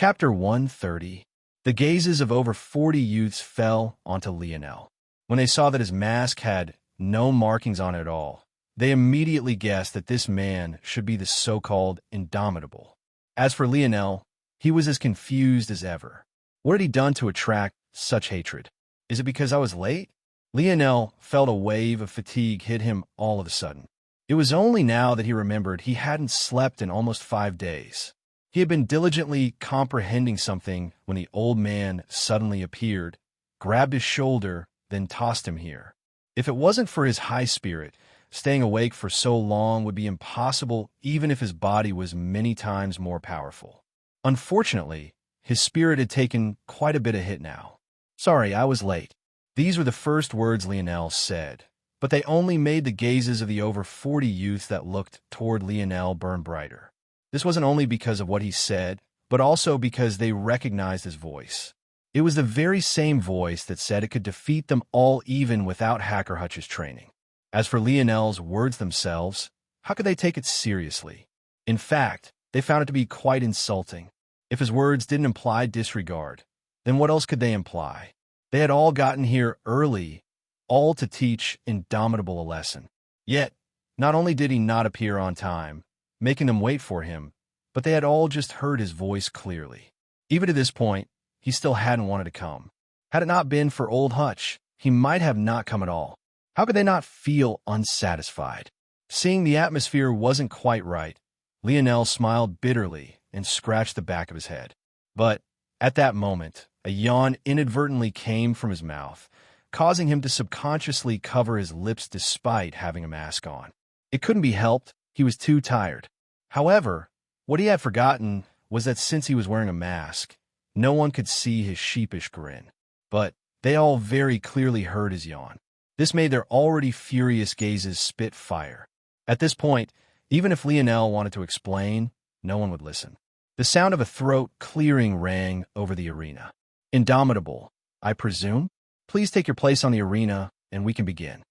Chapter 130. The gazes of over 40 youths fell onto Lionel. When they saw that his mask had no markings on it at all, they immediately guessed that this man should be the so-called Indomitable. As for Lionel, he was as confused as ever. What had he done to attract such hatred? Is it because I was late? Lionel felt a wave of fatigue hit him all of a sudden. It was only now that he remembered he hadn't slept in almost 5 days. He had been diligently comprehending something when the old man suddenly appeared, grabbed his shoulder, then tossed him here. If it wasn't for his high spirit, staying awake for so long would be impossible even if his body was many times more powerful. Unfortunately, his spirit had taken quite a bit of hit now. "Sorry, I was late." These were the first words Lionel said, but they only made the gazes of the over 40 youths that looked toward Lionel burn brighter. This wasn't only because of what he said, but also because they recognized his voice. It was the very same voice that said it could defeat them all even without Hacker Hutch's training. As for Lionel's words themselves, how could they take it seriously? In fact, they found it to be quite insulting. If his words didn't imply disregard, then what else could they imply? They had all gotten here early, all to teach Indomitable a lesson. Yet, not only did he not appear on time, making them wait for him, but they had all just heard his voice clearly. Even to this point, he still hadn't wanted to come. Had it not been for old Hutch, he might have not come at all. How could they not feel unsatisfied? Seeing the atmosphere wasn't quite right, Lionel smiled bitterly and scratched the back of his head. But at that moment, a yawn inadvertently came from his mouth, causing him to subconsciously cover his lips despite having a mask on. It couldn't be helped. He was too tired. However, what he had forgotten was that since he was wearing a mask, no one could see his sheepish grin. But they all very clearly heard his yawn. This made their already furious gazes spit fire. At this point, even if Lionel wanted to explain, no one would listen. The sound of a throat clearing rang over the arena. "Indomitable, I presume? Please take your place on the arena, and we can begin."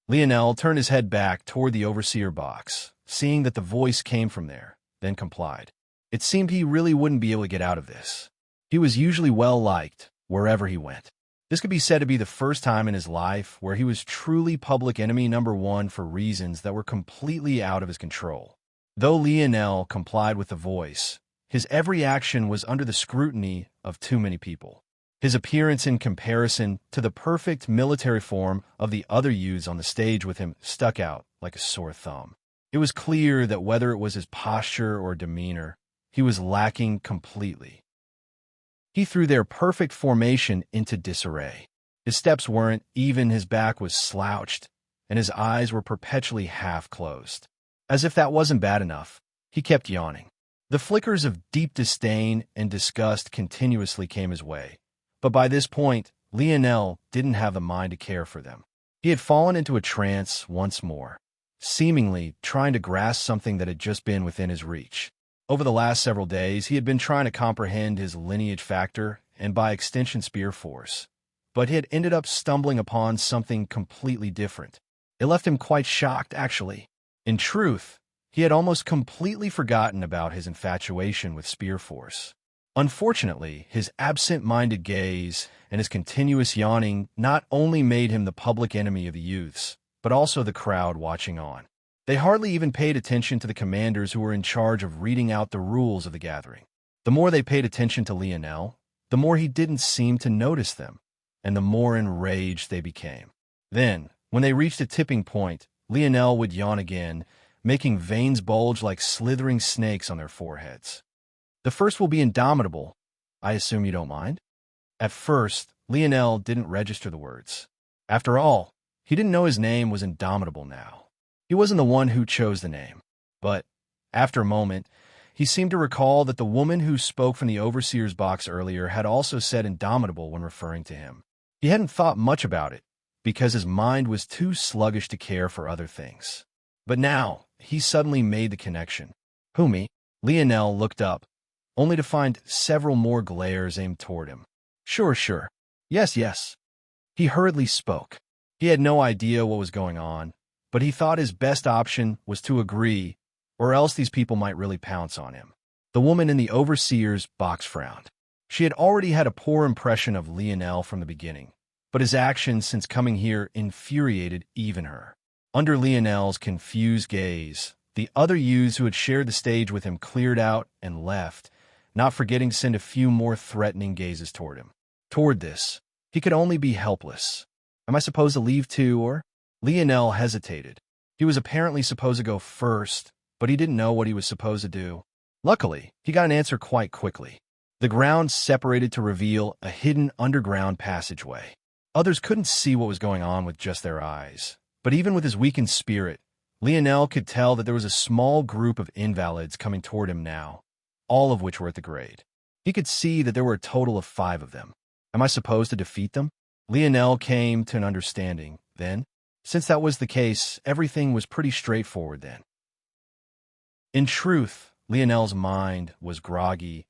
Lionel turned his head back toward the overseer box, seeing that the voice came from there, then complied. It seemed he really wouldn't be able to get out of this. He was usually well-liked wherever he went. This could be said to be the first time in his life where he was truly public enemy number one for reasons that were completely out of his control. Though Lionel complied with the voice, his every action was under the scrutiny of too many people. His appearance in comparison to the perfect military form of the other youths on the stage with him stuck out like a sore thumb. It was clear that whether it was his posture or demeanor, he was lacking completely. He threw their perfect formation into disarray. His steps weren't even, his back was slouched, and his eyes were perpetually half-closed. As if that wasn't bad enough, he kept yawning. The flickers of deep disdain and disgust continuously came his way. But by this point, Lionel didn't have the mind to care for them. He had fallen into a trance once more, seemingly trying to grasp something that had just been within his reach. Over the last several days, he had been trying to comprehend his lineage factor and by extension spear force, but he had ended up stumbling upon something completely different. It left him quite shocked, actually. In truth, he had almost completely forgotten about his infatuation with spear force. Unfortunately, his absent-minded gaze and his continuous yawning not only made him the public enemy of the youths, but also the crowd watching on. They hardly even paid attention to the commanders who were in charge of reading out the rules of the gathering. The more they paid attention to Lionel, the more he didn't seem to notice them, and the more enraged they became. Then, when they reached a tipping point, Lionel would yawn again, making veins bulge like slithering snakes on their foreheads. "The first will be Indomitable. I assume you don't mind?" At first, Lionel didn't register the words. After all, he didn't know his name was Indomitable now. He wasn't the one who chose the name. But, after a moment, he seemed to recall that the woman who spoke from the overseer's box earlier had also said Indomitable when referring to him. He hadn't thought much about it, because his mind was too sluggish to care for other things. But now, he suddenly made the connection. "Who, me?" Lionel looked up, only to find several more glares aimed toward him. Sure. Yes. He hurriedly spoke. He had no idea what was going on, but he thought his best option was to agree, or else these people might really pounce on him. The woman in the overseer's box frowned. She had already had a poor impression of Lionel from the beginning, but his actions since coming here infuriated even her. Under Lionel's confused gaze, the other youths who had shared the stage with him cleared out and left, not forgetting to send a few more threatening gazes toward him. Toward this, he could only be helpless. Am I supposed to leave too, or? Lionel hesitated. He was apparently supposed to go first, but he didn't know what he was supposed to do. Luckily, he got an answer quite quickly. The ground separated to reveal a hidden underground passageway. Others couldn't see what was going on with just their eyes, but even with his weakened spirit, Lionel could tell that there was a small group of invalids coming toward him now, all of which were at the grade. He could see that there were a total of 5 of them. Am I supposed to defeat them? Lionel came to an understanding, then. Since that was the case, everything was pretty straightforward then. In truth, Lionel's mind was groggy.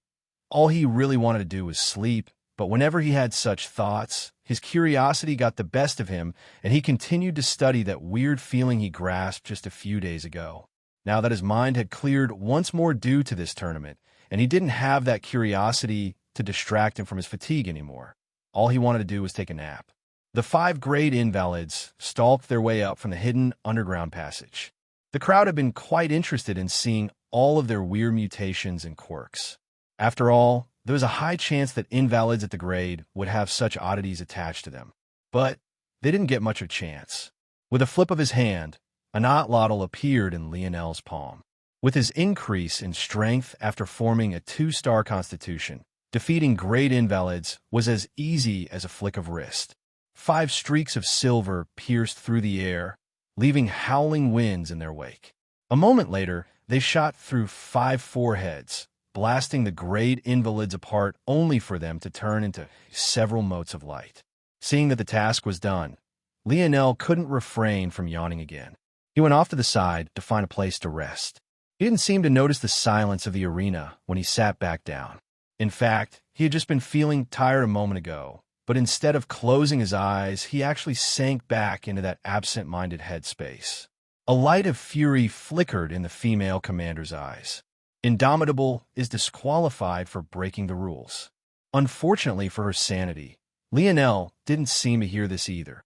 All he really wanted to do was sleep, but whenever he had such thoughts, his curiosity got the best of him, and he continued to study that weird feeling he grasped just a few days ago. Now that his mind had cleared once more due to this tournament, and he didn't have that curiosity to distract him from his fatigue anymore, all he wanted to do was take a nap. The 5 grade invalids stalked their way up from the hidden underground passage. The crowd had been quite interested in seeing all of their weird mutations and quirks. After all, there was a high chance that invalids at the grade would have such oddities attached to them. But they didn't get much of a chance. With a flip of his hand, an otlotl appeared in Lionel's palm. With his increase in strength after forming a 2-star constitution, defeating grade invalids was as easy as a flick of wrist. 5 streaks of silver pierced through the air, leaving howling winds in their wake. A moment later, they shot through 5 foreheads, blasting the grade invalids apart only for them to turn into several motes of light. Seeing that the task was done, Lionel couldn't refrain from yawning again. He went off to the side to find a place to rest. He didn't seem to notice the silence of the arena when he sat back down. In fact, he had just been feeling tired a moment ago, but instead of closing his eyes, he actually sank back into that absent-minded headspace. A light of fury flickered in the female commander's eyes. Indomitable is disqualified for breaking the rules. Unfortunately for her sanity, Lionel didn't seem to hear this either.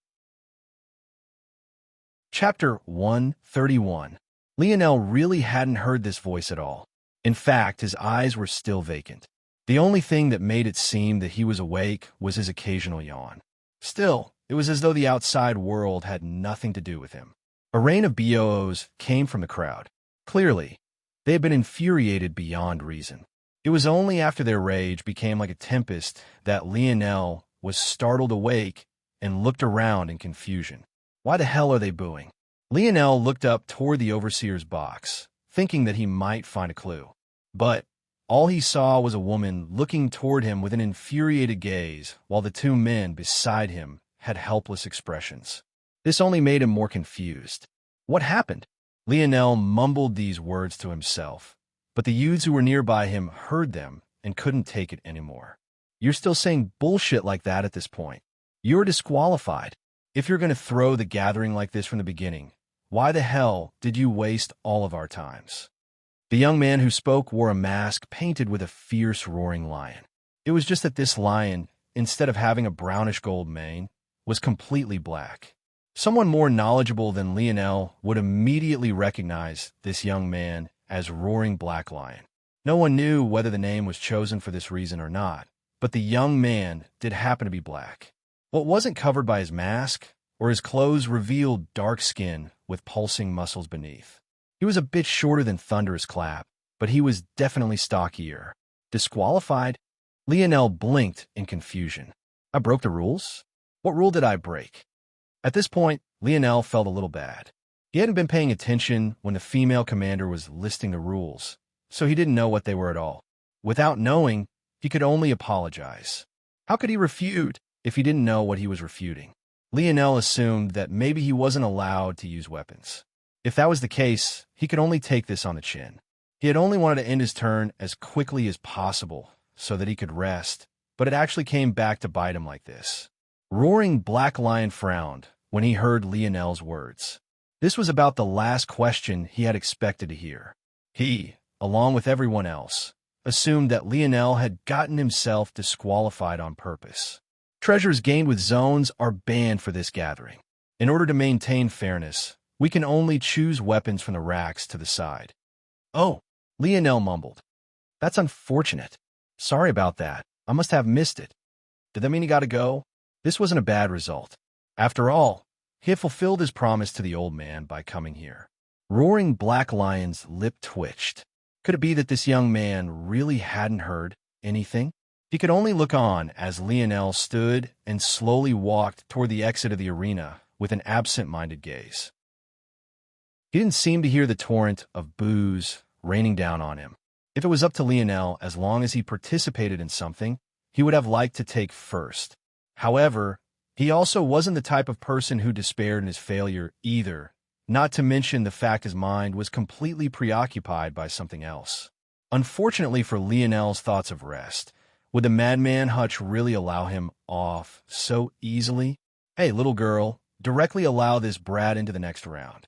Chapter 131. Lionel really hadn't heard this voice at all. In fact, his eyes were still vacant. The only thing that made it seem that he was awake was his occasional yawn. Still, it was as though the outside world had nothing to do with him. A rain of BOOs came from the crowd. Clearly, they had been infuriated beyond reason. It was only after their rage became like a tempest that Lionel was startled awake and looked around in confusion. Why the hell are they booing? Lionel looked up toward the overseer's box, thinking that he might find a clue. But all he saw was a woman looking toward him with an infuriated gaze, while the 2 men beside him had helpless expressions. This only made him more confused. What happened? Lionel mumbled these words to himself, but the youths who were nearby him heard them and couldn't take it anymore. You're still saying bullshit like that at this point. You're disqualified. If you're going to throw the gathering like this from the beginning, why the hell did you waste all of our times? The young man who spoke wore a mask painted with a fierce roaring lion. It was just that this lion, instead of having a brownish gold mane, was completely black. Someone more knowledgeable than Lionel would immediately recognize this young man as Roaring Black Lion. No one knew whether the name was chosen for this reason or not, but the young man did happen to be black. What wasn't covered by his mask or his clothes revealed dark skin with pulsing muscles beneath. He was a bit shorter than Thunderous Clap, but he was definitely stockier. Disqualified? Lionel blinked in confusion. I broke the rules? What rule did I break? At this point, Lionel felt a little bad. He hadn't been paying attention when the female commander was listing the rules, so he didn't know what they were at all. Without knowing, he could only apologize. How could he refute if he didn't know what he was refuting? Lionel assumed that maybe he wasn't allowed to use weapons. If that was the case, he could only take this on the chin. He had only wanted to end his turn as quickly as possible so that he could rest, but it actually came back to bite him like this. Roaring Black Lion frowned when he heard Lionel's words. This was about the last question he had expected to hear. He, along with everyone else, assumed that Lionel had gotten himself disqualified on purpose. Treasures gained with zones are banned for this gathering. In order to maintain fairness, we can only choose weapons from the racks to the side. Oh, Lionel mumbled. That's unfortunate. Sorry about that. I must have missed it. Did that mean he got to go? This wasn't a bad result. After all, he had fulfilled his promise to the old man by coming here. Roaring Black Lion's lip twitched. Could it be that this young man really hadn't heard anything? He could only look on as Lionel stood and slowly walked toward the exit of the arena with an absent-minded gaze. He didn't seem to hear the torrent of boos raining down on him. If it was up to Lionel, as long as he participated in something, he would have liked to take first. However, he also wasn't the type of person who despaired in his failure either, not to mention the fact his mind was completely preoccupied by something else. Unfortunately for Lionel's thoughts of rest, would the madman Hutch really allow him off so easily? Hey, little girl, directly allow this brat into the next round.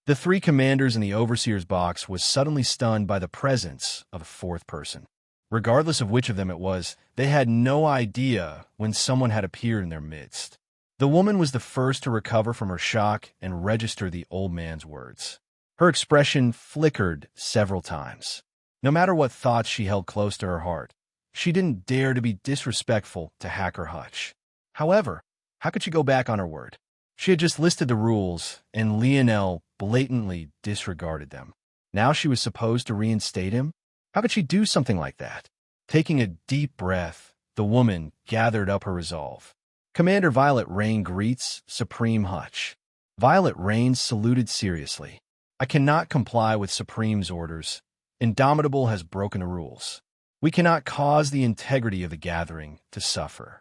The three commanders in the overseer's box was suddenly stunned by the presence of a fourth person. Regardless of which of them it was, they had no idea when someone had appeared in their midst. The woman was the first to recover from her shock and register the old man's words. Her expression flickered several times. No matter what thoughts she held close to her heart, she didn't dare to be disrespectful to Hacker Hutch. However, how could she go back on her word? She had just listed the rules, and Lionel blatantly disregarded them. Now she was supposed to reinstate him? How could she do something like that? Taking a deep breath, the woman gathered up her resolve. Commander Violet Rain greets Supreme Hutch. Violet Rain saluted seriously. I cannot comply with Supreme's orders. Indomitable has broken the rules. We cannot cause the integrity of the gathering to suffer.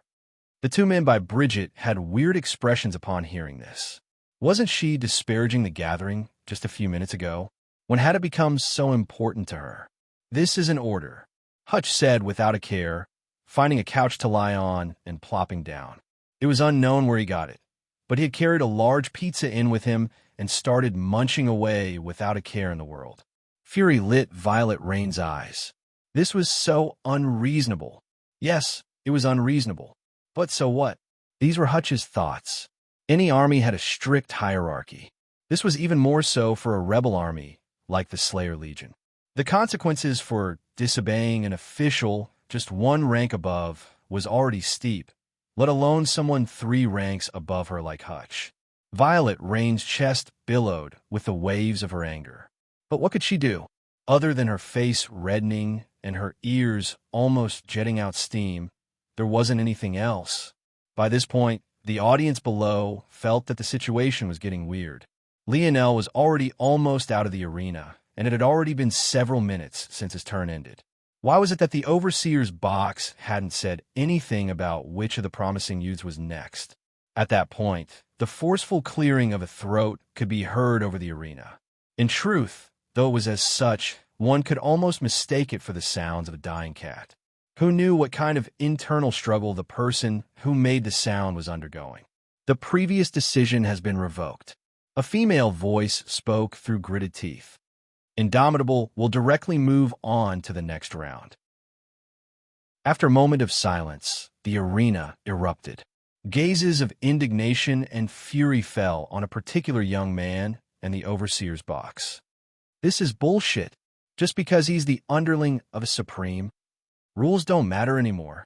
The two men by Bridget had weird expressions upon hearing this. Wasn't she disparaging the gathering just a few minutes ago? When had it become so important to her? This is an order, Hutch said without a care, finding a couch to lie on and plopping down. It was unknown where he got it, but he had carried a large pizza in with him and started munching away without a care in the world. Fury lit Violet Rain's eyes. This was so unreasonable. Yes, it was unreasonable. But so what? These were Hutch's thoughts. Any army had a strict hierarchy. This was even more so for a rebel army like the Slayer Legion. The consequences for disobeying an official just one rank above was already steep, let alone someone 3 ranks above her like Hutch. Violet Rain's chest billowed with the waves of her anger. But what could she do? Other than her face reddening and her ears almost jetting out steam, there wasn't anything else. By this point, the audience below felt that the situation was getting weird. Lionel was already almost out of the arena, and it had already been several minutes since his turn ended. Why was it that the overseer's box hadn't said anything about which of the promising youths was next? At that point, the forceful clearing of a throat could be heard over the arena. In truth, though it was as such, one could almost mistake it for the sounds of a dying cat. Who knew what kind of internal struggle the person who made the sound was undergoing? The previous decision has been revoked. A female voice spoke through gritted teeth. Indomitable will directly move on to the next round. After a moment of silence, the arena erupted. Gazes of indignation and fury fell on a particular young man and the overseer's box. This is bullshit. Just because he's the underling of a supreme, rules don't matter anymore.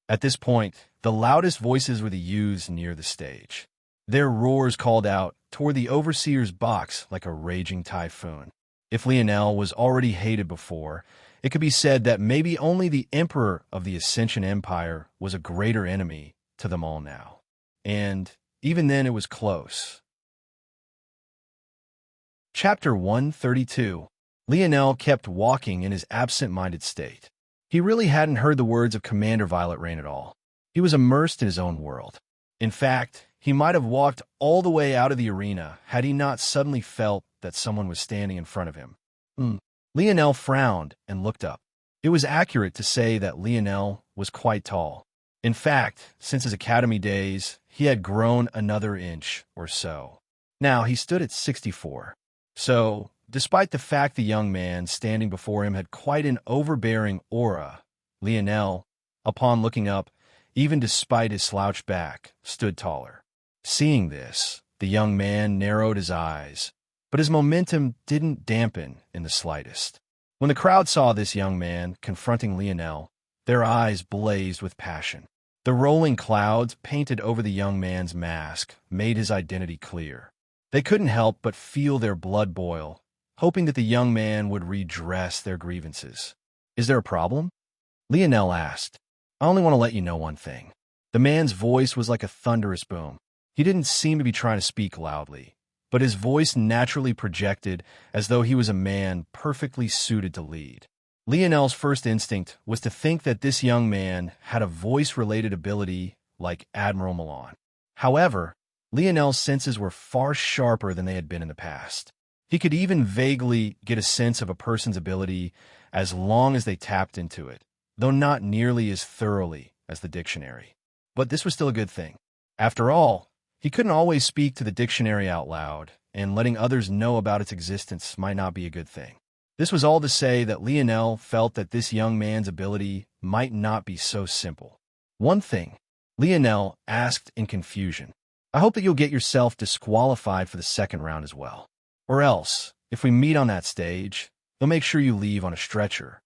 At this point, the loudest voices were the youths near the stage. Their roars called out toward the overseer's box like a raging typhoon. If Lionel was already hated before, it could be said that maybe only the Emperor of the Ascension Empire was a greater enemy to them all now. And even then it was close. Chapter 132. Lionel kept walking in his absent-minded state. He really hadn't heard the words of Commander Violet Rain at all. He was immersed in his own world. In fact, he might have walked all the way out of the arena had he not suddenly felt that someone was standing in front of him. Lionel frowned and looked up. It was accurate to say that Lionel was quite tall. In fact, since his academy days, he had grown another inch or so. Now he stood at 64. So, Despite the fact the young man standing before him had quite an overbearing aura, Lionel, upon looking up, even despite his slouched back, stood taller. Seeing this, the young man narrowed his eyes, but his momentum didn't dampen in the slightest. When the crowd saw this young man confronting Lionel, their eyes blazed with passion. The rolling clouds painted over the young man's mask made his identity clear. They couldn't help but feel their blood boil, hoping that the young man would redress their grievances. "Is there a problem?" Lionel asked. "I only want to let you know one thing." The man's voice was like a thunderous boom. He didn't seem to be trying to speak loudly, but his voice naturally projected as though he was a man perfectly suited to lead. Lionel's first instinct was to think that this young man had a voice-related ability like Admiral Milan. However, Lionel's senses were far sharper than they had been in the past. He could even vaguely get a sense of a person's ability as long as they tapped into it, though not nearly as thoroughly as the dictionary. But this was still a good thing. After all, he couldn't always speak to the dictionary out loud, and letting others know about its existence might not be a good thing. This was all to say that Lionel felt that this young man's ability might not be so simple. "One thing," Lionel asked in confusion. "I hope that you'll get yourself disqualified for the second round as well. Or else, if we meet on that stage, they'll make sure you leave on a stretcher."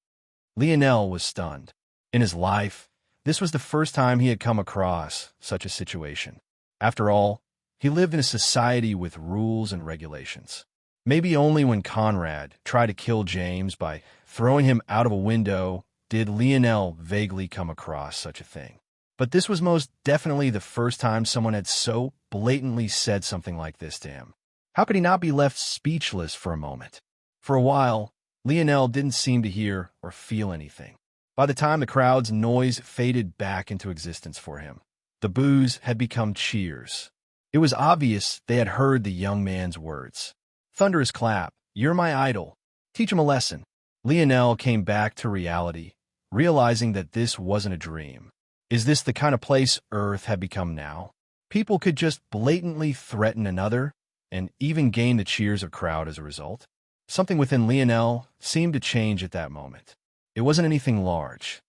Lionel was stunned. In his life, this was the first time he had come across such a situation. After all, he lived in a society with rules and regulations. Maybe only when Conrad tried to kill James by throwing him out of a window did Lionel vaguely come across such a thing. But this was most definitely the first time someone had so blatantly said something like this to him. How could he not be left speechless for a moment? For a while, Lionel didn't seem to hear or feel anything. By the time the crowd's noise faded back into existence for him, the boos had become cheers. It was obvious they had heard the young man's words. "Thunderous clap, you're my idol. Teach him a lesson." Lionel came back to reality, realizing that this wasn't a dream. Is this the kind of place Earth had become now? People could just blatantly threaten another, and even gain the cheers of crowd as a result? Something within Lionel seemed to change at that moment. It wasn't anything large.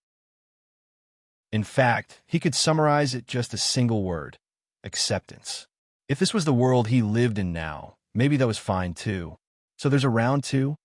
In fact, he could summarize it just a single word: acceptance. If this was the world he lived in now, maybe that was fine too. So there's a round two?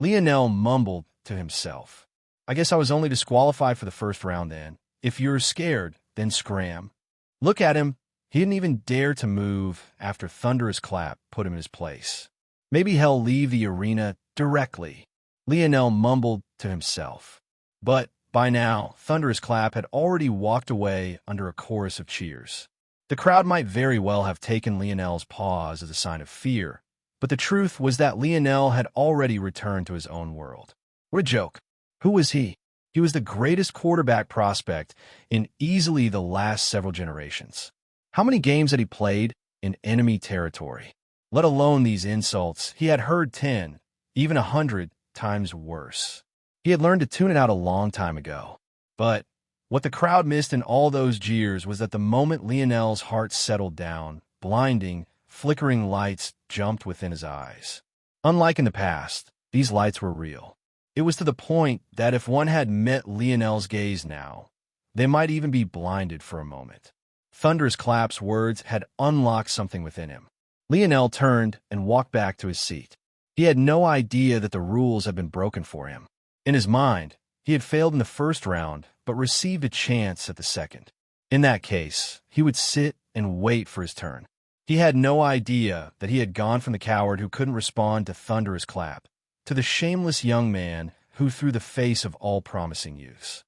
Lionel mumbled to himself. "I guess I was only disqualified for the first round then. If you're scared, then scram." Look at him. He didn't even dare to move after Thunderous Clap put him in his place. Maybe he'll leave the arena directly, Lionel mumbled to himself. But by now, Thunderous Clap had already walked away under a chorus of cheers. The crowd might very well have taken Lionel's pause as a sign of fear, but the truth was that Lionel had already returned to his own world. What a joke. Who was he? He was the greatest quarterback prospect in easily the last several generations. How many games had he played in enemy territory? Let alone these insults, he had heard 10, even 100 times worse. He had learned to tune it out a long time ago. But what the crowd missed in all those jeers was that the moment Lionel's heart settled down, blinding, flickering lights jumped within his eyes. Unlike in the past, these lights were real. It was to the point that if one had met Lionel's gaze now, they might even be blinded for a moment. Thunderous Clap's words had unlocked something within him. Lionel turned and walked back to his seat. He had no idea that the rules had been broken for him. In his mind, he had failed in the first round, but received a chance at the second. In that case, he would sit and wait for his turn. He had no idea that he had gone from the coward who couldn't respond to Thunderous Clap to the shameless young man who threw the face of all promising youths.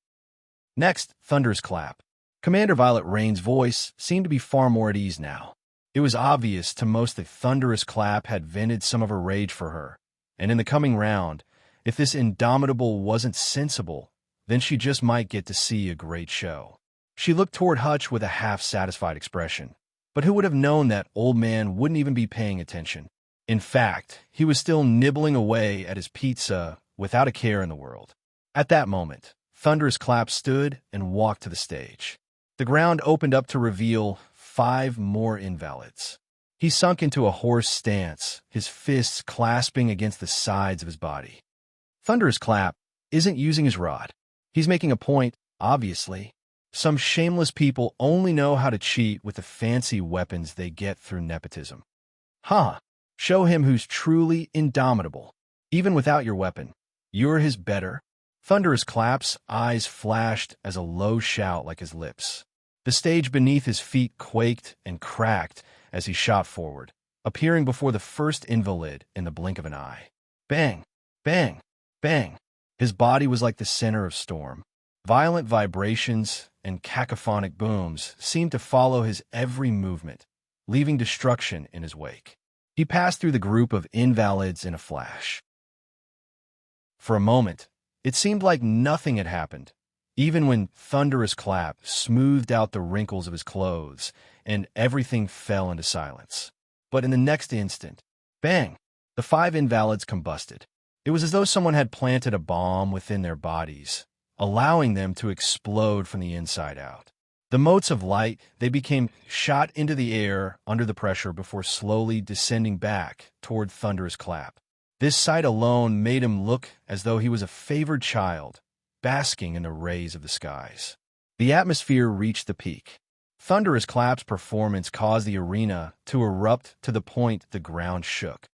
Next, Thunderous Clap. Commander Violet Rain's voice seemed to be far more at ease now. It was obvious to most that Thunderous Clap had vented some of her rage for her, and in the coming round, if this Indomitable wasn't sensible, then she just might get to see a great show. She looked toward Hutch with a half-satisfied expression, but who would have known that old man wouldn't even be paying attention? In fact, he was still nibbling away at his pizza without a care in the world. At that moment, Thunderous Clap stood and walked to the stage. The ground opened up to reveal 5 more invalids. He sunk into a horse stance, his fists clasping against the sides of his body. Thunderous Clap isn't using his rod. He's making a point, obviously. Some shameless people only know how to cheat with the fancy weapons they get through nepotism. Show him who's truly indomitable. Even without your weapon, you're his better. Thunderous Clap's eyes flashed as a low shout like his lips. The stage beneath his feet quaked and cracked as he shot forward, appearing before the first invalid in the blink of an eye. Bang! Bang! Bang! His body was like the center of storm. Violent vibrations and cacophonic booms seemed to follow his every movement, leaving destruction in his wake. He passed through the group of invalids in a flash. For a moment, it seemed like nothing had happened, even when Thunderous Clap smoothed out the wrinkles of his clothes and everything fell into silence. But in the next instant, bang! The 5 invalids combusted. It was as though someone had planted a bomb within their bodies, allowing them to explode from the inside out. The motes of light, they became shot into the air under the pressure before slowly descending back toward Thunderous Clap. This sight alone made him look as though he was a favored child, basking in the rays of the skies. The atmosphere reached the peak. Thunderous Clap's performance caused the arena to erupt to the point the ground shook.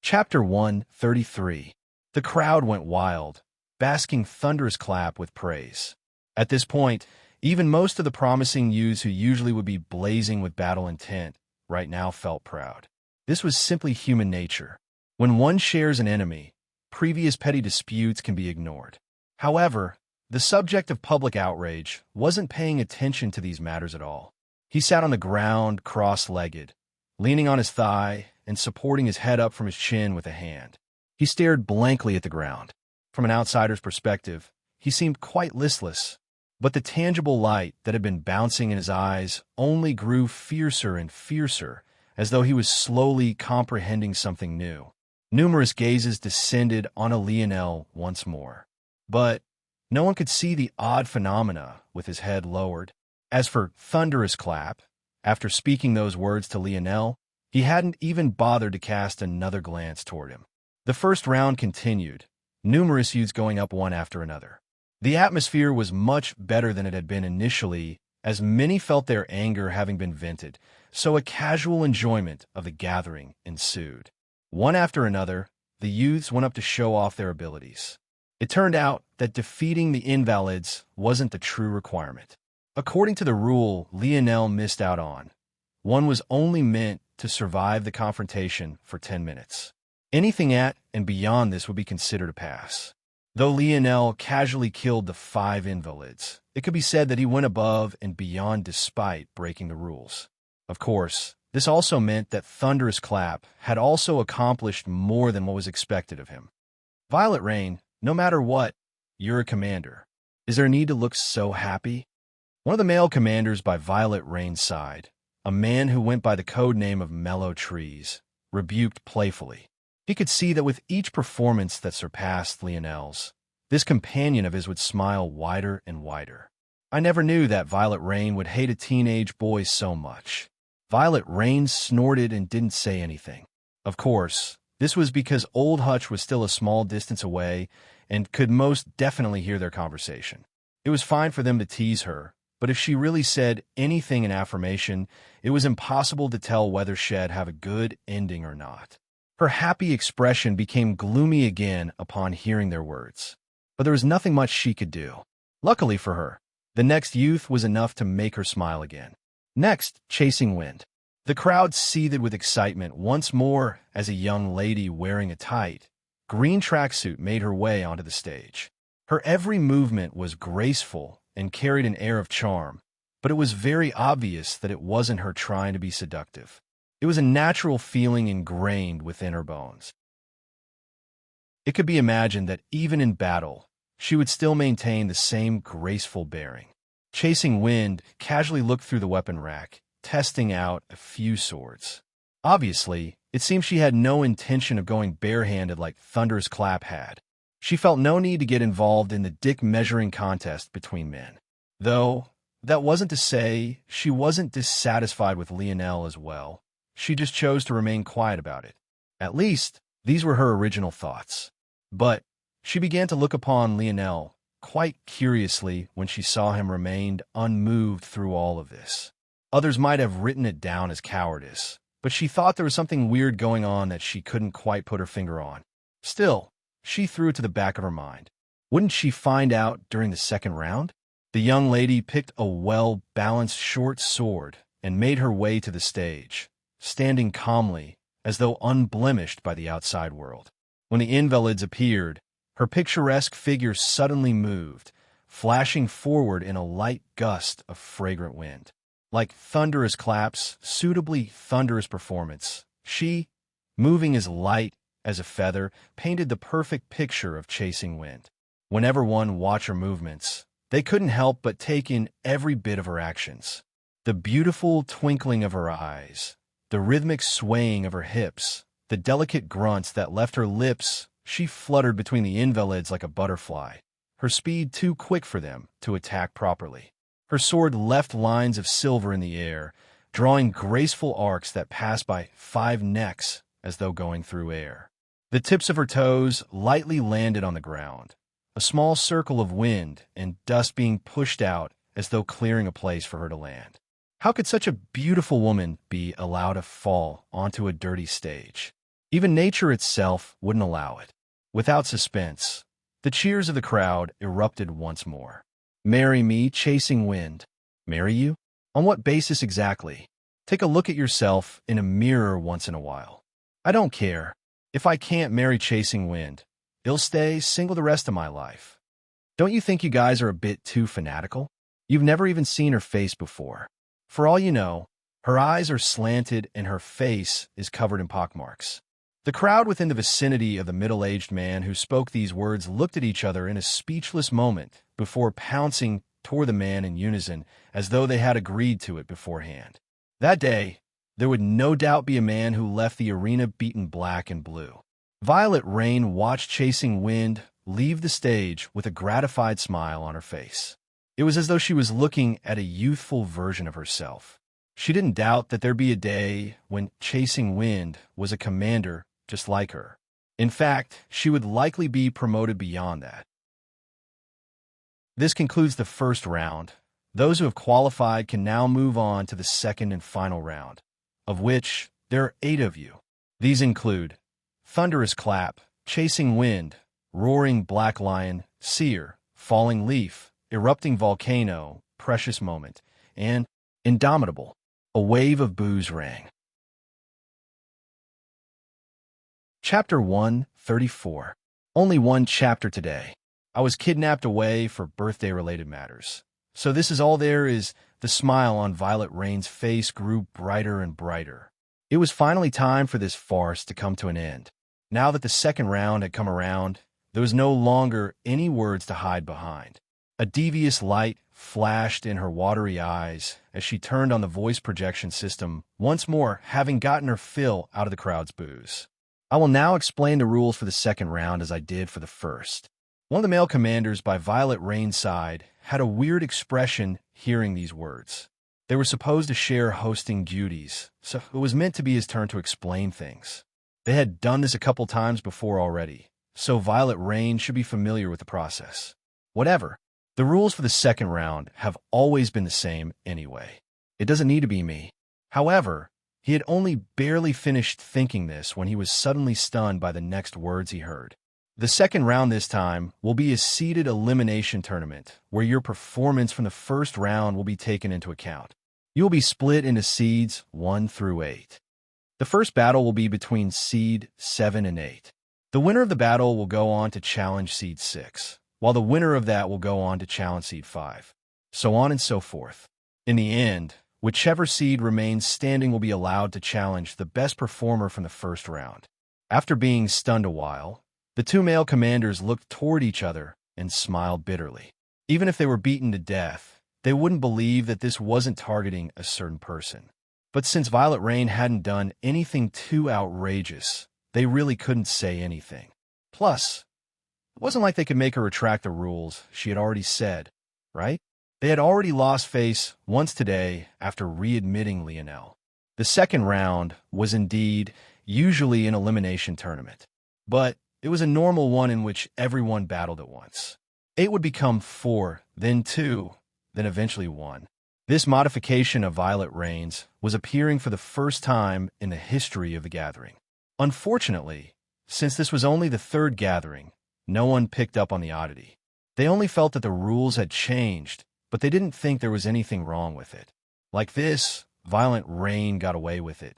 Chapter 133. The crowd went wild, basking Thunderous Clap with praise. At this point, even most of the promising youths who usually would be blazing with battle intent right now felt proud. This was simply human nature. When one shares an enemy, previous petty disputes can be ignored. However, the subject of public outrage wasn't paying attention to these matters at all. He sat on the ground, cross-legged, leaning on his thigh and supporting his head up from his chin with a hand. He stared blankly at the ground. From an outsider's perspective, he seemed quite listless, but the tangible light that had been bouncing in his eyes only grew fiercer and fiercer, as though he was slowly comprehending something new. Numerous gazes descended on Lionel once more. But no one could see the odd phenomena with his head lowered. As for Thunderous Clap, after speaking those words to Lionel, he hadn't even bothered to cast another glance toward him. The first round continued, numerous youths going up one after another. The atmosphere was much better than it had been initially, as many felt their anger having been vented, so a casual enjoyment of the gathering ensued. One after another, the youths went up to show off their abilities. It turned out that defeating the invalids wasn't the true requirement. According to the rule Lionel missed out on, one was only meant to survive the confrontation for 10 minutes. Anything at and beyond this would be considered a pass. Though Lionel casually killed the 5 invalids, it could be said that he went above and beyond despite breaking the rules. Of course, this also meant that Thunderous Clap had also accomplished more than what was expected of him. Violet Rain, no matter what, you're a commander. Is there a need to look so happy? One of the male commanders by Violet Rain's side, a man who went by the code name of Mellow Trees, rebuked playfully. He could see that with each performance that surpassed Lionel's, this companion of his would smile wider and wider. I never knew that Violet Rain would hate a teenage boy so much. Violet Rain snorted and didn't say anything. Of course, this was because Old Hutch was still a small distance away and could most definitely hear their conversation. It was fine for them to tease her, but if she really said anything in affirmation, it was impossible to tell whether she'd have a good ending or not. Her happy expression became gloomy again upon hearing their words. But there was nothing much she could do. Luckily for her, the next youth was enough to make her smile again. Next, Chasing Wind. The crowd seethed with excitement once more as a young lady wearing a tight, green tracksuit made her way onto the stage. Her every movement was graceful and carried an air of charm, but it was very obvious that it wasn't her trying to be seductive. It was a natural feeling ingrained within her bones. It could be imagined that even in battle, she would still maintain the same graceful bearing. Chasing Wind casually looked through the weapon rack, testing out a few swords. Obviously, it seemed she had no intention of going barehanded like Thunderous Clap had. She felt no need to get involved in the dick-measuring contest between men. Though, That wasn't to say she wasn't dissatisfied with Lionel as well. She just chose to remain quiet about it. At least, these were her original thoughts. But she began to look upon Lionel quite curiously when she saw him remained unmoved through all of this. Others might have written it down as cowardice, but she thought there was something weird going on that she couldn't quite put her finger on. Still, she threw it to the back of her mind. Wouldn't she find out during the second round? The young lady picked a well-balanced short sword and made her way to the stage, standing calmly, as though unblemished by the outside world. When the invalids appeared, her picturesque figure suddenly moved, flashing forward in a light gust of fragrant wind. Like thunderous claps, suitably thunderous performance, she, moving as light as a feather, painted the perfect picture of chasing wind. Whenever one watched her movements, they couldn't help but take in every bit of her actions. The beautiful twinkling of her eyes, the rhythmic swaying of her hips, the delicate grunts that left her lips. She fluttered between the invalids like a butterfly, her speed too quick for them to attack properly. Her sword left lines of silver in the air, drawing graceful arcs that passed by 5 necks as though going through air. The tips of her toes lightly landed on the ground, a small circle of wind and dust being pushed out as though clearing a place for her to land. How could such a beautiful woman be allowed to fall onto a dirty stage? Even nature itself wouldn't allow it. Without suspense, the cheers of the crowd erupted once more. Marry me, chasing wind. Marry you? On what basis exactly? Take a look at yourself in a mirror once in a while. I don't care. If I can't marry chasing wind, I'll stay single the rest of my life. Don't you think you guys are a bit too fanatical? You've never even seen her face before. For all you know, her eyes are slanted and her face is covered in pockmarks. The crowd within the vicinity of the middle-aged man who spoke these words looked at each other in a speechless moment before pouncing toward the man in unison as though they had agreed to it beforehand. That day, there would no doubt be a man who left the arena beaten black and blue. Violet Rain watched Chasing Wind leave the stage with a gratified smile on her face. It was as though she was looking at a youthful version of herself. She didn't doubt that there'd be a day when Chasing Wind was a commander just like her. In fact, she would likely be promoted beyond that. This concludes the first round. Those who have qualified can now move on to the second and final round, of which there are 8 of you. These include Thunderous Clap, Chasing Wind, Roaring Black Lion, Seer, Falling Leaf, Erupting Volcano, Precious Moment, and Indomitable. A wave of boos rang. Chapter 134. Only one chapter today. I was kidnapped away for birthday-related matters. So this is all there is. The smile on Violet Rain's face grew brighter and brighter. It was finally time for this farce to come to an end. Now that the second round had come around, there was no longer any words to hide behind. A devious light flashed in her watery eyes as she turned on the voice projection system, once more having gotten her fill out of the crowd's boos. I will now explain the rules for the second round as I did for the first. One of the male commanders by Violet Rain's side had a weird expression hearing these words. They were supposed to share hosting duties, so it was meant to be his turn to explain things. They had done this a couple times before already, so Violet Rain should be familiar with the process. Whatever. The rules for the second round have always been the same anyway. It doesn't need to be me. However, he had only barely finished thinking this when he was suddenly stunned by the next words he heard. The second round this time will be a seeded elimination tournament where your performance from the first round will be taken into account. You will be split into seeds 1 through 8. The first battle will be between seed 7 and 8. The winner of the battle will go on to challenge seed 6. While the winner of that will go on to challenge seed 5, so on and so forth. In the end, whichever seed remains standing will be allowed to challenge the best performer from the first round. After being stunned a while, the 2 male commanders looked toward each other and smiled bitterly. Even if they were beaten to death, they wouldn't believe that this wasn't targeting a certain person. But since Violet Rain hadn't done anything too outrageous, they really couldn't say anything. Plus, it wasn't like they could make her retract the rules she had already said, right? They had already lost face once today after readmitting Lionel. The second round was indeed usually an elimination tournament, but it was a normal one in which everyone battled at once. 8 would become 4, then 2, then eventually 1. This modification of Violet Rain's was appearing for the first time in the history of the gathering. Unfortunately, since this was only the third gathering, no one picked up on the oddity. They only felt that the rules had changed, but they didn't think there was anything wrong with it. Like this, Violet Rain got away with it.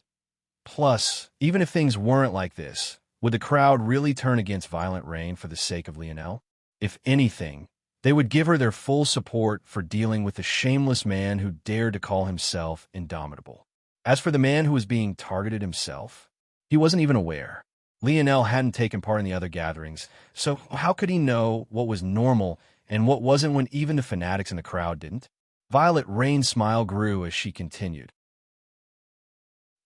Plus, even if things weren't like this, would the crowd really turn against Violet Rain for the sake of Lionel? If anything, they would give her their full support for dealing with the shameless man who dared to call himself indomitable. As for the man who was being targeted himself, he wasn't even aware. Lionel hadn't taken part in the other gatherings, so how could he know what was normal and what wasn't when even the fanatics in the crowd didn't? Violet Rain's smile grew as she continued.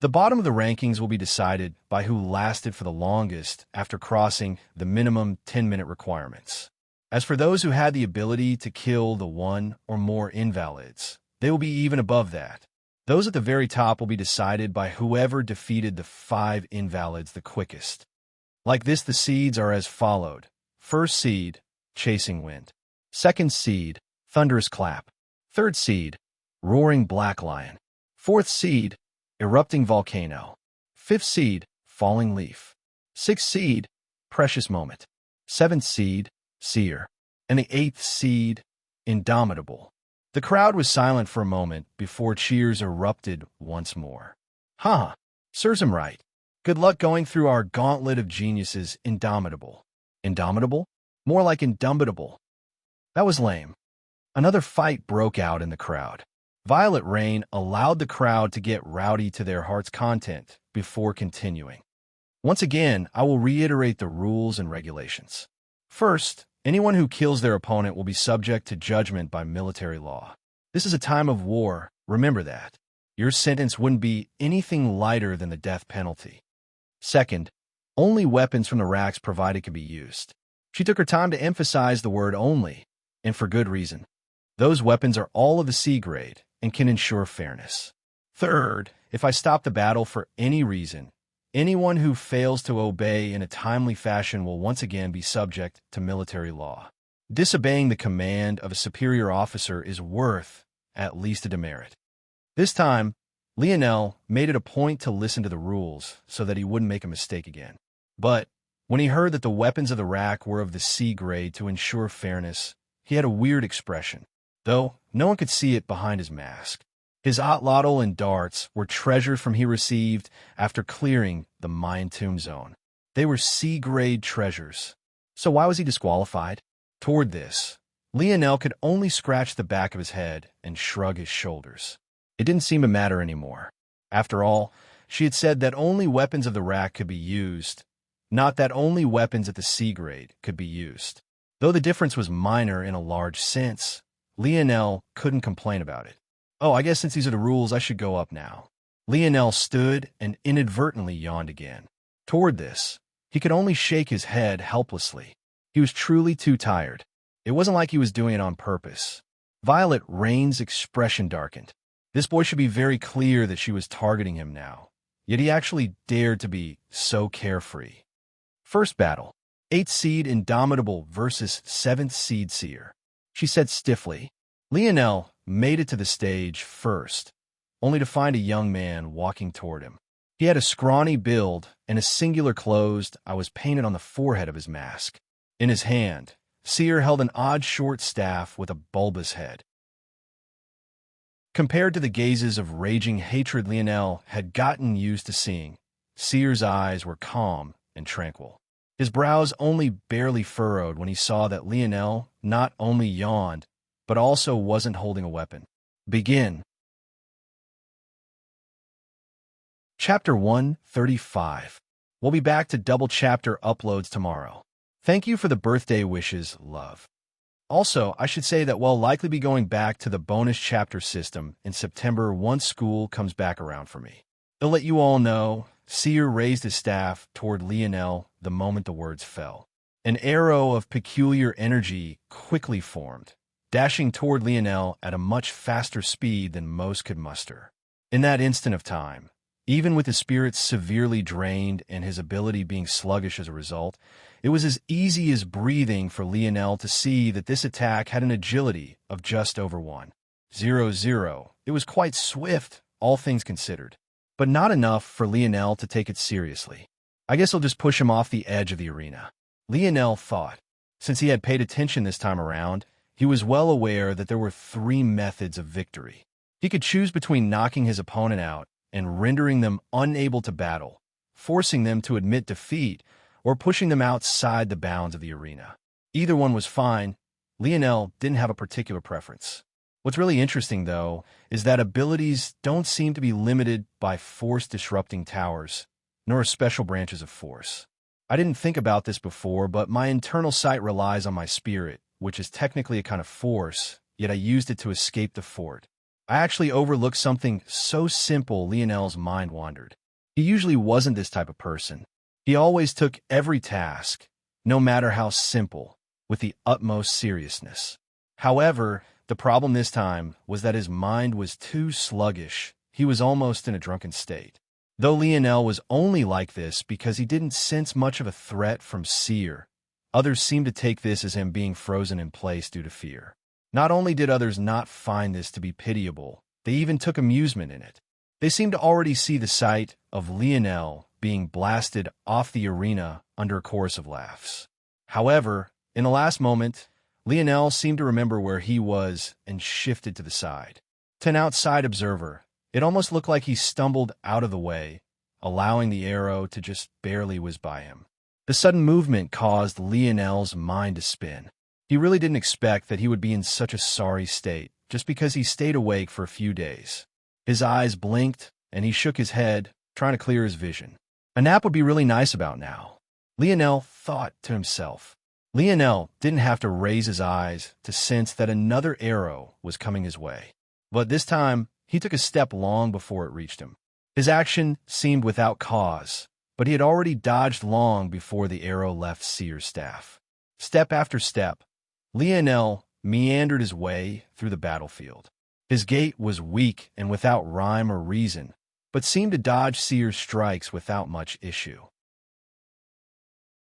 The bottom of the rankings will be decided by who lasted for the longest after crossing the minimum 10-minute requirements. As for those who had the ability to kill the 1 or more invalids, they will be even above that. Those at the very top will be decided by whoever defeated the 5 invalids the quickest. Like this, the seeds are as followed. First seed, Chasing Wind. Second seed, Thunderous Clap. Third seed, Roaring Black Lion. Fourth seed, Erupting Volcano. Fifth seed, Falling Leaf. Sixth seed, Precious Moment. Seventh seed, Seer. And the 8th seed, Indomitable. The crowd was silent for a moment before cheers erupted once more. Huh, serves him right. Good luck going through our gauntlet of geniuses, Indomitable. Indomitable? More like Indomitable. That was lame. Another fight broke out in the crowd. Violet Rain allowed the crowd to get rowdy to their heart's content before continuing. Once again, I will reiterate the rules and regulations. First, anyone who kills their opponent will be subject to judgment by military law. This is a time of war, remember that. Your sentence wouldn't be anything lighter than the death penalty. Second, only weapons from the racks provided can be used. She took her time to emphasize the word only, and for good reason. Those weapons are all of the C grade and can ensure fairness. Third, if I stop the battle for any reason, anyone who fails to obey in a timely fashion will once again be subject to military law. Disobeying the command of a superior officer is worth at least a demerit. This time, Lionel made it a point to listen to the rules so that he wouldn't make a mistake again. But when he heard that the weapons of the rack were of the C grade to ensure fairness, he had a weird expression, though no one could see it behind his mask. His otlotl and darts were treasures from he received after clearing the Mine Tomb Zone. They were C-grade treasures. So why was he disqualified? Toward this, Lionel could only scratch the back of his head and shrug his shoulders. It didn't seem to matter anymore. After all, she had said that only weapons of the rack could be used, not that only weapons at the C-grade could be used. Though the difference was minor in a large sense, Lionel couldn't complain about it. Oh, I guess since these are the rules, I should go up now. Lionel stood and inadvertently yawned again. Toward this, he could only shake his head helplessly. He was truly too tired. It wasn't like he was doing it on purpose. Violet Rain's expression darkened. This boy should be very clear that she was targeting him now. Yet he actually dared to be so carefree. First battle, 8th seed Indomitable versus 7th seed Seer. She said stiffly. Lionel made it to the stage first, only to find a young man walking toward him. He had a scrawny build and a singular closed eye was painted on the forehead of his mask. In his hand, Seer held an odd short staff with a bulbous head. Compared to the gazes of raging hatred Lionel had gotten used to seeing, Seer's eyes were calm and tranquil. His brows only barely furrowed when he saw that Lionel not only yawned, but also wasn't holding a weapon. Begin. Chapter 135. We'll be back to double chapter uploads tomorrow. Thank you for the birthday wishes, love. Also, I should say that we'll likely be going back to the bonus chapter system in September once school comes back around for me. To let you all know, Seer raised his staff toward Lionel the moment the words fell. An arrow of peculiar energy quickly formed, dashing toward Lionel at a much faster speed than most could muster. In that instant of time, even with his spirits severely drained and his ability being sluggish as a result, it was as easy as breathing for Lionel to see that this attack had an agility of just over 1.00. It was quite swift, all things considered, but not enough for Lionel to take it seriously. I guess I'll just push him off the edge of the arena, Lionel thought. Since he had paid attention this time around, he was well aware that there were 3 methods of victory. He could choose between knocking his opponent out and rendering them unable to battle, forcing them to admit defeat, or pushing them outside the bounds of the arena. Either one was fine. Lionel didn't have a particular preference. What's really interesting, though, is that abilities don't seem to be limited by force-disrupting towers, nor special branches of force. I didn't think about this before, but my internal sight relies on my spirit, which is technically a kind of force, yet I used it to escape the fort. I actually overlooked something so simple. Lionel's mind wandered. He usually wasn't this type of person. He always took every task, no matter how simple, with the utmost seriousness. However, the problem this time was that his mind was too sluggish. He was almost in a drunken state. Though Lionel was only like this because he didn't sense much of a threat from Seer, others seemed to take this as him being frozen in place due to fear. Not only did others not find this to be pitiable, they even took amusement in it. They seemed to already see the sight of Lionel being blasted off the arena under a chorus of laughs. However, in the last moment, Lionel seemed to remember where he was and shifted to the side. To an outside observer, it almost looked like he stumbled out of the way, allowing the arrow to just barely whiz by him. The sudden movement caused Lionel's mind to spin. He really didn't expect that he would be in such a sorry state, just because he stayed awake for a few days. His eyes blinked, and he shook his head, trying to clear his vision. A nap would be really nice about now, Lionel thought to himself. Lionel didn't have to raise his eyes to sense that another arrow was coming his way. But this time, he took a step long before it reached him. His action seemed without cause, but he had already dodged long before the arrow left Seer's staff. Step after step, Lionel meandered his way through the battlefield. His gait was weak and without rhyme or reason, but seemed to dodge Seer's strikes without much issue.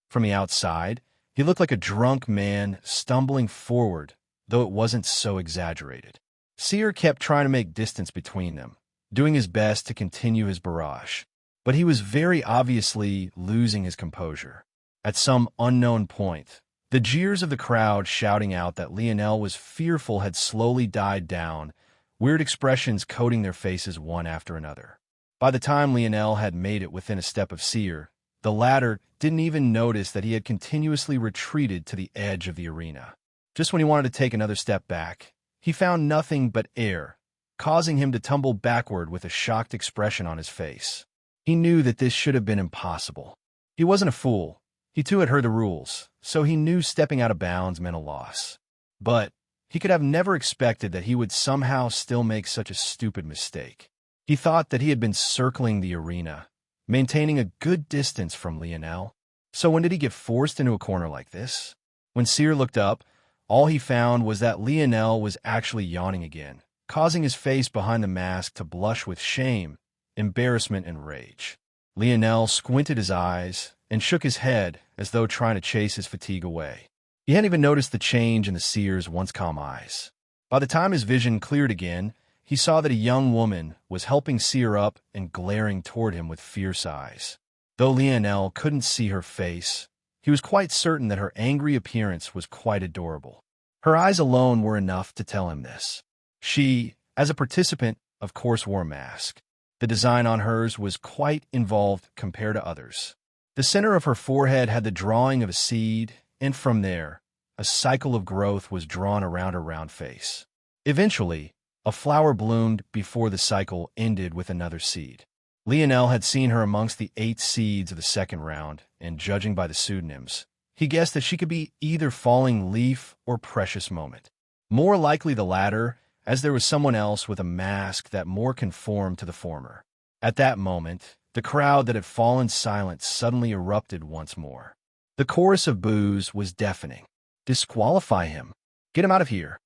From the outside, he looked like a drunk man stumbling forward, though it wasn't so exaggerated. Seer kept trying to make distance between them, doing his best to continue his barrage, but he was very obviously losing his composure. At some unknown point, the jeers of the crowd shouting out that Lionel was fearful had slowly died down, weird expressions coating their faces one after another. By the time Lionel had made it within a step of Seer, the latter didn't even notice that he had continuously retreated to the edge of the arena. Just when he wanted to take another step back, he found nothing but air, causing him to tumble backward with a shocked expression on his face. He knew that this should have been impossible. He wasn't a fool. He too had heard the rules, so he knew stepping out of bounds meant a loss. But he could have never expected that he would somehow still make such a stupid mistake. He thought that he had been circling the arena, maintaining a good distance from Lionel. So when did he get forced into a corner like this? When Seer looked up, all he found was that Lionel was actually yawning again, causing his face behind the mask to blush with shame, embarrassment, and rage. Lionel squinted his eyes and shook his head as though trying to chase his fatigue away. He hadn't even noticed the change in the Seer's once calm eyes. By the time his vision cleared again, he saw that a young woman was helping Seer up and glaring toward him with fierce eyes. Though Lionel couldn't see her face, he was quite certain that her angry appearance was quite adorable. Her eyes alone were enough to tell him this. She, as a participant, of course wore a mask. The design on hers was quite involved compared to others. The center of her forehead had the drawing of a seed, and from there, a cycle of growth was drawn around her round face. Eventually, a flower bloomed before the cycle ended with another seed. Lionel had seen her amongst the 8 seeds of the second round, and judging by the pseudonyms, he guessed that she could be either Falling Leaf or Precious Moment. More likely the latter, as there was someone else with a mask that more conformed to the former. At that moment, the crowd that had fallen silent suddenly erupted once more. The chorus of boos was deafening. Disqualify him. Get him out of here.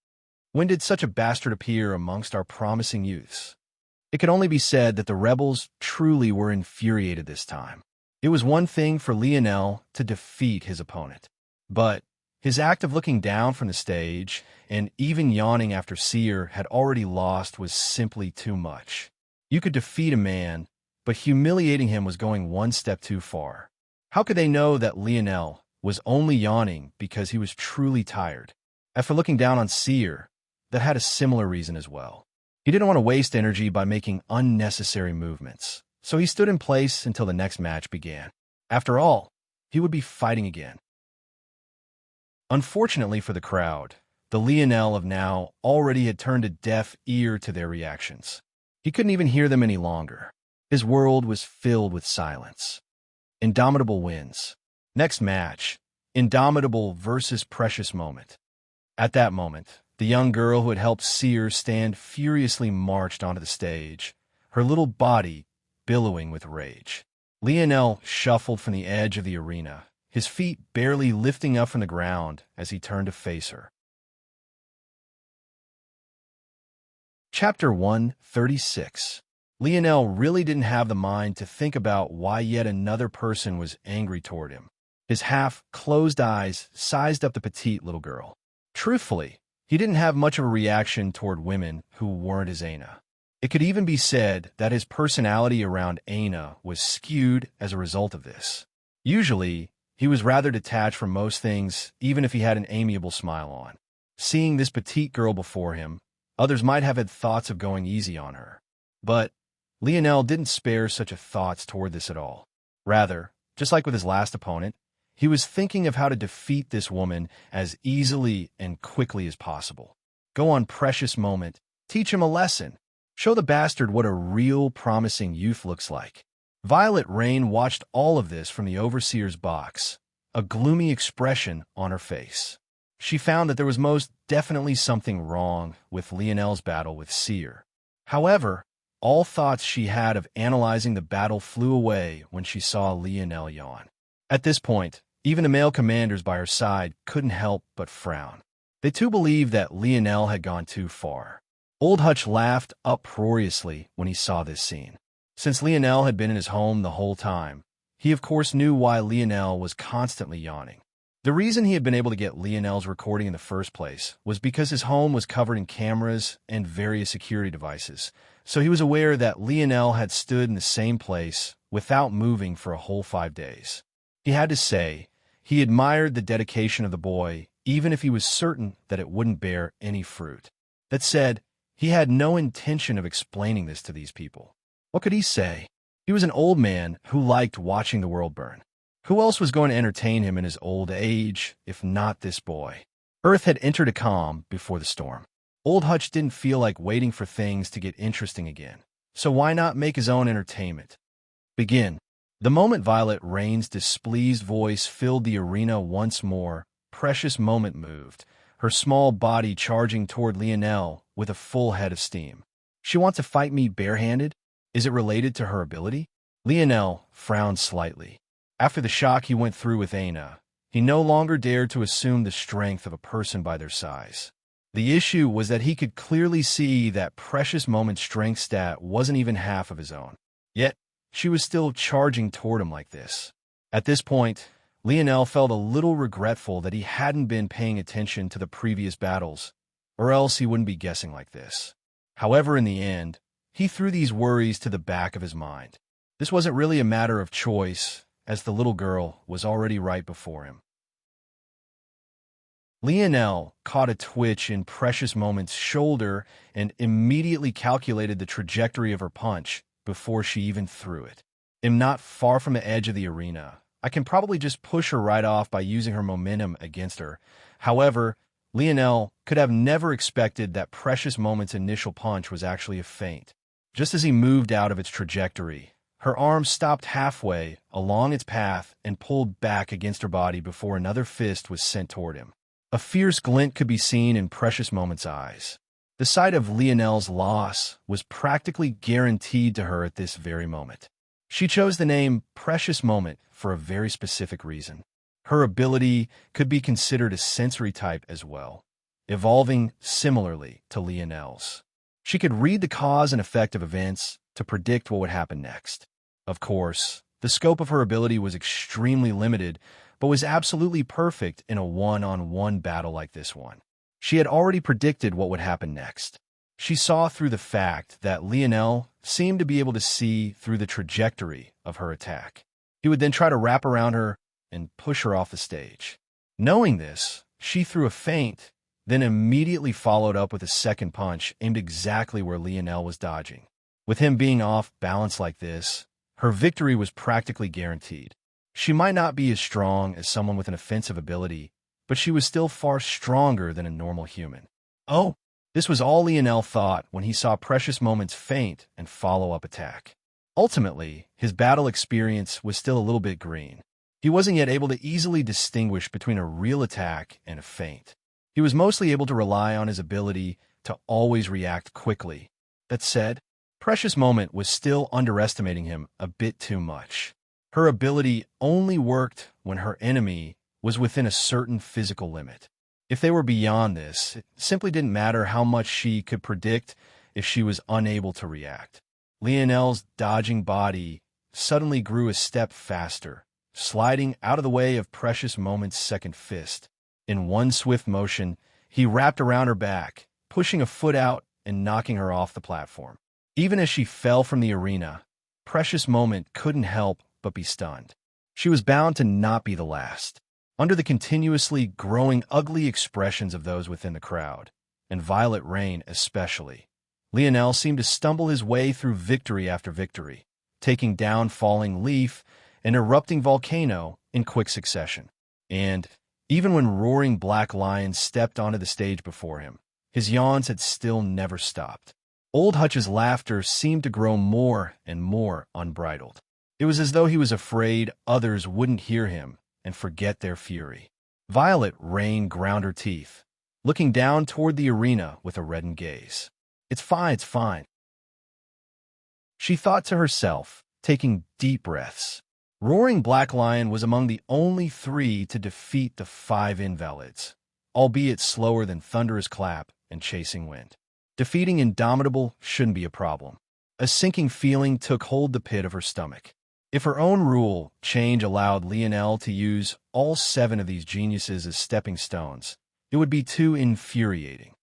When did such a bastard appear amongst our promising youths? It could only be said that the rebels truly were infuriated this time. It was one thing for Lionel to defeat his opponent, but his act of looking down from the stage and even yawning after Seer had already lost was simply too much. You could defeat a man, but humiliating him was going one step too far. How could they know that Lionel was only yawning because he was truly tired? As for looking down on Seer, that had a similar reason as well. He didn't want to waste energy by making unnecessary movements, so he stood in place until the next match began. After all, he would be fighting again. Unfortunately for the crowd, the Lionel of now already had turned a deaf ear to their reactions. He couldn't even hear them any longer. His world was filled with silence. Indomitable wins. Next match, Indomitable versus Precious Moment. At that moment, the young girl who had helped Seer stand furiously marched onto the stage, her little body billowing with rage. Lionel shuffled from the edge of the arena, his feet barely lifting up from the ground as he turned to face her. Chapter 136. Lionel really didn't have the mind to think about why yet another person was angry toward him. His half-closed eyes sized up the petite little girl. Truthfully, he didn't have much of a reaction toward women who weren't his Aina. It could even be said that his personality around Aina was skewed as a result of this. Usually, he was rather detached from most things, even if he had an amiable smile on. Seeing this petite girl before him, others might have had thoughts of going easy on her. But Lionel didn't spare such a thoughts toward this at all. Rather, just like with his last opponent, he was thinking of how to defeat this woman as easily and quickly as possible. Go on, Precious Moment. Teach him a lesson. Show the bastard what a real promising youth looks like. Violet Rain watched all of this from the overseer's box, a gloomy expression on her face. She found that there was most definitely something wrong with Lionel's battle with Seer. However, all thoughts she had of analyzing the battle flew away when she saw Lionel yawn. At this point, even the male commanders by her side couldn't help but frown. They too believed that Lionel had gone too far. Old Hutch laughed uproariously when he saw this scene. Since Lionel had been in his home the whole time, he of course knew why Lionel was constantly yawning. The reason he had been able to get Lionel's recording in the first place was because his home was covered in cameras and various security devices, so he was aware that Lionel had stood in the same place without moving for a whole 5 days. He had to say, he admired the dedication of the boy, even if he was certain that it wouldn't bear any fruit. That said, he had no intention of explaining this to these people. What could he say? He was an old man who liked watching the world burn. Who else was going to entertain him in his old age, if not this boy? Earth had entered a calm before the storm. Old Hutch didn't feel like waiting for things to get interesting again, so why not make his own entertainment? Begin. The moment Violet Rain's displeased voice filled the arena once more, Precious Moment moved, her small body charging toward Lionel with a full head of steam. She wants to fight me barehanded? Is it related to her ability? Lionel frowned slightly. After the shock he went through with Aina, he no longer dared to assume the strength of a person by their size. The issue was that he could clearly see that Precious Moment's strength stat wasn't even half of his own. Yet, she was still charging toward him like this. At this point, Lionel felt a little regretful that he hadn't been paying attention to the previous battles, or else he wouldn't be guessing like this. However, in the end, he threw these worries to the back of his mind. This wasn't really a matter of choice, as the little girl was already right before him. Lionel caught a twitch in Precious Moment's shoulder and immediately calculated the trajectory of her punch before she even threw it. I'm not far from the edge of the arena. I can probably just push her right off by using her momentum against her. However, Lionel could have never expected that Precious Moment's initial punch was actually a feint. Just as he moved out of its trajectory, her arm stopped halfway along its path and pulled back against her body before another fist was sent toward him. A fierce glint could be seen in Precious Moment's eyes. The sight of Lionel's loss was practically guaranteed to her at this very moment. She chose the name Precious Moment for a very specific reason. Her ability could be considered a sensory type as well. evolving similarly to Lionel's. She could read the cause and effect of events to predict what would happen next. Of course, the scope of her ability was extremely limited, but was absolutely perfect in a one-on-one battle like this one. She had already predicted what would happen next. She saw through the fact that Lionel seemed to be able to see through the trajectory of her attack. He would then try to wrap around her and push her off the stage. Knowing this, she threw a feint, then immediately followed up with a second punch aimed exactly where Lionel was dodging. With him being off balance like this, her victory was practically guaranteed. She might not be as strong as someone with an offensive ability, but she was still far stronger than a normal human. Oh, this was all Lionel thought when he saw Precious Moments feint and follow-up attack. Ultimately, his battle experience was still a little bit green. He wasn't yet able to easily distinguish between a real attack and a feint. He was mostly able to rely on his ability to always react quickly. That said, Precious Moment was still underestimating him a bit too much. Her ability only worked when her enemy was within a certain physical limit. If they were beyond this, it simply didn't matter how much she could predict if she was unable to react. Lionel's dodging body suddenly grew a step faster, sliding out of the way of Precious Moment's second fist. In one swift motion, he wrapped around her back, pushing a foot out and knocking her off the platform. Even as she fell from the arena, Precious Moment couldn't help but be stunned. She was bound to not be the last. Under the continuously growing ugly expressions of those within the crowd, and Violet Rain especially, Lionel seemed to stumble his way through victory after victory, taking down Falling Leaf and Erupting Volcano in quick succession. And even when Roaring Black Lion stepped onto the stage before him, his yawns had still never stopped. Old Hutch's laughter seemed to grow more and more unbridled. It was as though he was afraid others wouldn't hear him and forget their fury. Violet Rain ground her teeth, looking down toward the arena with a reddened gaze. It's fine. She thought to herself, taking deep breaths. Roaring Black Lion was among the only 3 to defeat the 5 invalids, albeit slower than Thunderous Clap and Chasing Wind. Defeating Indomitable shouldn't be a problem. A sinking feeling took hold the pit of her stomach. If her own rule change allowed Lionel to use all 7 of these geniuses as stepping stones, it would be too infuriating.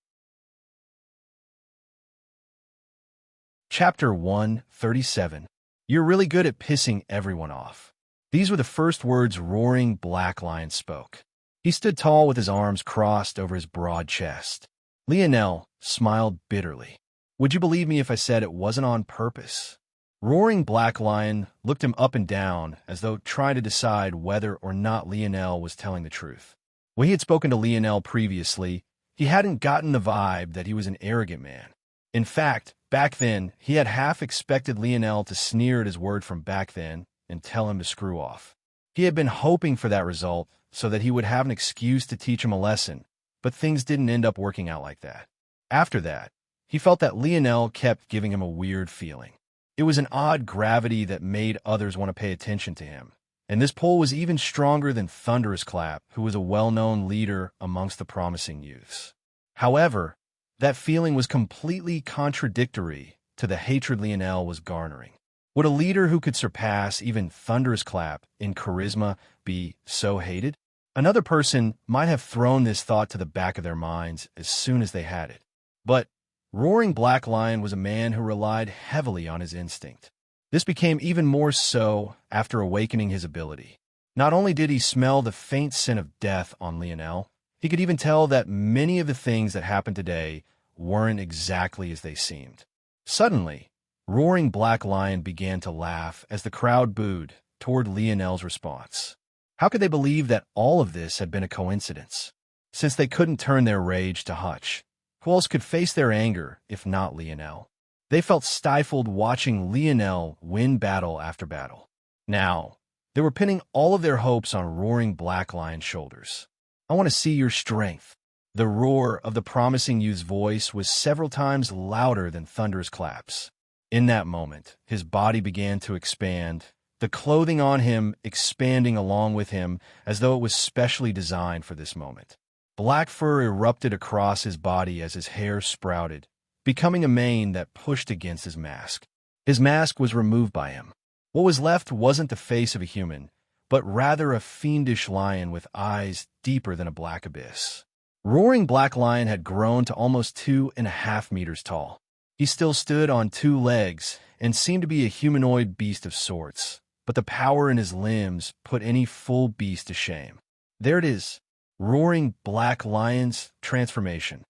Chapter 137. You're really good at pissing everyone off. These were the first words Roaring Black Lion spoke. He stood tall with his arms crossed over his broad chest. Lionel smiled bitterly. Would you believe me if I said it wasn't on purpose? Roaring Black Lion looked him up and down as though trying to decide whether or not Lionel was telling the truth. When he had spoken to Lionel previously, he hadn't gotten the vibe that he was an arrogant man. In fact, back then, he had half expected Lionel to sneer at his word from back then and tell him to screw off. He had been hoping for that result so that he would have an excuse to teach him a lesson, but things didn't end up working out like that. After that, he felt that Lionel kept giving him a weird feeling. It was an odd gravity that made others want to pay attention to him, and this pull was even stronger than Thunderous Clap, who was a well-known leader amongst the promising youths. However, that feeling was completely contradictory to the hatred Lionel was garnering. Would a leader who could surpass even Thunderous Clap in charisma be so hated? Another person might have thrown this thought to the back of their minds as soon as they had it. But Roaring Black Lion was a man who relied heavily on his instinct. This became even more so after awakening his ability. Not only did he smell the faint scent of death on Lionel, he could even tell that many of the things that happened today weren't exactly as they seemed. Suddenly, Roaring Black Lion began to laugh as the crowd booed toward Lionel's response. How could they believe that all of this had been a coincidence? Since they couldn't turn their rage to Hutch, who else could face their anger if not Lionel? They felt stifled watching Lionel win battle after battle. Now, they were pinning all of their hopes on Roaring Black Lion's shoulders. I want to see your strength. The roar of the promising youth's voice was several times louder than Thunderous Clap's. In that moment, his body began to expand, the clothing on him expanding along with him as though it was specially designed for this moment. Black fur erupted across his body as his hair sprouted, becoming a mane that pushed against his mask. His mask was removed by him. What was left wasn't the face of a human, but rather a fiendish lion with eyes deeper than a black abyss. Roaring Black Lion had grown to almost 2.5 meters tall. He still stood on 2 legs and seemed to be a humanoid beast of sorts, but the power in his limbs put any full beast to shame. There it is, Roaring Black Lion's transformation.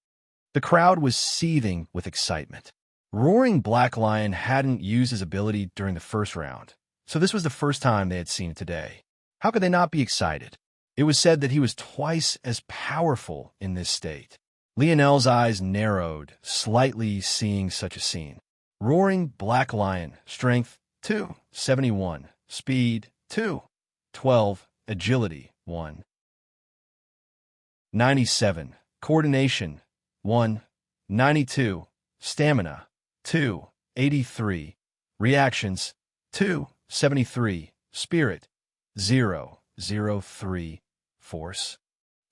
The crowd was seething with excitement. Roaring Black Lion hadn't used his ability during the first round, so this was the first time they had seen it today. How could they not be excited? It was said that he was twice as powerful in this state. Lionel's eyes narrowed, slightly seeing such a scene. Roaring Black Lion, strength 2, 71, speed 2, 12, agility 1, 97, coordination 1, 92, stamina 2, 83, reactions 2, 73, spirit 0, 03, force.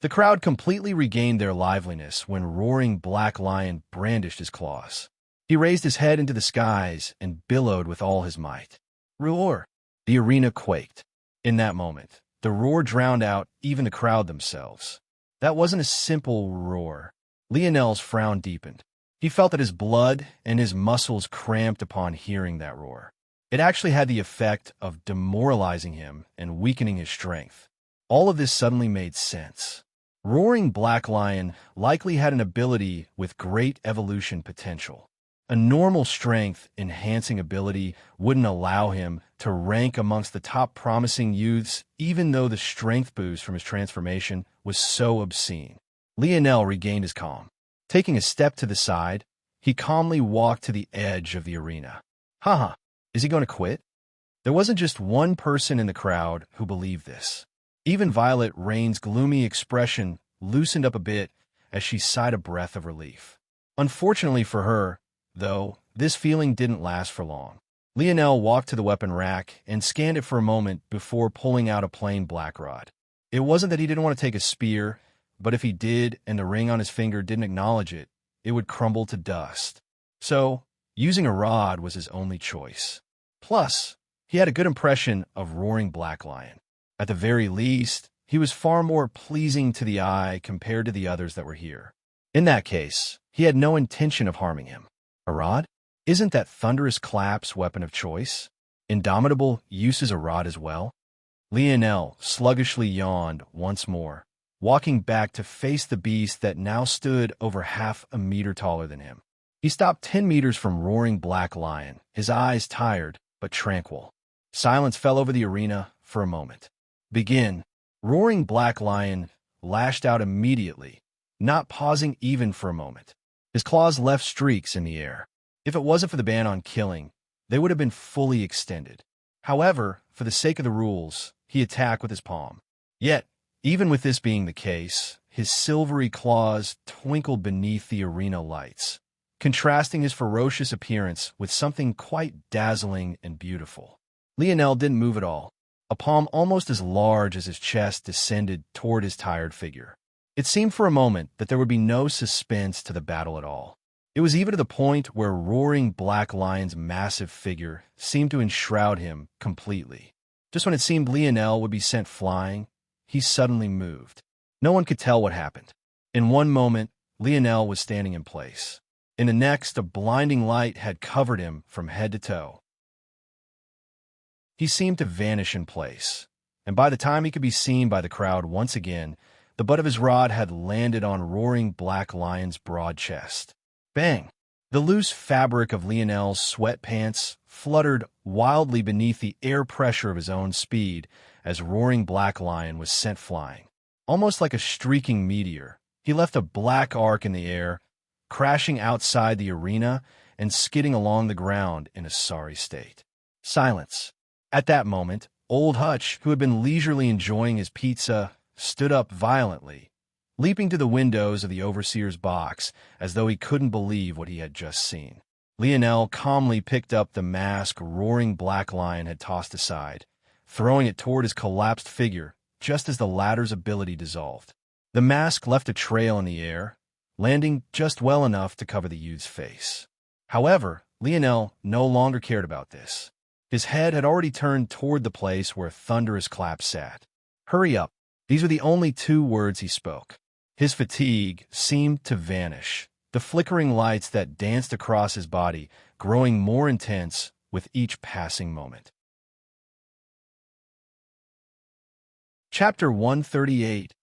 The crowd completely regained their liveliness when Roaring Black Lion brandished his claws. He raised his head into the skies and billowed with all his might. Roar! The arena quaked. In that moment, the roar drowned out even the crowd themselves. That wasn't a simple roar. Lionel's frown deepened. He felt that his blood and his muscles cramped upon hearing that roar. It actually had the effect of demoralizing him and weakening his strength. All of this suddenly made sense. Roaring Black Lion likely had an ability with great evolution potential. A normal strength-enhancing ability wouldn't allow him to rank amongst the top promising youths, even though the strength boost from his transformation was so obscene. Lionel regained his calm. Taking a step to the side, he calmly walked to the edge of the arena. Haha, is he going to quit? There wasn't just one person in the crowd who believed this. Even Violet Rain's gloomy expression loosened up a bit as she sighed a breath of relief. Unfortunately for her, though, this feeling didn't last for long. Lionel walked to the weapon rack and scanned it for a moment before pulling out a plain black rod. It wasn't that he didn't want to take a spear, but if he did and the ring on his finger didn't acknowledge it, it would crumble to dust. So, using a rod was his only choice. Plus, he had a good impression of Roaring Black Lion. At the very least, he was far more pleasing to the eye compared to the others that were here. In that case, he had no intention of harming him. A rod? Isn't that Thunderous Clap's weapon of choice? Indomitable uses a rod as well? Lionel sluggishly yawned once more, walking back to face the beast that now stood over half a meter taller than him. He stopped 10 meters from Roaring Black Lion, his eyes tired but tranquil. Silence fell over the arena for a moment. Begin. Roaring Black Lion lashed out immediately, not pausing even for a moment. His claws left streaks in the air. If it wasn't for the ban on killing, they would have been fully extended. However, for the sake of the rules, he attacked with his palm. Yet, even with this being the case, his silvery claws twinkled beneath the arena lights, contrasting his ferocious appearance with something quite dazzling and beautiful. Lionel didn't move at all. A palm almost as large as his chest descended toward his tired figure. It seemed for a moment that there would be no suspense to the battle at all. It was even to the point where Roaring Black Lion's massive figure seemed to enshroud him completely. Just when it seemed Lionel would be sent flying, he suddenly moved. No one could tell what happened. In one moment, Lionel was standing in place. In the next, a blinding light had covered him from head to toe. He seemed to vanish in place, and by the time he could be seen by the crowd once again, the butt of his rod had landed on Roaring Black Lion's broad chest. Bang! The loose fabric of Lionel's sweatpants fluttered wildly beneath the air pressure of his own speed as Roaring Black Lion was sent flying. Almost like a streaking meteor, he left a black arc in the air, crashing outside the arena and skidding along the ground in a sorry state. Silence. At that moment, Old Hutch, who had been leisurely enjoying his pizza, stood up violently, leaping to the windows of the overseer's box as though he couldn't believe what he had just seen. Lionel calmly picked up the mask Roaring Black Lion had tossed aside, throwing it toward his collapsed figure just as the latter's ability dissolved. The mask left a trail in the air, landing just well enough to cover the youth's face. However, Lionel no longer cared about this. His head had already turned toward the place where Thunderous Clap sat. "Hurry up." These were the only 2 words he spoke. His fatigue seemed to vanish, the flickering lights that danced across his body growing more intense with each passing moment. Chapter 138.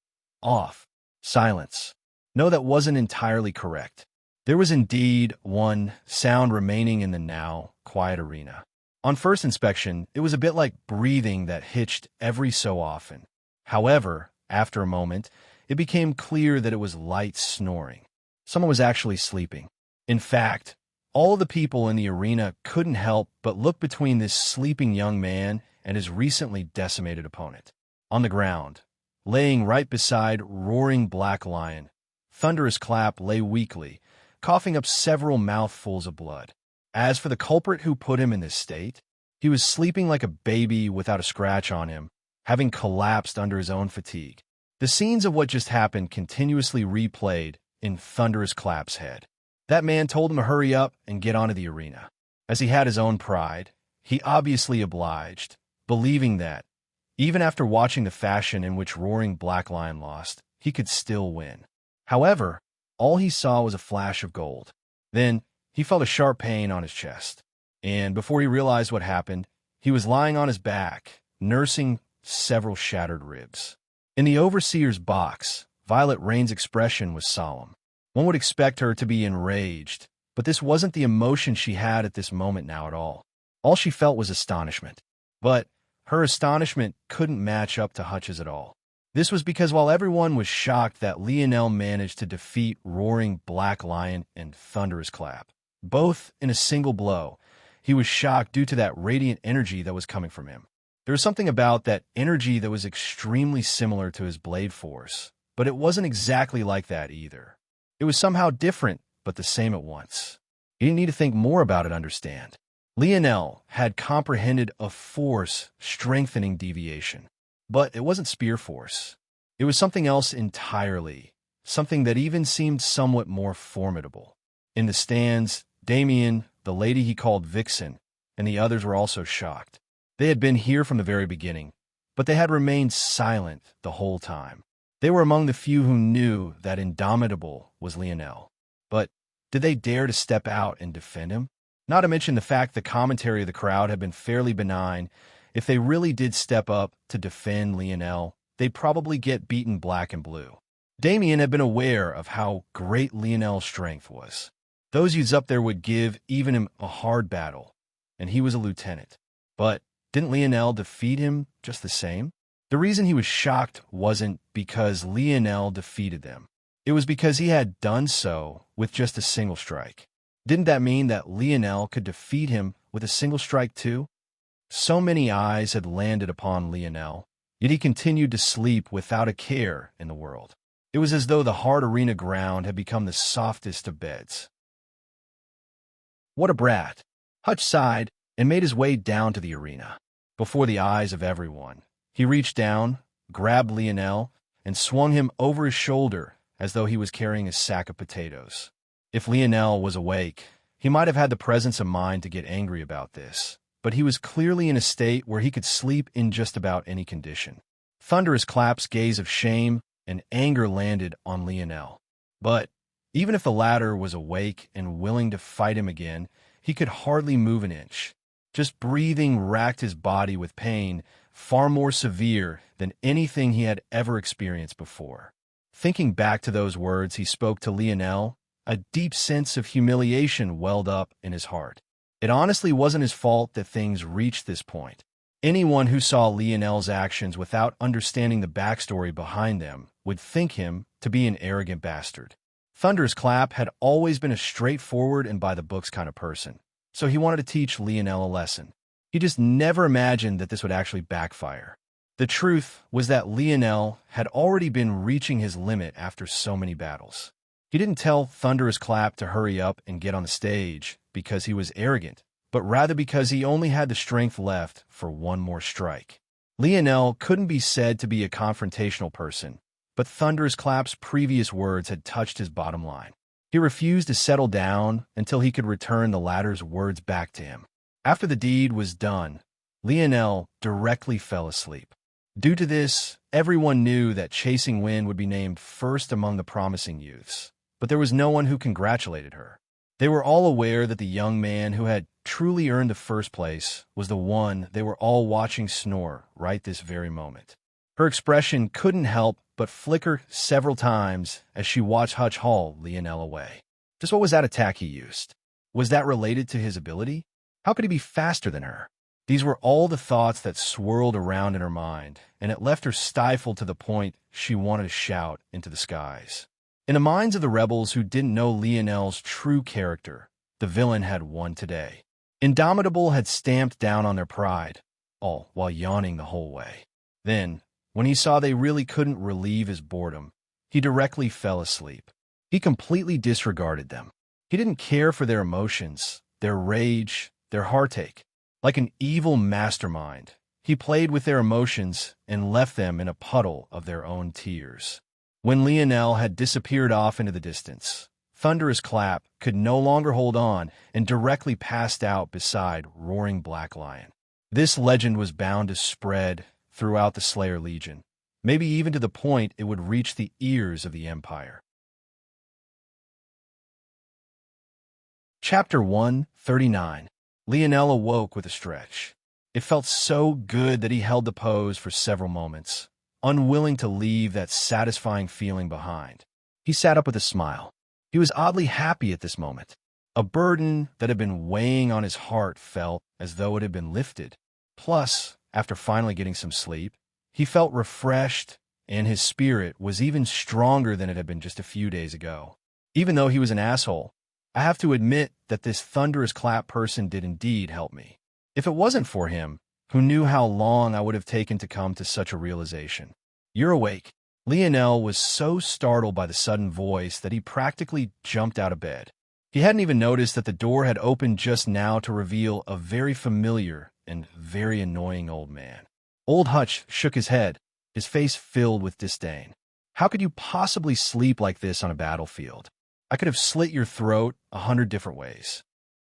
Off. Silence. No, that wasn't entirely correct. There was indeed one sound remaining in the now quiet arena. On first inspection, it was a bit like breathing that hitched every so often. However, after a moment, it became clear that it was light snoring. Someone was actually sleeping. In fact, all of the people in the arena couldn't help but look between this sleeping young man and his recently decimated opponent. On the ground, laying right beside roaring Black Lion, Thunderous Clap lay weakly, coughing up several mouthfuls of blood. As for the culprit who put him in this state, he was sleeping like a baby without a scratch on him, having collapsed under his own fatigue. The scenes of what just happened continuously replayed in Thunderous Clap's head. That man told him to hurry up and get onto the arena. As he had his own pride, he obviously obliged, believing that, even after watching the fashion in which roaring Black Lion lost, he could still win. However, all he saw was a flash of gold. Then, he felt a sharp pain on his chest. And before he realized what happened, he was lying on his back, nursing several shattered ribs. In the overseer's box, Violet Rain's expression was solemn. One would expect her to be enraged, but this wasn't the emotion she had at this moment now at all. All she felt was astonishment. But her astonishment couldn't match up to Hutch's at all. This was because while everyone was shocked that Lionel managed to defeat roaring Black Lion and Thunderous Clap, both in a single blow, he was shocked due to that radiant energy that was coming from him. There was something about that energy that was extremely similar to his blade force, but it wasn't exactly like that either. It was somehow different, but the same at once. He didn't need to think more about it to understand. Lionel had comprehended a force-strengthening deviation. But it wasn't spear force. It was something else entirely, something that even seemed somewhat more formidable. In the stands, Damien, the lady he called Vixen, and the others were also shocked. They had been here from the very beginning, but they had remained silent the whole time. They were among the few who knew that Indomitable was Lionel. But did they dare to step out and defend him? Not to mention the fact the commentary of the crowd had been fairly benign. If they really did step up to defend Lionel, they'd probably get beaten black and blue. Damien had been aware of how great Lionel's strength was. Those youths up there would give even him a hard battle, and he was a lieutenant. But didn't Lionel defeat him just the same? The reason he was shocked wasn't because Lionel defeated them. It was because he had done so with just a single strike. Didn't that mean that Lionel could defeat him with a single strike too? So many eyes had landed upon Lionel, yet he continued to sleep without a care in the world. It was as though the hard arena ground had become the softest of beds. What a brat! Hutch sighed and made his way down to the arena. Before the eyes of everyone, he reached down, grabbed Lionel, and swung him over his shoulder as though he was carrying a sack of potatoes. If Lionel was awake, he might have had the presence of mind to get angry about this, but he was clearly in a state where he could sleep in just about any condition. Thunderous Clap's gaze of shame and anger landed on Lionel. But even if the latter was awake and willing to fight him again, he could hardly move an inch. Just breathing racked his body with pain far more severe than anything he had ever experienced before. Thinking back to those words he spoke to Lionel, a deep sense of humiliation welled up in his heart. It honestly wasn't his fault that things reached this point. Anyone who saw Lionel's actions without understanding the backstory behind them would think him to be an arrogant bastard. Thunderous Clap had always been a straightforward and by-the-books kind of person, so he wanted to teach Lionel a lesson. He just never imagined that this would actually backfire. The truth was that Lionel had already been reaching his limit after so many battles. He didn't tell Thunderous Clap to hurry up and get on the stage because he was arrogant, but rather because he only had the strength left for one more strike. Lionel couldn't be said to be a confrontational person, but Thunderous Clap's previous words had touched his bottom line. He refused to settle down until he could return the latter's words back to him. After the deed was done, Lionel directly fell asleep. Due to this, everyone knew that Chasing Wind would be named first among the promising youths, but there was no one who congratulated her. They were all aware that the young man who had truly earned the first place was the one they were all watching snore right this very moment. Her expression couldn't help but flicker several times as she watched Hutch haul Lionel away. Just what was that attack he used? Was that related to his ability? How could he be faster than her? These were all the thoughts that swirled around in her mind, and it left her stifled to the point she wanted to shout into the skies. In the minds of the rebels who didn't know Lionel's true character, the villain had won today. Indomitable had stamped down on their pride, all while yawning the whole way. Then, when he saw they really couldn't relieve his boredom, he directly fell asleep. He completely disregarded them. He didn't care for their emotions, their rage, their heartache. Like an evil mastermind, he played with their emotions and left them in a puddle of their own tears. When Lionel had disappeared off into the distance, Thunderous Clap could no longer hold on and directly passed out beside Roaring Black Lion. This legend was bound to spread throughout the Slayer Legion, maybe even to the point it would reach the ears of the Empire. Chapter 139. Lionel awoke with a stretch. It felt so good that he held the pose for several moments, unwilling to leave that satisfying feeling behind. He sat up with a smile. He was oddly happy at this moment. A burden that had been weighing on his heart felt as though it had been lifted. Plus, after finally getting some sleep, he felt refreshed, and his spirit was even stronger than it had been just a few days ago. Even though he was an asshole, I have to admit that this Thunderous Clap person did indeed help me. If it wasn't for him, who knew how long I would have taken to come to such a realization? You're awake. Lionel was so startled by the sudden voice that he practically jumped out of bed. He hadn't even noticed that the door had opened just now to reveal a very familiar and very annoying old man. Old Hutch shook his head, his face filled with disdain. How could you possibly sleep like this on a battlefield? I could have slit your throat 100 different ways.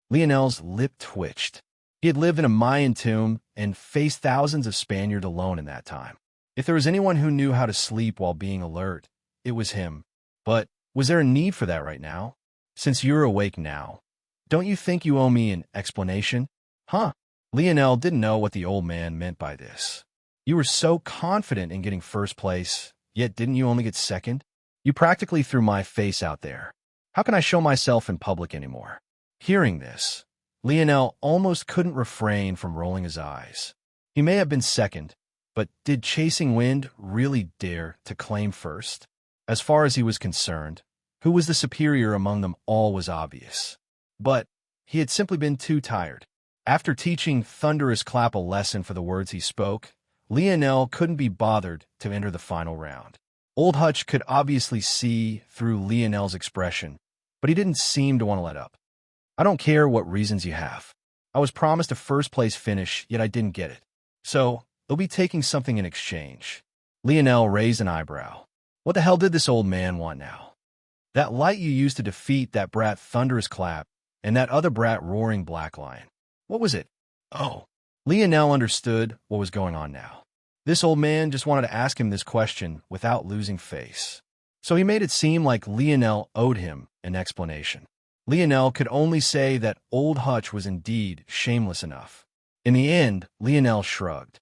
Lionel's lip twitched. He had lived in a Mayan tomb and faced thousands of Spaniards alone in that time. If there was anyone who knew how to sleep while being alert, it was him. But was there a need for that right now? Since you're awake now, don't you think you owe me an explanation? Huh? Lionel didn't know what the old man meant by this. You were so confident in getting first place, yet didn't you only get second? You practically threw my face out there. How can I show myself in public anymore? Hearing this, Lionel almost couldn't refrain from rolling his eyes. He may have been second, but did Chasing Wind really dare to claim first? As far as he was concerned, who was the superior among them all was obvious. But he had simply been too tired. After teaching Thunderous Clap a lesson for the words he spoke, Lionel couldn't be bothered to enter the final round. Old Hutch could obviously see through Lionel's expression, but he didn't seem to want to let up. I don't care what reasons you have. I was promised a first-place finish, yet I didn't get it. So, they'll be taking something in exchange. Lionel raised an eyebrow. What the hell did this old man want now? That light you used to defeat that brat Thunderous Clap and that other brat Roaring Black Lion. What was it? Oh. Lionel understood what was going on now. This old man just wanted to ask him this question without losing face. So he made it seem like Lionel owed him an explanation. Lionel could only say that old Hutch was indeed shameless enough. In the end, Lionel shrugged.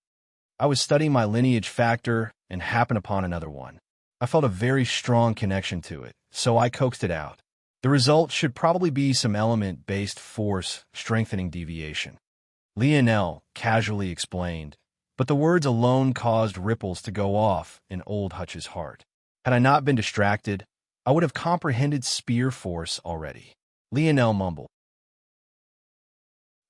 I was studying my lineage factor and happened upon another one. I felt a very strong connection to it, so I coaxed it out. The result should probably be some element-based force strengthening deviation. Lionel casually explained, but the words alone caused ripples to go off in old Hutch's heart. Had I not been distracted, I would have comprehended spear force already. Lionel mumbled.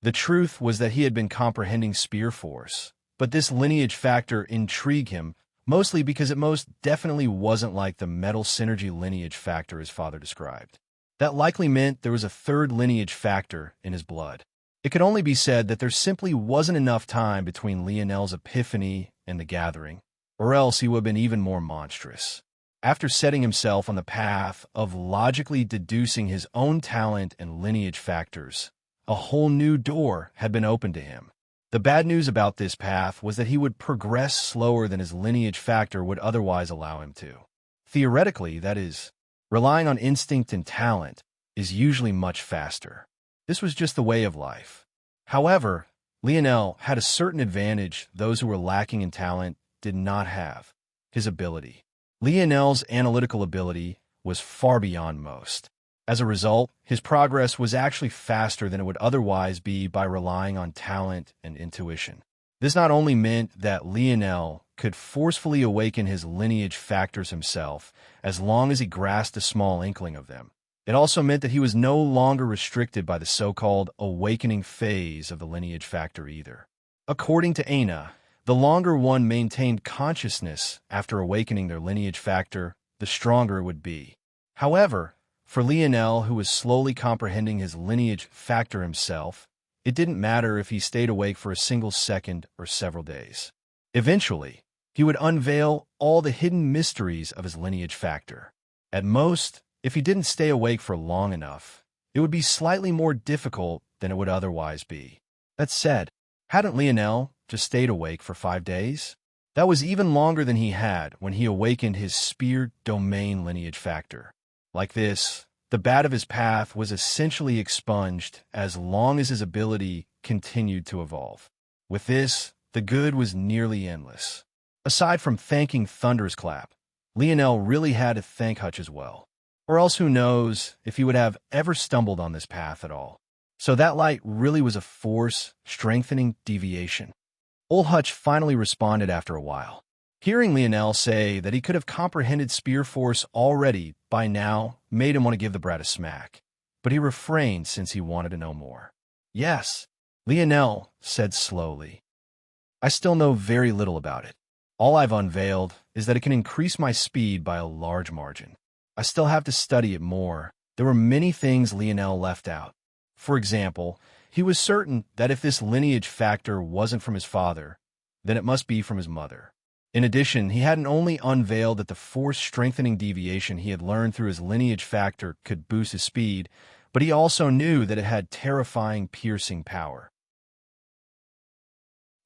The truth was that he had been comprehending spear force, but this lineage factor intrigued him, mostly because it most definitely wasn't like the metal synergy lineage factor his father described. That likely meant there was a third lineage factor in his blood. It could only be said that there simply wasn't enough time between Lionel's epiphany and the gathering, or else he would have been even more monstrous. After setting himself on the path of logically deducing his own talent and lineage factors, a whole new door had been opened to him. The bad news about this path was that he would progress slower than his lineage factor would otherwise allow him to. Theoretically, that is, relying on instinct and talent is usually much faster. This was just the way of life. However, Lionel had a certain advantage those who were lacking in talent did not have: his ability. Lionel's analytical ability was far beyond most. As a result, his progress was actually faster than it would otherwise be by relying on talent and intuition. This not only meant that Lionel could forcefully awaken his lineage factors himself as long as he grasped a small inkling of them. It also meant that he was no longer restricted by the so-called awakening phase of the lineage factor either. According to Aina, the longer one maintained consciousness after awakening their lineage factor, the stronger it would be. However, for Lionel, who was slowly comprehending his lineage factor himself, it didn't matter if he stayed awake for a single second or several days. Eventually, he would unveil all the hidden mysteries of his lineage factor. At most, if he didn't stay awake for long enough, it would be slightly more difficult than it would otherwise be. That said, hadn't Lionel just stayed awake for 5 days? That was even longer than he had when he awakened his spear domain lineage factor. Like this, the bad of his path was essentially expunged as long as his ability continued to evolve. With this, the good was nearly endless. Aside from thanking Thunder's Clap, Lionel really had to thank Hutch as well. Or else who knows if he would have ever stumbled on this path at all. So that light really was a force-strengthening deviation. Old Hutch finally responded after a while. Hearing Lionel say that he could have comprehended Spear Force already by now made him want to give the brat a smack, but he refrained since he wanted to know more. Yes, Lionel said slowly. I still know very little about it. All I've unveiled is that it can increase my speed by a large margin. I still have to study it more. There were many things Lionel left out. For example, he was certain that if this lineage factor wasn't from his father, then it must be from his mother. In addition, he hadn't only unveiled that the force-strengthening deviation he had learned through his lineage factor could boost his speed, but he also knew that it had terrifying, piercing power.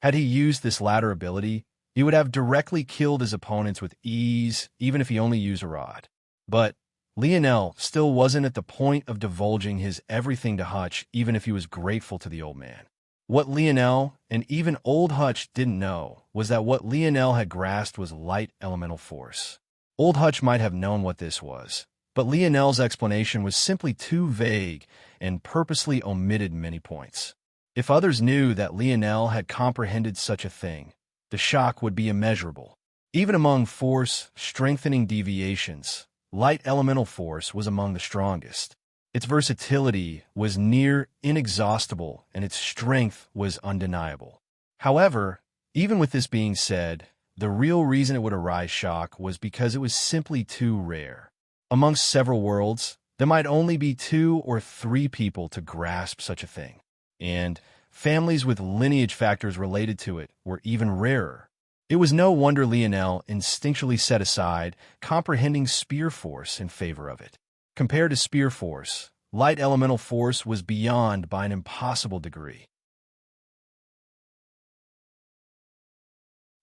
Had he used this latter ability, he would have directly killed his opponents with ease, even if he only used a rod. But Lionel still wasn't at the point of divulging his everything to Hutch, even if he was grateful to the old man. What Lionel and even old Hutch didn't know was that what Lionel had grasped was light elemental force. Old Hutch might have known what this was, but Lionel's explanation was simply too vague and purposely omitted many points. If others knew that Lionel had comprehended such a thing, the shock would be immeasurable. Even among force-strengthening deviations, light elemental force was among the strongest. Its versatility was near inexhaustible, and its strength was undeniable. However, even with this being said, the real reason it would arise shock was because it was simply too rare. Amongst several worlds, there might only be 2 or 3 people to grasp such a thing, and families with lineage factors related to it were even rarer. It was no wonder Lionel instinctually set aside comprehending Spear Force in favor of it. Compared to Spear Force, light elemental force was beyond by an impossible degree.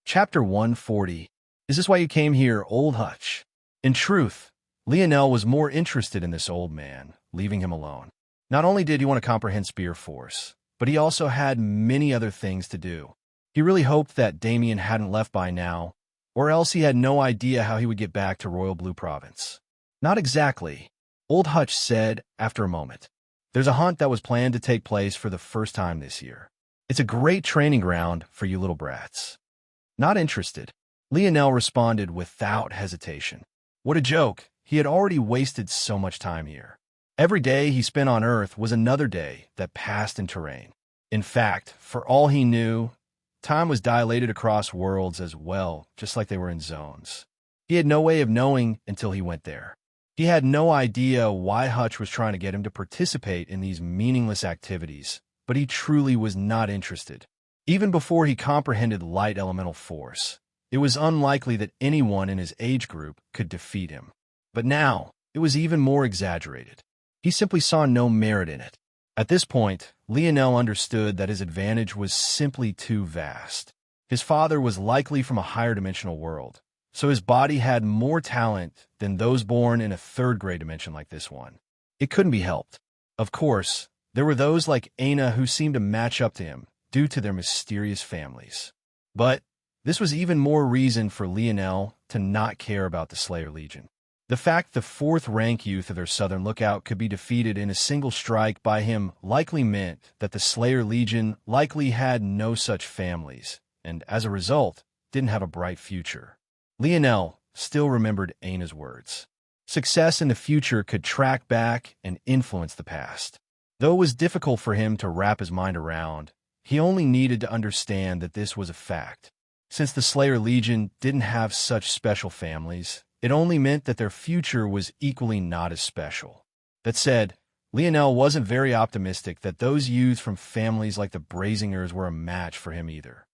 Chapter 140. Is this why you came here, old Hutch? In truth, Lionel was more interested in this old man, leaving him alone. Not only did he want to comprehend Spear Force, but he also had many other things to do. He really hoped that Damien hadn't left by now, or else he had no idea how he would get back to Royal Blue Province. Not exactly, old Hutch said after a moment. There's a hunt that was planned to take place for the first time this year. It's a great training ground for you little brats. Not interested, Lionel responded without hesitation. What a joke, he had already wasted so much time here. Every day he spent on Earth was another day that passed in terrain. In fact, for all he knew, time was dilated across worlds as well, just like they were in zones. He had no way of knowing until he went there. He had no idea why Hutch was trying to get him to participate in these meaningless activities, but he truly was not interested. Even before he comprehended light elemental force, it was unlikely that anyone in his age group could defeat him. But now, it was even more exaggerated. He simply saw no merit in it. At this point, Lionel understood that his advantage was simply too vast. His father was likely from a higher dimensional world, so his body had more talent than those born in a third-grade dimension like this one. It couldn't be helped. Of course, there were those like Aina who seemed to match up to him due to their mysterious families. But this was even more reason for Lionel to not care about the Slayer Legion. The fact the fourth-rank youth of their southern lookout could be defeated in a single strike by him likely meant that the Slayer Legion likely had no such families, and as a result, didn't have a bright future. Lionel still remembered Aina's words. Success in the future could track back and influence the past. Though it was difficult for him to wrap his mind around, he only needed to understand that this was a fact. Since the Slayer Legion didn't have such special families, it only meant that their future was equally not as special. That said, Lionel wasn't very optimistic that those youths from families like the Brazingers were a match for him either.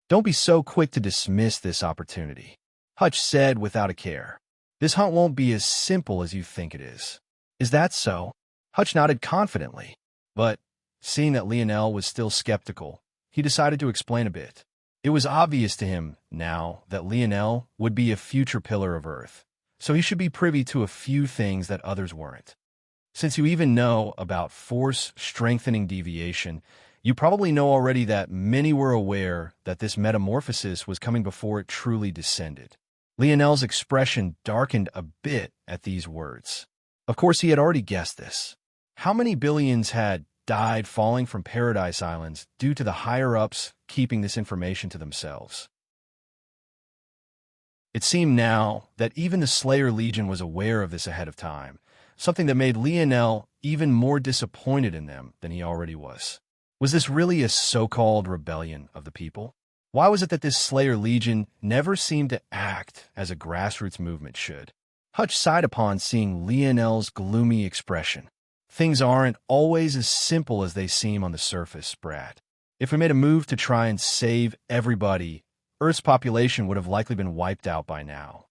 "Don't be so quick to dismiss this opportunity," Hutch said without a care. "This hunt won't be as simple as you think it is." "Is that so?" Hutch nodded confidently. But, seeing that Lionel was still skeptical, he decided to explain a bit. It was obvious to him now that Lionel would be a future pillar of Earth, so he should be privy to a few things that others weren't. Since you even know about force-strengthening deviation, you probably know already that many were aware that this metamorphosis was coming before it truly descended. Lionel's expression darkened a bit at these words. Of course, he had already guessed this. How many billions had died falling from Paradise Islands due to the higher-ups keeping this information to themselves? It seemed now that even the Slayer Legion was aware of this ahead of time, something that made Lionel even more disappointed in them than he already was. Was this really a so-called rebellion of the people? Why was it that this Slayer Legion never seemed to act as a grassroots movement should? Hutch sighed upon seeing Lionel's gloomy expression. "Things aren't always as simple as they seem on the surface, Brad. If we made a move to try and save everybody, Earth's population would have likely been wiped out by now."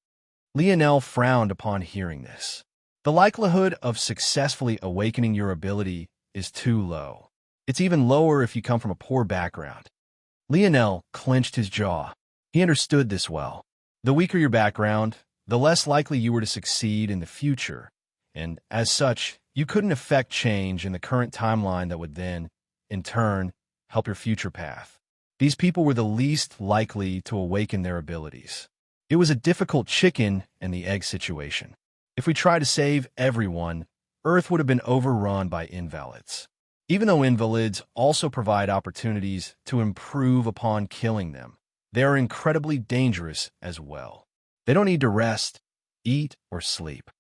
Lionel frowned upon hearing this. "The likelihood of successfully awakening your ability is too low. It's even lower if you come from a poor background." Lionel clenched his jaw. He understood this well. The weaker your background, the less likely you were to succeed in the future, and as such, you couldn't affect change in the current timeline that would then, in turn, help your future path. These people were the least likely to awaken their abilities. It was a difficult chicken and the egg situation. If we tried to save everyone, Earth would have been overrun by invalids. Even though invalids also provide opportunities to improve upon killing them, they are incredibly dangerous as well. They don't need to rest, eat, or sleep.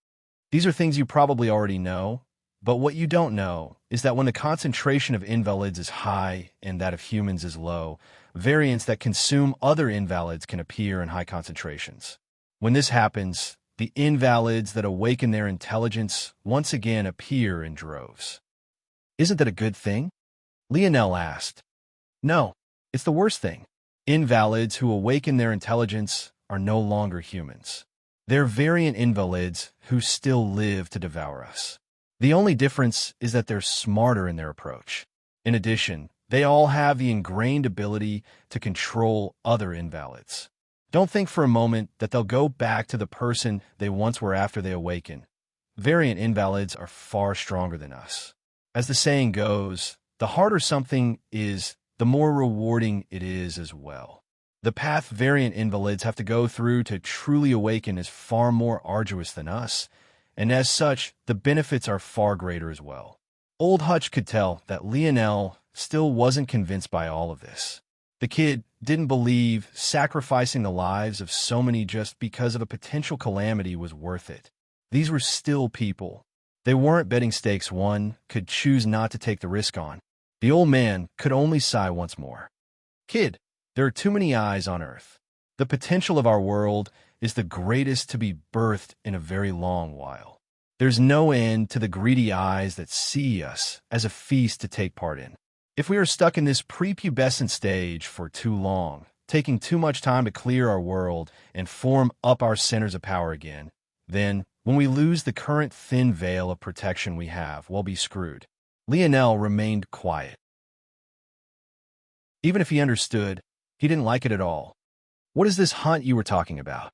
These are things you probably already know, but what you don't know is that when the concentration of invalids is high and that of humans is low, variants that consume other invalids can appear in high concentrations. When this happens, the invalids that awaken their intelligence once again appear in droves. "Isn't that a good thing?" Lionel asked. "No, it's the worst thing. Invalids who awaken their intelligence are no longer humans. They're variant invalids who still live to devour us. The only difference is that they're smarter in their approach. In addition, they all have the ingrained ability to control other invalids. Don't think for a moment that they'll go back to the person they once were after they awaken. Variant invalids are far stronger than us. As the saying goes, the harder something is, the more rewarding it is as well. The path variant invalids have to go through to truly awaken is far more arduous than us, and as such, the benefits are far greater as well." Old Hutch could tell that Lionel still wasn't convinced by all of this. The kid didn't believe sacrificing the lives of so many just because of a potential calamity was worth it. These were still people. They weren't betting stakes one could choose not to take the risk on. The old man could only sigh once more. "Kid, there are too many eyes on Earth. The potential of our world is the greatest to be birthed in a very long while. There's no end to the greedy eyes that see us as a feast to take part in. If we are stuck in this prepubescent stage for too long, taking too much time to clear our world and form up our centers of power again, then, when we lose the current thin veil of protection we have, we'll be screwed. Lionel remained quiet. Even if he understood, he didn't like it at all. What is this hunt you were talking about?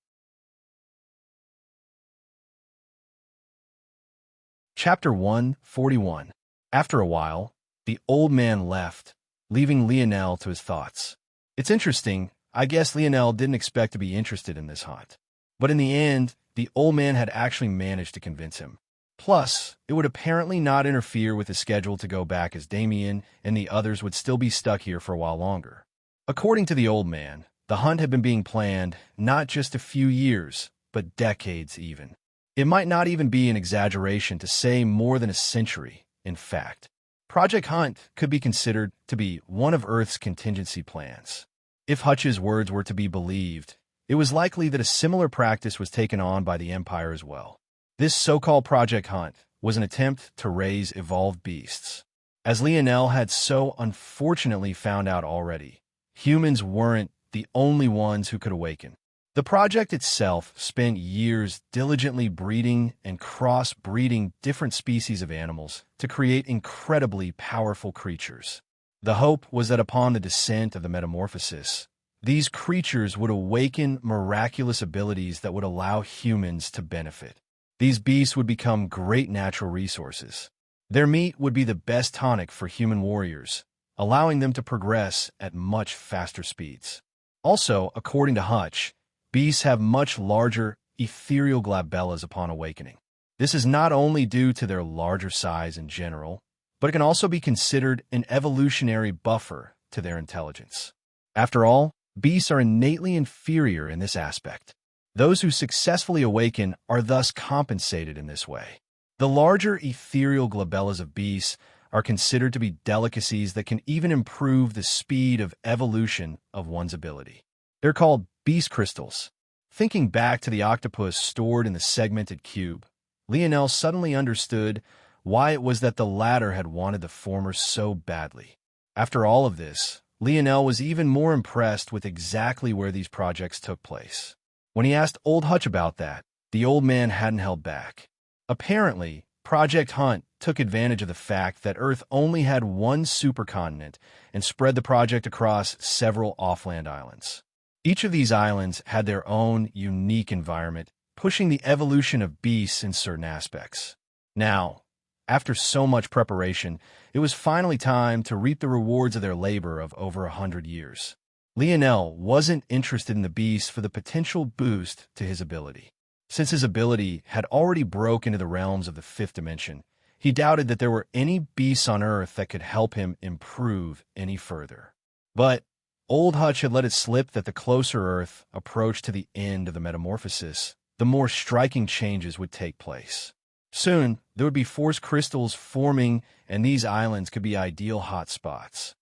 Chapter 141. After a while, the old man left, leaving Lionel to his thoughts. It's interesting, I guess Lionel didn't expect to be interested in this hunt. But in the end, the old man had actually managed to convince him. Plus, it would apparently not interfere with his schedule to go back, as Damien and the others would still be stuck here for a while longer. According to the old man, the hunt had been being planned not just a few years, but decades even. It might not even be an exaggeration to say more than a century, in fact. Project Hunt could be considered to be one of Earth's contingency plans. If Hutch's words were to be believed, it was likely that a similar practice was taken on by the Empire as well. This so-called Project Hunt was an attempt to raise evolved beasts. As Lionel had so unfortunately found out already, humans weren't the only ones who could awaken. The project itself spent years diligently breeding and cross-breeding different species of animals to create incredibly powerful creatures. The hope was that upon the descent of the metamorphosis, these creatures would awaken miraculous abilities that would allow humans to benefit. These beasts would become great natural resources. Their meat would be the best tonic for human warriors, allowing them to progress at much faster speeds. Also, according to Hutch, beasts have much larger ethereal glabellas upon awakening. This is not only due to their larger size in general, but it can also be considered an evolutionary buffer to their intelligence. After all, beasts are innately inferior in this aspect. Those who successfully awaken are thus compensated in this way. The larger ethereal glabellas of beasts are considered to be delicacies that can even improve the speed of evolution of one's ability. They're called beast crystals. Thinking back to the octopus stored in the segmented cube, Lionel suddenly understood why it was that the latter had wanted the former so badly. After all of this, Lionel was even more impressed with exactly where these projects took place. When he asked old Hutch about that, the old man hadn't held back. Apparently, Project Hunt took advantage of the fact that Earth only had one supercontinent and spread the project across several offland islands. Each of these islands had their own unique environment, pushing the evolution of beasts in certain aspects. Now, after so much preparation, it was finally time to reap the rewards of their labor of over 100 years. Lionel wasn't interested in the beasts for the potential boost to his ability. Since his ability had already broke into the realms of the fifth dimension, he doubted that there were any beasts on Earth that could help him improve any further. But old Hutch had let it slip that the closer Earth approached to the end of the metamorphosis, the more striking changes would take place. Soon, there would be force crystals forming, and these islands could be ideal hotspots.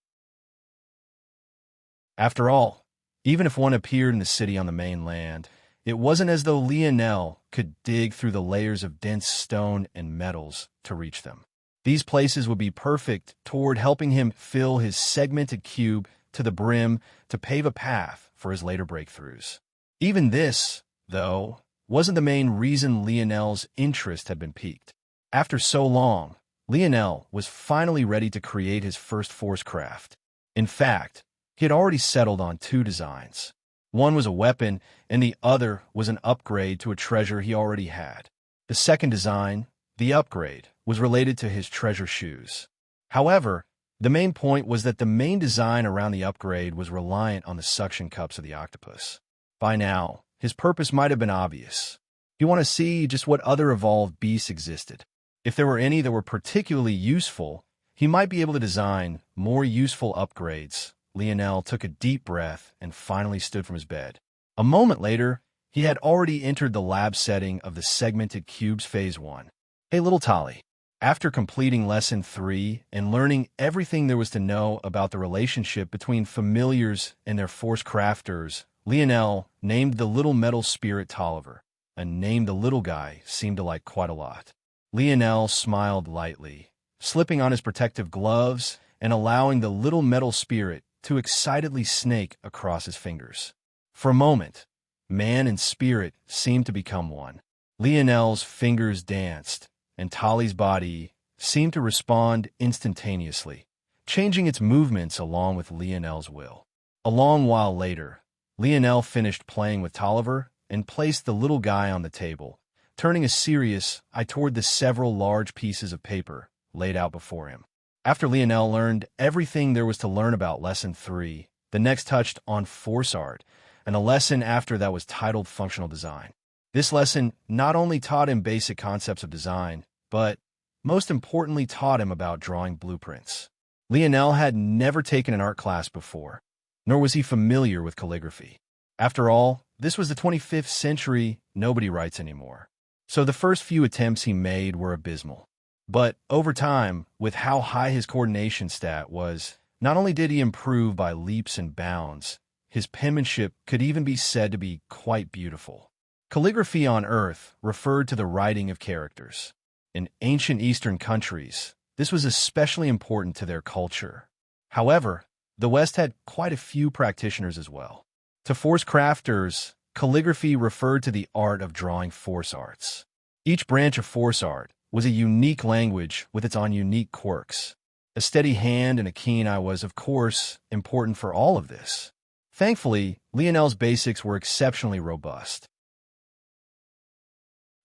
After all, even if one appeared in the city on the mainland, it wasn't as though Lionel could dig through the layers of dense stone and metals to reach them. These places would be perfect toward helping him fill his segmented cube to the brim to pave a path for his later breakthroughs. Even this, though, wasn't the main reason Lionel's interest had been piqued. After so long, Lionel was finally ready to create his first force craft. In fact, he had already settled on two designs. One was a weapon, and the other was an upgrade to a treasure he already had. The second design, the upgrade, was related to his treasure shoes. However, the main point was that the main design around the upgrade was reliant on the suction cups of the octopus. By now, his purpose might have been obvious. He wanted to see just what other evolved beasts existed. If there were any that were particularly useful, he might be able to design more useful upgrades. Lionel took a deep breath and finally stood from his bed. A moment later, he had already entered the lab setting of the Segmented Cubes Phase 1. Hey, little Tolly. After completing Lesson 3 and learning everything there was to know about the relationship between familiars and their force crafters, Lionel named the little metal spirit Tolliver, a name the little guy seemed to like quite a lot. Lionel smiled lightly, slipping on his protective gloves and allowing the little metal spirit to excitedly snake across his fingers. For a moment, man and spirit seemed to become one. Lionel's fingers danced, and Tali's body seemed to respond instantaneously, changing its movements along with Lionel's will. A long while later, Lionel finished playing with Tolliver and placed the little guy on the table, turning a serious eye toward the several large pieces of paper laid out before him. After Lionel learned everything there was to learn about Lesson 3, the next touched on force art, and the lesson after that was titled Functional Design. This lesson not only taught him basic concepts of design, but most importantly taught him about drawing blueprints. Lionel had never taken an art class before, nor was he familiar with calligraphy. After all, this was the 25th century, nobody writes anymore. So the first few attempts he made were abysmal. But over time, with how high his coordination stat was, not only did he improve by leaps and bounds, his penmanship could even be said to be quite beautiful. Calligraphy on Earth referred to the writing of characters. In ancient Eastern countries, this was especially important to their culture. However, the West had quite a few practitioners as well. To force crafters, calligraphy referred to the art of drawing force arts. Each branch of force art was a unique language with its own unique quirks. A steady hand and a keen eye was, of course, important for all of this. Thankfully, Lionel's basics were exceptionally robust.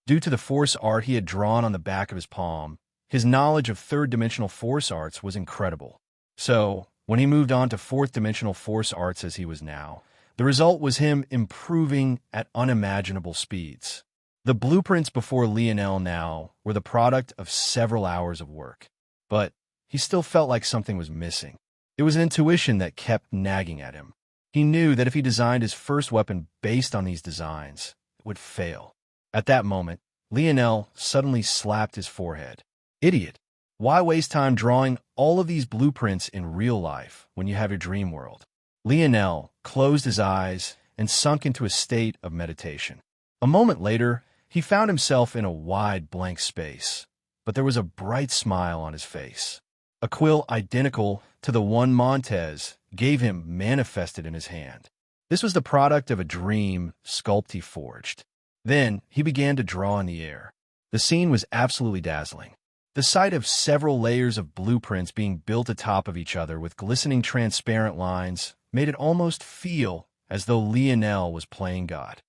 Due to the force art he had drawn on the back of his palm, his knowledge of third-dimensional force arts was incredible. So, when he moved on to fourth-dimensional force arts as he was now, the result was him improving at unimaginable speeds. The blueprints before Lionel now were the product of several hours of work. But he still felt like something was missing. It was an intuition that kept nagging at him. He knew that if he designed his first weapon based on these designs, it would fail. At that moment, Lionel suddenly slapped his forehead. Idiot! Why waste time drawing all of these blueprints in real life when you have your dream world? Lionel closed his eyes and sunk into a state of meditation. A moment later, he found himself in a wide blank space, but there was a bright smile on his face. A quill identical to the one Montez gave him manifested in his hand. This was the product of a dream sculpt he forged. Then he began to draw in the air. The scene was absolutely dazzling. The sight of several layers of blueprints being built atop of each other with glistening transparent lines made it almost feel as though Lionel was playing God.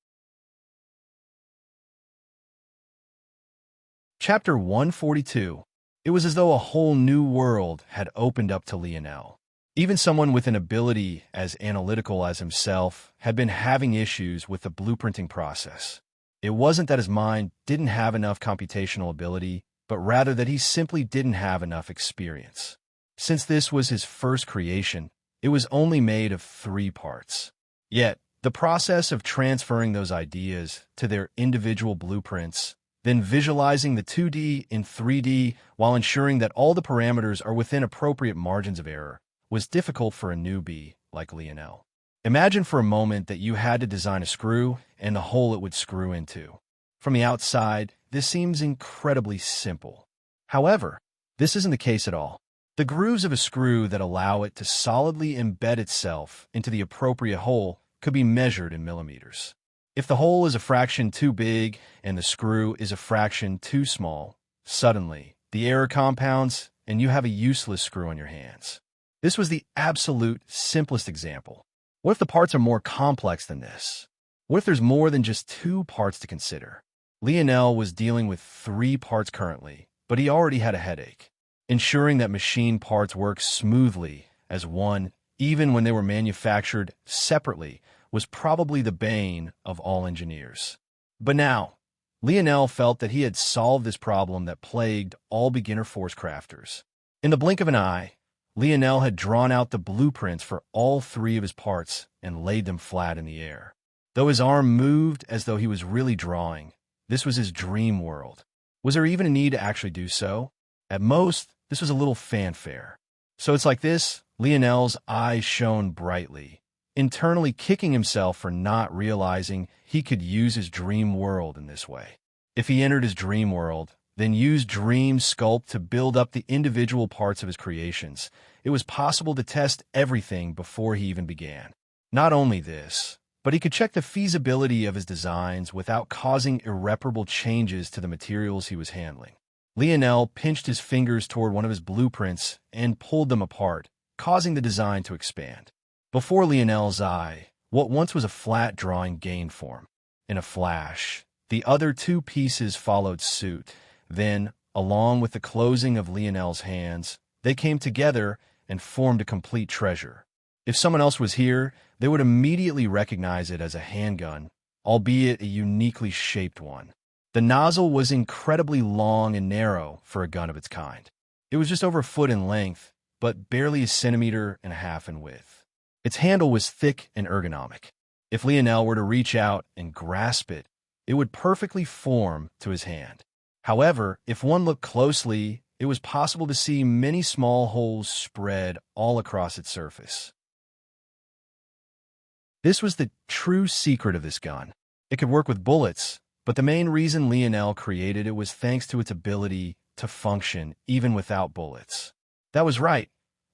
Chapter 142. It was as though a whole new world had opened up to Lionel. Even someone with an ability as analytical as himself had been having issues with the blueprinting process. It wasn't that his mind didn't have enough computational ability, but rather that he simply didn't have enough experience. Since this was his first creation, it was only made of 3 parts. Yet, the process of transferring those ideas to their individual blueprints, then visualizing the 2D in 3D while ensuring that all the parameters are within appropriate margins of error, was difficult for a newbie like Lionel. Imagine for a moment that you had to design a screw and the hole it would screw into. From the outside, this seems incredibly simple. However, this isn't the case at all. The grooves of a screw that allow it to solidly embed itself into the appropriate hole could be measured in millimeters. If the hole is a fraction too big and the screw is a fraction too small, suddenly the error compounds and you have a useless screw on your hands. This was the absolute simplest example. What if the parts are more complex than this? What if there's more than just 2 parts to consider? Lionel was dealing with 3 parts currently, but he already had a headache. Ensuring that machine parts worked smoothly as one, even when they were manufactured separately, was probably the bane of all engineers. But now, Lionel felt that he had solved this problem that plagued all beginner force crafters. In the blink of an eye, Lionel had drawn out the blueprints for all 3 of his parts and laid them flat in the air. Though his arm moved as though he was really drawing, this was his dream world. Was there even a need to actually do so? At most, this was a little fanfare. So it's like this, Lionel's eyes shone brightly, internally kicking himself for not realizing he could use his dream world in this way. If he entered his dream world, then used Dream Sculpt to build up the individual parts of his creations. It was possible to test everything before he even began. Not only this, but he could check the feasibility of his designs without causing irreparable changes to the materials he was handling. Lionel pinched his fingers toward one of his blueprints and pulled them apart, causing the design to expand. Before Lionel's eye, what once was a flat drawing gained form. In a flash, the other two pieces followed suit. Then, along with the closing of Lionel's hands, they came together and formed a complete treasure. If someone else was here, they would immediately recognize it as a handgun, albeit a uniquely shaped one. The nozzle was incredibly long and narrow for a gun of its kind. It was just over a foot in length, but barely a centimeter and a half in width. Its handle was thick and ergonomic. If Lionel were to reach out and grasp it, it would perfectly form to his hand. However, if one looked closely, it was possible to see many small holes spread all across its surface. This was the true secret of this gun. It could work with bullets, but the main reason Lionel created it was thanks to its ability to function even without bullets. That was right.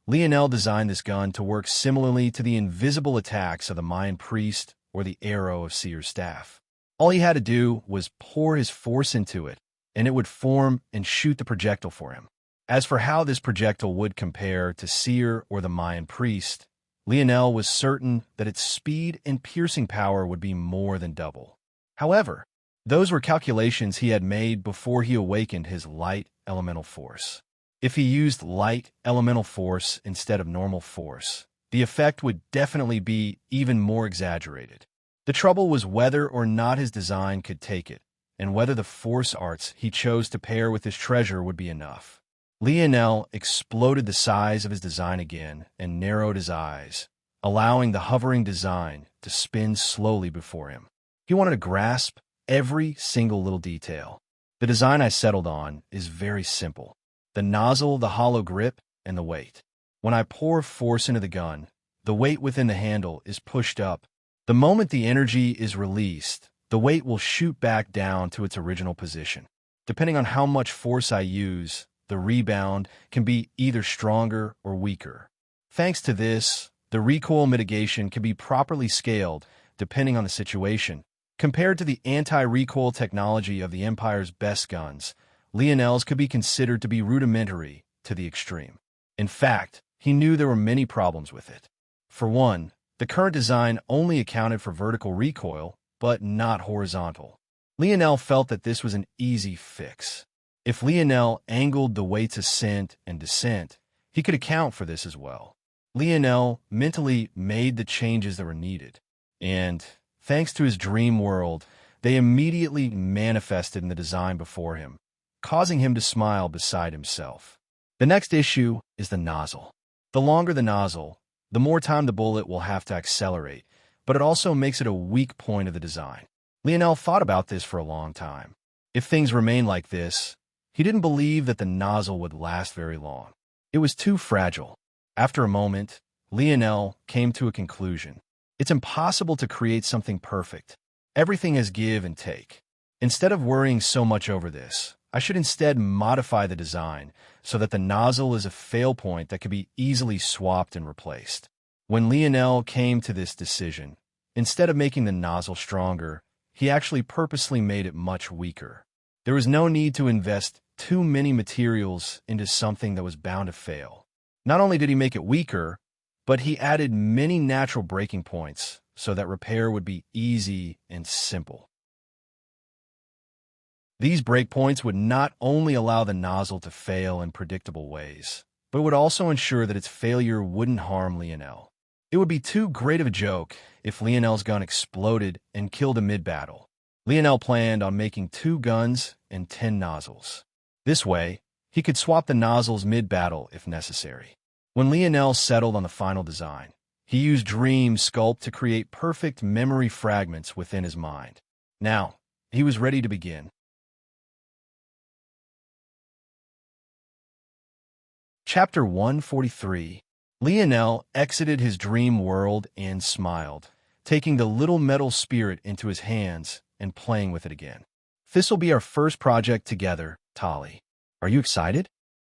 Lionel designed this gun to work similarly to the invisible attacks of the Mayan priest or the arrow of Seer's staff. All he had to do was pour his force into it, and it would form and shoot the projectile for him. As for how this projectile would compare to Seer or the Mayan priest, Lionel was certain that its speed and piercing power would be more than double. However, those were calculations he had made before he awakened his light elemental force. If he used light elemental force instead of normal force, the effect would definitely be even more exaggerated. The trouble was whether or not his design could take it, and whether the force arts he chose to pair with his treasure would be enough. Lionel exploded the size of his design again and narrowed his eyes, allowing the hovering design to spin slowly before him. He wanted to grasp every single little detail. The design I settled on is very simple. The nozzle, the hollow grip, and the weight. When I pour force into the gun, the weight within the handle is pushed up. The moment the energy is released, the weight will shoot back down to its original position. Depending on how much force I use, the rebound can be either stronger or weaker. Thanks to this, the recoil mitigation can be properly scaled depending on the situation. Compared to the anti-recoil technology of the Empire's best guns, Lionel's could be considered to be rudimentary to the extreme. In fact, he knew there were many problems with it. For one, the current design only accounted for vertical recoil, but not horizontal. Lionel felt that this was an easy fix. If Lionel angled the weight's ascent and descent, he could account for this as well. Lionel mentally made the changes that were needed, and thanks to his dream world, they immediately manifested in the design before him, causing him to smile beside himself. The next issue is the nozzle. The longer the nozzle, the more time the bullet will have to accelerate, but it also makes it a weak point of the design. Lionel thought about this for a long time. If things remain like this, he didn't believe that the nozzle would last very long. It was too fragile. After a moment, Lionel came to a conclusion. It's impossible to create something perfect. Everything has give and take. Instead of worrying so much over this, I should instead modify the design so that the nozzle is a fail point that could be easily swapped and replaced. When Lionel came to this decision, instead of making the nozzle stronger, he actually purposely made it much weaker. There was no need to invest too many materials into something that was bound to fail. Not only did he make it weaker, but he added many natural breaking points so that repair would be easy and simple. These breakpoints would not only allow the nozzle to fail in predictable ways, but would also ensure that its failure wouldn't harm Lionel. It would be too great of a joke if Lionel's gun exploded and killed him mid-battle. Lionel planned on making 2 guns and 10 nozzles. This way, he could swap the nozzles mid-battle if necessary. When Lionel settled on the final design, he used Dream Sculpt to create perfect memory fragments within his mind. Now, he was ready to begin. Chapter 143. Lionel exited his dream world and smiled, taking the little metal spirit into his hands and playing with it again. This'll be our first project together, Tali, are you excited?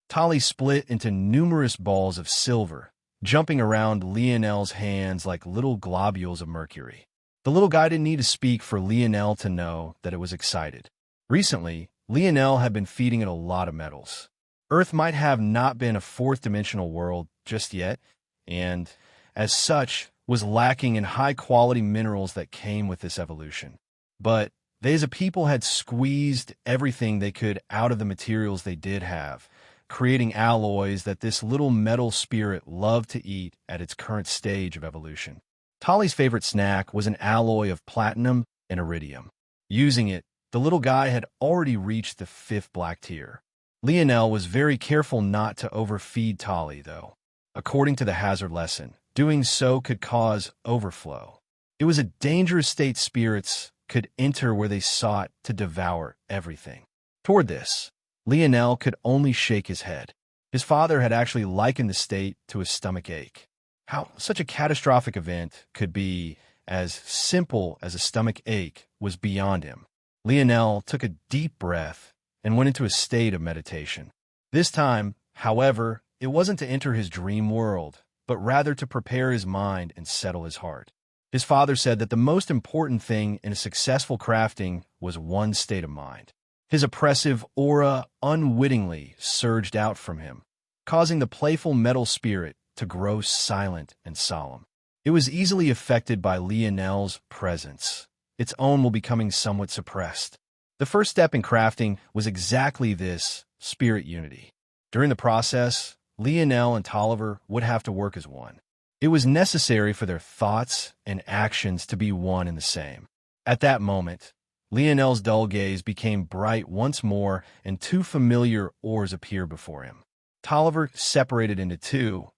Tali split into numerous balls of silver, jumping around Lionel's hands like little globules of mercury. The little guy didn't need to speak for Lionel to know that it was excited. Recently, Lionel had been feeding it a lot of metals. Earth might have not been a fourth-dimensional world just yet, and, as such, was lacking in high-quality minerals that came with this evolution. But they as a people had squeezed everything they could out of the materials they did have, creating alloys that this little metal spirit loved to eat at its current stage of evolution. Tali's favorite snack was an alloy of platinum and iridium. Using it, the little guy had already reached the 5th black tier. Lionel was very careful not to overfeed Tali, though. According to the hazard lesson, doing so could cause overflow. It was a dangerous state spirits could enter where they sought to devour everything. Toward this, Lionel could only shake his head. His father had actually likened the state to a stomach ache. How such a catastrophic event could be as simple as a stomach ache was beyond him. Lionel took a deep breath and went into a state of meditation. This time, however, it wasn't to enter his dream world, but rather to prepare his mind and settle his heart. His father said that the most important thing in a successful crafting was one's state of mind. His oppressive aura unwittingly surged out from him, causing the playful metal spirit to grow silent and solemn. It was easily affected by Lionel's presence, its own will becoming somewhat suppressed. The first step in crafting was exactly this, spirit unity. During the process, Lionel and Tolliver would have to work as one. It was necessary for their thoughts and actions to be one and the same. At that moment, Lionel's dull gaze became bright once more, and 2 familiar oars appeared before him. Tolliver separated into 2,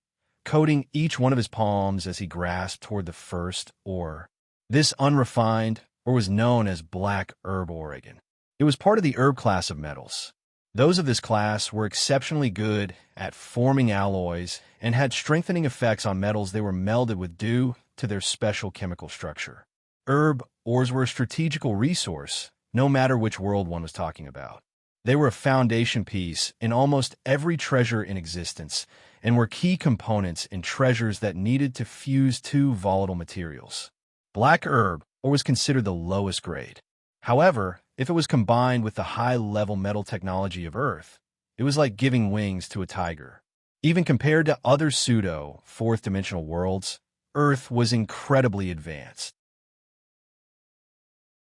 coating each one of his palms as he grasped toward the first oar. This unrefined, or was known as black herb Oregon. It was part of the herb class of metals. Those of this class were exceptionally good at forming alloys and had strengthening effects on metals they were melded with due to their special chemical structure. Herb ores were a strategical resource, no matter which world one was talking about. They were a foundation piece in almost every treasure in existence and were key components in treasures that needed to fuse 2 volatile materials. Black herb ore was considered the lowest grade. However, if it was combined with the high-level metal technology of Earth, it was like giving wings to a tiger. Even compared to other pseudo, 4th-dimensional worlds, Earth was incredibly advanced.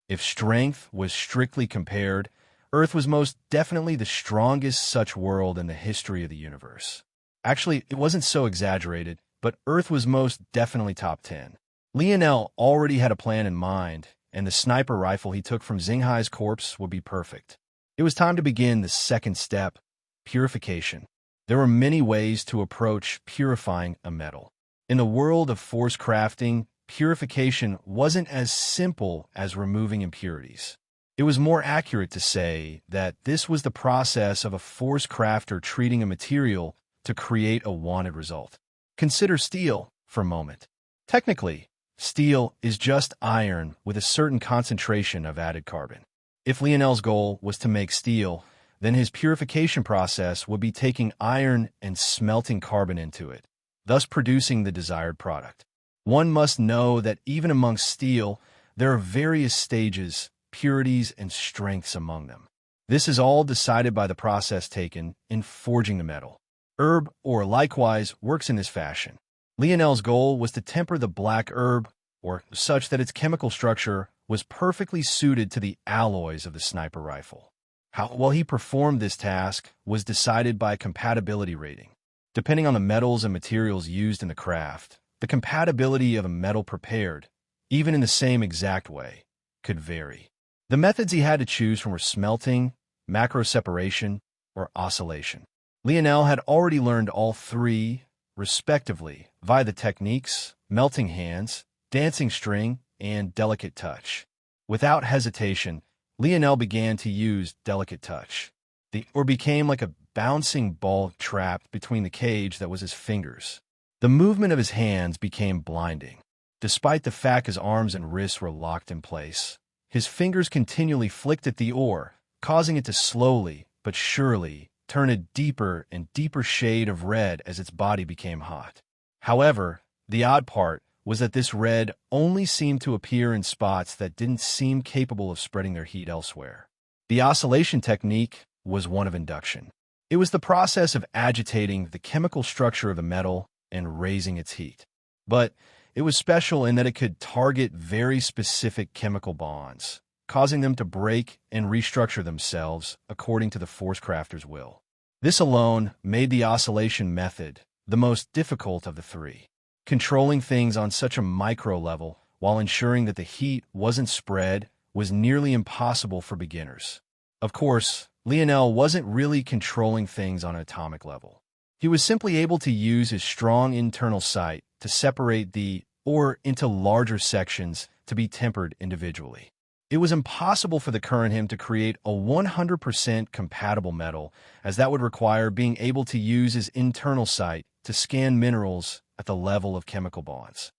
If strength was strictly compared, Earth was most definitely the strongest such world in the history of the universe. Actually, it wasn't so exaggerated, but Earth was most definitely top 10. Lionel already had a plan in mind, and the sniper rifle he took from Xinghai's corpse would be perfect. It was time to begin the second step, purification. There were many ways to approach purifying a metal. In the world of force crafting, purification wasn't as simple as removing impurities. It was more accurate to say that this was the process of a force crafter treating a material to create a wanted result. Consider steel for a moment. Technically, steel is just iron with a certain concentration of added carbon. If Lionel's goal was to make steel, then his purification process would be taking iron and smelting carbon into it, thus producing the desired product. One must know that even amongst steel, there are various stages, purities, and strengths among them. This is all decided by the process taken in forging the metal. Herb ore likewise works in this fashion. Lionel's goal was to temper the black herb ore such that its chemical structure was perfectly suited to the alloys of the sniper rifle. How well he performed this task was decided by a compatibility rating. Depending on the metals and materials used in the craft, the compatibility of a metal prepared, even in the same exact way, could vary. The methods he had to choose from were smelting, macro separation, or oscillation. Lionel had already learned all 3, respectively, via the techniques, melting hands, dancing string, and delicate touch. Without hesitation, Lionel began to use delicate touch. The ore became like a bouncing ball trapped between the cage that was his fingers. The movement of his hands became blinding. Despite the fact his arms and wrists were locked in place, his fingers continually flicked at the ore, causing it to slowly, but surely turn a deeper and deeper shade of red as its body became hot. However, the odd part was that this red only seemed to appear in spots that didn't seem capable of spreading their heat elsewhere. The oscillation technique was one of induction. It was the process of agitating the chemical structure of a metal and raising its heat. But it was special in that it could target very specific chemical bonds, causing them to break and restructure themselves according to the force crafter's will. This alone made the oscillation method the most difficult of the three. Controlling things on such a micro level while ensuring that the heat wasn't spread was nearly impossible for beginners. Of course, Lionel wasn't really controlling things on an atomic level. He was simply able to use his strong internal sight to separate the ore into larger sections to be tempered individually. It was impossible for the current him to create a 100% compatible metal, as that would require being able to use his internal sight to scan minerals at the level of chemical bonds.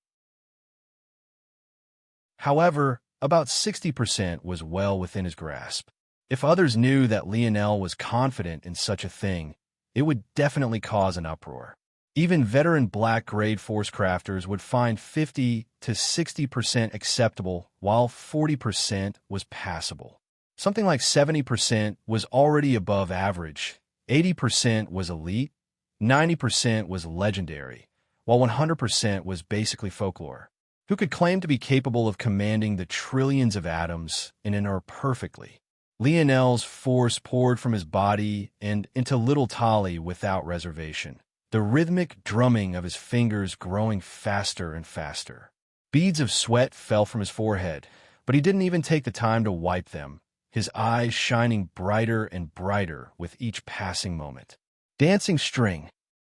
However, about 60% was well within his grasp. If others knew that Lionel was confident in such a thing, it would definitely cause an uproar. Even veteran black-grade force crafters would find 50 to 60% acceptable, while 40% was passable. Something like 70% was already above average, 80% was elite, 90% was legendary, while 100% was basically folklore. Who could claim to be capable of commanding the trillions of atoms in an ore perfectly? Lionel's force poured from his body and into little Tali without reservation, the rhythmic drumming of his fingers growing faster and faster. Beads of sweat fell from his forehead, but he didn't even take the time to wipe them, his eyes shining brighter and brighter with each passing moment. Dancing string.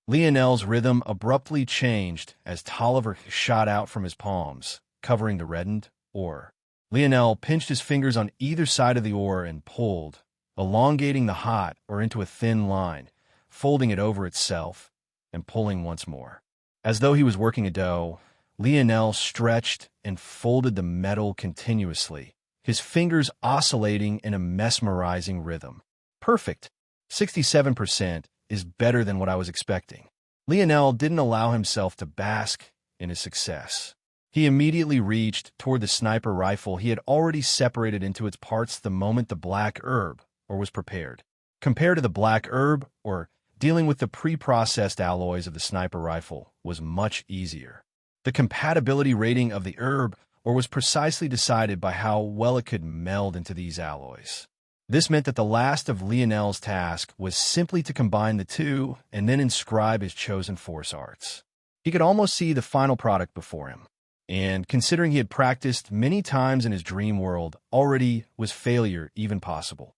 Lionel's rhythm abruptly changed as Tolliver shot out from his palms, covering the reddened ore. Lionel pinched his fingers on either side of the ore and pulled, elongating the hot ore into a thin line, folding it over itself, and pulling once more. As though he was working a dough, Lionel stretched and folded the metal continuously, his fingers oscillating in a mesmerizing rhythm. Perfect. 67% is better than what I was expecting. Lionel didn't allow himself to bask in his success. He immediately reached toward the sniper rifle he had already separated into its parts the moment the black herb ore was prepared. Compared to the black herb ore, dealing with the pre-processed alloys of the sniper rifle was much easier. The compatibility rating of the herb ore was precisely decided by how well it could meld into these alloys. This meant that the last of Lionel's task was simply to combine the two and then inscribe his chosen force arts. He could almost see the final product before him, and considering he had practiced many times in his dream world, already was failure even possible.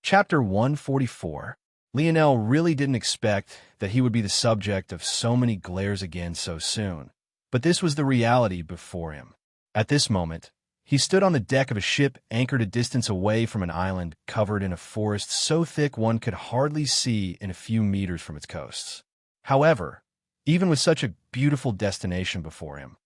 Chapter 144. Lionel really didn't expect that he would be the subject of so many glares again so soon, but this was the reality before him. At this moment, he stood on the deck of a ship anchored a distance away from an island covered in a forest so thick one could hardly see in a few meters from its coasts. However, even with such a beautiful destination before him,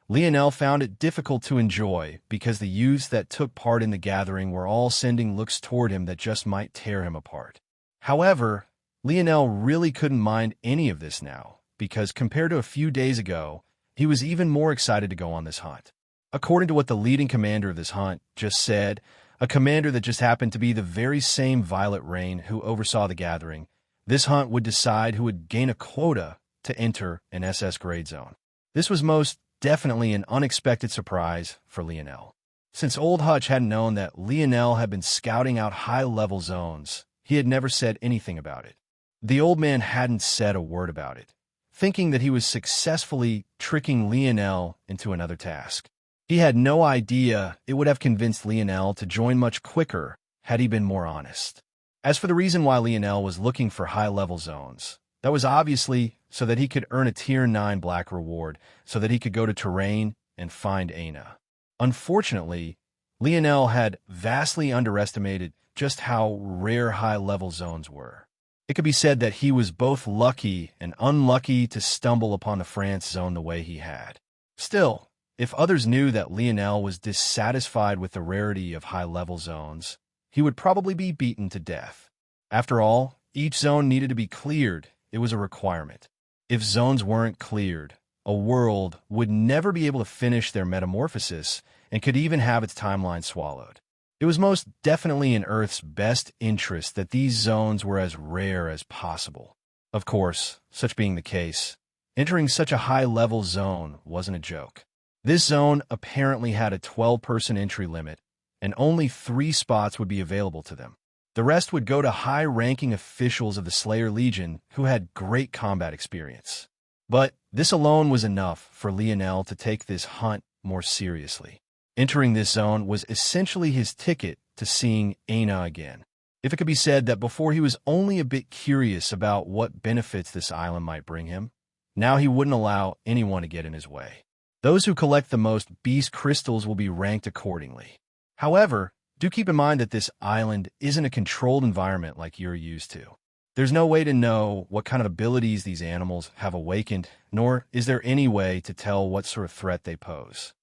Lionel found it difficult to enjoy because the youths that took part in the gathering were all sending looks toward him that just might tear him apart. However, Lionel really couldn't mind any of this now, because compared to a few days ago, he was even more excited to go on this hunt. According to what the leading commander of this hunt just said, a commander that just happened to be the very same Violet Rain who oversaw the gathering, this hunt would decide who would gain a quota to enter an SS grade zone. This was most definitely an unexpected surprise for Lionel. Since Old Hutch hadn't known that Lionel had been scouting out high-level zones, he had never said anything about it. The old man hadn't said a word about it, thinking that he was successfully tricking Lionel into another task. He had no idea it would have convinced Lionel to join much quicker had he been more honest. As for the reason why Lionel was looking for high-level zones, that was obviously so that he could earn a Tier 9 black reward, so that he could go to Terrain and find Aina. Unfortunately, Lionel had vastly underestimated just how rare high-level zones were. It could be said that he was both lucky and unlucky to stumble upon the France zone the way he had. Still, If others knew that Lionel was dissatisfied with the rarity of high-level zones, he would probably be beaten to death. After all, each zone needed to be cleared. It was a requirement. If zones weren't cleared, a world would never be able to finish their metamorphosis and could even have its timeline swallowed. It was most definitely in Earth's best interest that these zones were as rare as possible. Of course, such being the case, entering such a high-level zone wasn't a joke. This zone apparently had a 12-person entry limit, and only 3 spots would be available to them. The rest would go to high-ranking officials of the Slayer Legion who had great combat experience. But this alone was enough for Lionel to take this hunt more seriously. Entering this zone was essentially his ticket to seeing Aina again. If it could be said that before he was only a bit curious about what benefits this island might bring him, now he wouldn't allow anyone to get in his way. Those who collect the most beast crystals will be ranked accordingly. However, do keep in mind that this island isn't a controlled environment like you're used to. There's no way to know what kind of abilities these animals have awakened, nor is there any way to tell what sort of threat they pose.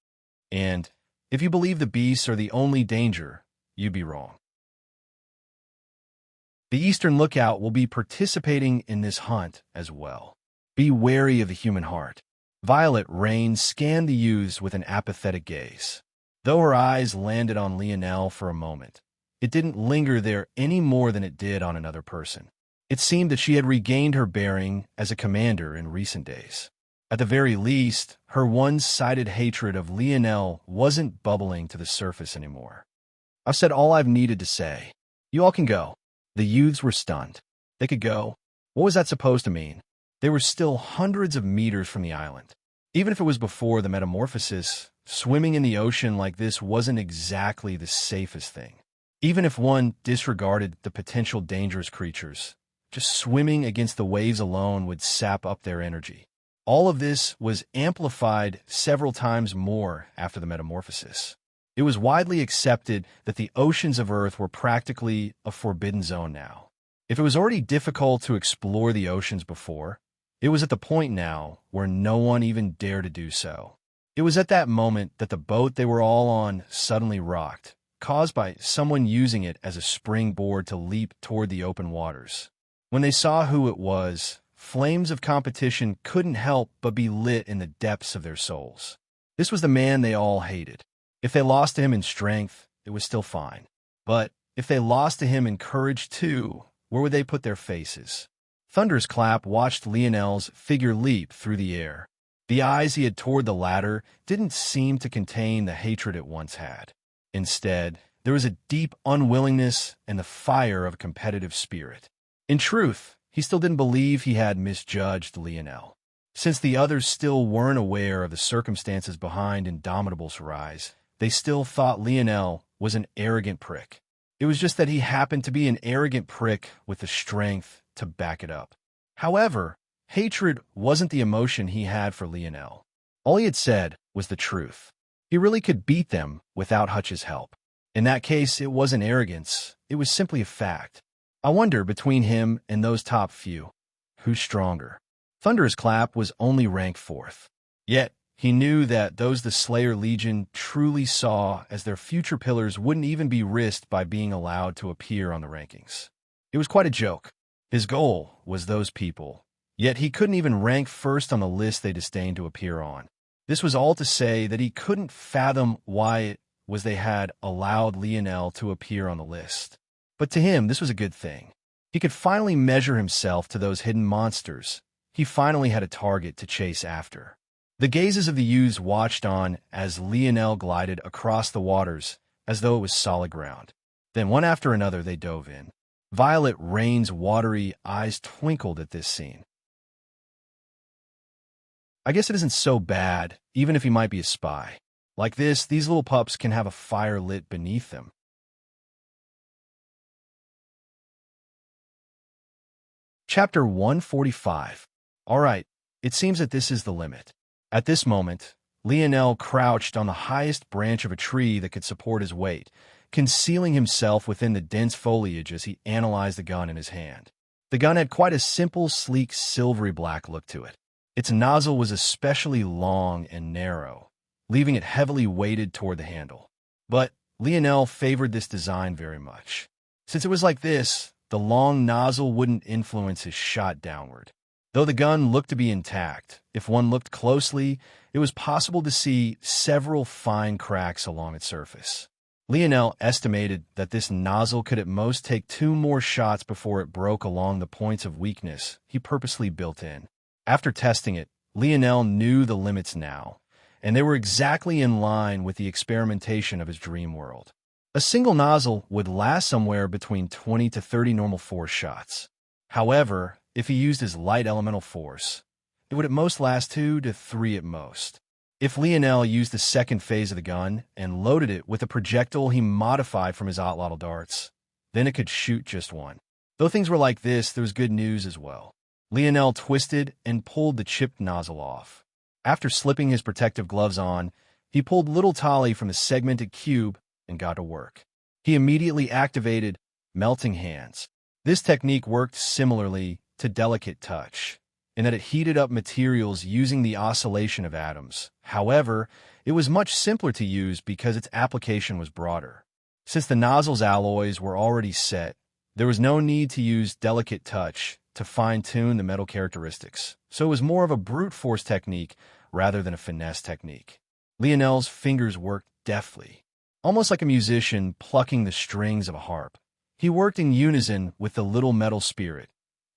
And if you believe the beasts are the only danger, you'd be wrong. The Eastern Lookout will be participating in this hunt as well. Be wary of the human heart. Violet Rain scanned the youths with an apathetic gaze. Though her eyes landed on Lionel for a moment, it didn't linger there any more than it did on another person. It seemed that she had regained her bearing as a commander in recent days. At the very least, her one-sided hatred of Lionel wasn't bubbling to the surface anymore. I've said all I've needed to say. You all can go. The youths were stunned. They could go. What was that supposed to mean? They were still hundreds of meters from the island. Even if it was before the metamorphosis, swimming in the ocean like this wasn't exactly the safest thing. Even if one disregarded the potential dangerous creatures, just swimming against the waves alone would sap up their energy. All of this was amplified several times more after the metamorphosis. It was widely accepted that the oceans of Earth were practically a forbidden zone now. If it was already difficult to explore the oceans before, it was at the point now where no one even dared to do so. It was at that moment that the boat they were all on suddenly rocked, caused by someone using it as a springboard to leap toward the open waters. When they saw who it was, flames of competition couldn't help but be lit in the depths of their souls. This was the man they all hated. If they lost to him in strength, it was still fine. But if they lost to him in courage too, where would they put their faces? Thunder's Clap watched Lionel's figure leap through the air. The eyes he had toward the latter didn't seem to contain the hatred it once had. Instead, there was a deep unwillingness and the fire of a competitive spirit. In truth, he still didn't believe he had misjudged Lionel. Since the others still weren't aware of the circumstances behind Indomitable's rise, they still thought Lionel was an arrogant prick. It was just that he happened to be an arrogant prick with the strength to back it up. However, hatred wasn't the emotion he had for Lionel. All he had said was the truth. He really could beat them without Hutch's help. In that case, it wasn't arrogance, it was simply a fact. I wonder, between him and those top few, who's stronger? Thunder's Clap was only ranked 4th. Yet, he knew that those the Slayer Legion truly saw as their future pillars wouldn't even be risked by being allowed to appear on the rankings. It was quite a joke. His goal was those people, yet he couldn't even rank first on the list they disdained to appear on. This was all to say that he couldn't fathom why it was they had allowed Lionel to appear on the list. But to him, this was a good thing. He could finally measure himself to those hidden monsters. He finally had a target to chase after. The gazes of the youths watched on as Lionel glided across the waters as though it was solid ground. Then one after another they dove in. Violet Rain's watery eyes twinkled at this scene. I guess it isn't so bad, even if he might be a spy. Like this, these little pups can have a fire lit beneath them. Chapter 145. All right, it seems that this is the limit. At this moment, Lionel crouched on the highest branch of a tree that could support his weight, concealing himself within the dense foliage as he analyzed the gun in his hand. The gun had quite a simple, sleek, silvery black look to it. Its nozzle was especially long and narrow, leaving it heavily weighted toward the handle. But Lionel favored this design very much. Since it was like this, the long nozzle wouldn't influence his shot downward. Though the gun looked to be intact, if one looked closely, it was possible to see several fine cracks along its surface. Lionel estimated that this nozzle could at most take 2 more shots before it broke along the points of weakness he purposely built in. After testing it, Lionel knew the limits now, and they were exactly in line with the experimentation of his dream world. A single nozzle would last somewhere between 20 to 30 normal force shots. However, if he used his light elemental force, it would at most last 2 to 3 at most. If Lionel used the second phase of the gun and loaded it with a projectile he modified from his Otlotl darts, then it could shoot just 1. Though things were like this, there was good news as well. Lionel twisted and pulled the chipped nozzle off. After slipping his protective gloves on, he pulled little Tali from the segmented cube and got to work. He immediately activated Melting Hands. This technique worked similarly to Delicate Touch, in that it heated up materials using the oscillation of atoms. However, it was much simpler to use because its application was broader. Since the nozzle's alloys were already set, there was no need to use Delicate Touch to fine-tune the metal characteristics, so it was more of a brute force technique rather than a finesse technique. Lionel's fingers worked deftly, almost like a musician plucking the strings of a harp. He worked in unison with the little metal spirit,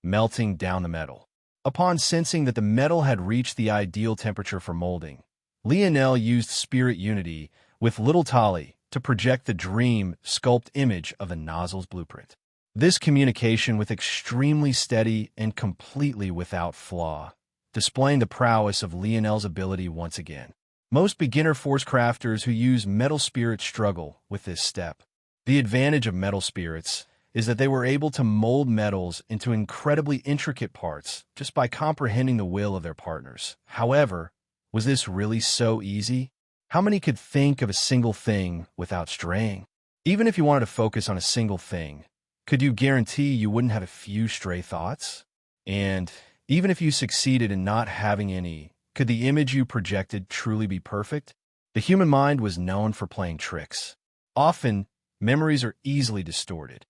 melting down the metal. Upon sensing that the metal had reached the ideal temperature for molding, Lionel used Spirit Unity with little Tali to project the dream sculpt image of the nozzle's blueprint. This communication was extremely steady and completely without flaw, displaying the prowess of Lionel's ability once again. Most beginner force crafters who use metal spirits struggle with this step. The advantage of metal spirits is that they were able to mold metals into incredibly intricate parts just by comprehending the will of their partners. However, was this really so easy? How many could think of a single thing without straying? Even if you wanted to focus on a single thing, could you guarantee you wouldn't have a few stray thoughts? And even if you succeeded in not having any, could the image you projected truly be perfect? The human mind was known for playing tricks. Often, memories are easily distorted.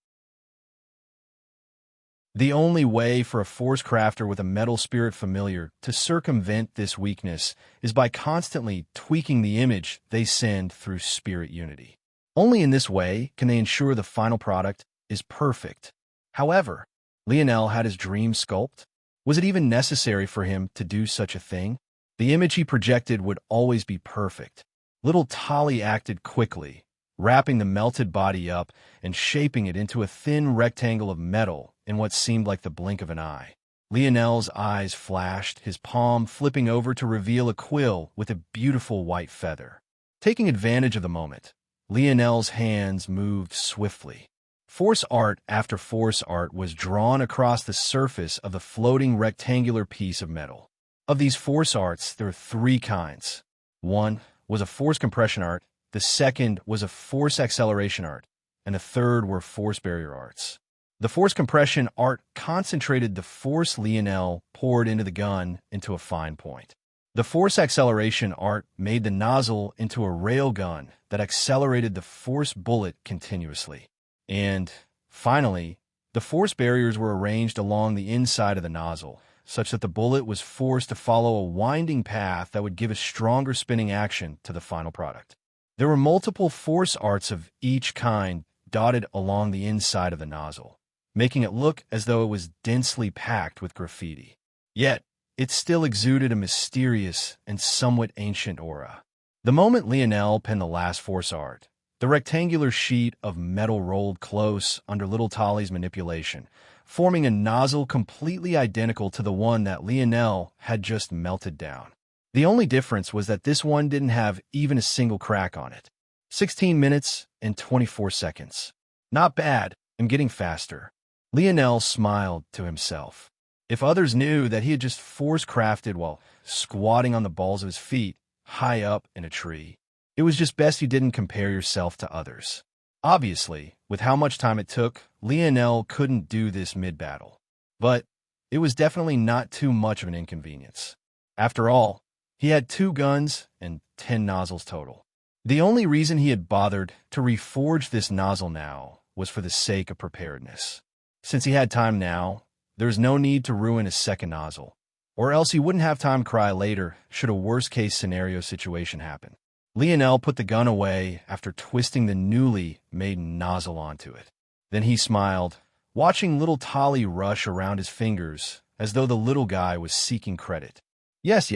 The only way for a force crafter with a metal spirit familiar to circumvent this weakness is by constantly tweaking the image they send through Spirit Unity. Only in this way can they ensure the final product is perfect. However, Lionel had his dream sculpt. Was it even necessary for him to do such a thing? The image he projected would always be perfect. Little Tali acted quickly, wrapping the melted body up and shaping it into a thin rectangle of metal in what seemed like the blink of an eye. Lionel's eyes flashed, his palm flipping over to reveal a quill with a beautiful white feather. Taking advantage of the moment, Lionel's hands moved swiftly. Force art after force art was drawn across the surface of the floating rectangular piece of metal. Of these force arts, there are 3 kinds. One was a force compression art, the second was a force acceleration art, and the third were force barrier arts. The force compression art concentrated the force Lionel poured into the gun into a fine point. The force acceleration art made the nozzle into a rail gun that accelerated the force bullet continuously. And, finally, the force barriers were arranged along the inside of the nozzle, such that the bullet was forced to follow a winding path that would give a stronger spinning action to the final product. There were multiple force arts of each kind dotted along the inside of the nozzle, making it look as though it was densely packed with graffiti. Yet, it still exuded a mysterious and somewhat ancient aura. The moment Lionel penned the last force art, the rectangular sheet of metal rolled close under little Tali's manipulation, forming a nozzle completely identical to the one that Lionel had just melted down. The only difference was that this one didn't have even a single crack on it. 16 minutes and 24 seconds. Not bad, I'm getting faster. Lionel smiled to himself. If others knew that he had just force-crafted while squatting on the balls of his feet, high up in a tree, it was just best you didn't compare yourself to others. Obviously, with how much time it took, Lionel couldn't do this mid-battle. But it was definitely not too much of an inconvenience. After all, He had 2 guns and 10 nozzles total. The only reason he had bothered to reforge this nozzle now was for the sake of preparedness. Since he had time now, there was no need to ruin his second nozzle, or else he wouldn't have time to cry later should a worst-case scenario situation happen. Lionel put the gun away after twisting the newly made nozzle onto it. Then he smiled, watching little Tolly rush around his fingers as though the little guy was seeking credit. Yes,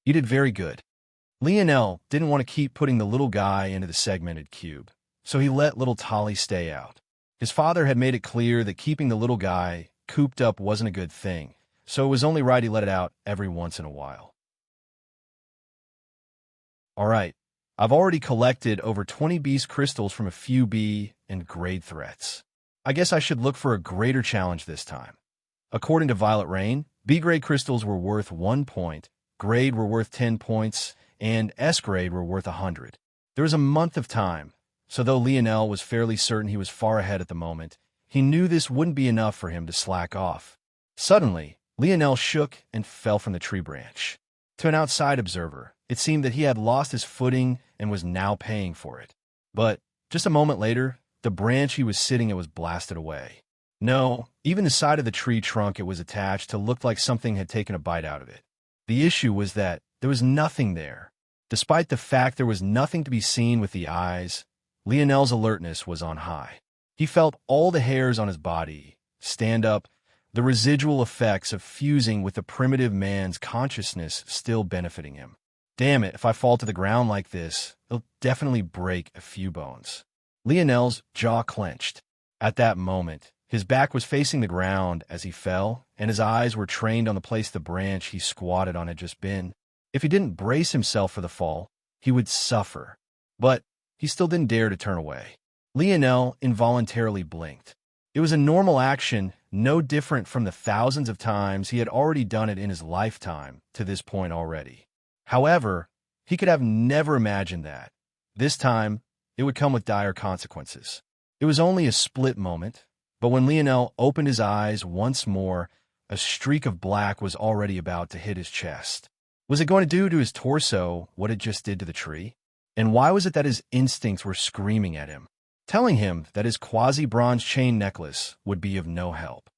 you did very good. Lionel didn't want to keep putting the little guy into the segmented cube, so he let little Tolly stay out. His father had made it clear that keeping the little guy cooped up wasn't a good thing, so it was only right he let it out every once in a while. All right, I've already collected over 20 beast crystals from a few B and grade threats. I guess I should look for a greater challenge this time. According to Violet Rain, B grade crystals were worth 1 point, grade were worth 10 points, and S grade were worth 100. There was a month of time, so though Lionel was fairly certain he was far ahead at the moment, he knew this wouldn't be enough for him to slack off. Suddenly, Lionel shook and fell from the tree branch. To an outside observer, it seemed that he had lost his footing and was now paying for it. But just a moment later, the branch he was sitting at was blasted away. No, even the side of the tree trunk it was attached to looked like something had taken a bite out of it. The issue was that there was nothing there. Despite the fact there was nothing to be seen with the eyes, Lionel's alertness was on high. He felt all the hairs on his body stand up, the residual effects of fusing with the primitive man's consciousness still benefiting him. Damn it, if I fall to the ground like this, it'll definitely break a few bones. Lionel's jaw clenched. At that moment, his back was facing the ground as he fell, and his eyes were trained on the place the branch he squatted on had just been. If he didn't brace himself for the fall, he would suffer. But he still didn't dare to turn away. Lionel involuntarily blinked. It was a normal action, no different from the thousands of times he had already done it in his lifetime to this point already. However, he could have never imagined that. This time, it would come with dire consequences. It was only a split moment, but when Lionel opened his eyes once more, a streak of black was already about to hit his chest. Was it going to do to his torso what it just did to the tree? And why was it that his instincts were screaming at him, telling him that his quasi-bronze chain necklace would be of no help?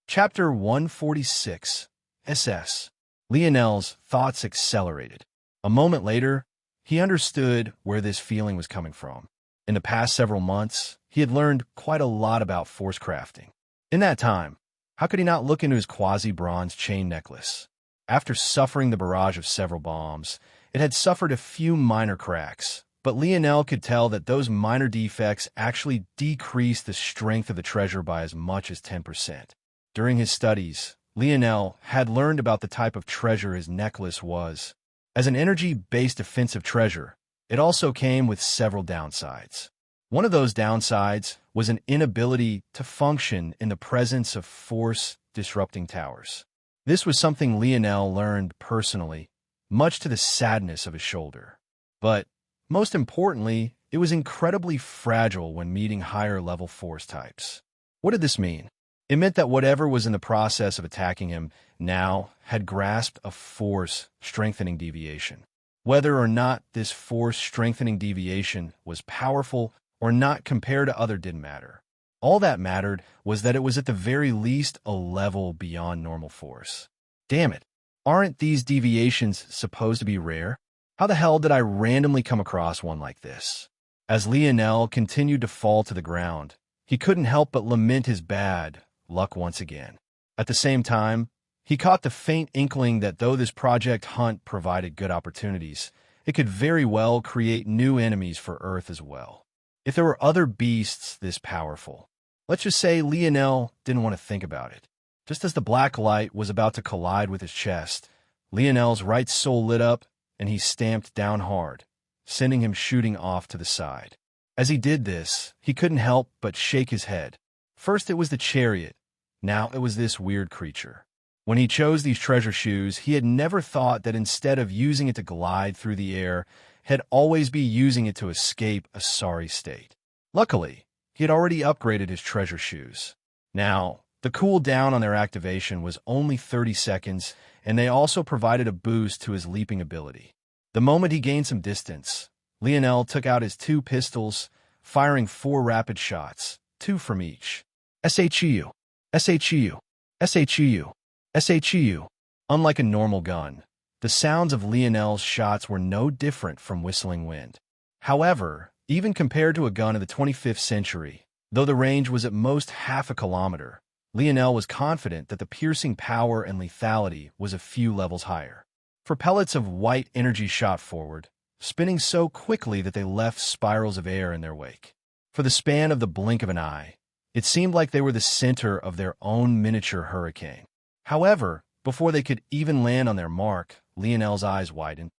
Chapter 146, SS. Lionel's thoughts accelerated. A moment later, he understood where this feeling was coming from. In the past several months, he had learned quite a lot about force crafting. In that time, how could he not look into his quasi-bronze chain necklace? After suffering the barrage of several bombs, it had suffered a few minor cracks, but Lionel could tell that those minor defects actually decreased the strength of the treasure by as much as 10%. During his studies, Lionel had learned about the type of treasure his necklace was. As an energy-based defensive treasure, it also came with several downsides. One of those downsides was an inability to function in the presence of force-disrupting towers. This was something Lionel learned personally, much to the sadness of his shoulder. But, most importantly, it was incredibly fragile when meeting higher-level force types. What did this mean? It meant that whatever was in the process of attacking him now had grasped a force-strengthening deviation. Whether or not this force-strengthening deviation was powerful or not compared to other didn't matter. All that mattered was that it was at the very least a level beyond normal force. Damn it, aren't these deviations supposed to be rare? How the hell did I randomly come across one like this? As Lionel continued to fall to the ground, he couldn't help but lament his bad luck once again. At the same time, he caught the faint inkling that though this project hunt provided good opportunities, it could very well create new enemies for Earth as well. If there were other beasts this powerful, let's just say Lionel didn't want to think about it. Just as the black light was about to collide with his chest, Lionel's right soul lit up and he stamped down hard, sending him shooting off to the side. As he did this, he couldn't help but shake his head. First it was the chariot, now it was this weird creature. When he chose these treasure shoes, he had never thought that instead of using it to glide through the air, he'd always be using it to escape a sorry state. Luckily, he had already upgraded his treasure shoes. Now, The cooldown on their activation was only 30 seconds, and they also provided a boost to his leaping ability. The moment he gained some distance, Lionel took out his 2 pistols, firing 4 rapid shots, 2 from each. SHU, SHU, SHU, SHU. Unlike a normal gun, the sounds of Lionel's shots were no different from whistling wind. However, even compared to a gun of the 25th century, though the range was at most half a kilometer, Lionel was confident that the piercing power and lethality was a few levels higher. For pellets of white energy shot forward, spinning so quickly that they left spirals of air in their wake. For the span of the blink of an eye, it seemed like they were the center of their own miniature hurricane. However, before they could even land on their mark, Lionel's eyes widened.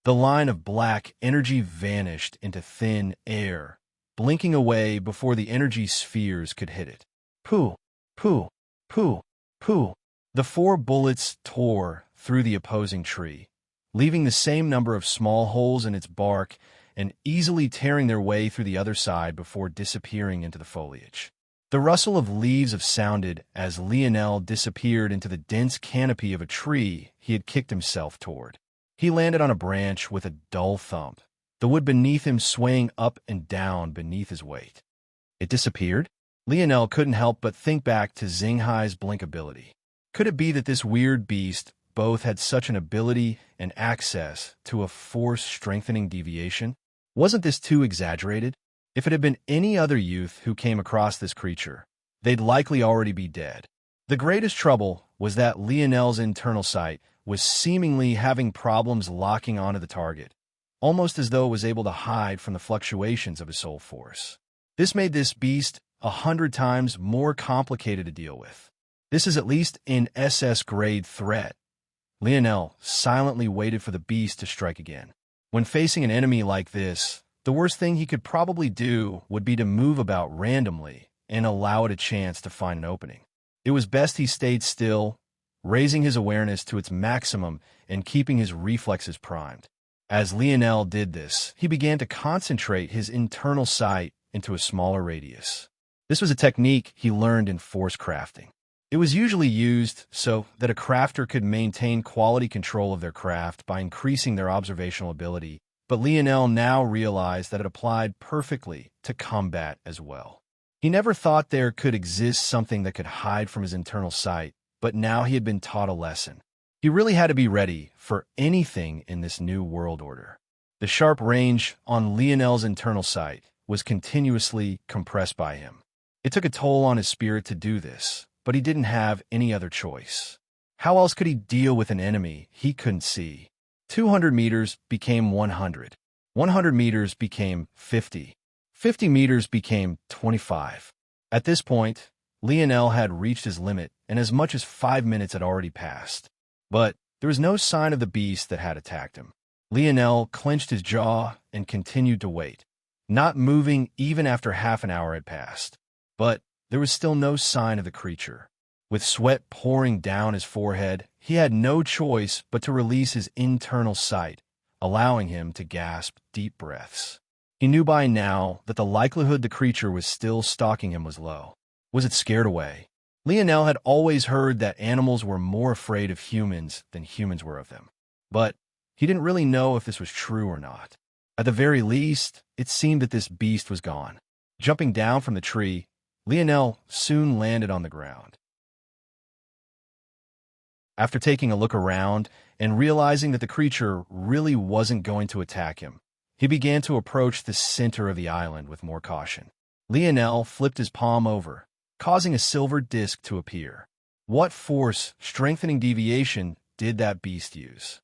The line of black energy vanished into thin air, blinking away before the energy spheres could hit it. Pooh, pooh, pooh, pooh. The 4 bullets tore through the opposing tree, leaving the same number of small holes in its bark and easily tearing their way through the other side before disappearing into the foliage. The rustle of leaves sounded as Lionel disappeared into the dense canopy of a tree he had kicked himself toward. He landed on a branch with a dull thump, the wood beneath him swaying up and down beneath his weight. It disappeared? Lionel couldn't help but think back to Xinghai's blink ability. Could it be that this weird beast both had such an ability and access to a force-strengthening deviation? Wasn't this too exaggerated? If it had been any other youth who came across this creature, they'd likely already be dead. The greatest trouble was that Lionel's internal sight was seemingly having problems locking onto the target, almost as though it was able to hide from the fluctuations of his soul force. This made this beast 100 times more complicated to deal with. This is at least an SS-grade threat. Lionel silently waited for the beast to strike again. When facing an enemy like this, the worst thing he could probably do would be to move about randomly and allow it a chance to find an opening. It was best he stayed still, raising his awareness to its maximum and keeping his reflexes primed. As Lionel did this, he began to concentrate his internal sight into a smaller radius. This was a technique he learned in force crafting. It was usually used so that a crafter could maintain quality control of their craft by increasing their observational ability, but Lionel now realized that it applied perfectly to combat as well. He never thought there could exist something that could hide from his internal sight, but now he had been taught a lesson. He really had to be ready for anything in this new world order. The sharp range on Lionel's internal sight was continuously compressed by him. It took a toll on his spirit to do this, but he didn't have any other choice. How else could he deal with an enemy he couldn't see? 200 meters became 100. 100 meters became 50. 50 meters became 25. At this point, Lionel had reached his limit, and as much as 5 minutes had already passed. But there was no sign of the beast that had attacked him. Lionel clenched his jaw and continued to wait, not moving even after half an hour had passed. But there was still no sign of the creature. With sweat pouring down his forehead, he had no choice but to release his internal sight, allowing him to gasp deep breaths. He knew by now that the likelihood the creature was still stalking him was low. Was it scared away? Lionel had always heard that animals were more afraid of humans than humans were of them. But he didn't really know if this was true or not. At the very least, it seemed that this beast was gone. Jumping down from the tree, Lionel soon landed on the ground. After taking a look around and realizing that the creature really wasn't going to attack him, he began to approach the center of the island with more caution. Lionel flipped his palm over, causing a silver disc to appear. What force-strengthening deviation did that beast use?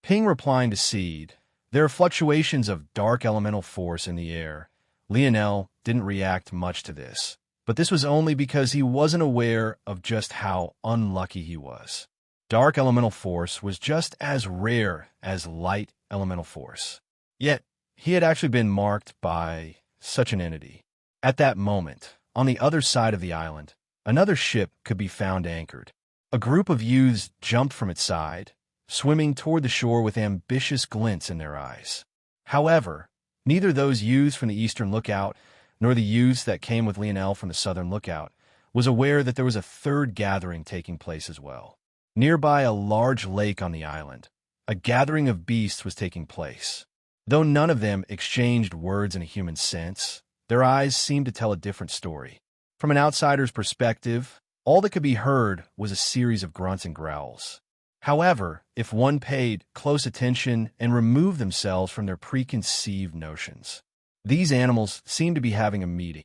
Ping replying to Seed, there are fluctuations of dark elemental force in the air. Lionel didn't react much to this, but this was only because he wasn't aware of just how unlucky he was. Dark elemental force was just as rare as light elemental force. Yet, he had actually been marked by such an entity. At that moment, on the other side of the island, another ship could be found anchored. A group of youths jumped from its side, swimming toward the shore with ambitious glints in their eyes. However, neither those youths from the Eastern Lookout nor the youths that came with Lionel from the Southern Lookout, was aware that there was a third gathering taking place as well. Nearby a large lake on the island, a gathering of beasts was taking place. Though none of them exchanged words in a human sense, their eyes seemed to tell a different story. From an outsider's perspective, all that could be heard was a series of grunts and growls. However, if one paid close attention and removed themselves from their preconceived notions, these animals seemed to be having a meeting.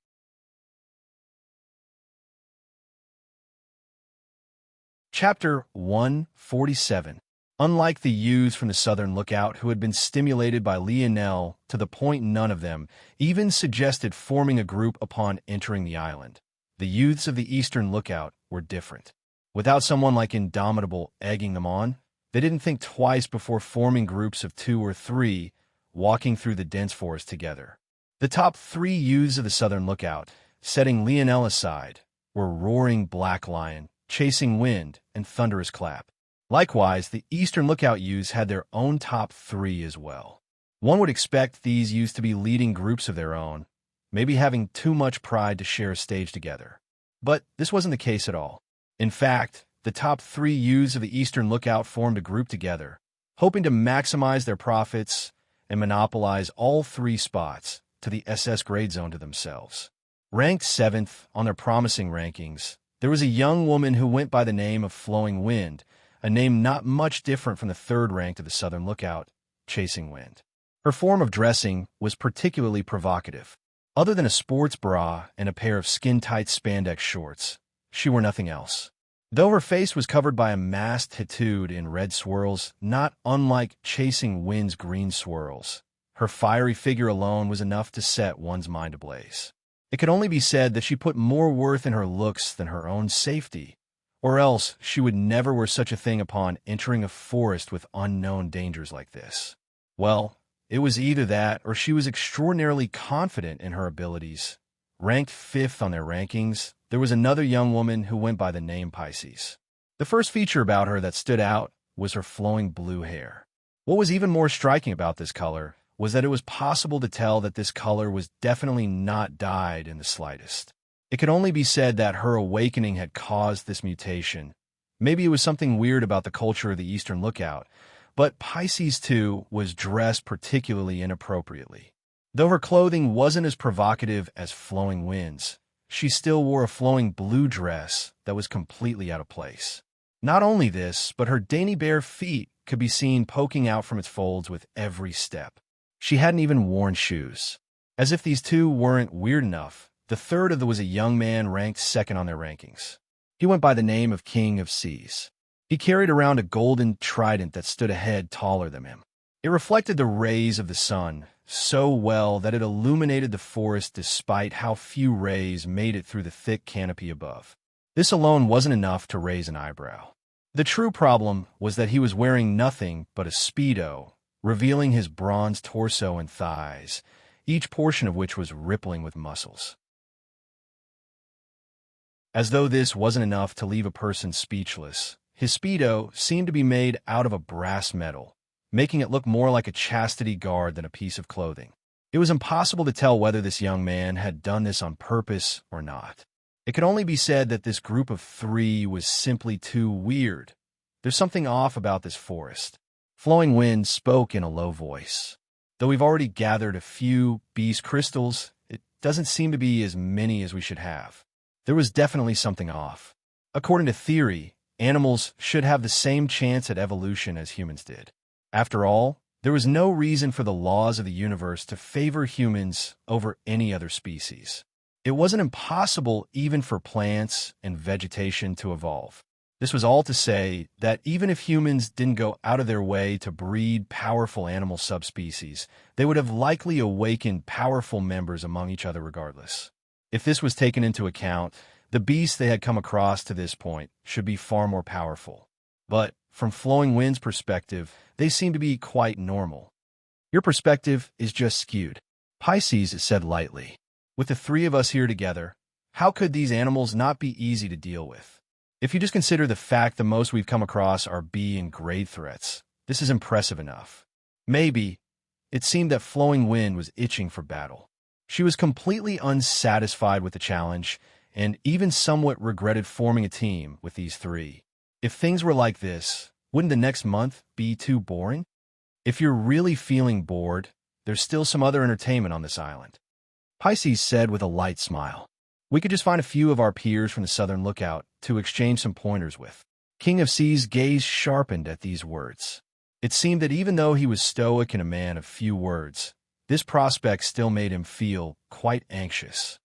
Chapter 147. Unlike the youths from the Southern Lookout who had been stimulated by Lionel to the point none of them even suggested forming a group upon entering the island, the youths of the Eastern Lookout were different. Without someone like Indomitable egging them on, they didn't think twice before forming groups of 2 or 3, walking through the dense forest together. The top 3 youths of the Southern Lookout, setting Lionel aside, were Roaring Black Lion, Chasing Wind, and Thunderous Clap. Likewise, the Eastern Lookout youths had their own top 3 as well. One would expect these youths to be leading groups of their own, maybe having too much pride to share a stage together. But this wasn't the case at all. In fact, the top 3 youths of the Eastern Lookout formed a group together, hoping to maximize their profits and monopolize all 3 spots to the SS grade zone to themselves. Ranked 7th on their promising rankings, there was a young woman who went by the name of Flowing Wind, a name not much different from the 3rd rank of the Southern Lookout, Chasing Wind. Her form of dressing was particularly provocative. Other than a sports bra and a pair of skin-tight spandex shorts, she wore nothing else. Though her face was covered by a mask tattooed in red swirls, not unlike Chasing Wind's green swirls, her fiery figure alone was enough to set one's mind ablaze. It could only be said that she put more worth in her looks than her own safety, or else she would never wear such a thing upon entering a forest with unknown dangers like this. Well, it was either that or she was extraordinarily confident in her abilities. Ranked 5th on their rankings, there was another young woman who went by the name Pisces. The first feature about her that stood out was her flowing blue hair. What was even more striking about this color was that it was possible to tell that this color was definitely not dyed in the slightest. It could only be said that her awakening had caused this mutation. Maybe it was something weird about the culture of the Eastern Lookout, but Pisces, too, was dressed particularly inappropriately. Though her clothing wasn't as provocative as Flowing Wind's, she still wore a flowing blue dress that was completely out of place. Not only this, but her dainty bare feet could be seen poking out from its folds with every step. She hadn't even worn shoes. As if these two weren't weird enough, the third of them was a young man ranked 2nd on their rankings. He went by the name of King of Seas. He carried around a golden trident that stood a head taller than him. It reflected the rays of the sun so well that it illuminated the forest despite how few rays made it through the thick canopy above. This alone wasn't enough to raise an eyebrow. The true problem was that he was wearing nothing but a Speedo, revealing his bronze torso and thighs, each portion of which was rippling with muscles. As though this wasn't enough to leave a person speechless, his Speedo seemed to be made out of a brass metal, making it look more like a chastity guard than a piece of clothing. It was impossible to tell whether this young man had done this on purpose or not. It could only be said that this group of 3 was simply too weird. There's something off about this forest. Flowing Wind spoke in a low voice. Though we've already gathered a few beast crystals, it doesn't seem to be as many as we should have. There was definitely something off. According to theory, animals should have the same chance at evolution as humans did. After all, there was no reason for the laws of the universe to favor humans over any other species. It wasn't impossible even for plants and vegetation to evolve. This was all to say that even if humans didn't go out of their way to breed powerful animal subspecies, they would have likely awakened powerful members among each other regardless. If this was taken into account, the beasts they had come across to this point should be far more powerful. But from Flowing Wind's perspective, they seem to be quite normal. Your perspective is just skewed, Pisces said lightly. With the 3 of us here together, how could these animals not be easy to deal with? If you just consider the fact the most we've come across are B and grade threats, this is impressive enough. Maybe, it seemed that Flowing Wind was itching for battle. She was completely unsatisfied with the challenge and even somewhat regretted forming a team with these three. If things were like this, wouldn't the next month be too boring? If you're really feeling bored, there's still some other entertainment on this island. Pisces said with a light smile. We could just find a few of our peers from the Southern Lookout to exchange some pointers with. King of Seas' gaze sharpened at these words. It seemed that even though he was stoic and a man of few words, this prospect still made him feel quite anxious.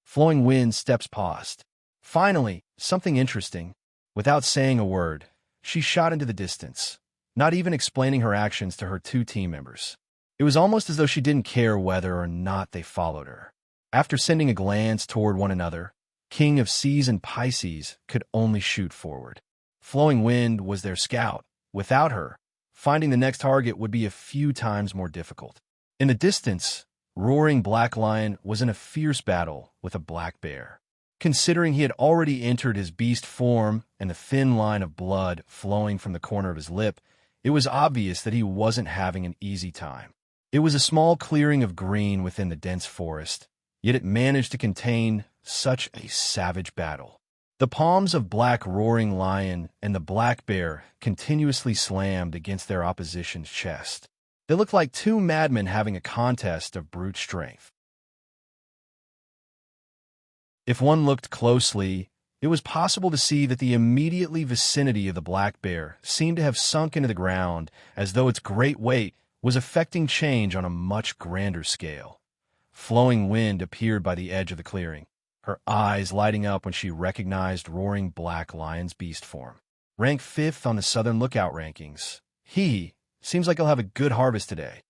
Flowing Wind steps paused. Finally, something interesting. Without saying a word, she shot into the distance, not even explaining her actions to her two team members. It was almost as though she didn't care whether or not they followed her. After sending a glance toward one another, King of Seas and Pisces could only shoot forward. Flowing Wind was their scout. Without her, finding the next target would be a few times more difficult. In the distance, Roaring Black Lion was in a fierce battle with a black bear. Considering he had already entered his beast form and the thin line of blood flowing from the corner of his lip, it was obvious that he wasn't having an easy time. It was a small clearing of green within the dense forest, yet it managed to contain such a savage battle. The palms of Black Roaring Lion and the black bear continuously slammed against their opposition's chest. They looked like two madmen having a contest of brute strength. If one looked closely, it was possible to see that the immediately vicinity of the black bear seemed to have sunk into the ground as though its great weight was affecting change on a much grander scale. Flowing Wind appeared by the edge of the clearing, her eyes lighting up when she recognized Roaring Black Lion's beast form. Ranked 5th on the Southern Lookout rankings, he seems like he'll have a good harvest today.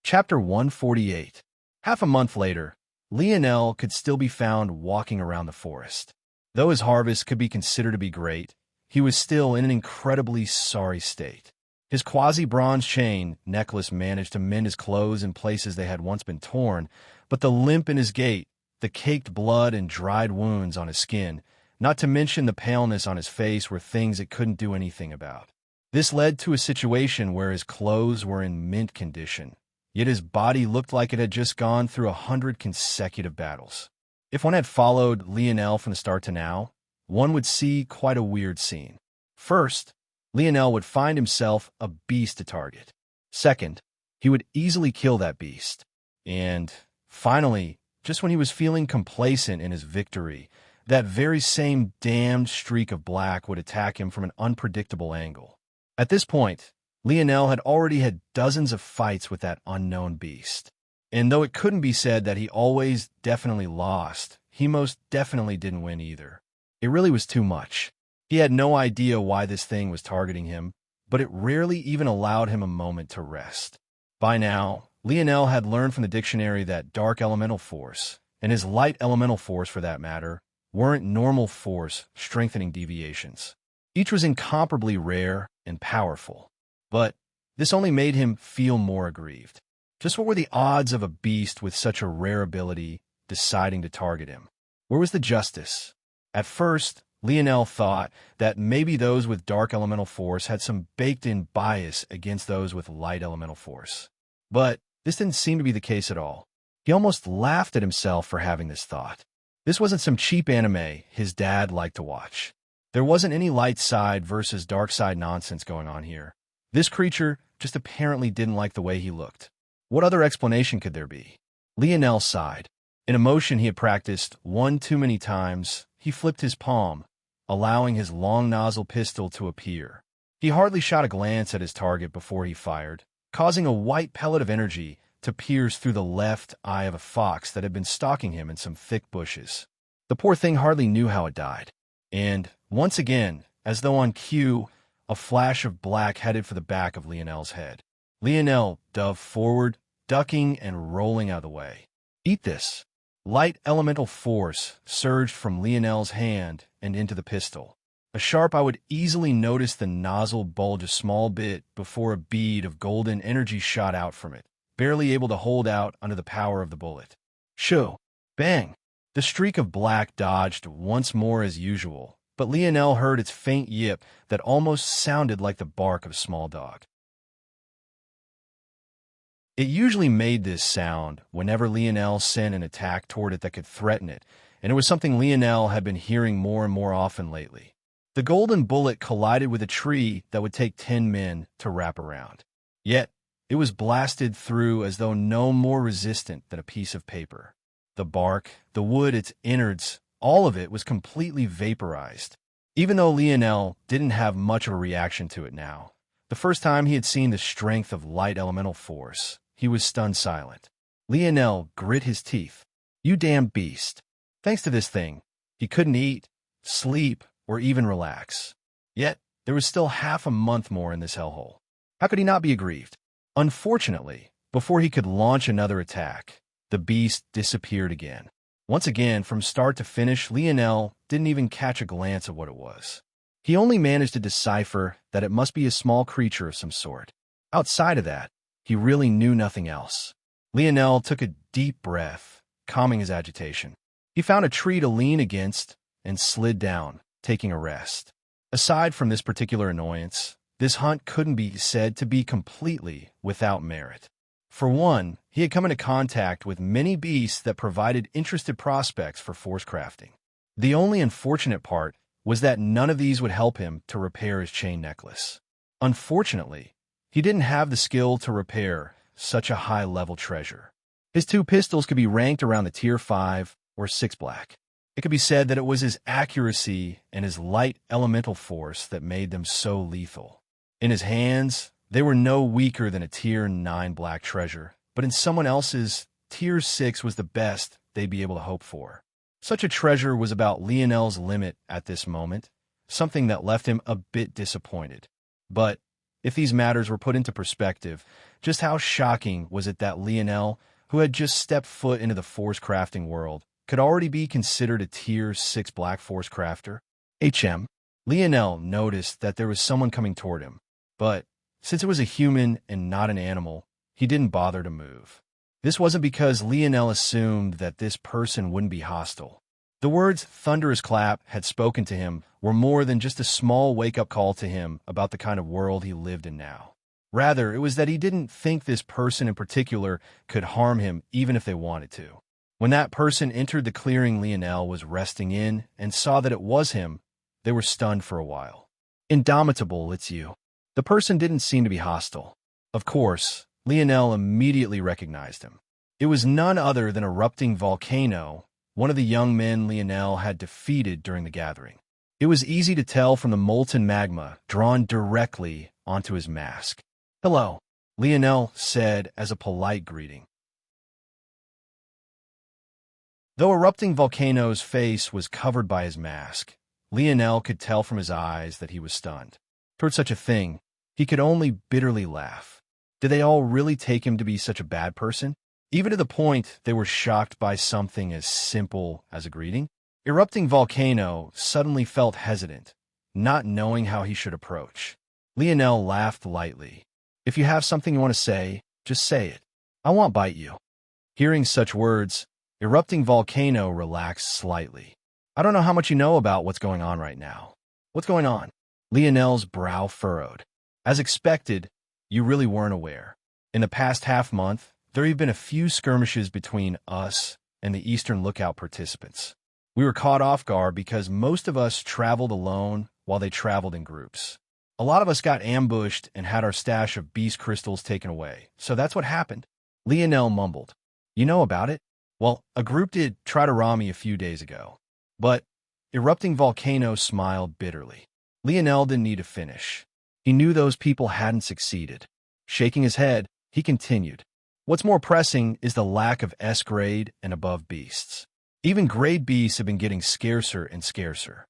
Chapter 148. Half a month later, Lionel could still be found walking around the forest. Though his harvest could be considered to be great, he was still in an incredibly sorry state. His quasi-bronze chain necklace managed to mend his clothes in places they had once been torn, but the limp in his gait, the caked blood and dried wounds on his skin, not to mention the paleness on his face, were things it couldn't do anything about. This led to a situation where his clothes were in mint condition, yet his body looked like it had just gone through 100 consecutive battles. If one had followed Lionel from the start to now, one would see quite a weird scene. First, Lionel would find himself a beast to target. Second, he would easily kill that beast. And finally, just when he was feeling complacent in his victory, that very same damned streak of black would attack him from an unpredictable angle. At this point, Lionel had already had dozens of fights with that unknown beast. And though it couldn't be said that he always definitely lost, he most definitely didn't win either. It really was too much. He had no idea why this thing was targeting him, but it rarely even allowed him a moment to rest. By now, Lionel had learned from the dictionary that dark elemental force, and his light elemental force for that matter, weren't normal force strengthening deviations. Each was incomparably rare and powerful. But this only made him feel more aggrieved. Just what were the odds of a beast with such a rare ability deciding to target him? Where was the justice? At first, Lionel thought that maybe those with dark elemental force had some baked-in bias against those with light elemental force. But this didn't seem to be the case at all. He almost laughed at himself for having this thought. This wasn't some cheap anime his dad liked to watch. There wasn't any light side versus dark side nonsense going on here. This creature just apparently didn't like the way he looked. What other explanation could there be? Lionel sighed. In a motion he had practiced one too many times, he flipped his palm, allowing his long nozzle pistol to appear. He hardly shot a glance at his target before he fired, causing a white pellet of energy to pierce through the left eye of a fox that had been stalking him in some thick bushes. The poor thing hardly knew how it died. And, once again, as though on cue, a flash of black headed for the back of Lionel's head. Lionel dove forward, ducking and rolling out of the way. Eat this. Light elemental force surged from Lionel's hand and into the pistol. A sharp eye would easily notice the nozzle bulge a small bit before a bead of golden energy shot out from it, barely able to hold out under the power of the bullet. Shoo! Bang! The streak of black dodged once more as usual, but Lionel heard its faint yip that almost sounded like the bark of a small dog. It usually made this sound whenever Lionel sent an attack toward it that could threaten it, and it was something Lionel had been hearing more and more often lately. The golden bullet collided with a tree that would take 10 men to wrap around. Yet, it was blasted through as though no more resistant than a piece of paper. The bark, the wood, its innards, all of it was completely vaporized. Even though Lionel didn't have much of a reaction to it now, the first time he had seen the strength of light elemental force, he was stunned silent. Lionel grit his teeth. You damn beast. Thanks to this thing, he couldn't eat, sleep, or even relax. Yet, there was still half a month more in this hellhole. How could he not be aggrieved? Unfortunately, before he could launch another attack, the beast disappeared again. Once again, from start to finish, Lionel didn't even catch a glance of what it was. He only managed to decipher that it must be a small creature of some sort. Outside of that, he really knew nothing else. Lionel took a deep breath, calming his agitation. He found a tree to lean against and slid down, taking a rest. Aside from this particular annoyance, this hunt couldn't be said to be completely without merit. For one, he had come into contact with many beasts that provided interested prospects for force crafting. The only unfortunate part was that none of these would help him to repair his chain necklace. Unfortunately, he didn't have the skill to repair such a high-level treasure. His 2 pistols could be ranked around the tier 5 or 6 black. It could be said that it was his accuracy and his light elemental force that made them so lethal. In his hands, they were no weaker than a tier 9 black treasure, but in someone else's, tier 6 was the best they'd be able to hope for. Such a treasure was about Lionel's limit at this moment, something that left him a bit disappointed. But if these matters were put into perspective, just how shocking was it that Lionel, who had just stepped foot into the force crafting world, could already be considered a tier 6 black force crafter? Lionel noticed that there was someone coming toward him, but since it was a human and not an animal, he didn't bother to move. This wasn't because Lionel assumed that this person wouldn't be hostile. The words "thunderous clap" had spoken to him were more than just a small wake-up call to him about the kind of world he lived in now. Rather, it was that he didn't think this person in particular could harm him even if they wanted to. When that person entered the clearing Lionel was resting in and saw that it was him, they were stunned for a while. Indomitable, it's you. The person didn't seem to be hostile. Of course, Lionel immediately recognized him. It was none other than Erupting Volcano, one of the young men Lionel had defeated during the gathering. It was easy to tell from the molten magma drawn directly onto his mask. "Hello," Lionel said as a polite greeting. Though Erupting Volcano's face was covered by his mask, Lionel could tell from his eyes that he was stunned. Toward such a thing, he could only bitterly laugh. Did they all really take him to be such a bad person? Even to the point they were shocked by something as simple as a greeting? Erupting Volcano suddenly felt hesitant, not knowing how he should approach. Lionel laughed lightly. "If you have something you want to say, just say it. I won't bite you." Hearing such words, Erupting Volcano relaxed slightly. "I don't know how much you know about what's going on right now." "What's going on?" Lionel's brow furrowed. "As expected, you really weren't aware. In the past half-month, there have been a few skirmishes between us and the Eastern Lookout participants. We were caught off guard because most of us traveled alone while they traveled in groups. A lot of us got ambushed and had our stash of beast crystals taken away, so that's what happened." Lionel mumbled. "You know about it?" "Well, a group did try to rob me a few days ago." But Erupting Volcano smiled bitterly. Lionel didn't need to finish. He knew those people hadn't succeeded. Shaking his head, he continued. "What's more pressing is the lack of S-grade and above beasts. Even grade beasts have been getting scarcer and scarcer."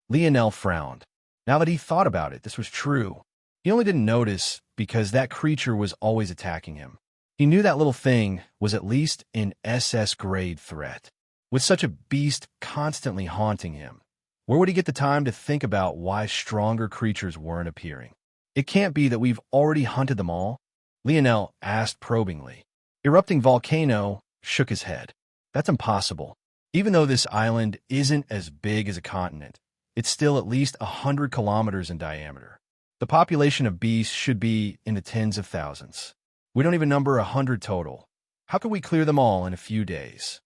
Lionel frowned. Now that he thought about it, this was true. He only didn't notice because that creature was always attacking him. He knew that little thing was at least an SS-grade threat. With such a beast constantly haunting him, where would he get the time to think about why stronger creatures weren't appearing? "It can't be that we've already hunted them all?" Lionel asked probingly. Erupting Volcano shook his head. "That's impossible. Even though this island isn't as big as a continent, it's still at least 100 kilometers in diameter. The population of beasts should be in the tens of thousands. We don't even number 100 total. How could we clear them all in a few days?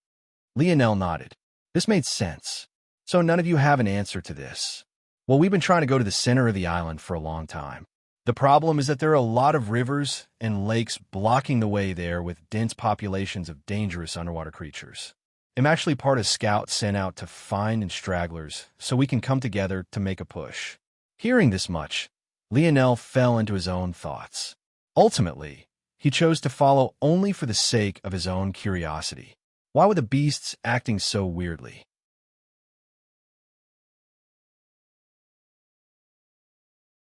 Lionel nodded. This made sense. So none of you have an answer to this. Well, we've been trying to go to the center of the island for a long time. The problem is that there are a lot of rivers and lakes blocking the way there with dense populations of dangerous underwater creatures. I'm actually part of scouts sent out to find stragglers so we can come together to make a push. Hearing this much, Lionel fell into his own thoughts. Ultimately, he chose to follow only for the sake of his own curiosity. Why were the beasts acting so weirdly?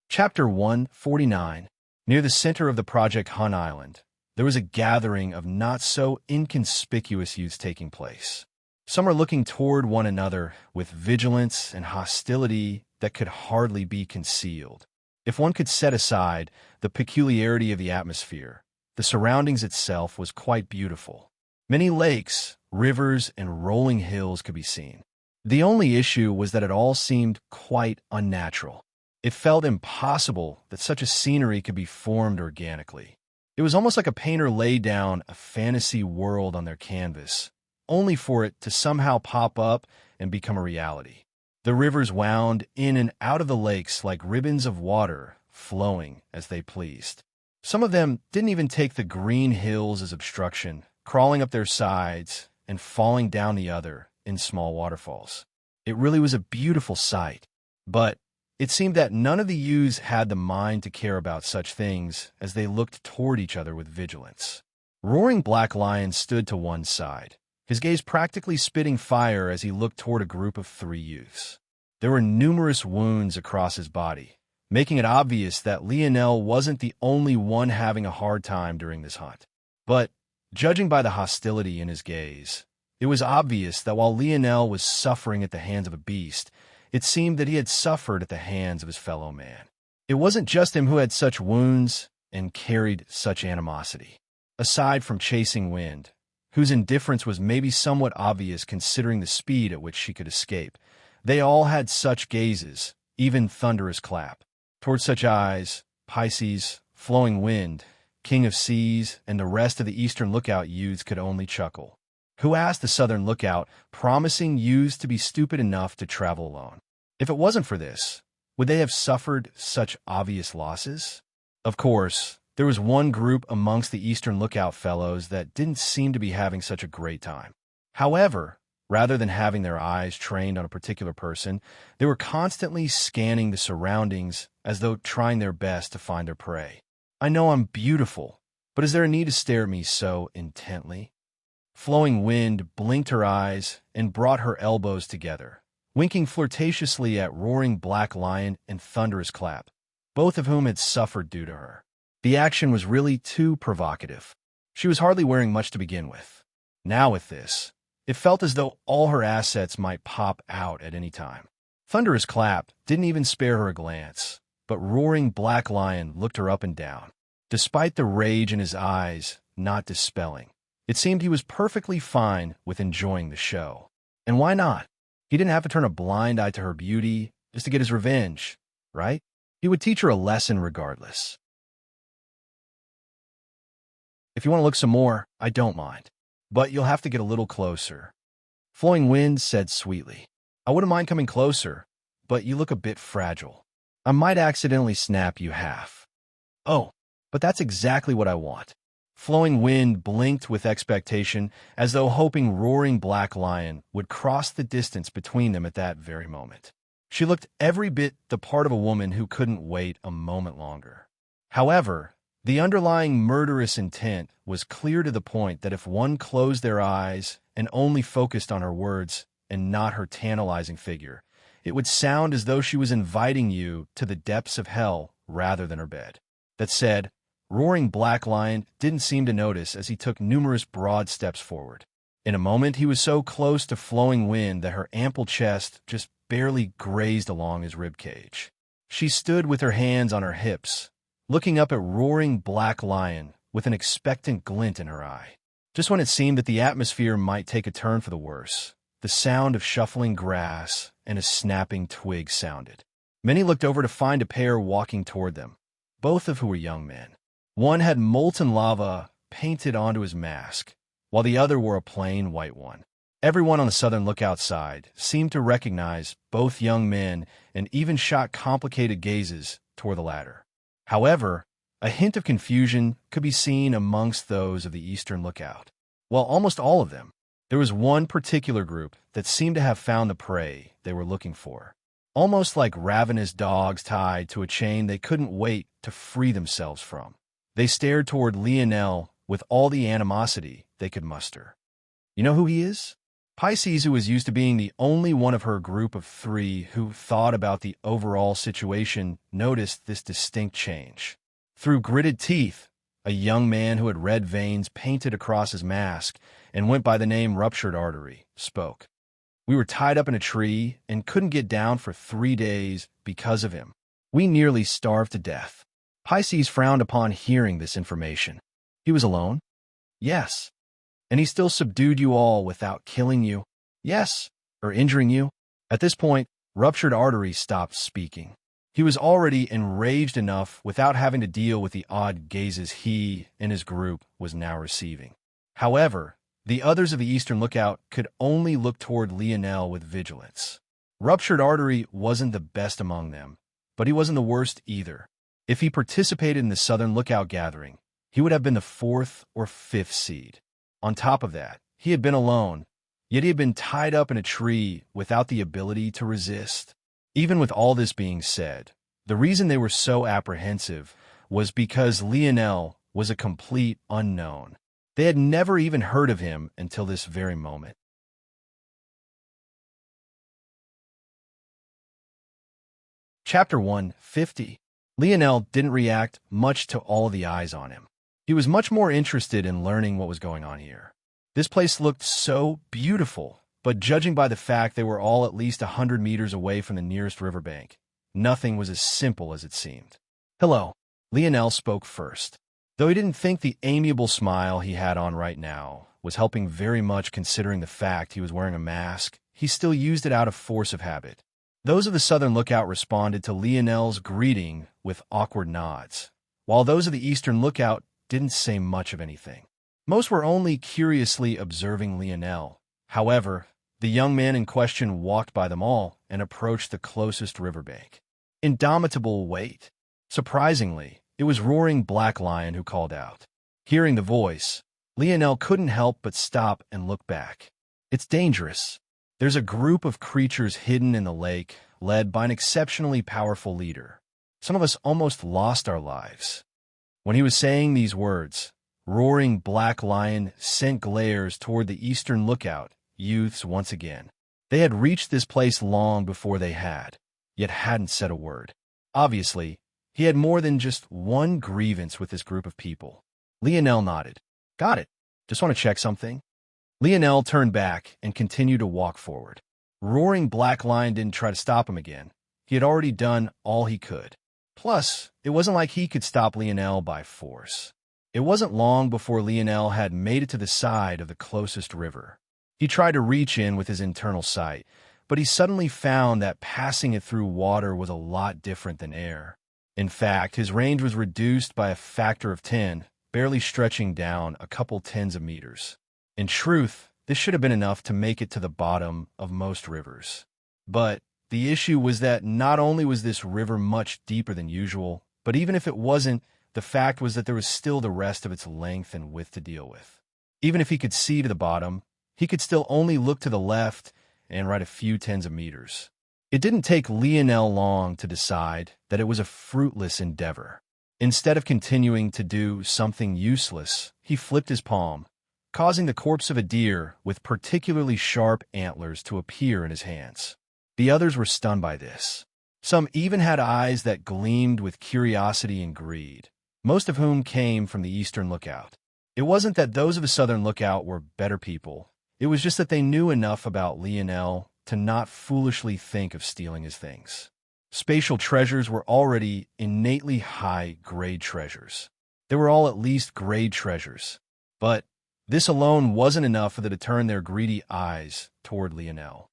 Chapter 149. Near the center of the Project Hun Island, there was a gathering of not-so-inconspicuous youths taking place. Some are looking toward one another with vigilance and hostility that could hardly be concealed. If one could set aside the peculiarity of the atmosphere, the surroundings itself was quite beautiful. Many lakes, rivers, and rolling hills could be seen. The only issue was that it all seemed quite unnatural. It felt impossible that such a scenery could be formed organically. It was almost like a painter laid down a fantasy world on their canvas, only for it to somehow pop up and become a reality. The rivers wound in and out of the lakes like ribbons of water, flowing as they pleased. Some of them didn't even take the green hills as obstruction, crawling up their sides and falling down the other in small waterfalls. It really was a beautiful sight, but it seemed that none of the youths had the mind to care about such things as they looked toward each other with vigilance. Roaring Black Lion stood to one side, his gaze practically spitting fire as he looked toward a group of 3 youths. There were numerous wounds across his body, making it obvious that Lionel wasn't the only one having a hard time during this hunt. But, judging by the hostility in his gaze, it was obvious that while Lionel was suffering at the hands of a beast, it seemed that he had suffered at the hands of his fellow man. It wasn't just him who had such wounds and carried such animosity. Aside from chasing wind, whose indifference was maybe somewhat obvious considering the speed at which she could escape, they all had such gazes, even Thunderous Clap. Toward such eyes, Pisces, Flowing Wind, King of Seas, and the rest of the Eastern Lookout youths could only chuckle. Who asked the Southern Lookout, promising youths to be stupid enough to travel alone? If it wasn't for this, would they have suffered such obvious losses? Of course, there was one group amongst the Eastern Lookout fellows that didn't seem to be having such a great time. However, rather than having their eyes trained on a particular person, they were constantly scanning the surroundings as though trying their best to find their prey. I know I'm beautiful, but is there a need to stare at me so intently? Flowing Wind blinked her eyes and brought her elbows together, winking flirtatiously at Roaring Black Lion and Thunderous Clap, both of whom had suffered due to her. The action was really too provocative. She was hardly wearing much to begin with. Now with this, it felt as though all her assets might pop out at any time. Thunderous Clap didn't even spare her a glance, but Roaring Black Lion looked her up and down, despite the rage in his eyes not dispelling. It seemed he was perfectly fine with enjoying the show. And why not? He didn't have to turn a blind eye to her beauty just to get his revenge, right? He would teach her a lesson regardless. If you want to look some more, I don't mind. But you'll have to get a little closer. Flowing Wind said sweetly. I wouldn't mind coming closer, but you look a bit fragile. I might accidentally snap you half. Oh, but that's exactly what I want. Flowing Wind blinked with expectation, as though hoping Roaring Black Lion would cross the distance between them at that very moment. She looked every bit the part of a woman who couldn't wait a moment longer. However, the underlying murderous intent was clear to the point that if one closed their eyes and only focused on her words and not her tantalizing figure, it would sound as though she was inviting you to the depths of hell rather than her bed. That said, Roaring Black Lion didn't seem to notice as he took numerous broad steps forward. In a moment, he was so close to Flowing Wind that her ample chest just barely grazed along his ribcage. She stood with her hands on her hips, looking up at Roaring Black Lion with an expectant glint in her eye. Just when it seemed that the atmosphere might take a turn for the worse, the sound of shuffling grass and a snapping twig sounded. Many looked over to find a pair walking toward them, both of who were young men. One had molten lava painted onto his mask, while the other wore a plain white one. Everyone on the southern lookout side seemed to recognize both young men and even shot complicated gazes toward the latter. However, a hint of confusion could be seen amongst those of the eastern lookout. While almost all of them, there was one particular group that seemed to have found the prey they were looking for. Almost like ravenous dogs tied to a chain they couldn't wait to free themselves from. They stared toward Lionel with all the animosity they could muster. You know who he is? Pisces, who was used to being the only one of her group of three who thought about the overall situation, noticed this distinct change. Through gritted teeth, a young man who had red veins painted across his mask and went by the name Ruptured Artery spoke. We were tied up in a tree and couldn't get down for 3 days because of him. We nearly starved to death. Pisces frowned upon hearing this information. He was alone? Yes. And he still subdued you all without killing you? Yes. Or injuring you? At this point, Ruptured Artery stopped speaking. He was already enraged enough without having to deal with the odd gazes he and his group was now receiving. However, the others of the Eastern Lookout could only look toward Lionel with vigilance. Ruptured Artery wasn't the best among them, but he wasn't the worst either. If he participated in the Southern Lookout gathering, he would have been the 4th or 5th seed. On top of that, he had been alone, yet he had been tied up in a tree without the ability to resist. Even with all this being said, the reason they were so apprehensive was because Lionel was a complete unknown. They had never even heard of him until this very moment. Chapter 150. Lionel didn't react much to all the eyes on him. He was much more interested in learning what was going on here. This place looked so beautiful, but judging by the fact they were all at least 100 meters away from the nearest riverbank, nothing was as simple as it seemed. Hello, Lionel spoke first. Though he didn't think the amiable smile he had on right now was helping very much considering the fact he was wearing a mask, he still used it out of force of habit. Those of the Southern Lookout responded to Lionel's greeting with awkward nods, while those of the Eastern Lookout didn't say much of anything. Most were only curiously observing Lionel. However, the young man in question walked by them all and approached the closest riverbank. Indomitable wait. Surprisingly, it was Roaring Black Lion who called out. Hearing the voice, Lionel couldn't help but stop and look back. It's dangerous. There's a group of creatures hidden in the lake, led by an exceptionally powerful leader. Some of us almost lost our lives. When he was saying these words, Roaring Black Lion sent glares toward the Eastern Lookout youths once again. They had reached this place long before they had, yet hadn't said a word. Obviously, he had more than just one grievance with this group of people. Lionel nodded. Got it. Just want to check something. Lionel turned back and continued to walk forward. Roaring Black Lion didn't try to stop him again. He had already done all he could. Plus, it wasn't like he could stop Lionel by force. It wasn't long before Lionel had made it to the side of the closest river. He tried to reach in with his internal sight, but he suddenly found that passing it through water was a lot different than air. In fact, his range was reduced by a factor of 10, barely stretching down a couple tens of meters. In truth, this should have been enough to make it to the bottom of most rivers. But the issue was that not only was this river much deeper than usual, but even if it wasn't, the fact was that there was still the rest of its length and width to deal with. Even if he could see to the bottom, he could still only look to the left and right a few tens of meters. It didn't take Lionel long to decide that it was a fruitless endeavor. Instead of continuing to do something useless, he flipped his palm, causing the corpse of a deer with particularly sharp antlers to appear in his hands. The others were stunned by this. Some even had eyes that gleamed with curiosity and greed, most of whom came from the Eastern Lookout. It wasn't that those of the Southern Lookout were better people. It was just that they knew enough about Lionel to not foolishly think of stealing his things. Spatial treasures were already innately high-grade treasures. They were all at least grade treasures. But This alone wasn't enough for them to turn their greedy eyes toward Lionel.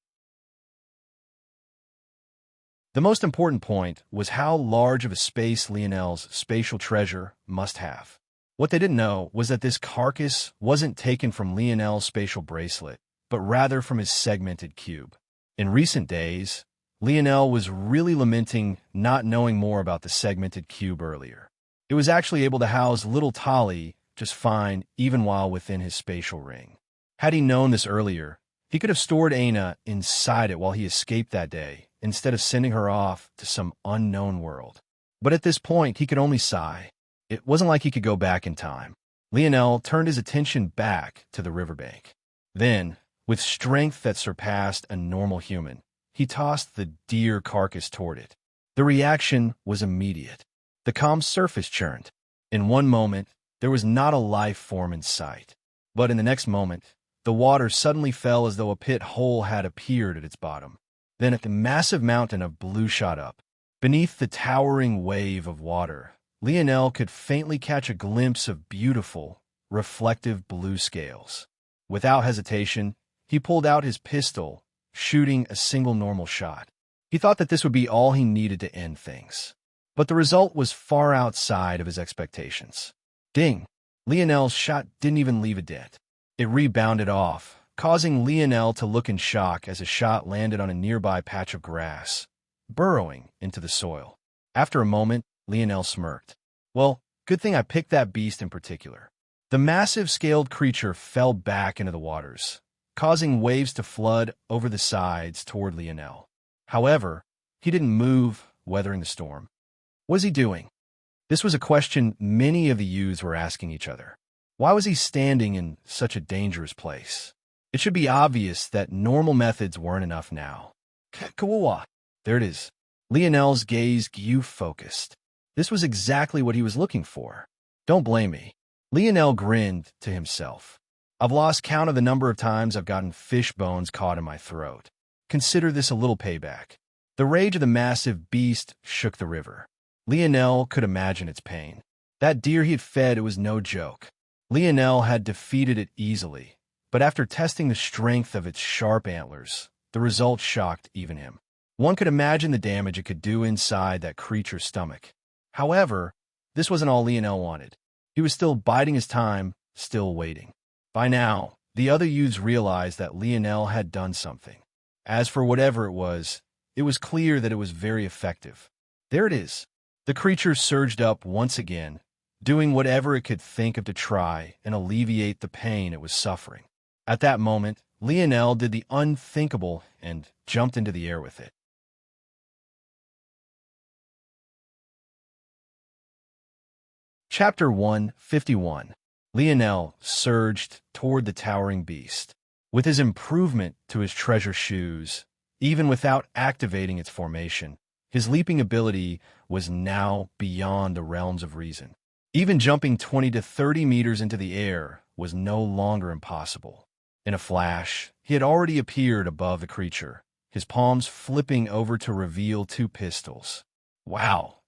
The most important point was how large of a space Lionel's spatial treasure must have. What they didn't know was that this carcass wasn't taken from Lionel's spatial bracelet, but rather from his segmented cube. In recent days, Lionel was really lamenting not knowing more about the segmented cube earlier. It was actually able to house little Tali just fine, even while within his spatial ring. Had he known this earlier, he could have stored Aina inside it while he escaped that day, instead of sending her off to some unknown world. But at this point, he could only sigh. It wasn't like he could go back in time. Lionel turned his attention back to the riverbank. Then, with strength that surpassed a normal human, he tossed the deer carcass toward it. The reaction was immediate. The calm surface churned. In one moment, there was not a life form in sight. But in the next moment, the water suddenly fell as though a pit hole had appeared at its bottom. Then a massive mountain of blue shot up. Beneath the towering wave of water, Lionel could faintly catch a glimpse of beautiful, reflective blue scales. Without hesitation, he pulled out his pistol, shooting a single normal shot. He thought that this would be all he needed to end things. But the result was far outside of his expectations. Ding! Lionel's shot didn't even leave a dent. It rebounded off, causing Lionel to look in shock as a shot landed on a nearby patch of grass, burrowing into the soil. After a moment, Lionel smirked. Well, good thing I picked that beast in particular. The massive scaled creature fell back into the waters, causing waves to flood over the sides toward Lionel. However, he didn't move, weathering the storm. What was he doing? This was a question many of the youths were asking each other. Why was he standing in such a dangerous place? It should be obvious that normal methods weren't enough now. Kawawa. There it is. Lionel's gaze grew focused. This was exactly what he was looking for. Don't blame me. Lionel grinned to himself. I've lost count of the number of times I've gotten fish bones caught in my throat. Consider this a little payback. The rage of the massive beast shook the river. Lionel could imagine its pain. That deer he had fed, it was no joke. Lionel had defeated it easily, but after testing the strength of its sharp antlers, the result shocked even him. One could imagine the damage it could do inside that creature's stomach. However, this wasn't all Lionel wanted. He was still biding his time, still waiting. By now, the other youths realized that Lionel had done something. As for whatever it was clear that it was very effective. There it is. The creature surged up once again, doing whatever it could think of to try and alleviate the pain it was suffering. At that moment, Lionel did the unthinkable and jumped into the air with it. Chapter 151. Lionel surged toward the towering beast. With his improvement to his treasure shoes, even without activating its formation, his leaping ability was now beyond the realms of reason. Even jumping 20 to 30 meters into the air was no longer impossible. In a flash, he had already appeared above the creature, his palms flipping over to reveal two pistols. Wow!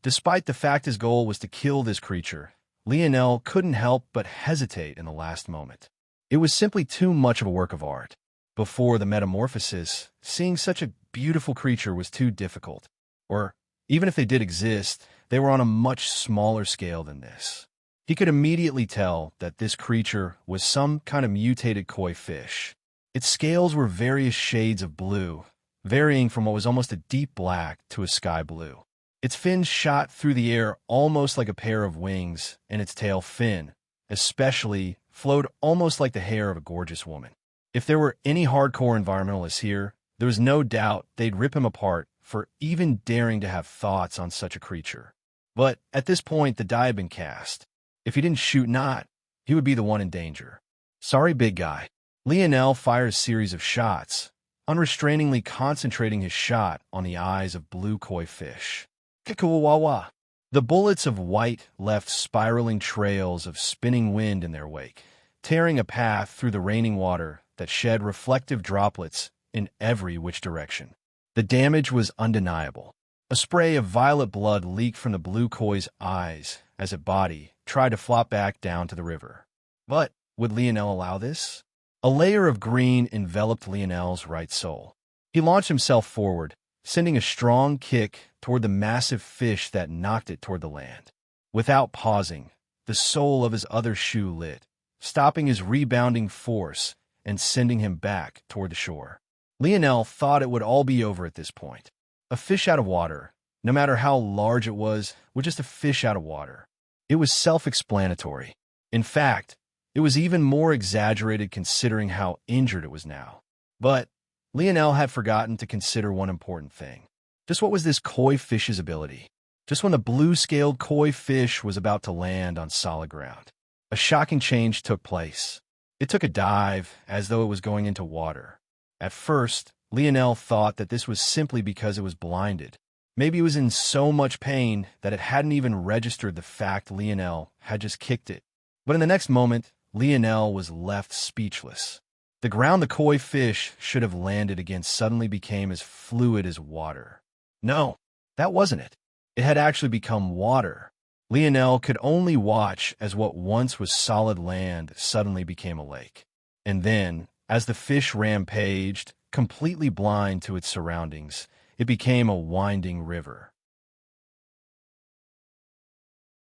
Despite the fact his goal was to kill this creature, Lionel couldn't help but hesitate in the last moment. It was simply too much of a work of art. Before the metamorphosis, seeing such a beautiful creature was too difficult. Or, even if they did exist, they were on a much smaller scale than this. He could immediately tell that this creature was some kind of mutated koi fish. Its scales were various shades of blue, varying from what was almost a deep black to a sky blue. Its fins shot through the air almost like a pair of wings, and its tail fin, especially, flowed almost like the hair of a gorgeous woman. If there were any hardcore environmentalists here, there was no doubt they'd rip him apart for even daring to have thoughts on such a creature. But at this point, the die had been cast. If he didn't shoot not, he would be the one in danger. Sorry, big guy. Lionel fired a series of shots, unrestrainingly concentrating his shot on the eyes of blue koi fish. Kikuwawa. The bullets of white left spiraling trails of spinning wind in their wake, tearing a path through the raining water that shed reflective droplets in every which direction. The damage was undeniable. A spray of violet blood leaked from the blue koi's eyes as its body tried to flop back down to the river. But Would Lionel allow this? A layer of green enveloped Lionel's right soul. He launched himself forward, sending a strong kick toward the massive fish that knocked it toward the land. Without pausing, the sole of his other shoe lit, stopping his rebounding force and sending him back toward the shore. Lionel thought it would all be over at this point. A fish out of water, no matter how large it was just a fish out of water. It was self-explanatory. In fact, it was even more exaggerated considering how injured it was now. But Lionel had forgotten to consider one important thing. Just what was this koi fish's ability? Just when the blue-scaled koi fish was about to land on solid ground, a shocking change took place. It took a dive as though it was going into water. At first, Lionel thought that this was simply because it was blinded. Maybe it was in so much pain that it hadn't even registered the fact Lionel had just kicked it. But in the next moment, Lionel was left speechless. The ground the koi fish should have landed against suddenly became as fluid as water. No, that wasn't it. It had actually become water. Lionel could only watch as what once was solid land suddenly became a lake. And then, as the fish rampaged, completely blind to its surroundings, it became a winding river.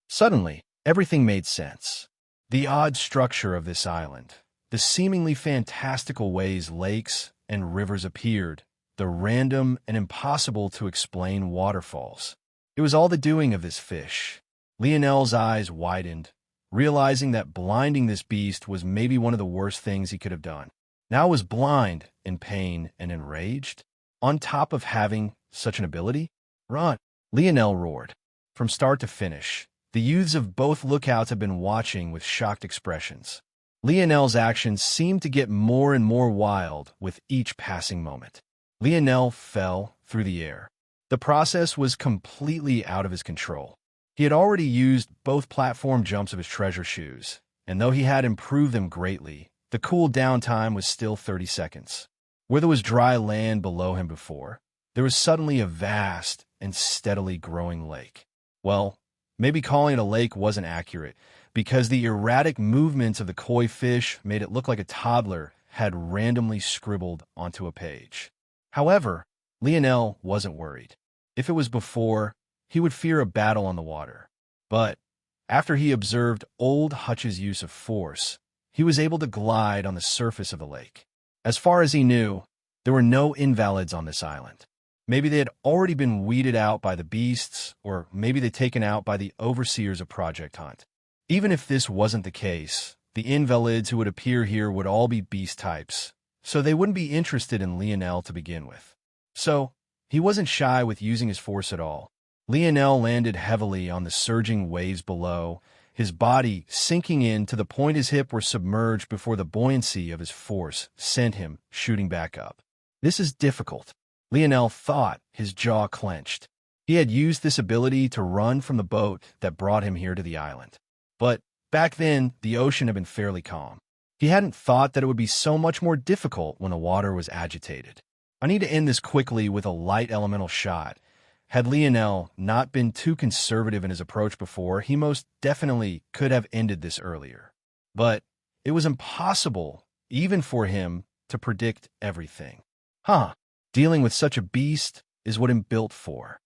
Suddenly, everything made sense. The odd structure of this island, the seemingly fantastical ways lakes and rivers appeared, the random and impossible to explain waterfalls. It was all the doing of this fish. Lionel's eyes widened, realizing that blinding this beast was maybe one of the worst things he could have done. Now he was blind, in pain, and enraged, on top of having such an ability. Run! Lionel roared. From start to finish, the youths of both lookouts had been watching with shocked expressions. Lionel's actions seemed to get more and more wild with each passing moment. Lionel fell through the air. The process was completely out of his control. He had already used both platform jumps of his treasure shoes, and though he had improved them greatly, the cool down time was still 30 seconds. Where there was dry land below him before, there was suddenly a vast and steadily growing lake. Well, maybe calling it a lake wasn't accurate, because the erratic movements of the koi fish made it look like a toddler had randomly scribbled onto a page. However, Lionel wasn't worried. If it was before, he would fear a battle on the water. But after he observed old Hutch's use of force, he was able to glide on the surface of the lake. As far as he knew, there were no invalids on this island. Maybe they had already been weeded out by the beasts, or maybe they'd taken out by the overseers of Project Hunt. Even if this wasn't the case, the invalids who would appear here would all be beast types, so they wouldn't be interested in Lionel to begin with. So, he wasn't shy with using his force at all. Lionel landed heavily on the surging waves below, his body sinking in to the point his hips were submerged before the buoyancy of his force sent him shooting back up. This is difficult. Lionel thought, his jaw clenched. He had used this ability to run from the boat that brought him here to the island. But back then, the ocean had been fairly calm. He hadn't thought that it would be so much more difficult when the water was agitated. I need to end this quickly with a light elemental shot. Had Lionel not been too conservative in his approach before, he most definitely could have ended this earlier. But it was impossible, even for him, to predict everything. Dealing with such a beast is what I'm built for.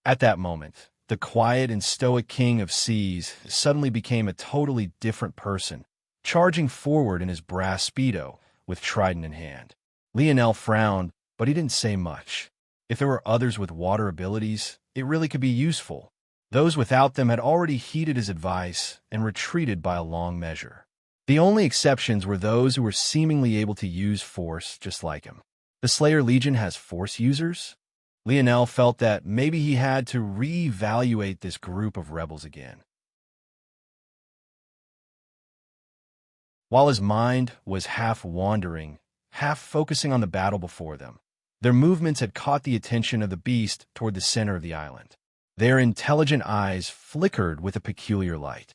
At that moment, the quiet and stoic king of seas suddenly became a totally different person, charging forward in his brass speedo with trident in hand. Lionel frowned, but he didn't say much. If there were others with water abilities, it really could be useful. Those without them had already heeded his advice and retreated by a long measure. The only exceptions were those who were seemingly able to use force just like him. The Slayer Legion has force users? Lionel felt that maybe he had to reevaluate this group of rebels again. While his mind was half wandering, half focusing on the battle before them, their movements had caught the attention of the beast toward the center of the island. Their intelligent eyes flickered with a peculiar light.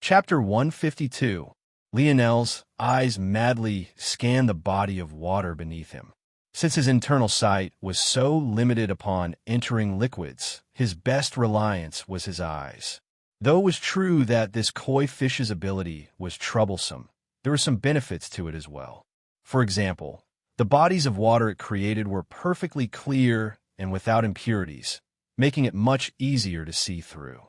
Chapter 152. Lionel's eyes madly scanned the body of water beneath him. Since his internal sight was so limited upon entering liquids, his best reliance was his eyes. Though it was true that this koi fish's ability was troublesome, there were some benefits to it as well. For example, the bodies of water it created were perfectly clear and without impurities, making it much easier to see through.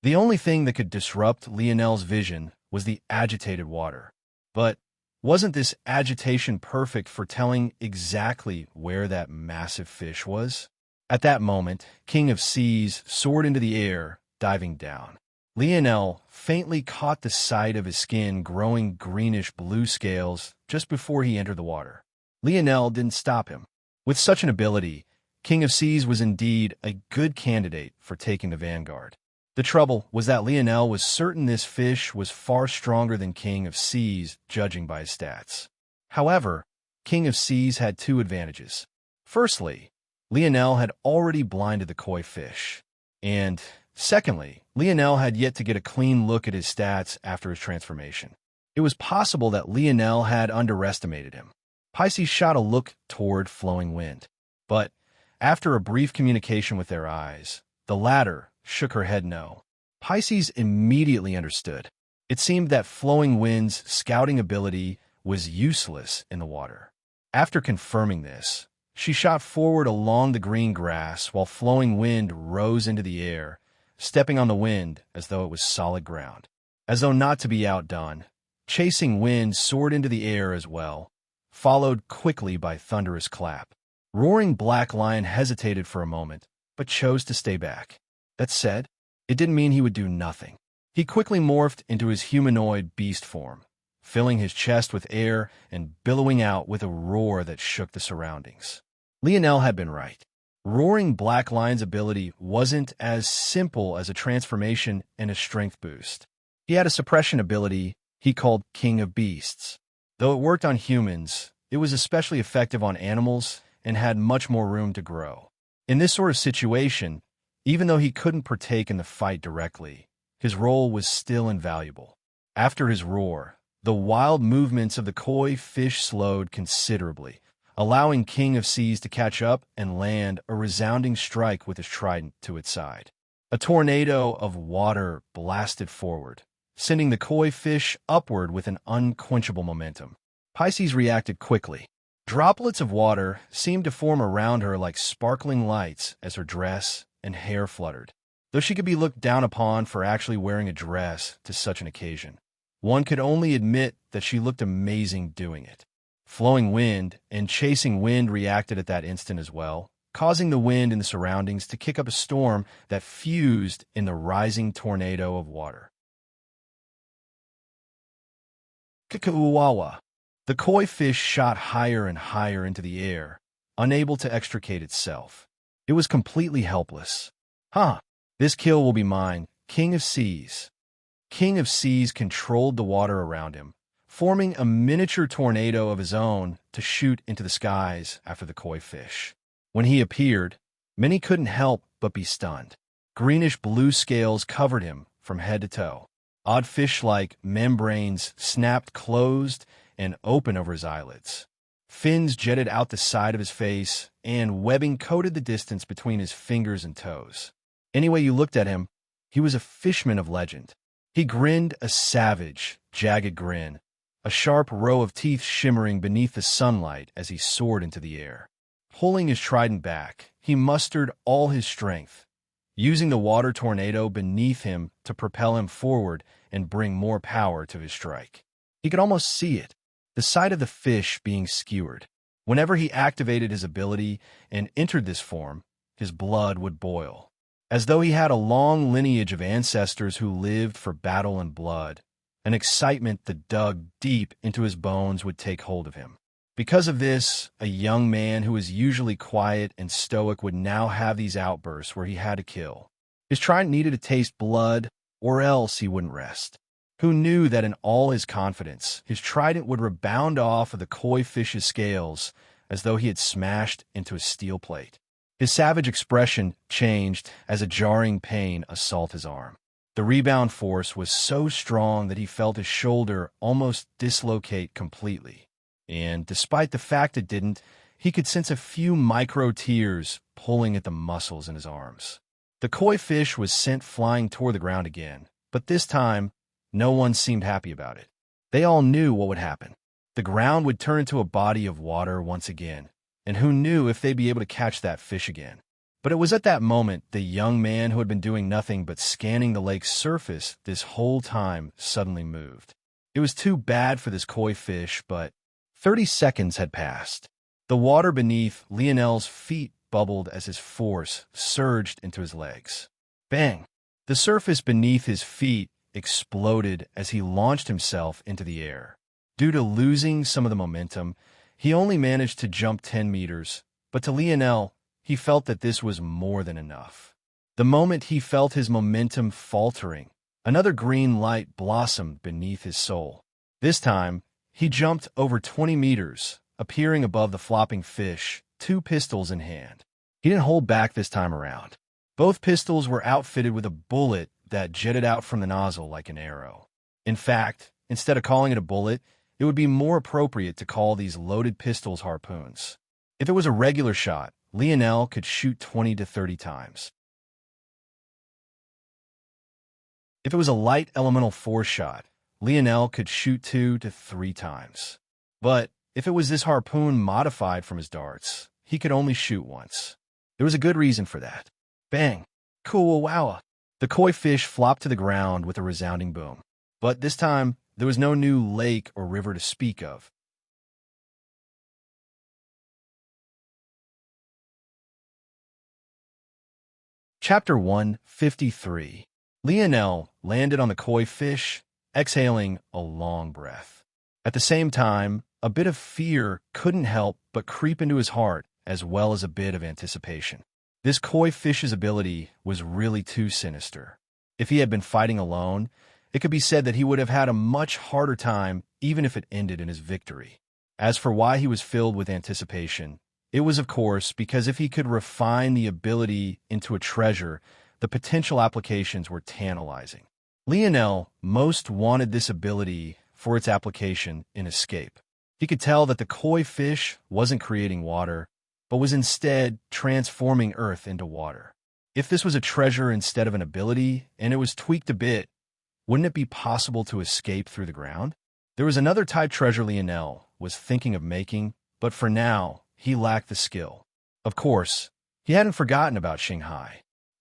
The only thing that could disrupt Lionel's vision was the agitated water. But wasn't this agitation perfect for telling exactly where that massive fish was? At that moment, King of Seas soared into the air, diving down. Lionel faintly caught the sight of his skin growing greenish-blue scales just before he entered the water. Lionel didn't stop him. With such an ability, King of Seas was indeed a good candidate for taking the vanguard. The trouble was that Lionel was certain this fish was far stronger than King of Seas, judging by his stats. However, King of Seas had two advantages. Firstly, Lionel had already blinded the koi fish. And secondly, Lionel had yet to get a clean look at his stats after his transformation. It was possible that Lionel had underestimated him. Pisces shot a look toward Flowing Wind. But after a brief communication with their eyes, the latter shook her head no. Pisces immediately understood. It seemed that Flowing Wind's scouting ability was useless in the water. After confirming this, she shot forward along the green grass while Flowing Wind rose into the air, stepping on the wind as though it was solid ground. As though not to be outdone, Chasing Wind soared into the air as well, followed quickly by thunderous clap. Roaring Black Lion hesitated for a moment, but chose to stay back. That said, it didn't mean he would do nothing. He quickly morphed into his humanoid beast form, filling his chest with air and billowing out with a roar that shook the surroundings. Lionel had been right. Roaring Black Lion's ability wasn't as simple as a transformation and a strength boost. He had a suppression ability he called King of Beasts. Though it worked on humans, it was especially effective on animals and had much more room to grow. In this sort of situation, even though he couldn't partake in the fight directly, his role was still invaluable. After his roar, the wild movements of the koi fish slowed considerably, allowing King of Seas to catch up and land a resounding strike with his trident to its side. A tornado of water blasted forward, sending the koi fish upward with an unquenchable momentum. Pisces reacted quickly. Droplets of water seemed to form around her like sparkling lights as her dress and hair fluttered. Though she could be looked down upon for actually wearing a dress to such an occasion, one could only admit that she looked amazing doing it. Flowing Wind and Chasing Wind reacted at that instant as well, causing the wind in the surroundings to kick up a storm that fused in the rising tornado of water. Kikuwawa. The koi fish shot higher and higher into the air, unable to extricate itself. It was completely helpless. This kill will be mine, King of Seas. King of Seas controlled the water around him, forming a miniature tornado of his own to shoot into the skies after the koi fish. When he appeared, many couldn't help but be stunned. Greenish-blue scales covered him from head to toe. Odd fish-like membranes snapped closed and open over his eyelids. Fins jetted out the side of his face, and webbing coated the distance between his fingers and toes. Any way you looked at him, he was a fishman of legend. He grinned a savage, jagged grin, a sharp row of teeth shimmering beneath the sunlight as he soared into the air. Pulling his trident back, he mustered all his strength, using the water tornado beneath him to propel him forward and bring more power to his strike. He could almost see it, the sight of the fish being skewered. Whenever he activated his ability and entered this form, his blood would boil. As though he had a long lineage of ancestors who lived for battle and blood, an excitement that dug deep into his bones would take hold of him. Because of this, a young man who was usually quiet and stoic would now have these outbursts where he had to kill. His trident needed to taste blood, or else he wouldn't rest. Who knew that in all his confidence, his trident would rebound off of the koi fish's scales as though he had smashed into a steel plate. His savage expression changed as a jarring pain assaulted his arm. The rebound force was so strong that he felt his shoulder almost dislocate completely. And despite the fact it didn't, he could sense a few micro tears pulling at the muscles in his arms. The koi fish was sent flying toward the ground again, but this time, no one seemed happy about it. They all knew what would happen. The ground would turn into a body of water once again, and who knew if they'd be able to catch that fish again. But it was at that moment the young man who had been doing nothing but scanning the lake's surface this whole time suddenly moved. It was too bad for this koi fish, but 30 seconds had passed. The water beneath Lionel's feet bubbled as his force surged into his legs. Bang! The surface beneath his feet exploded as he launched himself into the air. Due to losing some of the momentum, he only managed to jump 10 meters, but to Lionel, he felt that this was more than enough. The moment he felt his momentum faltering, another green light blossomed beneath his soul. This time, he jumped over 20 meters, appearing above the flopping fish, 2 pistols in hand. He didn't hold back this time around. Both pistols were outfitted with a bullet that jetted out from the nozzle like an arrow. In fact, instead of calling it a bullet, it would be more appropriate to call these loaded pistols harpoons. If it was a regular shot, Lionel could shoot 20 to 30 times. If it was a light elemental force shot, Lionel could shoot 2 to 3 times. But if it was this harpoon modified from his darts, he could only shoot once. There was a good reason for that. Bang! Cool wowa! The koi fish flopped to the ground with a resounding boom. But this time, there was no new lake or river to speak of. Chapter 153. Lionel landed on the koi fish, exhaling a long breath. At the same time, a bit of fear couldn't help but creep into his heart, as well as a bit of anticipation. This koi fish's ability was really too sinister. If he had been fighting alone, it could be said that he would have had a much harder time, even if it ended in his victory. As for why he was filled with anticipation, it was, of course, because if he could refine the ability into a treasure, the potential applications were tantalizing. Lionel most wanted this ability for its application in escape. He could tell that the koi fish wasn't creating water, but was instead transforming earth into water. If this was a treasure instead of an ability, and it was tweaked a bit, wouldn't it be possible to escape through the ground? There was another type treasure Lionel was thinking of making, but for now, he lacked the skill. Of course, he hadn't forgotten about Xinghai.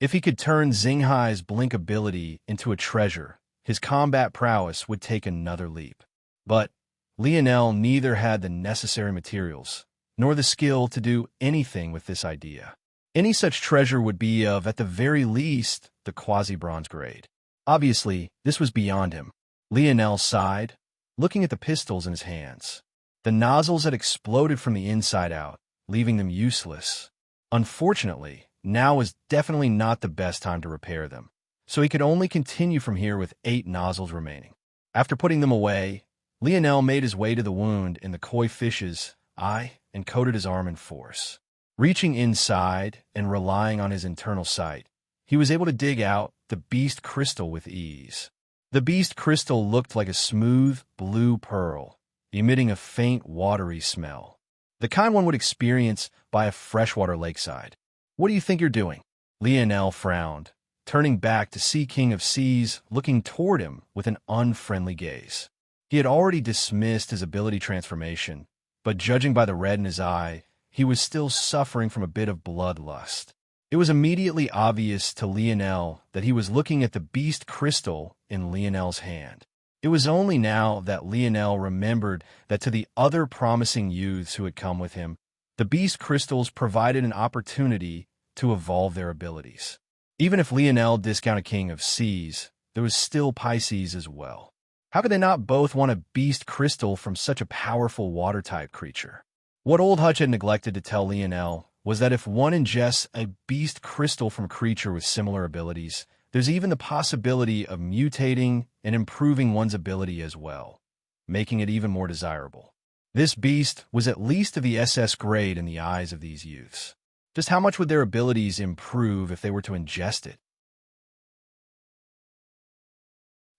If he could turn Xinghai's blink ability into a treasure, his combat prowess would take another leap. But Lionel neither had the necessary materials, nor the skill to do anything with this idea. Any such treasure would be of, at the very least, the quasi-bronze grade. Obviously, this was beyond him. Lionel sighed, looking at the pistols in his hands. The nozzles had exploded from the inside out, leaving them useless. Unfortunately, now was definitely not the best time to repair them, so he could only continue from here with 8 nozzles remaining. After putting them away, Lionel made his way to the wound in the koi fish's eye and coated his arm in force. Reaching inside and relying on his internal sight, he was able to dig out the beast crystal with ease. The beast crystal looked like a smooth blue pearl, emitting a faint watery smell, the kind one would experience by a freshwater lakeside. "What do you think you're doing?" Lionel frowned, turning back to see King of Seas looking toward him with an unfriendly gaze. He had already dismissed his ability transformation, but judging by the red in his eye, he was still suffering from a bit of bloodlust. It was immediately obvious to Lionel that he was looking at the beast crystal in Lionel's hand. It was only now that Lionel remembered that to the other promising youths who had come with him, the beast crystals provided an opportunity to evolve their abilities. Even if Lionel discounted King of Seas, there was still Pisces as well. How could they not both want a beast crystal from such a powerful water-type creature? What Old Hutch had neglected to tell Lionel was that if one ingests a beast crystal from a creature with similar abilities, there's even the possibility of mutating and improving one's ability as well, making it even more desirable. This beast was at least of the SS grade in the eyes of these youths. Just how much would their abilities improve if they were to ingest it?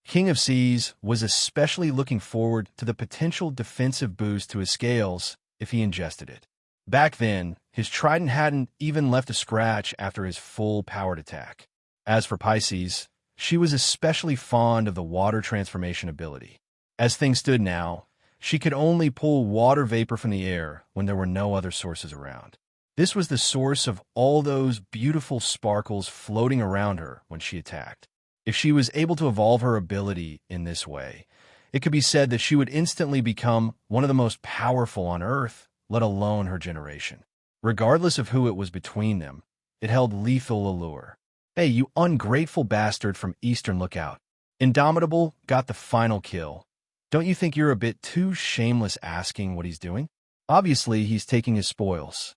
King of Seas was especially looking forward to the potential defensive boost to his scales if he ingested it. Back then, his trident hadn't even left a scratch after his full-powered attack. As for Pisces, she was especially fond of the water transformation ability. As things stood now, she could only pull water vapor from the air when there were no other sources around. This was the source of all those beautiful sparkles floating around her when she attacked. If she was able to evolve her ability in this way, it could be said that she would instantly become one of the most powerful on Earth, let alone her generation. Regardless of who it was between them, it held lethal allure. Hey, you ungrateful bastard from Eastern Lookout. Indomitable got the final kill. Don't you think you're a bit too shameless asking what he's doing? Obviously, he's taking his spoils.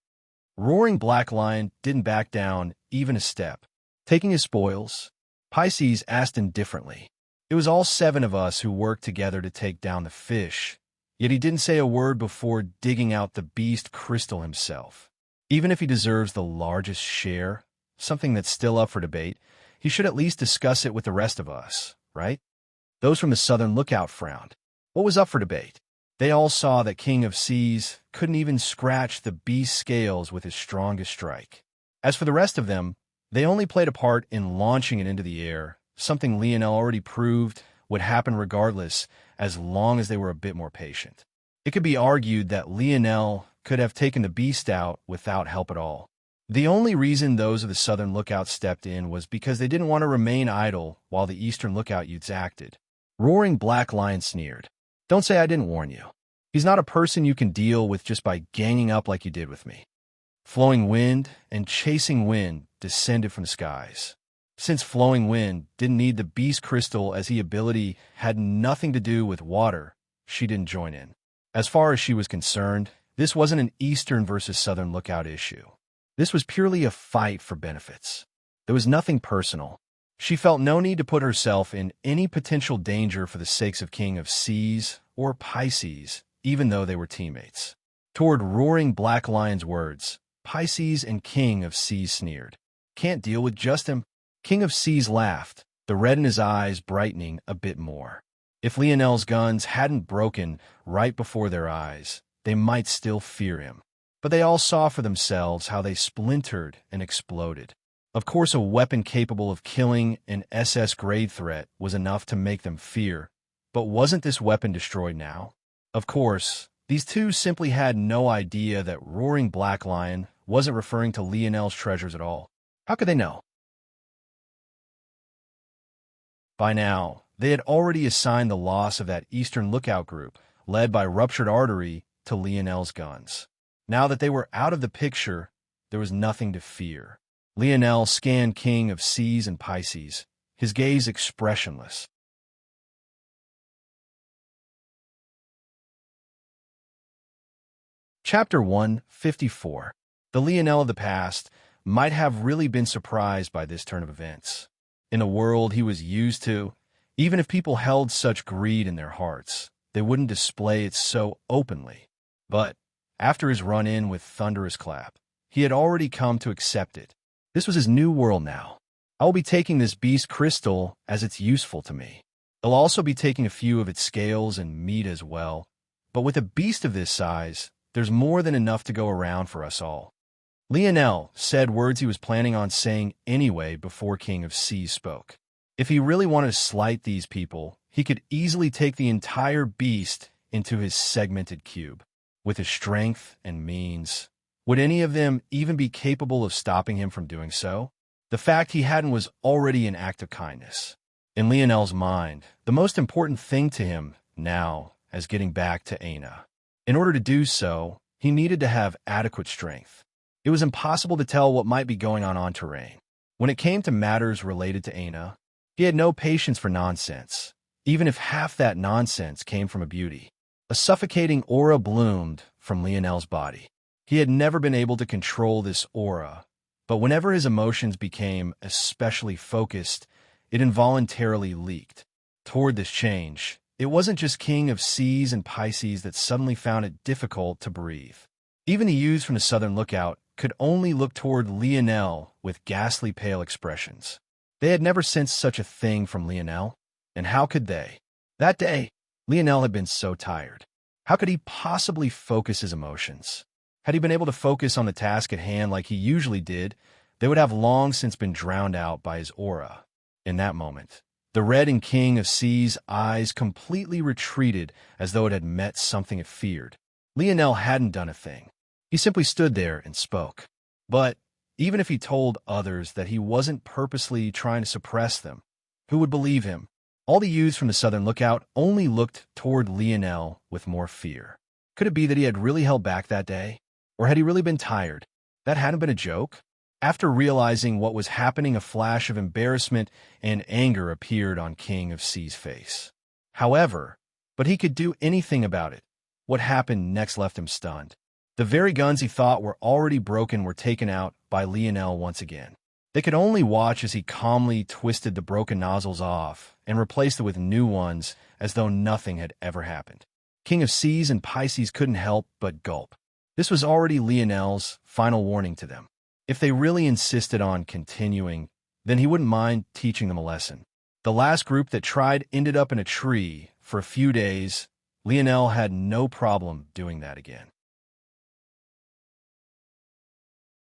Roaring Black Lion didn't back down even a step. Taking his spoils, Pisces asked indifferently. It was all 7 of us who worked together to take down the fish, yet he didn't say a word before digging out the beast crystal himself. Even if he deserves the largest share, something that's still up for debate, he should at least discuss it with the rest of us, right? Those from the Southern Lookout frowned. What was up for debate? They all saw that King of Seas couldn't even scratch the beast's scales with his strongest strike. As for the rest of them, they only played a part in launching it into the air, something Lionel already proved would happen regardless as long as they were a bit more patient. It could be argued that Lionel could have taken the beast out without help at all. The only reason those of the Southern Lookout stepped in was because they didn't want to remain idle while the Eastern Lookout youths acted. Roaring Black Lion sneered. Don't say I didn't warn you. He's not a person you can deal with just by ganging up like you did with me. Flowing Wind and Chasing Wind descended from the skies. Since Flowing Wind didn't need the beast crystal as the ability had nothing to do with water, she didn't join in. As far as she was concerned, this wasn't an Eastern versus Southern Lookout issue. This was purely a fight for benefits. There was nothing personal. She felt no need to put herself in any potential danger for the sakes of King of Seas or Pisces, even though they were teammates. Toward Roaring Black Lion's words, Pisces and King of Seas sneered. Can't deal with just him. King of Seas laughed, the red in his eyes brightening a bit more. If Lionel's guns hadn't broken right before their eyes, they might still fear him. But they all saw for themselves how they splintered and exploded. Of course, a weapon capable of killing an SS-grade threat was enough to make them fear, but wasn't this weapon destroyed now? Of course, these two simply had no idea that Roaring Black Lion wasn't referring to Lionel's treasures at all. How could they know? By now, they had already assigned the loss of that Eastern Lookout group, led by Ruptured Artery, to Lionel's guns. Now that they were out of the picture, there was nothing to fear. Lionel scanned King of Seas and Pisces, his gaze expressionless. Chapter 154. The Lionel of the past might have really been surprised by this turn of events. In the world he was used to, even if people held such greed in their hearts, they wouldn't display it so openly. But after his run-in with Thunderous Clap, he had already come to accept it. This was his new world now. I will be taking this beast crystal as it's useful to me. I'll also be taking a few of its scales and meat as well. But with a beast of this size, there's more than enough to go around for us all. Lionel said words he was planning on saying anyway before King of Seas spoke. If he really wanted to slight these people, he could easily take the entire beast into his segmented cube. With his strength and means, would any of them even be capable of stopping him from doing so? The fact he hadn't was already an act of kindness. In Lionel's mind, the most important thing to him now is getting back to Aina. In order to do so, he needed to have adequate strength. It was impossible to tell what might be going on terrain. When it came to matters related to Aina, he had no patience for nonsense, even if half that nonsense came from a beauty. A suffocating aura bloomed from Lionel's body. He had never been able to control this aura, but whenever his emotions became especially focused, it involuntarily leaked. Toward this change, it wasn't just King of Seas and Pisces that suddenly found it difficult to breathe. Even the youths from the Southern Lookout could only look toward Lionel with ghastly pale expressions. They had never sensed such a thing from Lionel, and how could they? That day, Lionel had been so tired. How could he possibly focus his emotions? Had he been able to focus on the task at hand like he usually did, they would have long since been drowned out by his aura. In that moment, the Red and King of Sea's eyes completely retreated as though it had met something it feared. Lionel hadn't done a thing. He simply stood there and spoke. But even if he told others that he wasn't purposely trying to suppress them, who would believe him? All the youths from the Southern Lookout only looked toward Lionel with more fear. Could it be that he had really held back that day? Or had he really been tired? That hadn't been a joke? After realizing what was happening, a flash of embarrassment and anger appeared on King of Sea's face. But he could do anything about it. What happened next left him stunned. The very guns he thought were already broken were taken out by Lionel once again. They could only watch as he calmly twisted the broken nozzles off and replaced it with new ones as though nothing had ever happened. King of Seas and Pisces couldn't help but gulp. This was already Lionel's final warning to them. If they really insisted on continuing, then he wouldn't mind teaching them a lesson. The last group that tried ended up in a tree for a few days. Lionel had no problem doing that again.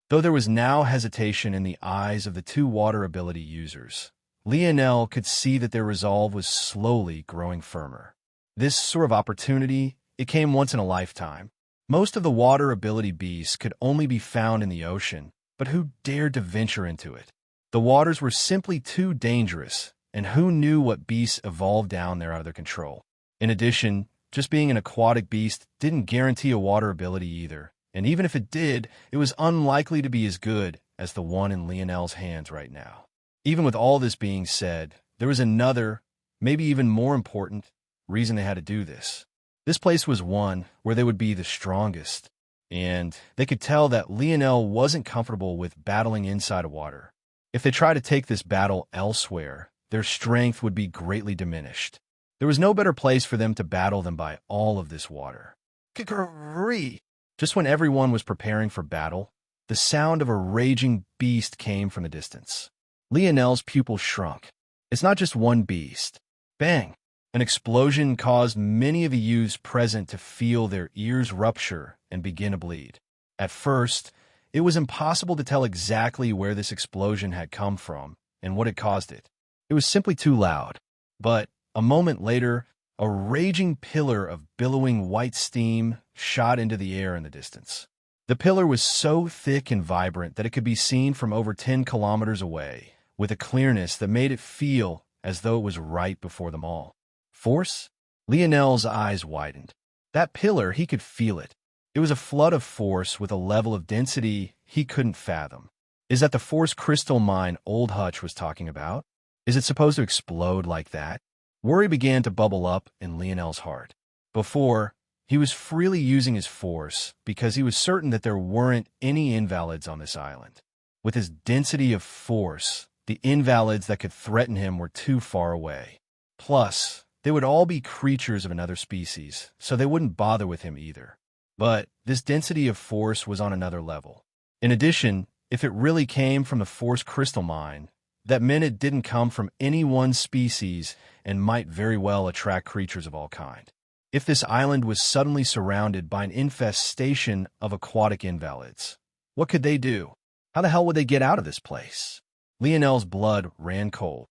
Though there was now hesitation in the eyes of the two water ability users, Lionel could see that their resolve was slowly growing firmer. This sort of opportunity, it came once in a lifetime. Most of the water ability beasts could only be found in the ocean, but who dared to venture into it? The waters were simply too dangerous, and who knew what beasts evolved down there out of their control? In addition, just being an aquatic beast didn't guarantee a water ability either. And even if it did, it was unlikely to be as good as the one in Lionel's hands right now. Even with all this being said, there was another, maybe even more important, reason they had to do this. This place was one where they would be the strongest, and they could tell that Lionel wasn't comfortable with battling inside of water. If they tried to take this battle elsewhere, their strength would be greatly diminished. There was no better place for them to battle than by all of this water. Kikari! Just when everyone was preparing for battle, the sound of a raging beast came from the distance. Lionel's pupils shrunk. It's not just one beast. Bang! An explosion caused many of the youths present to feel their ears rupture and begin to bleed. At first, it was impossible to tell exactly where this explosion had come from and what had caused it. It was simply too loud. But a moment later, a raging pillar of billowing white steam shot into the air in the distance. The pillar was so thick and vibrant that it could be seen from over 10 kilometers away, with a clearness that made it feel as though it was right before them all. Force? Lionel's eyes widened. That pillar, he could feel it. It was a flood of force with a level of density he couldn't fathom. Is that the force crystal mine Old Hutch was talking about? Is it supposed to explode like that? Worry began to bubble up in Lionel's heart. Before, he was freely using his force because he was certain that there weren't any invalids on this island. With his density of force, the invalids that could threaten him were too far away. Plus, they would all be creatures of another species, so they wouldn't bother with him either. But this density of force was on another level. In addition, if it really came from the force crystal mine, that meant it didn't come from any one species and might very well attract creatures of all kind. If this island was suddenly surrounded by an infestation of aquatic invalids, what could they do? How the hell would they get out of this place? Lionel's blood ran cold.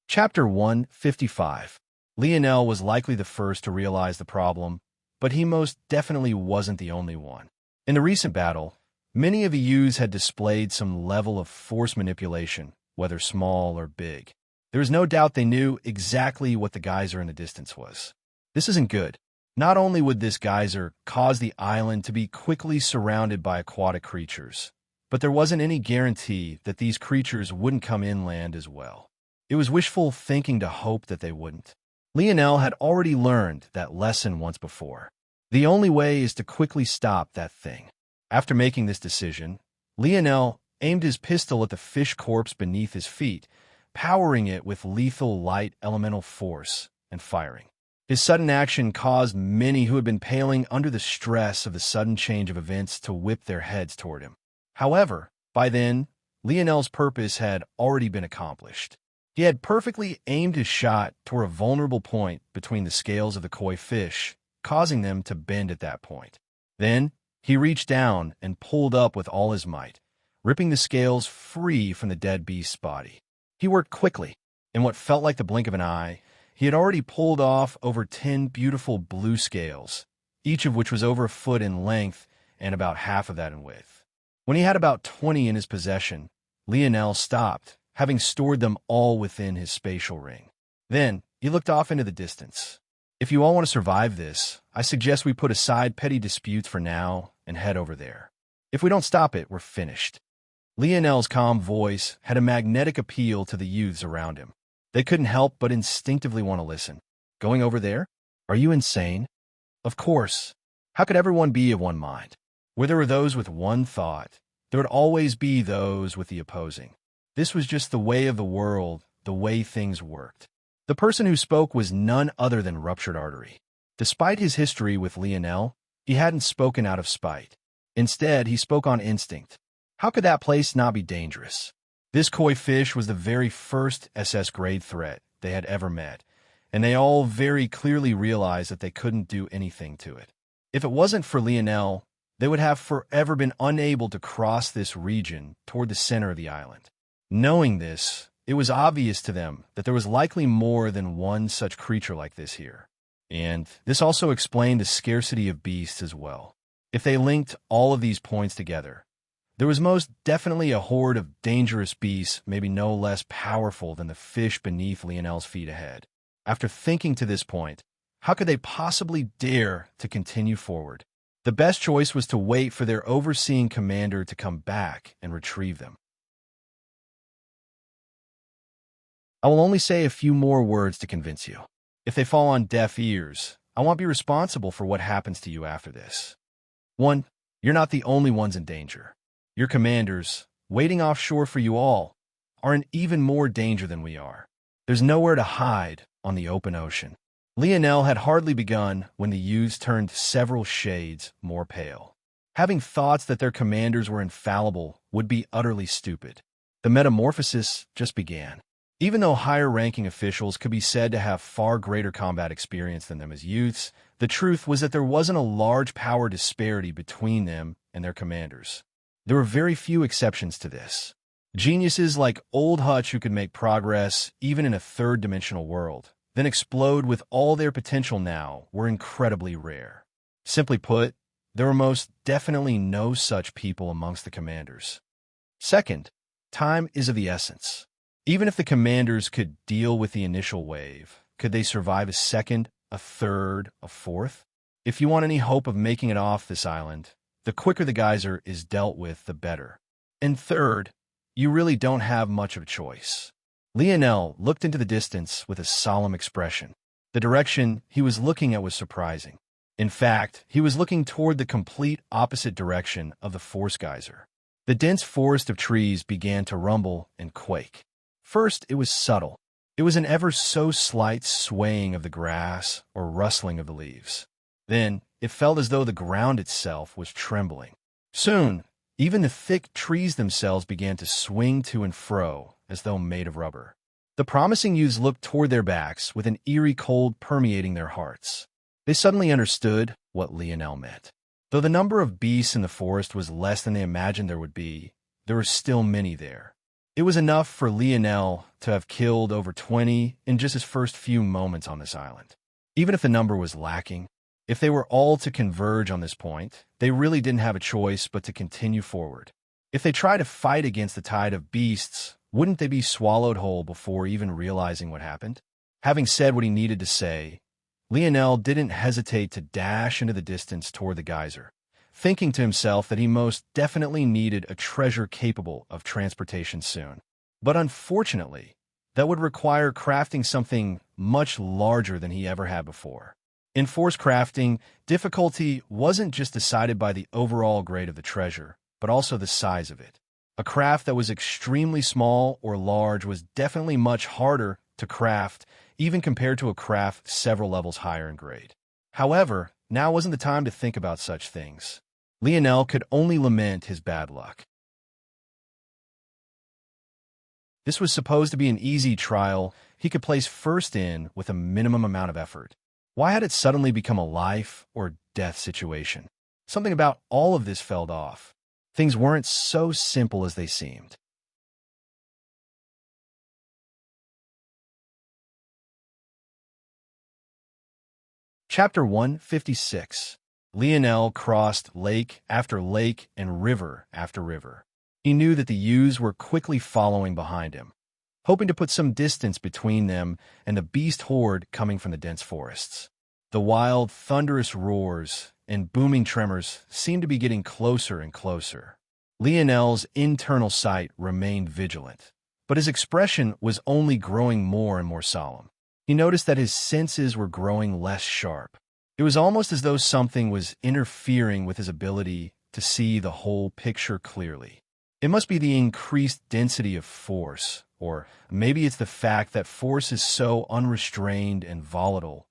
Chapter 155. Lionel was likely the first to realize the problem, but he most definitely wasn't the only one. In the recent battle, many of the youths had displayed some level of force manipulation, whether small or big. There was no doubt they knew exactly what the geyser in the distance was. This isn't good. Not only would this geyser cause the island to be quickly surrounded by aquatic creatures, but there wasn't any guarantee that these creatures wouldn't come inland as well. It was wishful thinking to hope that they wouldn't. Lionel had already learned that lesson once before. The only way is to quickly stop that thing. After making this decision, Lionel aimed his pistol at the fish corpse beneath his feet, powering it with lethal light elemental force and firing. His sudden action caused many who had been paling under the stress of the sudden change of events to whip their heads toward him. However, by then, Lionel's purpose had already been accomplished. He had perfectly aimed his shot toward a vulnerable point between the scales of the koi fish, causing them to bend at that point. Then, he reached down and pulled up with all his might, ripping the scales free from the dead beast's body. He worked quickly. In what felt like the blink of an eye, he had already pulled off over 10 beautiful blue scales, each of which was over a foot in length and about half of that in width. When he had about 20 in his possession, Lionel stopped, having stored them all within his spatial ring. Then, he looked off into the distance. If you all want to survive this, I suggest we put aside petty disputes for now and head over there. If we don't stop it, we're finished. Lionel's calm voice had a magnetic appeal to the youths around him. They couldn't help but instinctively want to listen. Going over there? Are you insane? Of course. How could everyone be of one mind? Where there were those with one thought, there would always be those with the opposing. This was just the way of the world, the way things worked. The person who spoke was none other than Ruptured Artery. Despite his history with Lionel, he hadn't spoken out of spite. Instead, he spoke on instinct. How could that place not be dangerous? This koi fish was the very first SS-grade threat they had ever met, and they all very clearly realized that they couldn't do anything to it. If it wasn't for Lionel, they would have forever been unable to cross this region toward the center of the island. Knowing this, it was obvious to them that there was likely more than one such creature like this here. And this also explained the scarcity of beasts as well. If they linked all of these points together, there was most definitely a horde of dangerous beasts, maybe no less powerful than the fish beneath Lionel's feet ahead. After thinking to this point, how could they possibly dare to continue forward? The best choice was to wait for their overseeing commander to come back and retrieve them. I will only say a few more words to convince you. If they fall on deaf ears, I won't be responsible for what happens to you after this. 1. You're not the only ones in danger. Your commanders, waiting offshore for you all, are in even more danger than we are. There's nowhere to hide on the open ocean. Lionel had hardly begun when the youths turned several shades more pale. Having thoughts that their commanders were infallible would be utterly stupid. The metamorphosis just began. Even though higher-ranking officials could be said to have far greater combat experience than them as youths, the truth was that there wasn't a large power disparity between them and their commanders. There were very few exceptions to this. Geniuses like Old Hutch who could make progress even in a third-dimensional world, then explode with all their potential now, were incredibly rare. Simply put, there were most definitely no such people amongst the commanders. Second, time is of the essence. Even if the commanders could deal with the initial wave, could they survive a second, a third, a fourth? If you want any hope of making it off this island, the quicker the geyser is dealt with, the better. And third, you really don't have much of a choice. Lionel looked into the distance with a solemn expression. The direction he was looking at was surprising. In fact, he was looking toward the complete opposite direction of the force geyser. The dense forest of trees began to rumble and quake. First, it was subtle. It was an ever so slight swaying of the grass or rustling of the leaves. Then, it felt as though the ground itself was trembling. Soon, even the thick trees themselves began to swing to and fro as though made of rubber. The promising youths looked toward their backs with an eerie cold permeating their hearts. They suddenly understood what Lionel meant. Though the number of beasts in the forest was less than they imagined there would be, there were still many there. It was enough for Lionel to have killed over 20 in just his first few moments on this island. Even if the number was lacking, if they were all to converge on this point, they really didn't have a choice but to continue forward. If they tried to fight against the tide of beasts, wouldn't they be swallowed whole before even realizing what happened? Having said what he needed to say, Lionel didn't hesitate to dash into the distance toward the geyser, thinking to himself that he most definitely needed a treasure capable of transportation soon. But unfortunately, that would require crafting something much larger than he ever had before. In force crafting, difficulty wasn't just decided by the overall grade of the treasure, but also the size of it. A craft that was extremely small or large was definitely much harder to craft, even compared to a craft several levels higher in grade. However, now wasn't the time to think about such things. Lionel could only lament his bad luck. This was supposed to be an easy trial he could place first in with a minimum amount of effort. Why had it suddenly become a life or death situation? Something about all of this felt off. Things weren't so simple as they seemed. Chapter 156. Lionel crossed lake after lake and river after river. He knew that the youths were quickly following behind him, hoping to put some distance between them and the beast horde coming from the dense forests. The wild, thunderous roars and booming tremors seemed to be getting closer and closer. Lionel's internal sight remained vigilant, but his expression was only growing more and more solemn. He noticed that his senses were growing less sharp. It was almost as though something was interfering with his ability to see the whole picture clearly. It must be the increased density of force, or maybe it's the fact that force is so unrestrained and volatile.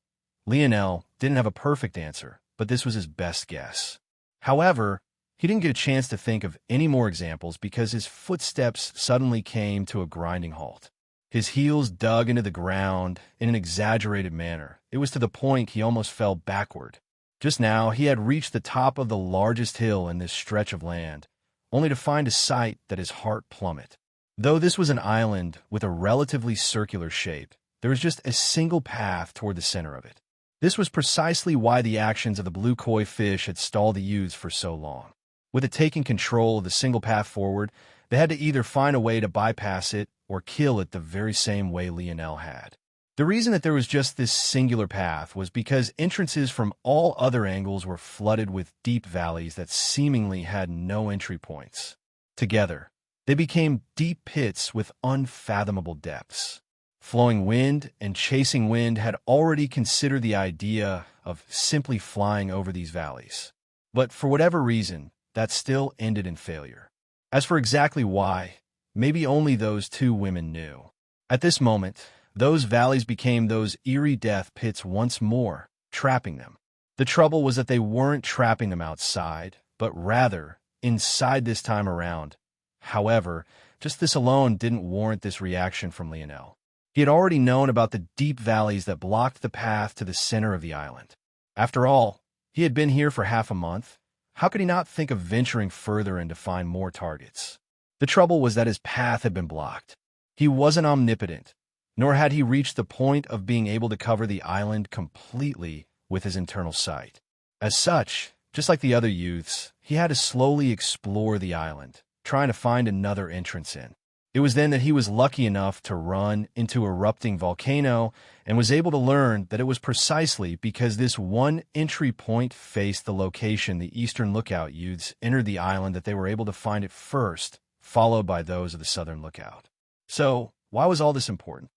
Lionel didn't have a perfect answer, but this was his best guess. However, he didn't get a chance to think of any more examples because his footsteps suddenly came to a grinding halt. His heels dug into the ground in an exaggerated manner. It was to the point he almost fell backward. Just now, he had reached the top of the largest hill in this stretch of land, only to find a sight that his heart plummet. Though this was an island with a relatively circular shape, there was just a single path toward the center of it. This was precisely why the actions of the blue koi fish had stalled the youths for so long. With it taking control of the single path forward, they had to either find a way to bypass it or kill it the very same way Lionel had. The reason that there was just this singular path was because entrances from all other angles were flooded with deep valleys that seemingly had no entry points. Together, they became deep pits with unfathomable depths. Flowing wind and chasing wind had already considered the idea of simply flying over these valleys. But for whatever reason, that still ended in failure. As for exactly why, maybe only those two women knew. At this moment, those valleys became those eerie death pits once more, trapping them. The trouble was that they weren't trapping them outside, but rather inside this time around. However, just this alone didn't warrant this reaction from Lionel. He had already known about the deep valleys that blocked the path to the center of the island. After all, he had been here for half a month. How could he not think of venturing further and to find more targets? The trouble was that his path had been blocked. He wasn't omnipotent, nor had he reached the point of being able to cover the island completely with his internal sight. As such, just like the other youths, he had to slowly explore the island, trying to find another entrance in. It was then that he was lucky enough to run into a erupting volcano and was able to learn that it was precisely because this one entry point faced the location the Eastern Lookout youths entered the island that they were able to find it first, followed by those of the Southern Lookout. So, why was all this important?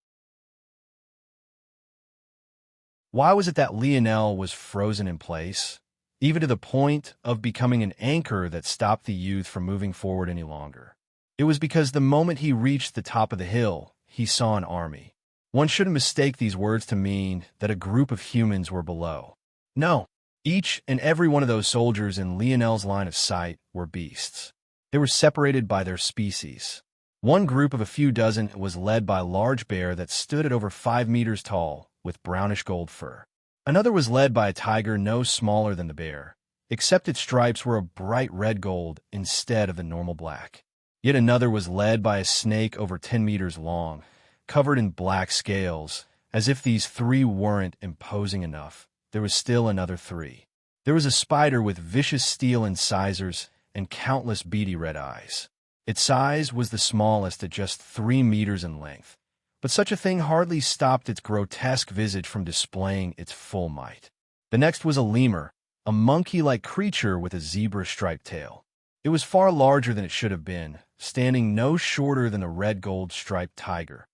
Why was it that Lionel was frozen in place, even to the point of becoming an anchor that stopped the youth from moving forward any longer? It was because the moment he reached the top of the hill, he saw an army. One shouldn't mistake these words to mean that a group of humans were below. No, each and every one of those soldiers in Lionel's line of sight were beasts. They were separated by their species. One group of a few dozen was led by a large bear that stood at over 5 meters tall, with brownish gold fur. Another was led by a tiger no smaller than the bear, except its stripes were a bright red gold instead of the normal black. Yet another was led by a snake over 10 meters long, covered in black scales. As if these 3 weren't imposing enough, there was still another 3. There was a spider with vicious steel incisors and countless beady red eyes. Its size was the smallest at just 3 meters in length, but such a thing hardly stopped its grotesque visage from displaying its full might. The next was a lemur, a monkey-like creature with a zebra-striped tail. It was far larger than it should have been, standing no shorter than a red-gold striped tiger.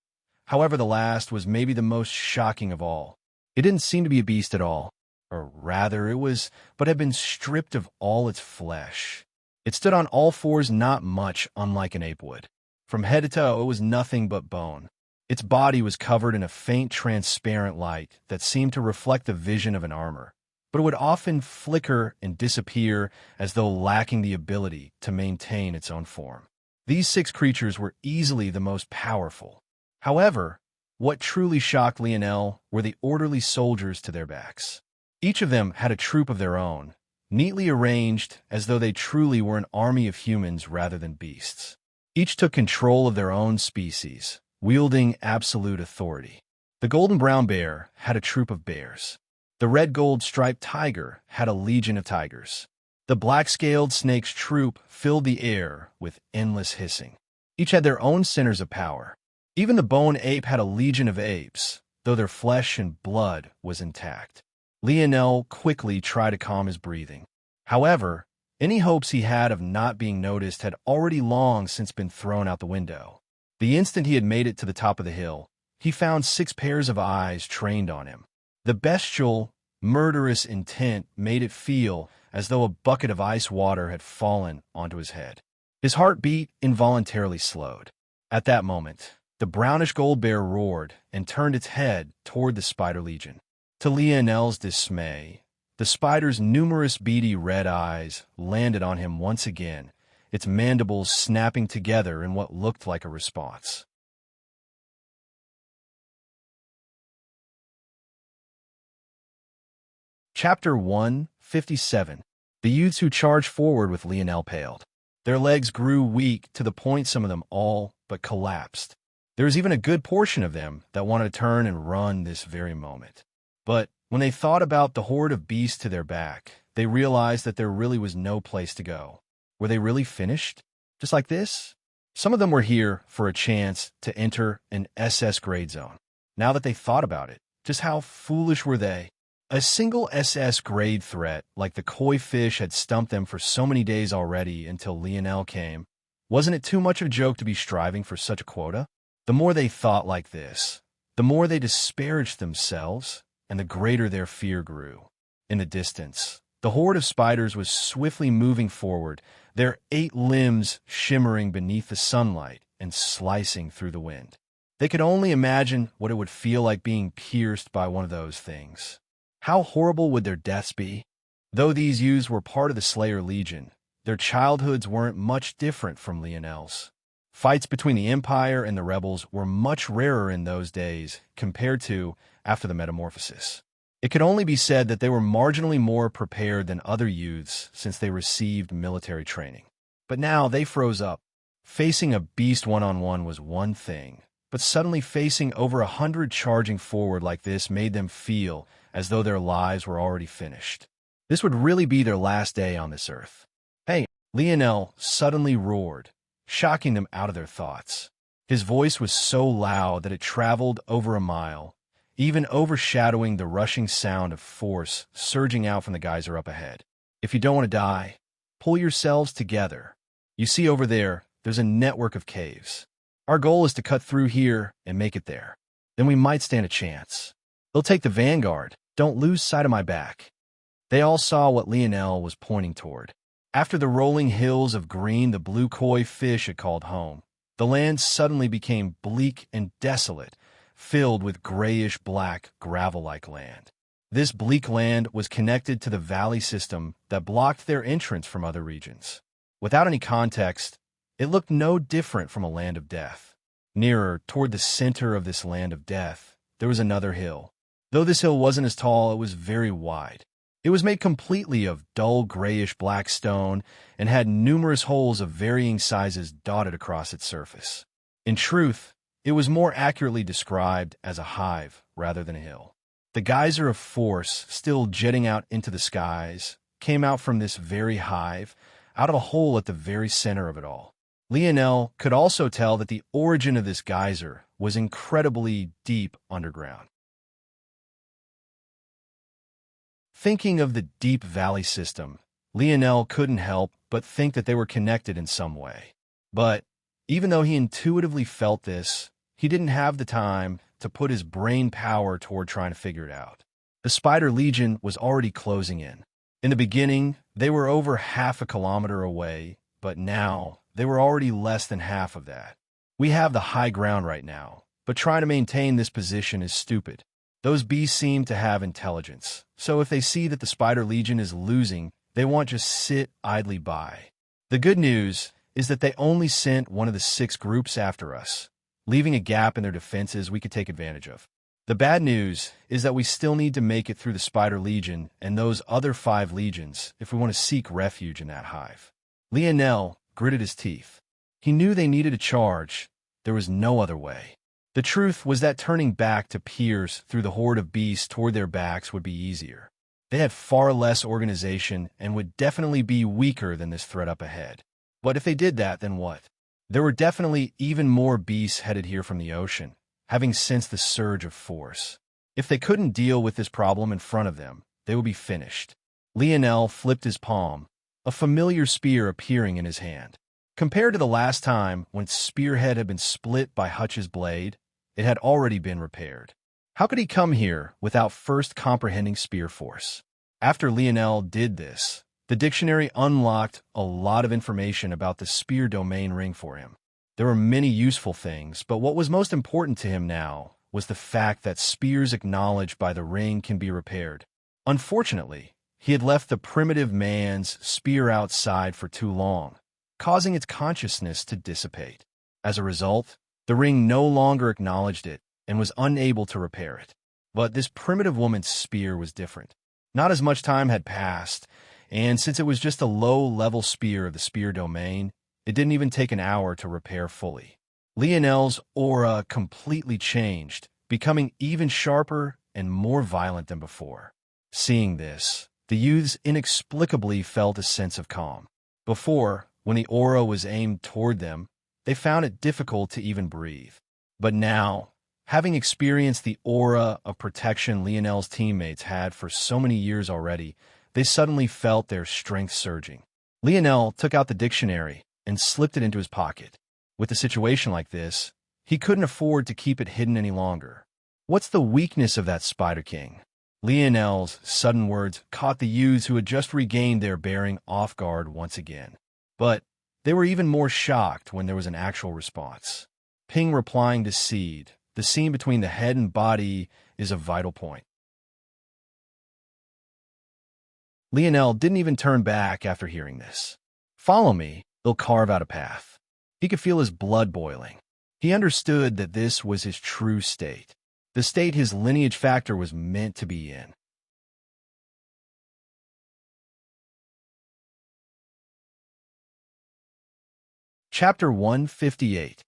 However, the last was maybe the most shocking of all. It didn't seem to be a beast at all, or rather it was, but had been stripped of all its flesh. It stood on all fours, not much unlike an ape would. From head to toe, it was nothing but bone. Its body was covered in a faint transparent light that seemed to reflect the vision of an armor, but it would often flicker and disappear as though lacking the ability to maintain its own form. These 6 creatures were easily the most powerful. However, What truly shocked Lionel were the orderly soldiers to their backs. Each of them had a troop of their own, neatly arranged as though they truly were an army of humans rather than beasts. Each took control of their own species, wielding absolute authority. The golden brown bear had a troop of bears. The red-gold striped tiger had a legion of tigers. The black-scaled snake's troop filled the air with endless hissing. Each had their own centers of power. Even the bone ape had a legion of apes, though their flesh and blood was intact. Lionel quickly tried to calm his breathing. However, any hopes he had of not being noticed had already long since been thrown out the window. The instant he had made it to the top of the hill, he found 6 pairs of eyes trained on him. The bestial, murderous intent made it feel as though a bucket of ice water had fallen onto his head. His heartbeat involuntarily slowed. At that moment, the brownish gold bear roared and turned its head toward the spider legion. To Lionel's dismay, the spider's numerous beady red eyes landed on him once again, its mandibles snapping together in what looked like a response. Chapter 157. The youths who charged forward with Lionel paled. Their legs grew weak to the point some of them all but collapsed. There was even a good portion of them that wanted to turn and run this very moment. But when they thought about the horde of beasts to their back, they realized that there really was no place to go. Were they really finished? Just like this? Some of them were here for a chance to enter an SS grade zone. Now that they thought about it, just how foolish were they? A single SS grade threat like the koi fish had stumped them for so many days already until Lionel came. Wasn't it too much of a joke to be striving for such a quota? The more they thought like this, the more they disparaged themselves, and the greater their fear grew. In the distance, the horde of spiders was swiftly moving forward, their 8 limbs shimmering beneath the sunlight and slicing through the wind. They could only imagine what it would feel like being pierced by one of those things. How horrible would their deaths be? Though these youths were part of the Slayer Legion, their childhoods weren't much different from Lionel's. Fights between the Empire and the rebels were much rarer in those days compared to after the metamorphosis. It could only be said that they were marginally more prepared than other youths since they received military training. But now they froze up. Facing a beast one-on-one was one thing, but suddenly facing over 100 charging forward like this made them feel as though their lives were already finished. This would really be their last day on this earth. Hey, Lionel suddenly roared, shocking them out of their thoughts. His voice was so loud that it traveled over a mile, even overshadowing the rushing sound of force surging out from the geyser up ahead. If you don't want to die, pull yourselves together. You see over there's a network of caves. Our goal is to cut through here and make it there. Then we might stand a chance. They'll take the vanguard. Don't lose sight of my back. They all saw what Lionel was pointing toward. After the rolling hills of green the blue koi fish had called home, the land suddenly became bleak and desolate, filled with grayish-black gravel-like land. This bleak land was connected to the valley system that blocked their entrance from other regions. Without any context, it looked no different from a land of death. Nearer, toward the center of this land of death, there was another hill. Though this hill wasn't as tall, it was very wide. It was made completely of dull grayish-black stone and had numerous holes of varying sizes dotted across its surface. In truth, it was more accurately described as a hive rather than a hill. The geyser of force, still jetting out into the skies, came out from this very hive, out of a hole at the very center of it all. Lionel could also tell that the origin of this geyser was incredibly deep underground. Thinking of the deep valley system, Lionel couldn't help but think that they were connected in some way. But even though he intuitively felt this, he didn't have the time to put his brain power toward trying to figure it out. The Spider Legion was already closing in. In the beginning, they were over half a kilometer away, but now they were already less than half of that. We have the high ground right now, but trying to maintain this position is stupid. Those beasts seem to have intelligence, so if they see that the Spider Legion is losing, they won't just sit idly by. The good news is that they only sent one of the 6 groups after us. leaving a gap in their defenses we could take advantage of. The bad news is that we still need to make it through the Spider Legion and those other 5 legions if we want to seek refuge in that hive. Lionel gritted his teeth. He knew they needed a charge. There was no other way. The truth was that turning back to pierce through the horde of beasts toward their backs would be easier. They had far less organization and would definitely be weaker than this threat up ahead. But if they did that, then what? There were definitely even more beasts headed here from the ocean, having sensed the surge of force. If they couldn't deal with this problem in front of them, they would be finished. Lionel flipped his palm, a familiar spear appearing in his hand. Compared to the last time when its spearhead had been split by Hutch's blade, it had already been repaired. How could he come here without first comprehending spear force? After Lionel did this, the dictionary unlocked a lot of information about the spear domain ring for him. There were many useful things, but what was most important to him now was the fact that spears acknowledged by the ring can be repaired. Unfortunately, he had left the primitive man's spear outside for too long, causing its consciousness to dissipate. As a result, the ring no longer acknowledged it and was unable to repair it. But this primitive woman's spear was different. Not as much time had passed, and since it was just a low-level spear of the spear domain, it didn't even take an hour to repair fully. Lionel's aura completely changed, becoming even sharper and more violent than before. Seeing this, the youths inexplicably felt a sense of calm. Before, when the aura was aimed toward them, they found it difficult to even breathe. But now, having experienced the aura of protection Lionel's teammates had for so many years already, they suddenly felt their strength surging. Lionel took out the dictionary and slipped it into his pocket. With a situation like this, he couldn't afford to keep it hidden any longer. What's the weakness of that Spider King? Lionel's sudden words caught the youths who had just regained their bearing off guard once again. But they were even more shocked when there was an actual response. Ping replying to Seed, the scene between the head and body is a vital point. Lionel didn't even turn back after hearing this. Follow me, they'll carve out a path. He could feel his blood boiling. He understood that this was his true state, the state his lineage factor was meant to be in. Chapter 158.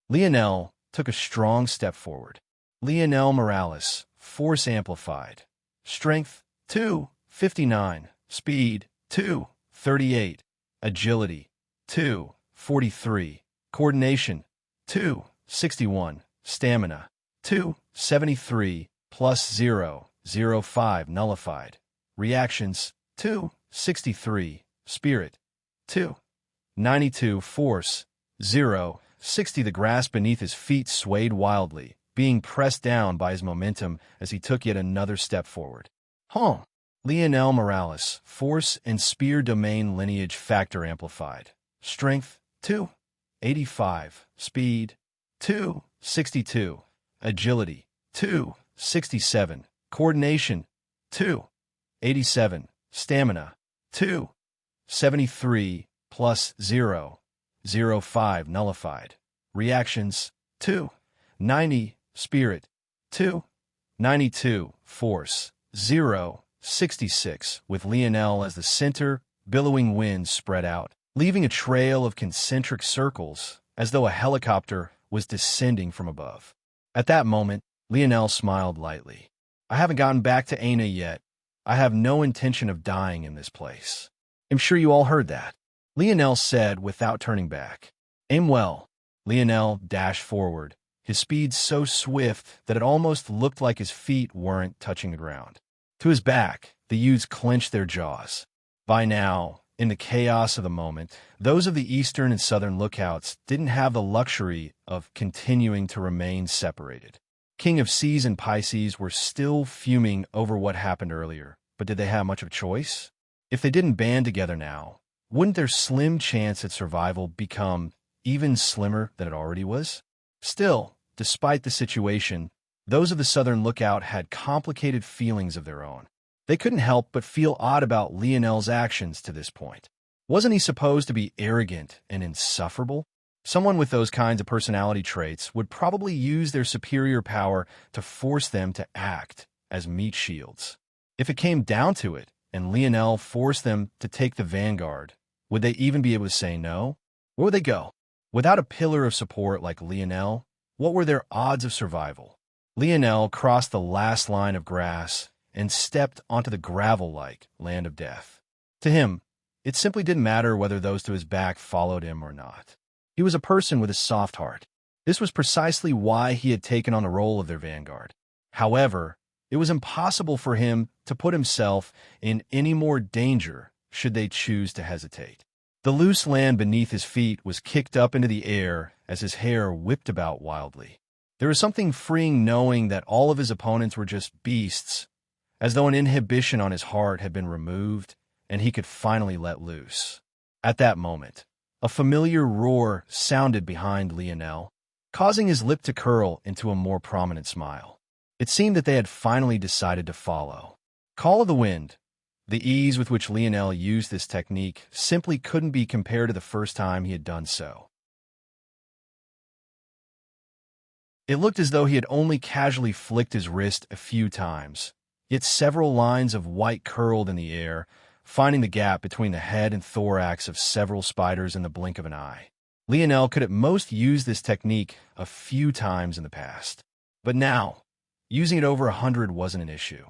Lionel took a strong step forward. Lionel Morales, Force Amplified. Strength, 259. Speed, 238. Agility, 243. Coordination, 261. Stamina, 273. Plus 0, 05 nullified. Reactions, 263. Spirit, 292. Force, 060. The grass beneath his feet swayed wildly, being pressed down by his momentum as he took yet another step forward. Lionel Morales, Force and Spear Domain Lineage Factor Amplified. Strength, 285. Speed, 262. Agility, 267. Coordination, 287. Stamina, 273. Plus 005 nullified. Reactions, 290. Spirit, 292. Force, 066. With Lionel as the center, billowing winds spread out, leaving a trail of concentric circles, as though a helicopter was descending from above. At that moment, Lionel smiled lightly. I haven't gotten back to Aina yet. I have no intention of dying in this place. I'm sure you all heard that. Lionel said without turning back. Aim well. Lionel dashed forward, his speed so swift that it almost looked like his feet weren't touching the ground. To his back, the youths clenched their jaws. By now, in the chaos of the moment, those of the eastern and southern lookouts didn't have the luxury of continuing to remain separated. King of Seas and Pisces were still fuming over what happened earlier, but did they have much of a choice? If they didn't band together now, wouldn't their slim chance at survival become even slimmer than it already was? Still, despite the situation, those of the Southern Lookout had complicated feelings of their own. They couldn't help but feel odd about Lionel's actions to this point. Wasn't he supposed to be arrogant and insufferable? Someone with those kinds of personality traits would probably use their superior power to force them to act as meat shields. If it came down to it, and Lionel forced them to take the vanguard, would they even be able to say no? Where would they go? Without a pillar of support like Lionel, what were their odds of survival? Lionel crossed the last line of grass and stepped onto the gravel-like land of death. To him, it simply didn't matter whether those to his back followed him or not. He was a person with a soft heart. This was precisely why he had taken on the role of their vanguard. However, it was impossible for him to put himself in any more danger should they choose to hesitate. The loose land beneath his feet was kicked up into the air as his hair whipped about wildly. There was something freeing knowing that all of his opponents were just beasts, as though an inhibition on his heart had been removed and he could finally let loose. At that moment, a familiar roar sounded behind Lionel, causing his lip to curl into a more prominent smile. It seemed that they had finally decided to follow. Call of the Wind. The ease with which Lionel used this technique simply couldn't be compared to the first time he had done so. It looked as though he had only casually flicked his wrist a few times, yet several lines of white curled in the air, finding the gap between the head and thorax of several spiders in the blink of an eye. Lionel could at most use this technique a few times in the past, but now, using it over 100 wasn't an issue.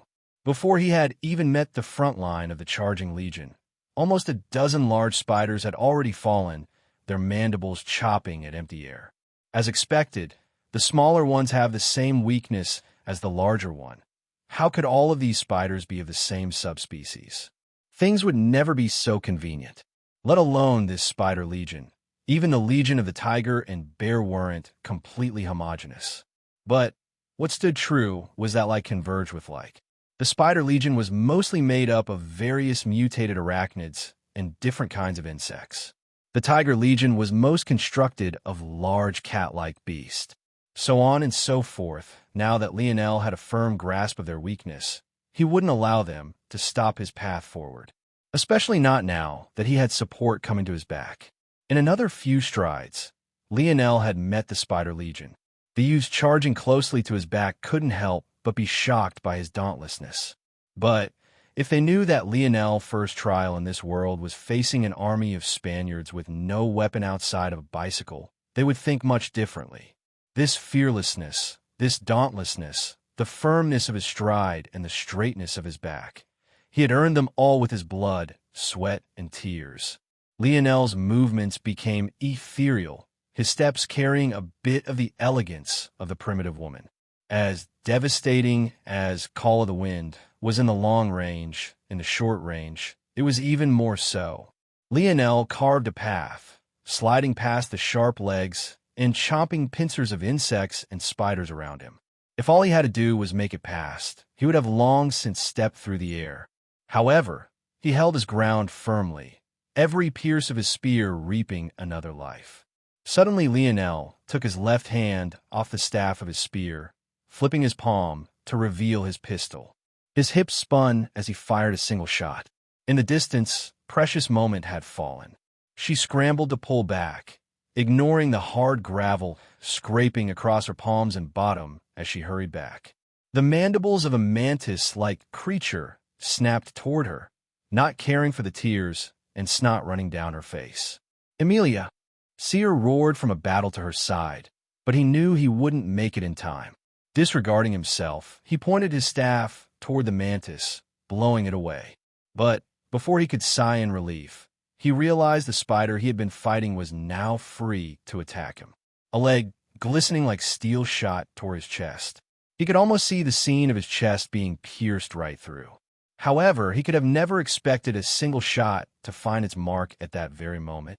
Before he had even met the front line of the charging legion, almost a dozen large spiders had already fallen, their mandibles chopping at empty air. As expected, the smaller ones have the same weakness as the larger one. How could all of these spiders be of the same subspecies? Things would never be so convenient, let alone this spider legion. Even the legion of the tiger and bear weren't completely homogeneous. But what stood true was that like converged with like. The spider legion was mostly made up of various mutated arachnids and different kinds of insects. The tiger legion was most constructed of large cat-like beasts. So on and so forth. Now that Lionel had a firm grasp of their weakness, he wouldn't allow them to stop his path forward. Especially not now that he had support coming to his back. In another few strides, Lionel had met the spider legion. The youths charging closely to his back couldn't help but be shocked by his dauntlessness. But if they knew that Lionel's first trial in this world was facing an army of Spaniards with no weapon outside of a bicycle, they would think much differently. This fearlessness, this dauntlessness, the firmness of his stride and the straightness of his back, he had earned them all with his blood, sweat, and tears. Lionel's movements became ethereal, his steps carrying a bit of the elegance of the primitive woman. As devastating as Call of the Wind was in the long range, in the short range, it was even more so. Lionel carved a path, sliding past the sharp legs and chomping pincers of insects and spiders around him. If all he had to do was make it past, he would have long since stepped through the air. However, he held his ground firmly, every pierce of his spear reaping another life. Suddenly Lionel took his left hand off the staff of his spear, flipping his palm to reveal his pistol. His hips spun as he fired a single shot. In the distance, Precious' moment had fallen. She scrambled to pull back, ignoring the hard gravel scraping across her palms and bottom as she hurried back. The mandibles of a mantis-like creature snapped toward her, not caring for the tears and snot running down her face. "Emilia!" Seer roared from a battle to her side, but he knew he wouldn't make it in time. Disregarding himself, he pointed his staff toward the mantis, blowing it away. But before he could sigh in relief, he realized the spider he had been fighting was now free to attack him. A leg glistening like steel shot toward his chest. He could almost see the scene of his chest being pierced right through. However, he could have never expected a single shot to find its mark at that very moment.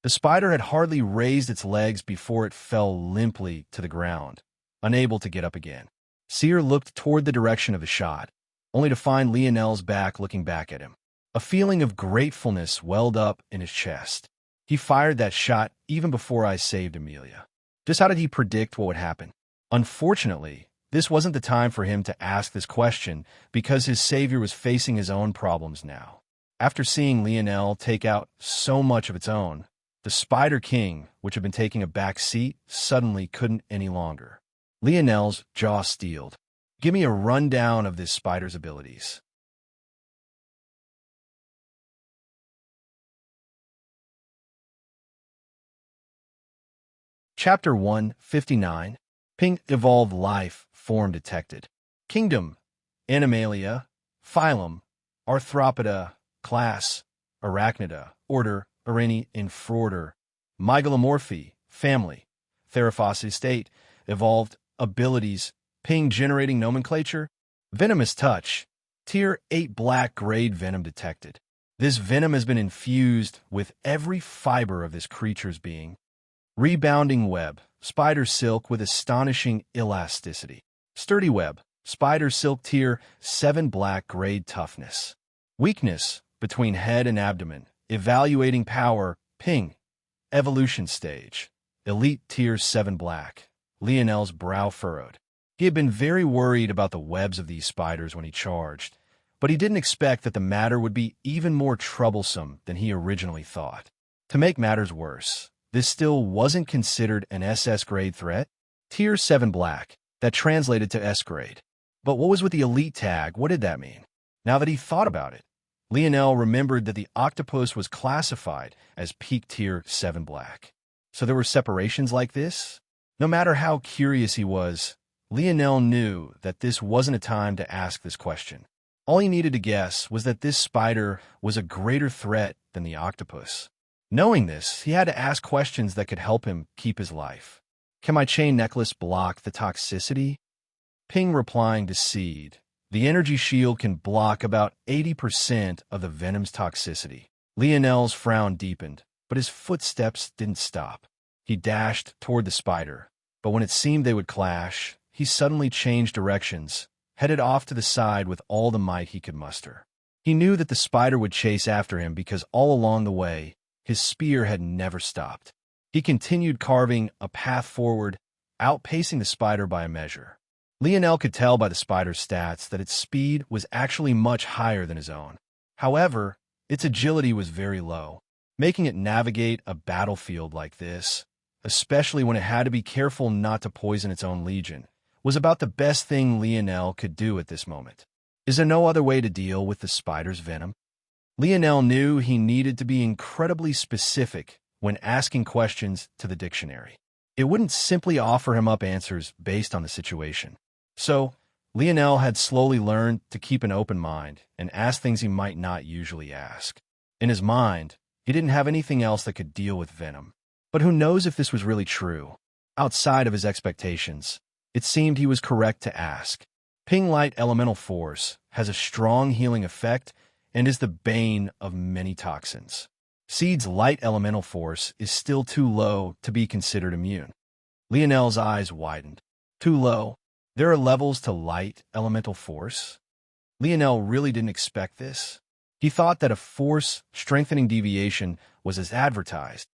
The spider had hardly raised its legs before it fell limply to the ground, unable to get up again. Seer looked toward the direction of the shot, only to find Lionel's back looking back at him. A feeling of gratefulness welled up in his chest. He fired that shot even before I saved Emilia. Just how did he predict what would happen? Unfortunately, this wasn't the time for him to ask this question because his savior was facing his own problems now. After seeing Lionel take out so much of its own, the Spider King, which had been taking a back seat, suddenly couldn't any longer. Lionel's jaw steeled. Give me a rundown of this spider's abilities. Chapter 159, Pink Evolved Life Form Detected. Kingdom, Animalia. Phylum, Arthropoda. Class, Arachnida. Order, Areni Infrorder. Mygalomorphy, Family. Theraphos State, Evolved. Abilities, Ping Generating Nomenclature. Venomous Touch, Tier 8 Black Grade Venom detected. This venom has been infused with every fiber of this creature's being. Rebounding Web, Spider Silk with astonishing elasticity. Sturdy Web, Spider Silk Tier 7 Black Grade Toughness. Weakness, between head and abdomen. Evaluating Power, Ping. Evolution Stage, Elite Tier 7 Black. Lionel's brow furrowed. He had been very worried about the webs of these spiders when he charged, but he didn't expect that the matter would be even more troublesome than he originally thought. To make matters worse, this still wasn't considered an SS grade threat. Tier 7 Black, that translated to S grade. But what was with the Elite tag? What did that mean? Now that he thought about it, Lionel remembered that the octopus was classified as Peak Tier 7 Black. So there were separations like this? No matter how curious he was, Lionel knew that this wasn't a time to ask this question. All he needed to guess was that this spider was a greater threat than the octopus. Knowing this, he had to ask questions that could help him keep his life. Can my chain necklace block the toxicity? Ping replying to Seed. The energy shield can block about 80% of the venom's toxicity. Lionel's frown deepened, but his footsteps didn't stop. He dashed toward the spider, but when it seemed they would clash, he suddenly changed directions, headed off to the side with all the might he could muster. He knew that the spider would chase after him because all along the way, his spear had never stopped. He continued carving a path forward, outpacing the spider by a measure. Lionel could tell by the spider's stats that its speed was actually much higher than his own. However, its agility was very low, making it navigate a battlefield like this, especially when it had to be careful not to poison its own legion, was about the best thing Lionel could do at this moment. Is there no other way to deal with the spider's venom? Lionel knew he needed to be incredibly specific when asking questions to the dictionary. It wouldn't simply offer him up answers based on the situation. So, Lionel had slowly learned to keep an open mind and ask things he might not usually ask. In his mind, he didn't have anything else that could deal with venom. But who knows if this was really true? Outside of his expectations, it seemed he was correct to ask. Ping Light Elemental Force has a strong healing effect and is the bane of many toxins. Seed's Light Elemental Force is still too low to be considered immune. Lionel's eyes widened. Too low? There are levels to Light Elemental Force? Lionel really didn't expect this. He thought that a force-strengthening deviation was as advertised.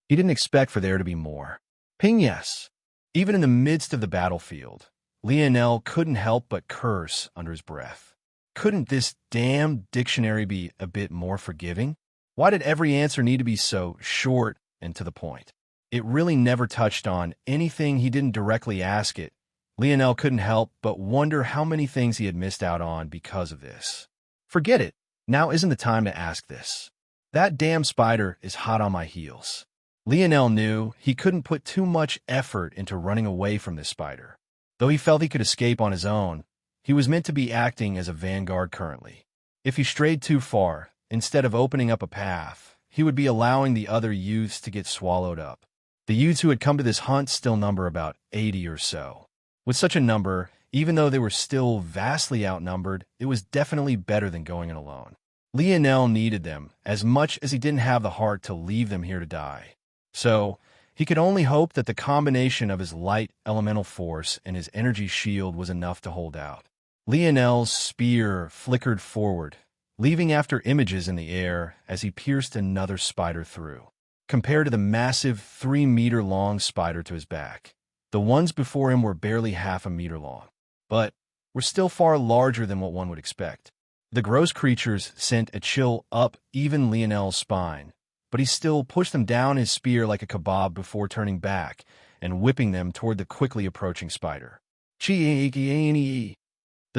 He didn't expect for there to be more. Ping yes. Even in the midst of the battlefield, Lionel couldn't help but curse under his breath. Couldn't this damn dictionary be a bit more forgiving? Why did every answer need to be so short and to the point? It really never touched on anything he didn't directly ask it. Lionel couldn't help but wonder how many things he had missed out on because of this. Forget it. Now isn't the time to ask this. That damn spider is hot on my heels. Lionel knew he couldn't put too much effort into running away from this spider. Though he felt he could escape on his own, he was meant to be acting as a vanguard currently. If he strayed too far, instead of opening up a path, he would be allowing the other youths to get swallowed up. The youths who had come to this hunt still number about 80 or so. With such a number, even though they were still vastly outnumbered, it was definitely better than going in alone. Lionel needed them as much as he didn't have the heart to leave them here to die. So, he could only hope that the combination of his light elemental force and his energy shield was enough to hold out. Lionel's spear flickered forward, leaving after images in the air as he pierced another spider through. Compared to the massive 3-meter-long spider to his back, the ones before him were barely half a meter long. But were still far larger than what one would expect. The gross creatures sent a chill up even Lionel's spine, but he still pushed them down his spear like a kebab before turning back and whipping them toward the quickly approaching spider. The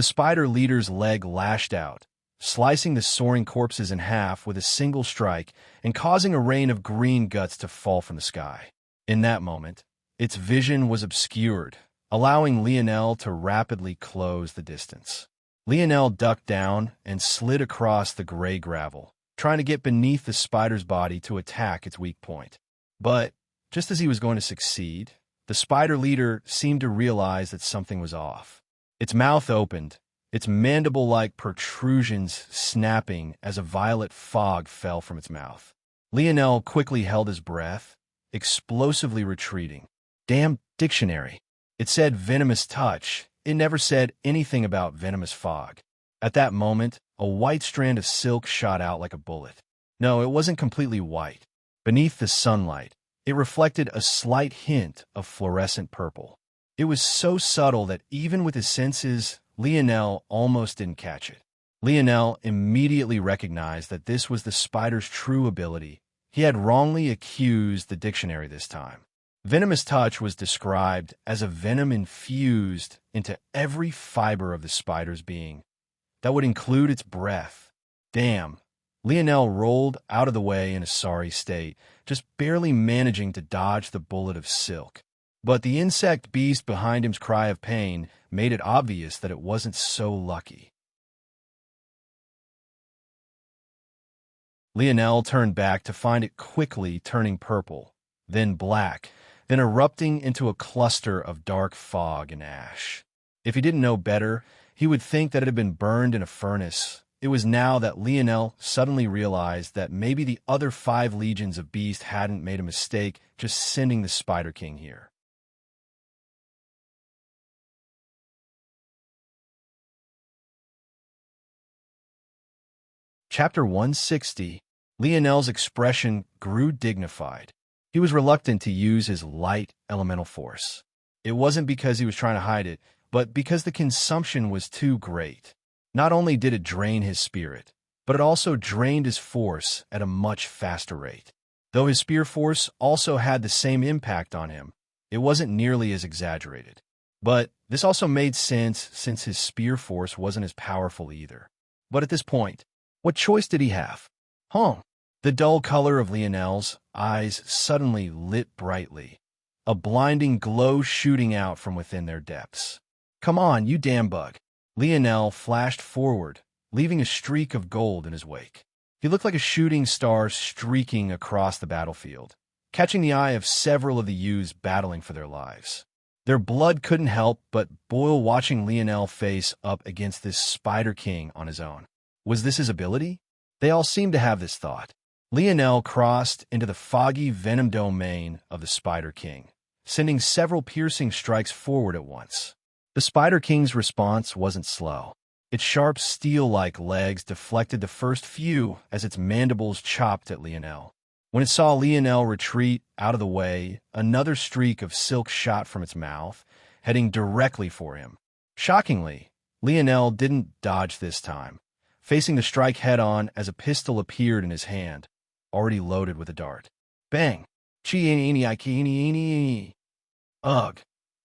spider leader's leg lashed out, slicing the soaring corpses in half with a single strike and causing a rain of green guts to fall from the sky. In that moment, its vision was obscured, allowing Lionel to rapidly close the distance. Lionel ducked down and slid across the gray gravel, trying to get beneath the spider's body to attack its weak point. But just as he was going to succeed, the spider leader seemed to realize that something was off. Its mouth opened, its mandible-like protrusions snapping as a violet fog fell from its mouth. Lionel quickly held his breath, explosively retreating. Damn dictionary. It said venomous touch. It never said anything about venomous fog. At that moment, a white strand of silk shot out like a bullet. No, it wasn't completely white. Beneath the sunlight, it reflected a slight hint of fluorescent purple. It was so subtle that even with his senses, Lionel almost didn't catch it. Lionel immediately recognized that this was the spider's true ability. He had wrongly accused the dictionary this time. Venomous touch was described as a venom infused into every fiber of the spider's being. That would include its breath. Damn. Lionel rolled out of the way in a sorry state, just barely managing to dodge the bullet of silk. But the insect beast behind him's cry of pain made it obvious that it wasn't so lucky. Lionel turned back to find it quickly turning purple, then black, then erupting into a cluster of dark fog and ash. If he didn't know better, he would think that it had been burned in a furnace. It was now that Lionel suddenly realized that maybe the other 5 legions of beasts hadn't made a mistake just sending the Spider King here. Chapter 160. Lionel's expression grew dignified. He was reluctant to use his light elemental force. It wasn't because he was trying to hide it, but because the consumption was too great. Not only did it drain his spirit, but it also drained his force at a much faster rate. Though his spear force also had the same impact on him, it wasn't nearly as exaggerated. But this also made sense since his spear force wasn't as powerful either. But at this point, what choice did he have? The dull color of Lionel's eyes suddenly lit brightly, a blinding glow shooting out from within their depths. Come on, you damn bug. Lionel flashed forward, leaving a streak of gold in his wake. He looked like a shooting star streaking across the battlefield, catching the eye of several of the youths battling for their lives. Their blood couldn't help but boil watching Lionel face up against this Spider King on his own. Was this his ability? They all seemed to have this thought. Lionel crossed into the foggy venom domain of the Spider King, sending several piercing strikes forward at once. The Spider King's response wasn't slow. Its sharp steel-like legs deflected the first few as its mandibles chopped at Lionel. When it saw Lionel retreat out of the way, another streak of silk shot from its mouth, heading directly for him. Shockingly, Lionel didn't dodge this time, facing the strike head-on as a pistol appeared in his hand, already loaded with a dart. Bang! Ugh!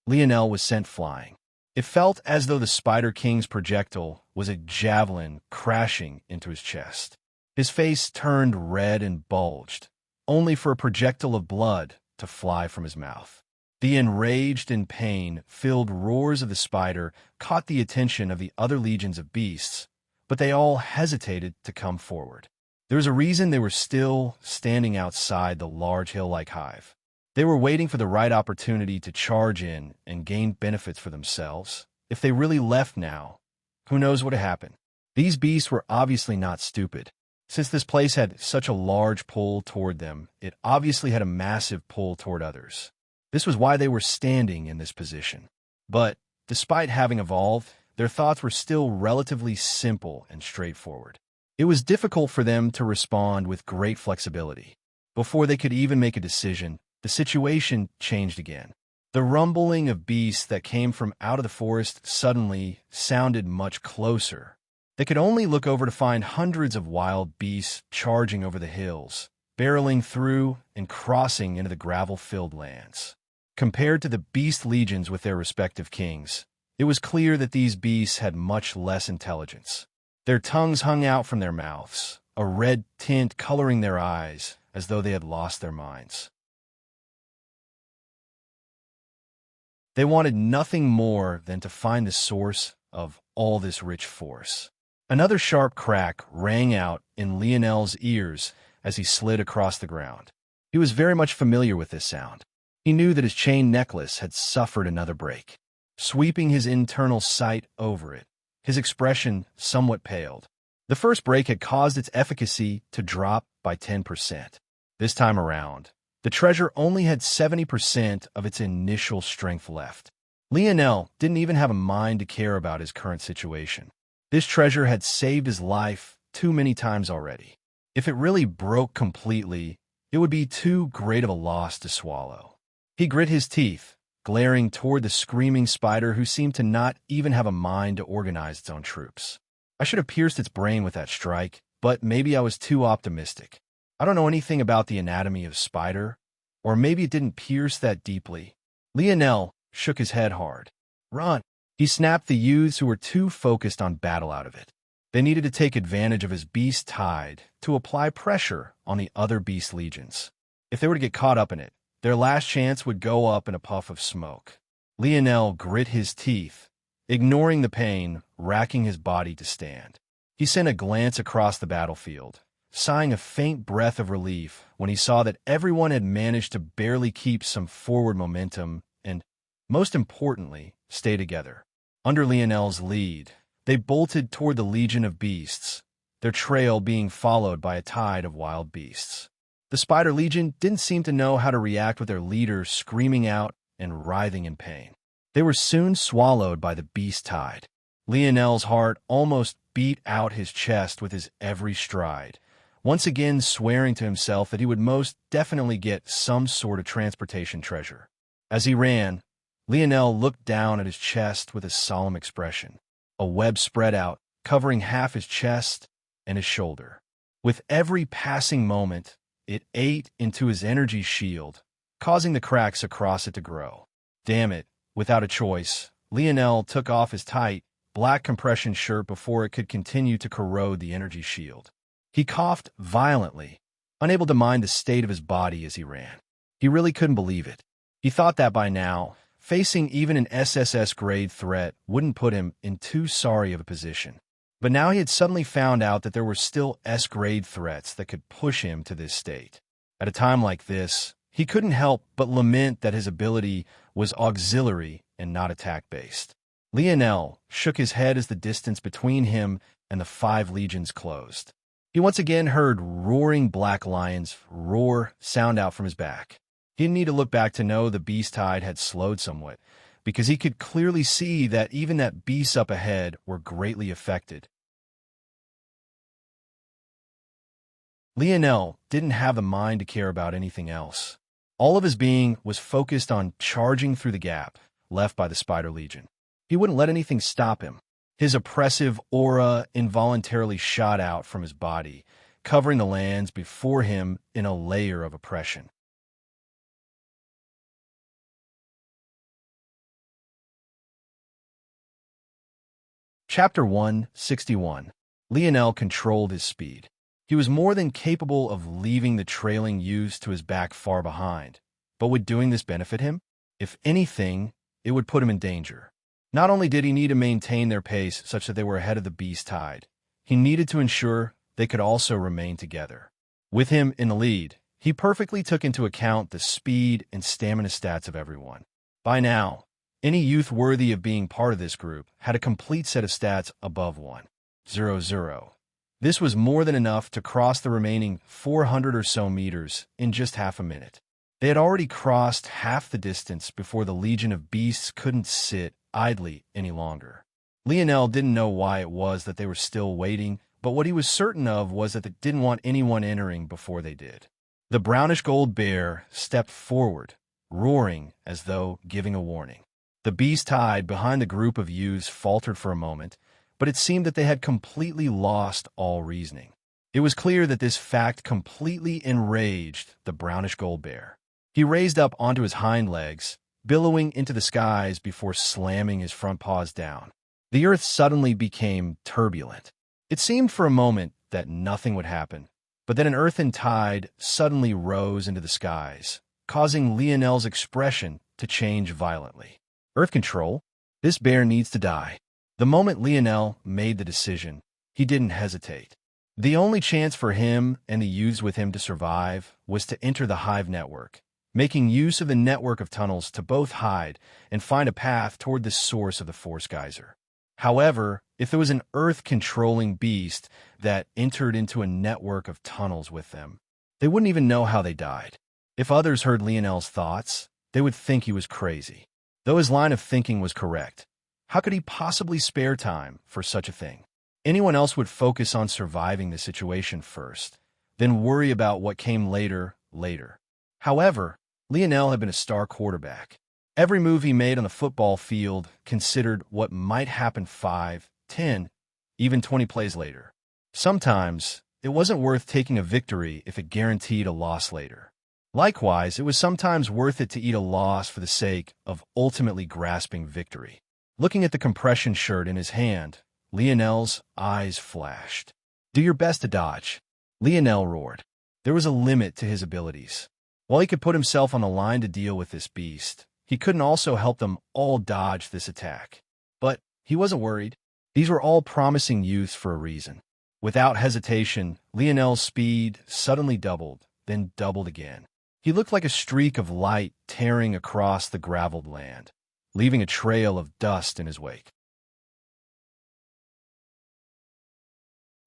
Lionel was sent flying. It felt as though the Spider King's projectile was a javelin crashing into his chest. His face turned red and bulged, only for a projectile of blood to fly from his mouth. The enraged and pain-filled roars of the spider caught the attention of the other legions of beasts, but they all hesitated to come forward. There was a reason they were still standing outside the large hill-like hive. They were waiting for the right opportunity to charge in and gain benefits for themselves. If they really left now, who knows what would happen? These beasts were obviously not stupid. Since this place had such a large pull toward them, it obviously had a massive pull toward others. This was why they were standing in this position. But, despite having evolved, their thoughts were still relatively simple and straightforward. It was difficult for them to respond with great flexibility. Before they could even make a decision, the situation changed again. The rumbling of beasts that came from out of the forest suddenly sounded much closer. They could only look over to find hundreds of wild beasts charging over the hills, barreling through and crossing into the gravel-filled lands. Compared to the beast legions with their respective kings, it was clear that these beasts had much less intelligence. Their tongues hung out from their mouths, a red tint coloring their eyes, as though they had lost their minds. They wanted nothing more than to find the source of all this rich force. Another sharp crack rang out in Lionel's ears as he slid across the ground. He was very much familiar with this sound. He knew that his chain necklace had suffered another break. Sweeping his internal sight over it, his expression somewhat paled. The first break had caused its efficacy to drop by 10%. This time around, the treasure only had 70% of its initial strength left. Lionel didn't even have a mind to care about his current situation. This treasure had saved his life too many times already. If it really broke completely, it would be too great of a loss to swallow. He grit his teeth, glaring toward the screaming spider who seemed to not even have a mind to organize its own troops. I should have pierced its brain with that strike, but maybe I was too optimistic. I don't know anything about the anatomy of spider, or maybe it didn't pierce that deeply. Lionel shook his head hard. Run! He snapped the youths who were too focused on battle out of it. They needed to take advantage of his beast tide to apply pressure on the other beast legions. If they were to get caught up in it, their last chance would go up in a puff of smoke. Lionel grit his teeth, ignoring the pain, racking his body to stand. He sent a glance across the battlefield, sighing a faint breath of relief when he saw that everyone had managed to barely keep some forward momentum and, most importantly, stay together. Under Lionel's lead, they bolted toward the legion of beasts, their trail being followed by a tide of wild beasts. The Spider Legion didn't seem to know how to react with their leader screaming out and writhing in pain. They were soon swallowed by the beast tide. Lionel's heart almost beat out his chest with his every stride, once again swearing to himself that he would most definitely get some sort of transportation treasure. As he ran, Lionel looked down at his chest with a solemn expression. A web spread out, covering half his chest and his shoulder. With every passing moment, it ate into his energy shield, causing the cracks across it to grow. Damn it, without a choice, Lionel took off his tight, black compression shirt before it could continue to corrode the energy shield. He coughed violently, unable to mind the state of his body as he ran. He really couldn't believe it. He thought that by now, facing even an SSS-grade threat wouldn't put him in too sorry of a position. But now he had suddenly found out that there were still S-grade threats that could push him to this state. At a time like this, he couldn't help but lament that his ability was auxiliary and not attack-based. Lionel shook his head as the distance between him and the 5 legions closed. He once again heard roaring black lions roar sound out from his back. He didn't need to look back to know the beast tide had slowed somewhat, because he could clearly see that even that beasts up ahead were greatly affected. Lionel didn't have the mind to care about anything else. All of his being was focused on charging through the gap left by the Spider Legion. He wouldn't let anything stop him. His oppressive aura involuntarily shot out from his body, covering the lands before him in a layer of oppression. Chapter 161. Lionel controlled his speed. He was more than capable of leaving the trailing youths to his back far behind. But would doing this benefit him? If anything, it would put him in danger. Not only did he need to maintain their pace such that they were ahead of the beast tide, he needed to ensure they could also remain together. With him in the lead, he perfectly took into account the speed and stamina stats of everyone. By now, any youth worthy of being part of this group had a complete set of stats above 100. This was more than enough to cross the remaining 400 or so meters in just half a minute. They had already crossed half the distance before the legion of beasts couldn't sit idly any longer. Lionel didn't know why it was that they were still waiting, but what he was certain of was that they didn't want anyone entering before they did. The brownish-gold bear stepped forward, roaring as though giving a warning. The beast hide behind the group of youths faltered for a moment, but it seemed that they had completely lost all reasoning. It was clear that this fact completely enraged the brownish gold bear. He raised up onto his hind legs, billowing into the skies before slamming his front paws down. The earth suddenly became turbulent. It seemed for a moment that nothing would happen, but then an earthen tide suddenly rose into the skies, causing Lionel's expression to change violently. Earth control? This bear needs to die. The moment Lionel made the decision, he didn't hesitate. The only chance for him and the youths with him to survive was to enter the hive network, making use of the network of tunnels to both hide and find a path toward the source of the force geyser. However, if there was an earth-controlling beast that entered into a network of tunnels with them, they wouldn't even know how they died. If others heard Lionel's thoughts, they would think he was crazy. Though his line of thinking was correct, how could he possibly spare time for such a thing? Anyone else would focus on surviving the situation first, then worry about what came later. However, Lionel had been a star quarterback. Every move he made on the football field considered what might happen 5, 10, even 20 plays later. Sometimes, it wasn't worth taking a victory if it guaranteed a loss later. Likewise, it was sometimes worth it to eat a loss for the sake of ultimately grasping victory. Looking at the compression shirt in his hand, Lionel's eyes flashed. "Do your best to dodge," Lionel roared. There was a limit to his abilities. While he could put himself on the line to deal with this beast, he couldn't also help them all dodge this attack. But he wasn't worried. These were all promising youths for a reason. Without hesitation, Lionel's speed suddenly doubled, then doubled again. He looked like a streak of light tearing across the graveled land, leaving a trail of dust in his wake.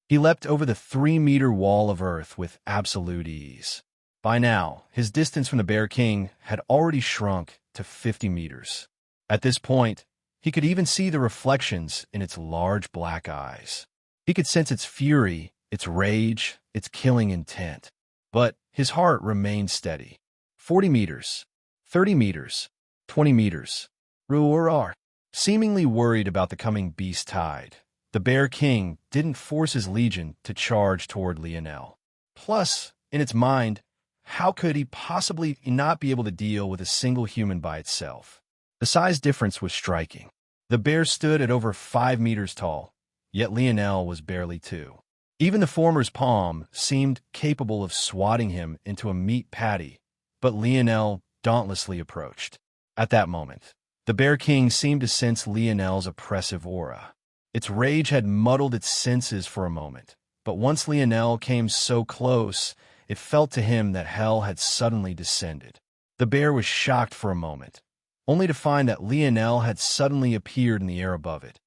He leapt over the 3-meter wall of earth with absolute ease. By now, his distance from the Bear King had already shrunk to 50 meters. At this point, he could even see the reflections in its large black eyes. He could sense its fury, its rage, its killing intent. But his heart remained steady. 40 meters, 30 meters, 20 meters. Roar. Seemingly worried about the coming beast tide, the Bear King didn't force his legion to charge toward Lionel. Plus, in its mind, how could he possibly not be able to deal with a single human by itself? The size difference was striking. The bear stood at over 5 meters tall, yet Lionel was barely 2. Even the former's palm seemed capable of swatting him into a meat patty, but Lionel dauntlessly approached. At that moment, the Bear King seemed to sense Lionel's oppressive aura. Its rage had muddled its senses for a moment, but once Lionel came so close, it felt to him that hell had suddenly descended. The bear was shocked for a moment, only to find that Lionel had suddenly appeared in the air above it,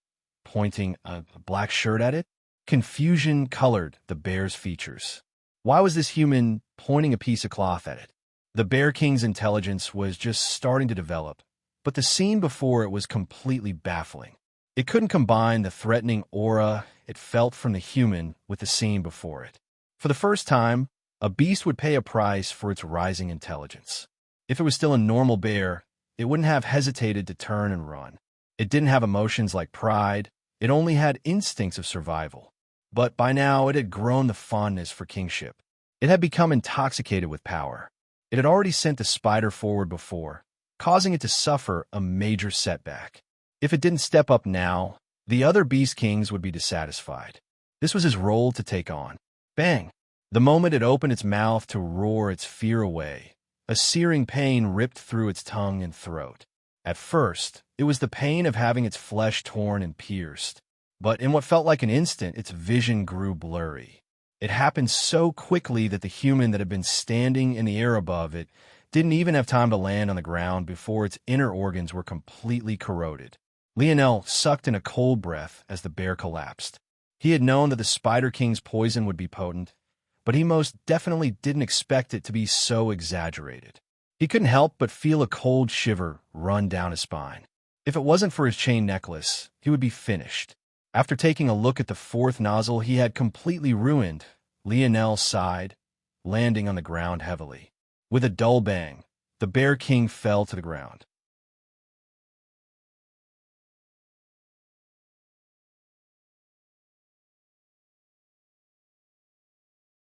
pointing a black shirt at it. Confusion colored the bear's features. Why was this human pointing a piece of cloth at it? The Bear King's intelligence was just starting to develop, but the scene before it was completely baffling. It couldn't combine the threatening aura it felt from the human with the scene before it. For the first time, a beast would pay a price for its rising intelligence. If it was still a normal bear, it wouldn't have hesitated to turn and run. It didn't have emotions like pride. It only had instincts of survival. But by now, it had grown the fondness for kingship. It had become intoxicated with power. It had already sent the spider forward before, causing it to suffer a major setback. If it didn't step up now, the other beast kings would be dissatisfied. This was his role to take on. Bang! The moment it opened its mouth to roar its fear away, a searing pain ripped through its tongue and throat. At first, it was the pain of having its flesh torn and pierced. But in what felt like an instant, its vision grew blurry. It happened so quickly that the human that had been standing in the air above it didn't even have time to land on the ground before its inner organs were completely corroded. Lionel sucked in a cold breath as the bear collapsed. He had known that the Spider King's poison would be potent, but he most definitely didn't expect it to be so exaggerated. He couldn't help but feel a cold shiver run down his spine. If it wasn't for his chain necklace, he would be finished. After taking a look at the fourth nozzle he had completely ruined, Lionel sighed, landing on the ground heavily. With a dull bang, the Bear King fell to the ground.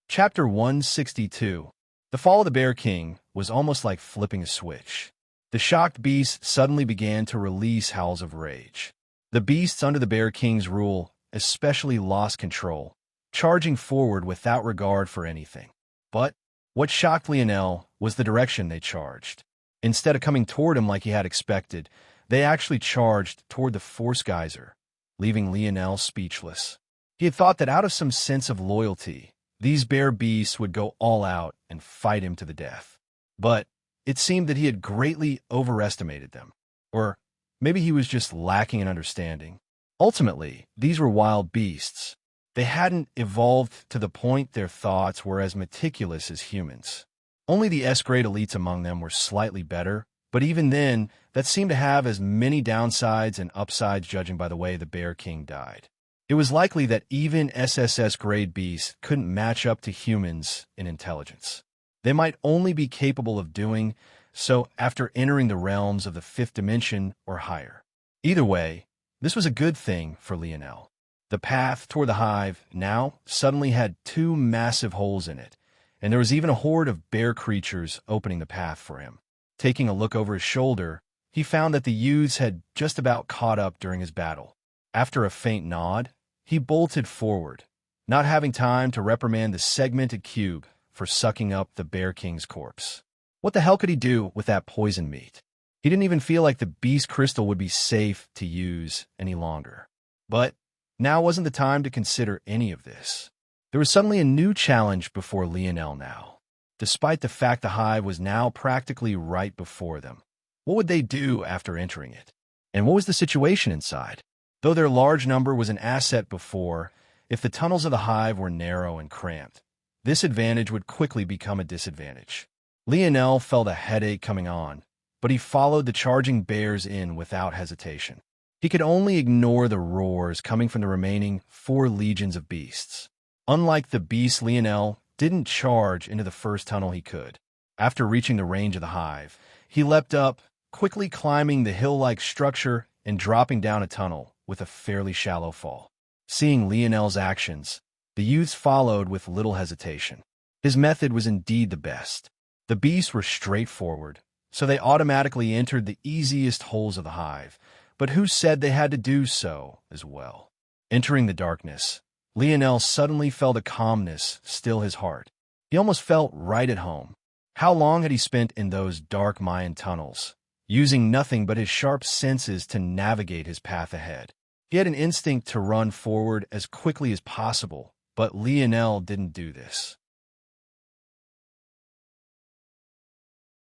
Chapter 162. The fall of the Bear King was almost like flipping a switch. The shocked beasts suddenly began to release howls of rage. The beasts under the Bear King's rule especially lost control, charging forward without regard for anything. But what shocked Lionel was the direction they charged. Instead of coming toward him like he had expected, they actually charged toward the force geyser, leaving Lionel speechless. He had thought that out of some sense of loyalty, these bear beasts would go all out and fight him to the death. But it seemed that he had greatly overestimated them. Or maybe he was just lacking in understanding. Ultimately, these were wild beasts. They hadn't evolved to the point their thoughts were as meticulous as humans. Only the S-grade elites among them were slightly better, but even then, that seemed to have as many downsides and upsides judging by the way the Bear King died. It was likely that even SSS-grade beasts couldn't match up to humans in intelligence. They might only be capable of doing so after entering the realms of the fifth dimension or higher. Either way, this was a good thing for Lionel. The path toward the hive now suddenly had two massive holes in it, and there was even a horde of bear creatures opening the path for him. Taking a look over his shoulder, he found that the youths had just about caught up during his battle. After a faint nod, he bolted forward, not having time to reprimand the segmented cube for sucking up the Bear King's corpse. What the hell could he do with that poison meat? He didn't even feel like the beast crystal would be safe to use any longer. But now wasn't the time to consider any of this. There was suddenly a new challenge before Lionel now. Despite the fact the hive was now practically right before them, what would they do after entering it? And what was the situation inside? Though their large number was an asset before, if the tunnels of the hive were narrow and cramped, this advantage would quickly become a disadvantage. Lionel felt a headache coming on, but he followed the charging bears in without hesitation. He could only ignore the roars coming from the remaining 4 legions of beasts. Unlike the beasts, Lionel didn't charge into the first tunnel he could. After reaching the range of the hive, he leapt up, quickly climbing the hill-like structure and dropping down a tunnel with a fairly shallow fall. Seeing Lionel's actions, the youths followed with little hesitation. His method was indeed the best. The beasts were straightforward, so they automatically entered the easiest holes of the hive, but who said they had to do so as well? Entering the darkness, Lionel suddenly felt a calmness still his heart. He almost felt right at home. How long had he spent in those dark Mayan tunnels, using nothing but his sharp senses to navigate his path ahead? He had an instinct to run forward as quickly as possible, but Lionel didn't do this.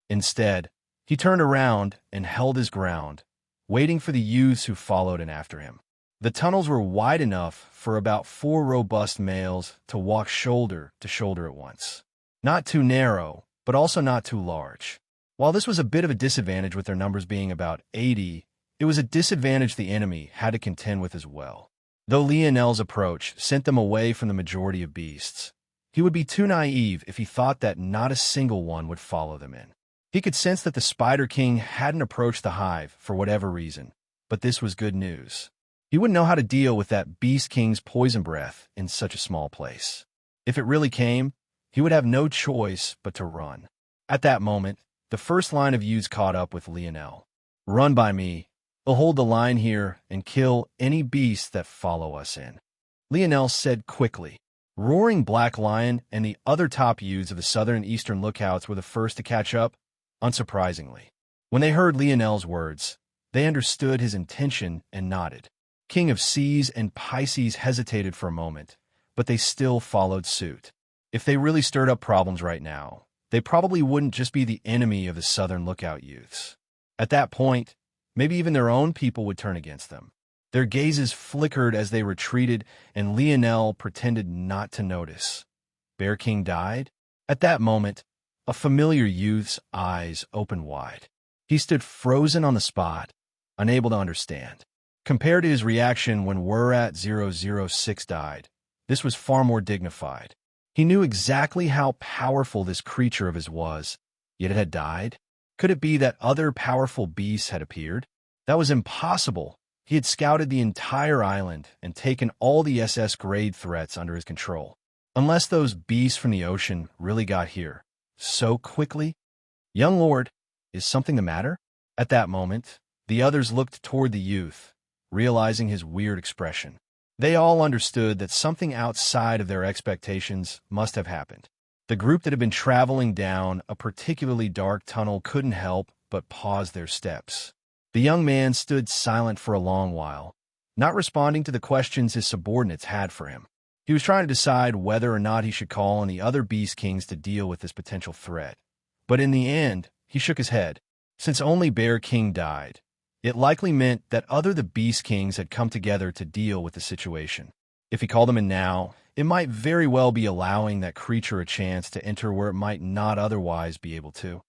Instead, he turned around and held his ground, waiting for the youths who followed in after him. The tunnels were wide enough for about 4 robust males to walk shoulder to shoulder at once. Not too narrow, but also not too large. While this was a bit of a disadvantage with their numbers being about 80, it was a disadvantage the enemy had to contend with as well. Though Lionel's approach sent them away from the majority of beasts, he would be too naive if he thought that not a single one would follow them in. He could sense that the Spider King hadn't approached the hive for whatever reason, but this was good news. He wouldn't know how to deal with that Beast King's poison breath in such a small place. If it really came, he would have no choice but to run. At that moment, the first line of youths caught up with Lionel. "Run by me. We'll hold the line here and kill any beasts that follow us in," Lionel said quickly. Roaring Black Lion and the other top youths of the southern and eastern lookouts were the first to catch up, unsurprisingly. When they heard Lionel's words, they understood his intention and nodded. King of Seas and Pisces hesitated for a moment, but they still followed suit. If they really stirred up problems right now, they probably wouldn't just be the enemy of the southern lookout youths. At that point, maybe even their own people would turn against them. Their gazes flickered as they retreated, and Lionel pretended not to notice. Bear King died? At that moment, a familiar youth's eyes opened wide. He stood frozen on the spot, unable to understand. Compared to his reaction when Werat-006 died, this was far more dignified. He knew exactly how powerful this creature of his was, yet it had died. Could it be that other powerful beasts had appeared? That was impossible. He had scouted the entire island and taken all the SS-grade threats under his control. Unless those beasts from the ocean really got here so quickly? Young lord, is something the matter? At that moment, the others looked toward the youth, realizing his weird expression. They all understood that something outside of their expectations must have happened. The group that had been traveling down a particularly dark tunnel couldn't help but pause their steps. The young man stood silent for a long while, not responding to the questions his subordinates had for him. He was trying to decide whether or not he should call on the other Beast Kings to deal with this potential threat. But in the end, he shook his head. Since only Bear King died, it likely meant that the Beast Kings had come together to deal with the situation. If he called them in now, it might very well be allowing that creature a chance to enter where it might not otherwise be able to.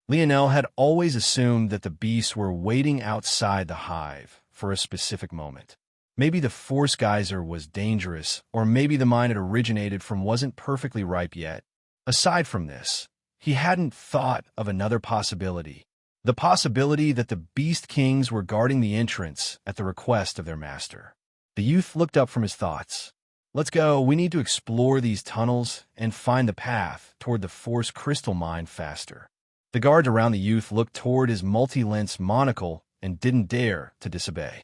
Lionel had always assumed that the beasts were waiting outside the hive for a specific moment. Maybe the force geyser was dangerous, or maybe the mine it originated from wasn't perfectly ripe yet. Aside from this, he hadn't thought of another possibility. The possibility that the Beast Kings were guarding the entrance at the request of their master. The youth looked up from his thoughts. Let's go, we need to explore these tunnels and find the path toward the Force Crystal Mine faster. The guards around the youth looked toward his multi-lens monocle and didn't dare to disobey.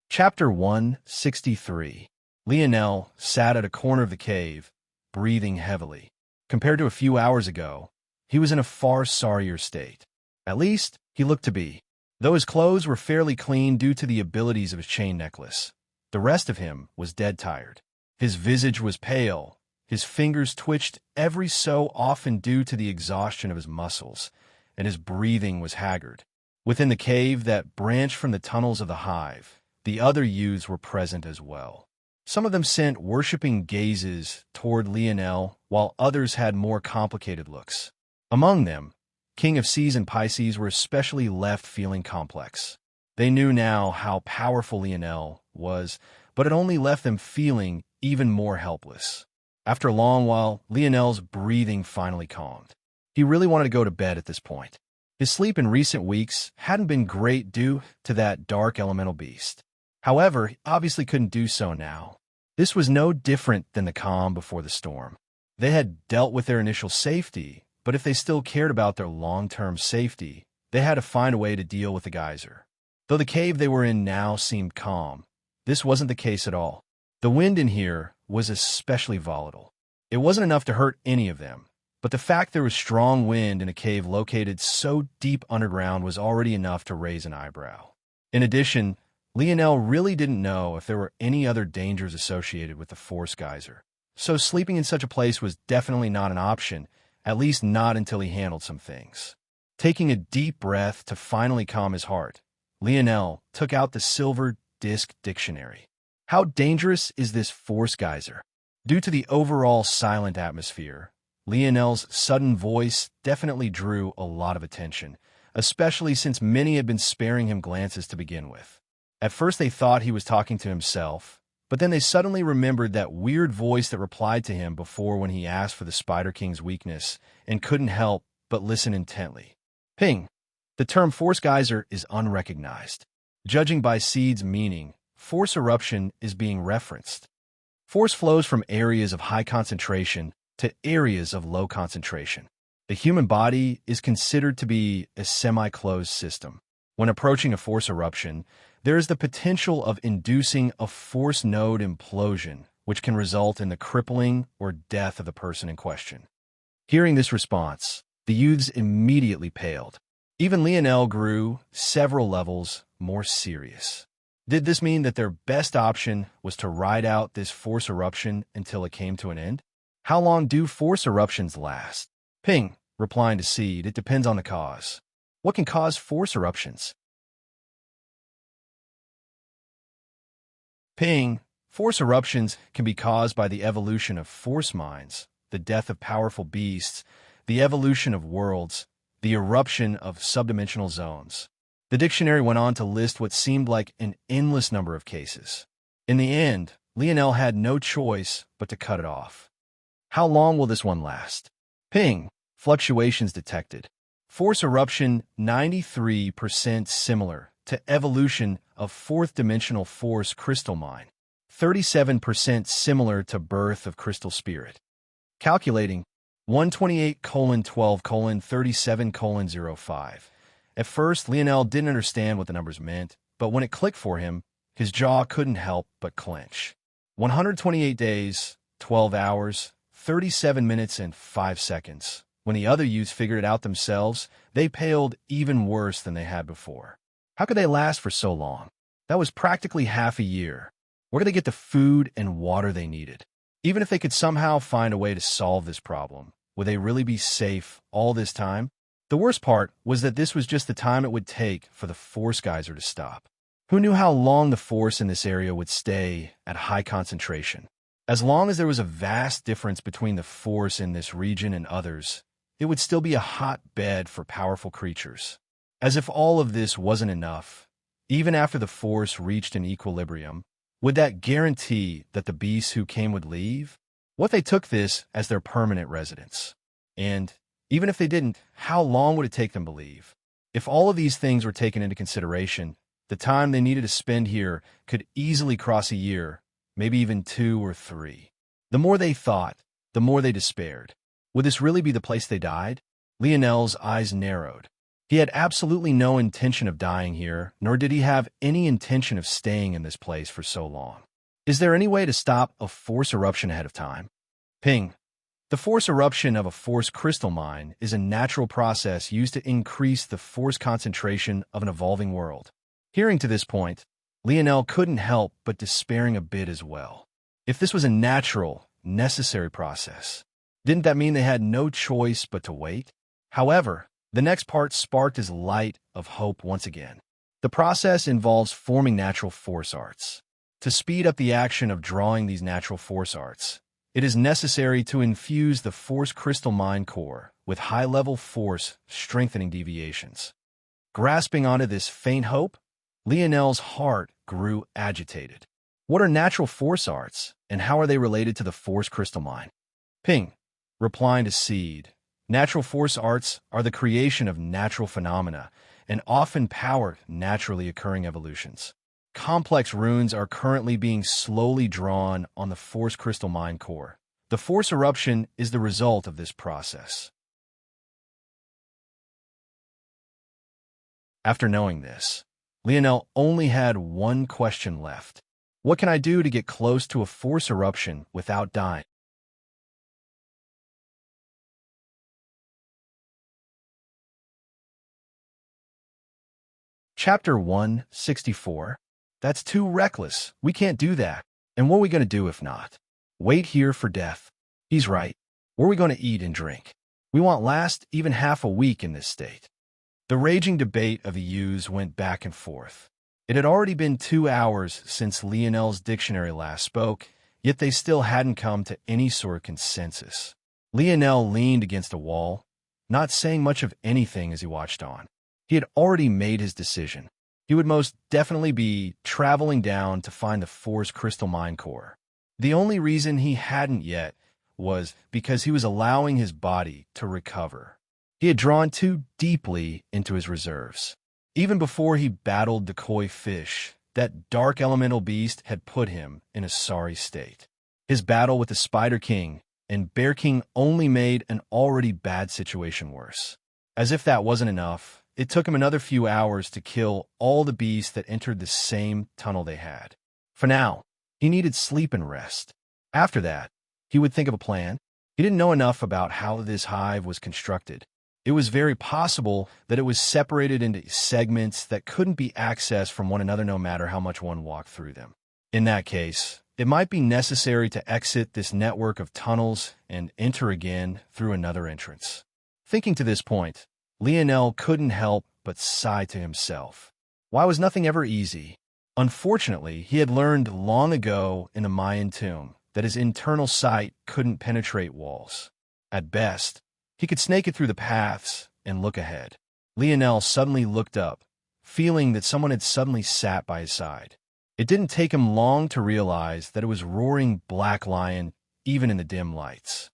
Chapter 163. Lionel sat at a corner of the cave, breathing heavily. Compared to a few hours ago, he was in a far sorrier state. At least, he looked to be. Though his clothes were fairly clean due to the abilities of his chain necklace, the rest of him was dead tired. His visage was pale, his fingers twitched every so often due to the exhaustion of his muscles, and his breathing was haggard. Within the cave that branched from the tunnels of the hive, the other youths were present as well. Some of them sent worshipping gazes toward Lionel, while others had more complicated looks. Among them, King of Seas and Pisces were especially left feeling complex. They knew now how powerful Lionel was, but it only left them feeling even more helpless. After a long while, Lionel's breathing finally calmed. He really wanted to go to bed at this point. His sleep in recent weeks hadn't been great due to that dark elemental beast. However, he obviously couldn't do so now. This was no different than the calm before the storm. They had dealt with their initial safety, but if they still cared about their long-term safety, they had to find a way to deal with the geyser. Though the cave they were in now seemed calm, this wasn't the case at all. The wind in here was especially volatile. It wasn't enough to hurt any of them, but the fact there was strong wind in a cave located so deep underground was already enough to raise an eyebrow. In addition, Lionel really didn't know if there were any other dangers associated with the Force Geyser, so sleeping in such a place was definitely not an option, at least not until he handled some things. Taking a deep breath to finally calm his heart, Lionel took out the Silver Disc Dictionary. How dangerous is this Force Geyser? Due to the overall silent atmosphere, Lionel's sudden voice definitely drew a lot of attention, especially since many had been sparing him glances to begin with. At first they thought he was talking to himself, but then they suddenly remembered that weird voice that replied to him before when he asked for the Spider King's weakness and couldn't help but listen intently. Ping. The term Force Geyser is unrecognized. Judging by Seed's meaning, force eruption is being referenced. Force flows from areas of high concentration to areas of low concentration. The human body is considered to be a semi-closed system. When approaching a force eruption, there is the potential of inducing a force node implosion, which can result in the crippling or death of the person in question. Hearing this response, the youths immediately paled. Even Lionel grew several levels more serious. Did this mean that their best option was to ride out this force eruption until it came to an end? How long do force eruptions last? Ping, replying to Seed, it depends on the cause. What can cause force eruptions? Ping, force eruptions can be caused by the evolution of force mines, the death of powerful beasts, the evolution of worlds, the eruption of subdimensional zones. The dictionary went on to list what seemed like an endless number of cases. In the end, Lionel had no choice but to cut it off. How long will this one last? Ping. Fluctuations detected. Force eruption 93% similar to evolution of fourth-dimensional force crystal mine. 37% similar to birth of crystal spirit. Calculating 128:12:37:05. At first, Lionel didn't understand what the numbers meant, but when it clicked for him, his jaw couldn't help but clench. 128 days, 12 hours, 37 minutes, and 5 seconds. When the other youths figured it out themselves, they paled even worse than they had before. How could they last for so long? That was practically half a year. Where could they get the food and water they needed? Even if they could somehow find a way to solve this problem, would they really be safe all this time? The worst part was that this was just the time it would take for the force geyser to stop. Who knew how long the force in this area would stay at high concentration? As long as there was a vast difference between the force in this region and others, it would still be a hot bed for powerful creatures. As if all of this wasn't enough, even after the force reached an equilibrium, would that guarantee that the beasts who came would leave? What if they took this as their permanent residence? And even if they didn't, how long would it take them to leave? If all of these things were taken into consideration, the time they needed to spend here could easily cross a year, maybe even 2 or 3. The more they thought, the more they despaired. Would this really be the place they died? Lionel's eyes narrowed. He had absolutely no intention of dying here, nor did he have any intention of staying in this place for so long. Is there any way to stop a force eruption ahead of time? Ping. The force eruption of a force crystal mine is a natural process used to increase the force concentration of an evolving world. Hearing to this point, Lionel couldn't help but despairing a bit as well. If this was a natural, necessary process, didn't that mean they had no choice but to wait? However, the next part sparked his light of hope once again. The process involves forming natural force arts. To speed up the action of drawing these natural force arts, it is necessary to infuse the force crystal mine core with high-level force strengthening deviations. Grasping onto this faint hope, Lionel's heart grew agitated. What are natural force arts, and how are they related to the force crystal mine? Ping. Replying to Seed. Natural force arts are the creation of natural phenomena and often power naturally occurring evolutions. Complex runes are currently being slowly drawn on the force crystal mine core. The force eruption is the result of this process. After knowing this, Lionel only had one question left. What can I do to get close to a force eruption without dying? Chapter 164. That's too reckless. We can't do that. And what are we going to do if not? Wait here for death. He's right. What are we going to eat and drink? We won't last even half a week in this state. The raging debate of the youths went back and forth. It had already been 2 hours since Lionel's dictionary last spoke, yet they still hadn't come to any sort of consensus. Lionel leaned against a wall, not saying much of anything as he watched on. He had already made his decision. He would most definitely be traveling down to find the force crystal mine core. The only reason he hadn't yet was because he was allowing his body to recover. He had drawn too deeply into his reserves. Even before he battled the koi fish, that dark elemental beast had put him in a sorry state. His battle with the Spider King and Bear King only made an already bad situation worse. As if that wasn't enough, it took him another few hours to kill all the beasts that entered the same tunnel they had. For now, he needed sleep and rest. After that, he would think of a plan. He didn't know enough about how this hive was constructed. It was very possible that it was separated into segments that couldn't be accessed from one another no matter how much one walked through them. In that case, it might be necessary to exit this network of tunnels and enter again through another entrance. Thinking to this point, Lionel couldn't help but sigh to himself. Why was nothing ever easy? Unfortunately, he had learned long ago in a Mayan tomb that his internal sight couldn't penetrate walls. At best, he could snake it through the paths and look ahead. Lionel suddenly looked up, feeling that someone had suddenly sat by his side. It didn't take him long to realize that it was roaring Black Lion, even in the dim lights.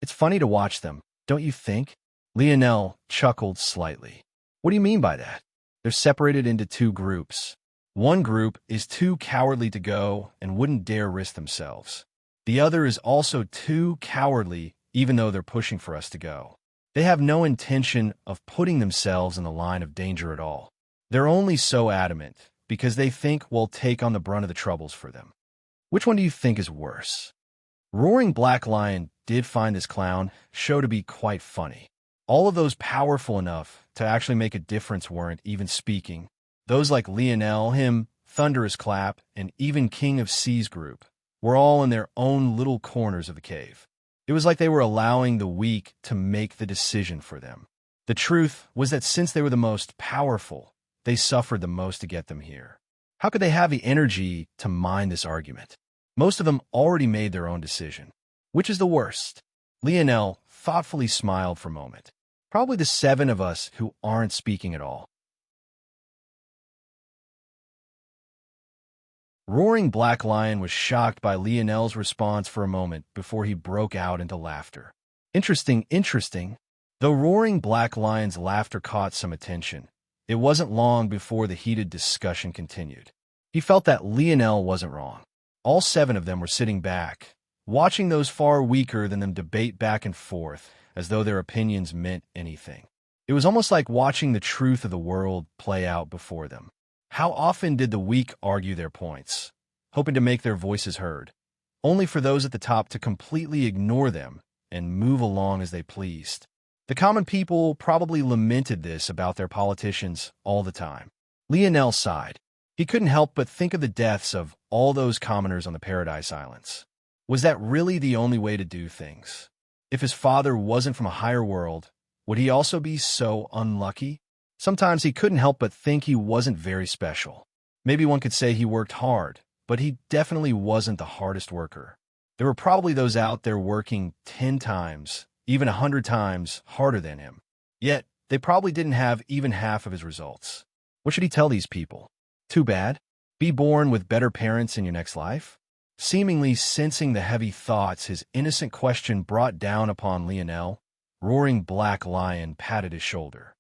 It's funny to watch them, don't you think? Lionel chuckled slightly. What do you mean by that? They're separated into two groups. One group is too cowardly to go and wouldn't dare risk themselves. The other is also too cowardly, even though they're pushing for us to go. They have no intention of putting themselves in the line of danger at all. They're only so adamant because they think we'll take on the brunt of the troubles for them. Which one do you think is worse? Roaring Black Lion did find this clown show to be quite funny. All of those powerful enough to actually make a difference weren't even speaking. Those like Lionel, him, Thunderous Clap, and even King of Seas group were all in their own little corners of the cave. It was like they were allowing the weak to make the decision for them. The truth was that since they were the most powerful, they suffered the most to get them here. How could they have the energy to mind this argument? Most of them already made their own decision. Which is the worst? Lionel thoughtfully smiled for a moment. Probably the 7 of us who aren't speaking at all. Roaring Black Lion was shocked by Lionel's response for a moment before he broke out into laughter. Interesting. Though Roaring Black Lion's laughter caught some attention, it wasn't long before the heated discussion continued. He felt that Lionel wasn't wrong. All 7 of them were sitting back, watching those far weaker than them debate back and forth as though their opinions meant anything. It was almost like watching the truth of the world play out before them. How often did the weak argue their points, hoping to make their voices heard, only for those at the top to completely ignore them and move along as they pleased? The common people probably lamented this about their politicians all the time. Lionel sighed. He couldn't help but think of the deaths of all those commoners on the Paradise Islands. Was that really the only way to do things? If his father wasn't from a higher world, would he also be so unlucky? Sometimes he couldn't help but think he wasn't very special. Maybe one could say he worked hard, but he definitely wasn't the hardest worker. There were probably those out there working 10 times, even 100 times harder than him. Yet, they probably didn't have even half of his results. What should he tell these people? Too bad? Be born with better parents in your next life? Seemingly sensing the heavy thoughts his innocent question brought down upon Lionel, Roaring Black Lion patted his shoulder.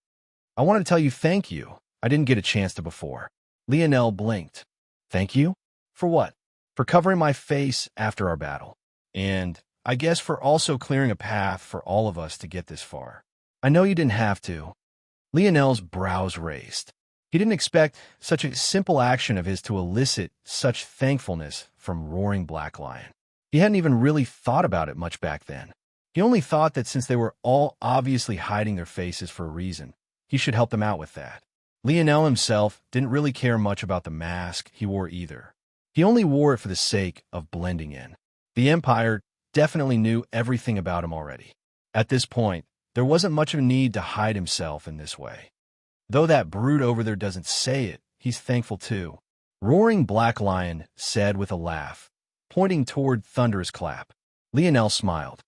I wanted to tell you thank you. I didn't get a chance to before. Lionel blinked. Thank you? For what? For covering my face after our battle. And I guess for also clearing a path for all of us to get this far. I know you didn't have to. Lionel's brows raised. He didn't expect such a simple action of his to elicit such thankfulness from Roaring Black Lion. He hadn't even really thought about it much back then. He only thought that since they were all obviously hiding their faces for a reason, he should help them out with that. Lionel himself didn't really care much about the mask he wore either. He only wore it for the sake of blending in. The Empire definitely knew everything about him already. At this point, there wasn't much of a need to hide himself in this way. Though that brute over there doesn't say it, he's thankful too. Roaring Black Lion said with a laugh, pointing toward Thunderous Clap. Lionel smiled.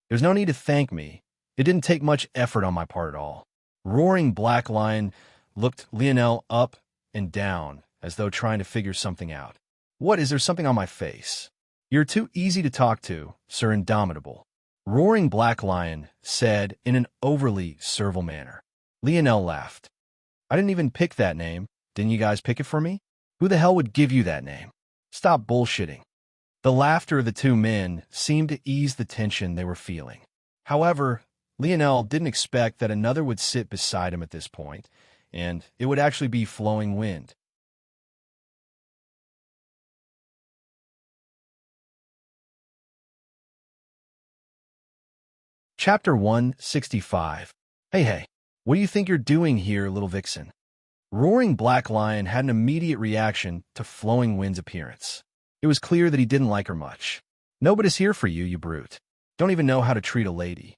There's no need to thank me. It didn't take much effort on my part at all. Roaring Black Lion looked Lionel up and down as though trying to figure something out. What, is there something on my face? You're too easy to talk to, Sir Indomitable. Roaring Black Lion said in an overly servile manner. Lionel laughed. I didn't even pick that name. Didn't you guys pick it for me? Who the hell would give you that name? Stop bullshitting. The laughter of the 2 men seemed to ease the tension they were feeling. However, Lionel didn't expect that another would sit beside him at this point, and it would actually be Flowing Wind. Chapter 165. Hey, what do you think you're doing here, little vixen? Roaring Black Lion had an immediate reaction to Flowing Wind's appearance. It was clear that he didn't like her much. Nobody's here for you, you brute. Don't even know how to treat a lady.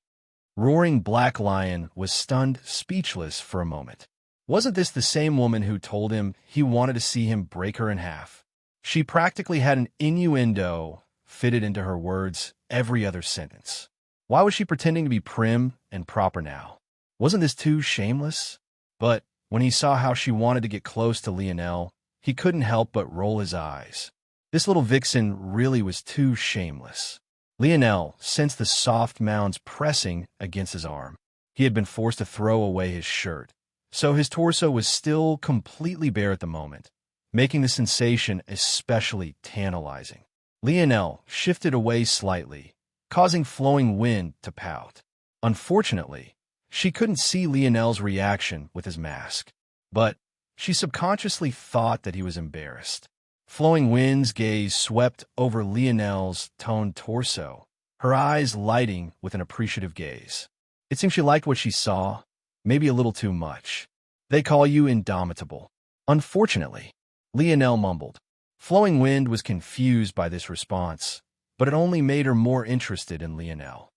Roaring Black Lion was stunned, speechless for a moment. Wasn't this the same woman who told him he wanted to see him break her in half? She practically had an innuendo fitted into her words every other sentence. Why was she pretending to be prim and proper now? Wasn't this too shameless? But When he saw how she wanted to get close to Lionel, he couldn't help but roll his eyes. This little vixen really was too shameless. Lionel sensed the soft mounds pressing against his arm. He had been forced to throw away his shirt, so his torso was still completely bare at the moment, making the sensation especially tantalizing. Lionel shifted away slightly, causing Flowing Wind to pout. Unfortunately, she couldn't see Lionel's reaction with his mask, but she subconsciously thought that he was embarrassed. Flowing Wind's gaze swept over Lionel's toned torso, her eyes lighting with an appreciative gaze. It seemed she liked what she saw, maybe a little too much. "They call you indomitable." "Unfortunately," Lionel mumbled. Flowing Wind was confused by this response, but it only made her more interested in Lionel.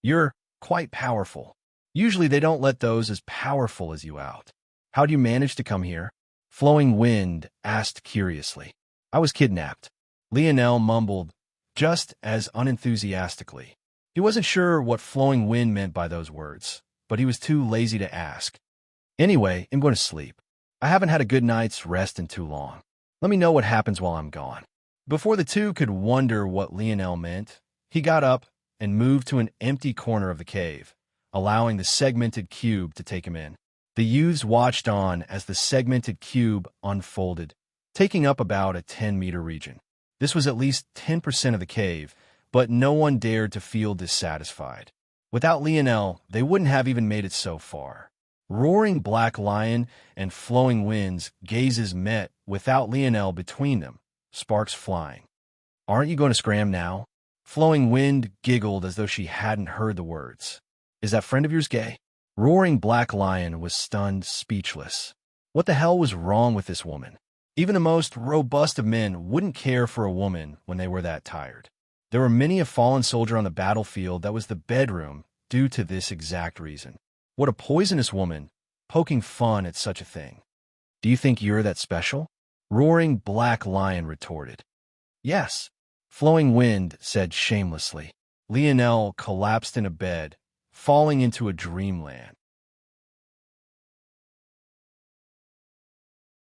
"You're quite powerful. Usually they don't let those as powerful as you out. How do you manage to come here?" Flowing Wind asked curiously. "I was kidnapped," Lionel mumbled, just as unenthusiastically. He wasn't sure what Flowing Wind meant by those words, but he was too lazy to ask. "Anyway, I'm going to sleep. I haven't had a good night's rest in too long. Let me know what happens while I'm gone." Before the two could wonder what Lionel meant, he got up and moved to an empty corner of the cave, allowing the segmented cube to take him in. The youths watched on as the segmented cube unfolded, taking up about a 10-meter region. This was at least 10% of the cave, but no one dared to feel dissatisfied. Without Lionel, they wouldn't have even made it so far. Roaring Black Lion and Flowing Wind's gazes met without Lionel between them, sparks flying. "Aren't you going to scram now?" Flowing Wind giggled as though she hadn't heard the words. "Is that friend of yours gay?" Roaring Black Lion was stunned, speechless. What the hell was wrong with this woman? Even the most robust of men wouldn't care for a woman when they were that tired. There were many a fallen soldier on the battlefield that was the bedroom due to this exact reason. What a poisonous woman, poking fun at such a thing. "Do you think you're that special?" Roaring Black Lion retorted. "Yes," Flowing Wind said shamelessly. Lionel collapsed in a bed, falling into a dreamland.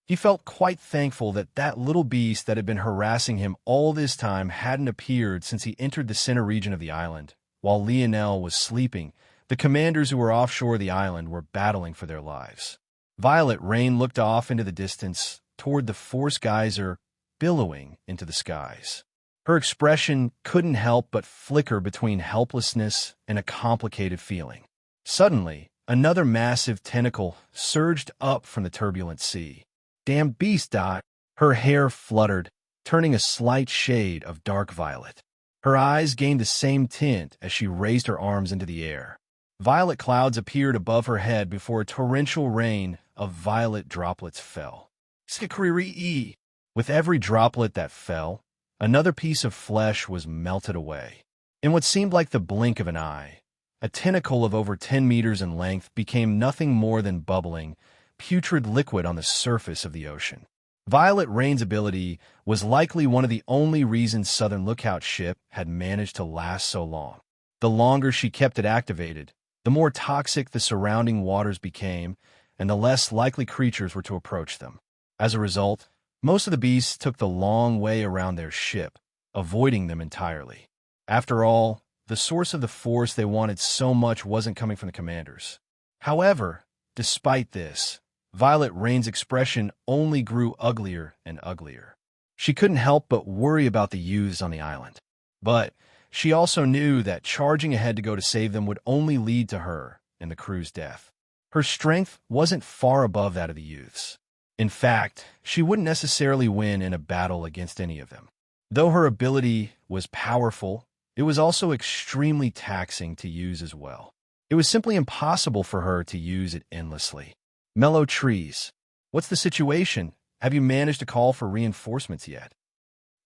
He felt quite thankful that that little beast that had been harassing him all this time hadn't appeared since he entered the center region of the island. While Lionel was sleeping, the commanders who were offshore the island were battling for their lives. Violet Rain looked off into the distance toward the force geyser billowing into the skies. Her expression couldn't help but flicker between helplessness and a complicated feeling. Suddenly, another massive tentacle surged up from the turbulent sea. "Damn beast, Dot!" Her hair fluttered, turning a slight shade of dark violet. Her eyes gained the same tint as she raised her arms into the air. Violet clouds appeared above her head before a torrential rain of violet droplets fell. Skikri-ee! With every droplet that fell, another piece of flesh was melted away. In what seemed like the blink of an eye, a tentacle of over 10 meters in length became nothing more than bubbling, putrid liquid on the surface of the ocean. Violet Rain's ability was likely one of the only reasons Southern Lookout's ship had managed to last so long. The longer she kept it activated, the more toxic the surrounding waters became, and the less likely creatures were to approach them. As a result, most of the beasts took the long way around their ship, avoiding them entirely. After all, the source of the force they wanted so much wasn't coming from the commanders. However, despite this, Violet Rain's expression only grew uglier and uglier. She couldn't help but worry about the youths on the island. But she also knew that charging ahead to go to save them would only lead to her and the crew's death. Her strength wasn't far above that of the youths. In fact, she wouldn't necessarily win in a battle against any of them. Though her ability was powerful, it was also extremely taxing to use as well. It was simply impossible for her to use it endlessly. "Mellow trees. What's the situation? Have you managed to call for reinforcements yet?"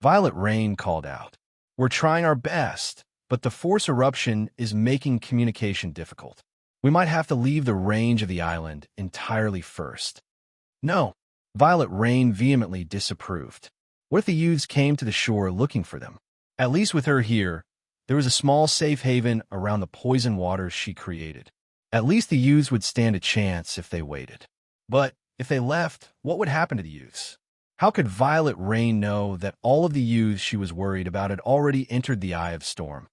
Violet Rain called out. "We're trying our best, but the force eruption is making communication difficult. We might have to leave the range of the island entirely first." "No," Violet Rain vehemently disapproved. What if the youths came to the shore looking for them? At least with her here, there was a small safe haven around the poison waters she created. At least the youths would stand a chance if they waited. But If they left, what would happen to the youths? How could Violet Rain know that all of the youths she was worried about had already entered the Eye of Storm?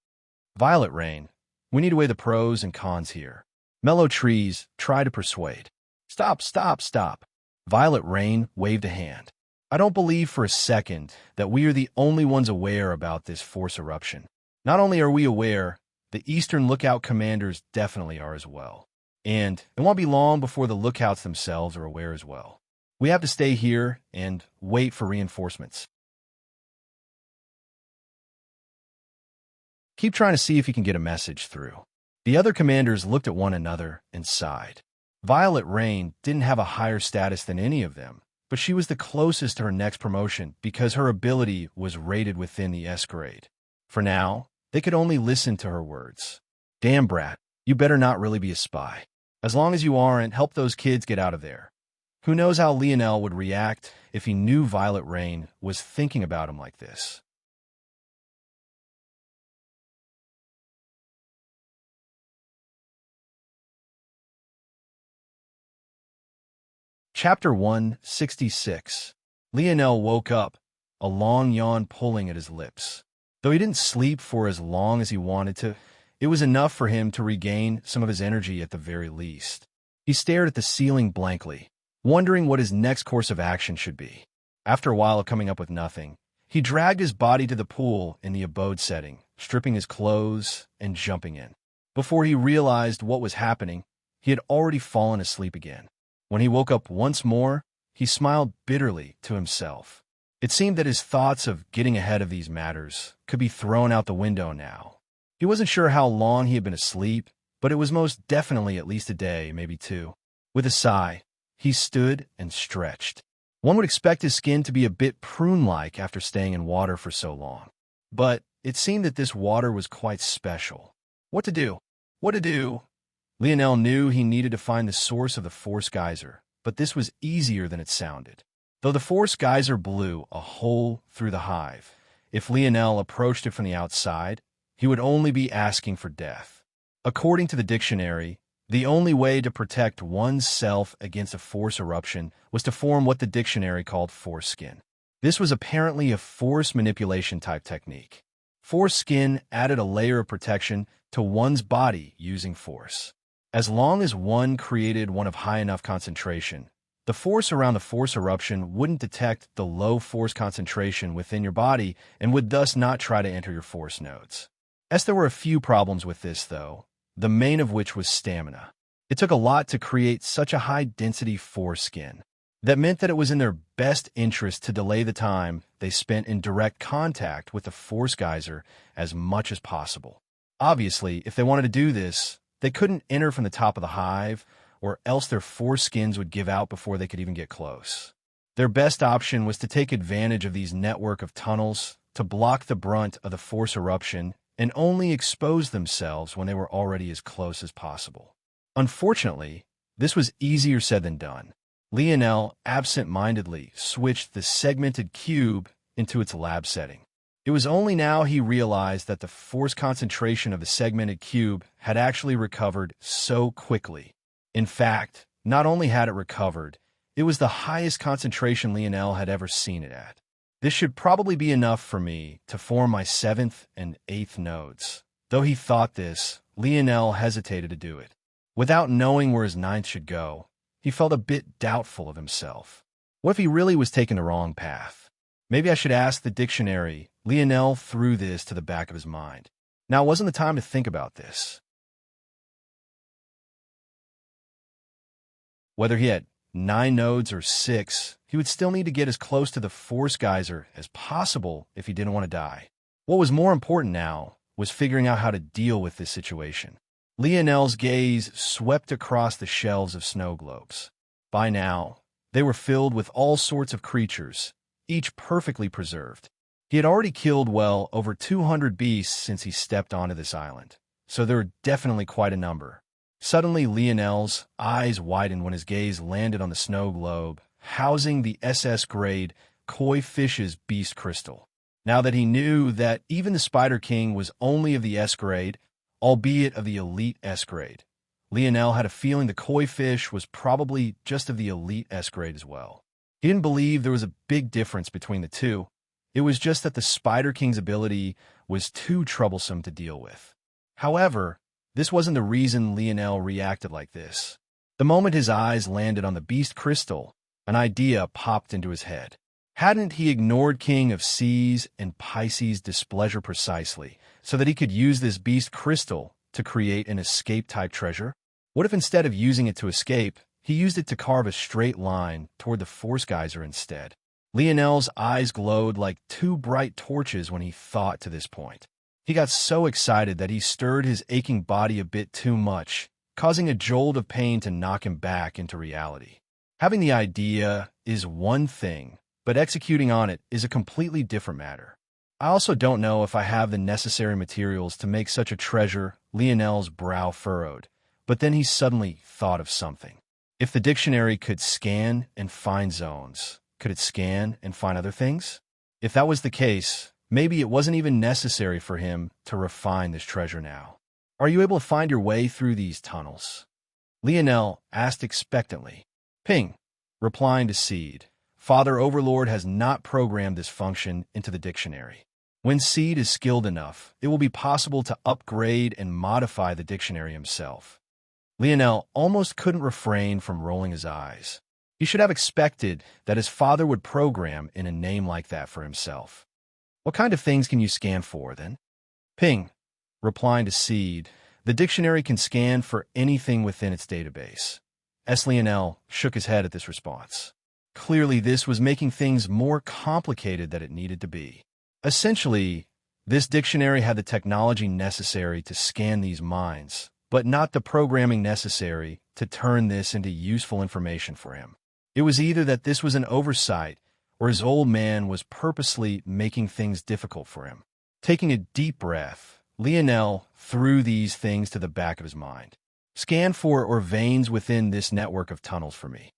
Violet Rain, we need to weigh the pros and cons here. Mellow Trees, try to persuade. Stop, stop, stop. Violet Rain waved a hand. I don't believe for a second that we are the only ones aware about this force eruption. Not only are we aware, the Eastern Lookout commanders definitely are as well. And it won't be long before the lookouts themselves are aware as well. We have to stay here and wait for reinforcements. Keep trying to see if you can get a message through. The other commanders looked at one another and sighed. Violet Rain didn't have a higher status than any of them, but she was the closest to her next promotion because her ability was rated within the S grade. For now, they could only listen to her words. Damn, brat, you better not really be a spy. As long as you aren't, help those kids get out of there. Who knows how Lionel would react if he knew Violet Rain was thinking about him like this. Chapter 166. Lionel woke up, a long yawn pulling at his lips. Though he didn't sleep for as long as he wanted to, it was enough for him to regain some of his energy at the very least. He stared at the ceiling blankly, wondering what his next course of action should be. After a while of coming up with nothing, he dragged his body to the pool in the abode setting, stripping his clothes and jumping in. Before he realized what was happening, he had already fallen asleep again. When he woke up once more, he smiled bitterly to himself. It seemed that his thoughts of getting ahead of these matters could be thrown out the window now. He wasn't sure how long he had been asleep, but it was most definitely at least a day, maybe two. With a sigh, he stood and stretched. One would expect his skin to be a bit prune-like after staying in water for so long. But it seemed that this water was quite special. What to do? What to do? Lionel knew he needed to find the source of the force geyser, but this was easier than it sounded. Though the force geyser blew a hole through the hive, if Lionel approached it from the outside, he would only be asking for death. According to the dictionary, the only way to protect one's self against a force eruption was to form what the dictionary called force skin. This was apparently a force manipulation type technique. Force skin added a layer of protection to one's body using force. As long as one created one of high enough concentration, the force around the force eruption wouldn't detect the low force concentration within your body and would thus not try to enter your force nodes. As there were a few problems with this, though, the main of which was stamina. It took a lot to create such a high-density force skin. That meant that it was in their best interest to delay the time they spent in direct contact with the force geyser as much as possible. Obviously, if they wanted to do this, they couldn't enter from the top of the hive, or else their force skins would give out before they could even get close. Their best option was to take advantage of these network of tunnels to block the brunt of the force eruption and only expose themselves when they were already as close as possible. Unfortunately, this was easier said than done. Lionel absent-mindedly switched the segmented cube into its lab setting. It was only now he realized that the force concentration of the segmented cube had actually recovered so quickly. In fact, not only had it recovered, it was the highest concentration Lionel had ever seen it at. This should probably be enough for me to form my 7th and 8th nodes. Though he thought this, Lionel hesitated to do it. Without knowing where his 9th should go, he felt a bit doubtful of himself. What if he really was taking the wrong path? Maybe I should ask the dictionary. Lionel threw this to the back of his mind. Now wasn't the time to think about this. Whether he had 9 nodes or 6, he would still need to get as close to the force geyser as possible if he didn't want to die. What was more important now was figuring out how to deal with this situation. Lionel's gaze swept across the shelves of snow globes. By now, they were filled with all sorts of creatures, each perfectly preserved. He had already killed well over 200 beasts since he stepped onto this island, so there were definitely quite a number. Suddenly, Lionel's eyes widened when his gaze landed on the snow globe, housing the SS-grade koi fish's beast crystal. Now that he knew that even the Spider King was only of the S-grade, albeit of the elite S-grade, Lionel had a feeling the koi fish was probably just of the elite S grade as well. He didn't believe there was a big difference between the two. It was just that the Spider King's ability was too troublesome to deal with. However, this wasn't the reason Lionel reacted like this. The moment his eyes landed on the beast crystal, an idea popped into his head. Hadn't he ignored King of Seas and Pisces' displeasure precisely so that he could use this beast crystal to create an escape-type treasure? What if instead of using it to escape, he used it to carve a straight line toward the Force Geyser instead? Lionel's eyes glowed like two bright torches when he thought to this point. He got so excited that he stirred his aching body a bit too much, causing a jolt of pain to knock him back into reality. Having the idea is one thing, but executing on it is a completely different matter. I also don't know if I have the necessary materials to make such a treasure. Lionel's brow furrowed, but then he suddenly thought of something. If the dictionary could scan and find zones, could it scan and find other things? If that was the case, maybe it wasn't even necessary for him to refine this treasure now. Are you able to find your way through these tunnels? Lionel asked expectantly. Ping, replying to Seed. Father Overlord has not programmed this function into the dictionary. When Seed is skilled enough, it will be possible to upgrade and modify the dictionary himself. Lionel almost couldn't refrain from rolling his eyes. He should have expected that his father would program in a name like that for himself. What kind of things can you scan for, then? Ping, replying to Seed. The dictionary can scan for anything within its database. Lionel shook his head at this response. Clearly, this was making things more complicated than it needed to be. Essentially, this dictionary had the technology necessary to scan these minds, but not the programming necessary to turn this into useful information for him. It was either that this was an oversight, or his old man was purposely making things difficult for him. Taking a deep breath, Lionel threw these things to the back of his mind. Scan for or veins within this network of tunnels for me.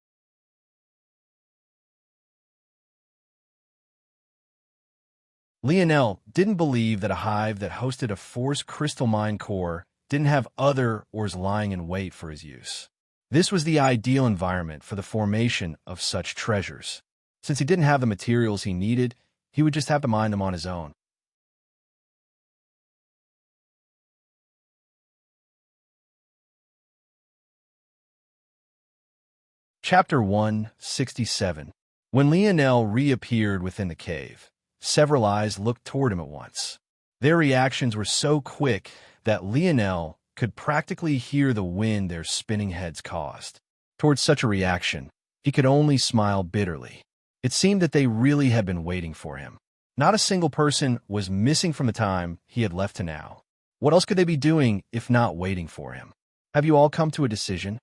Lionel didn't believe that a hive that hosted a Force crystal mine core didn't have other ores lying in wait for his use. This was the ideal environment for the formation of such treasures. Since he didn't have the materials he needed, he would just have to mine them on his own. Chapter 167. When Lionel reappeared within the cave, several eyes looked toward him at once. Their reactions were so quick that Lionel could practically hear the wind their spinning heads caused. Towards such a reaction, he could only smile bitterly. It seemed that they really had been waiting for him. Not a single person was missing from the time he had left to now. What else could they be doing if not waiting for him? Have you all come to a decision?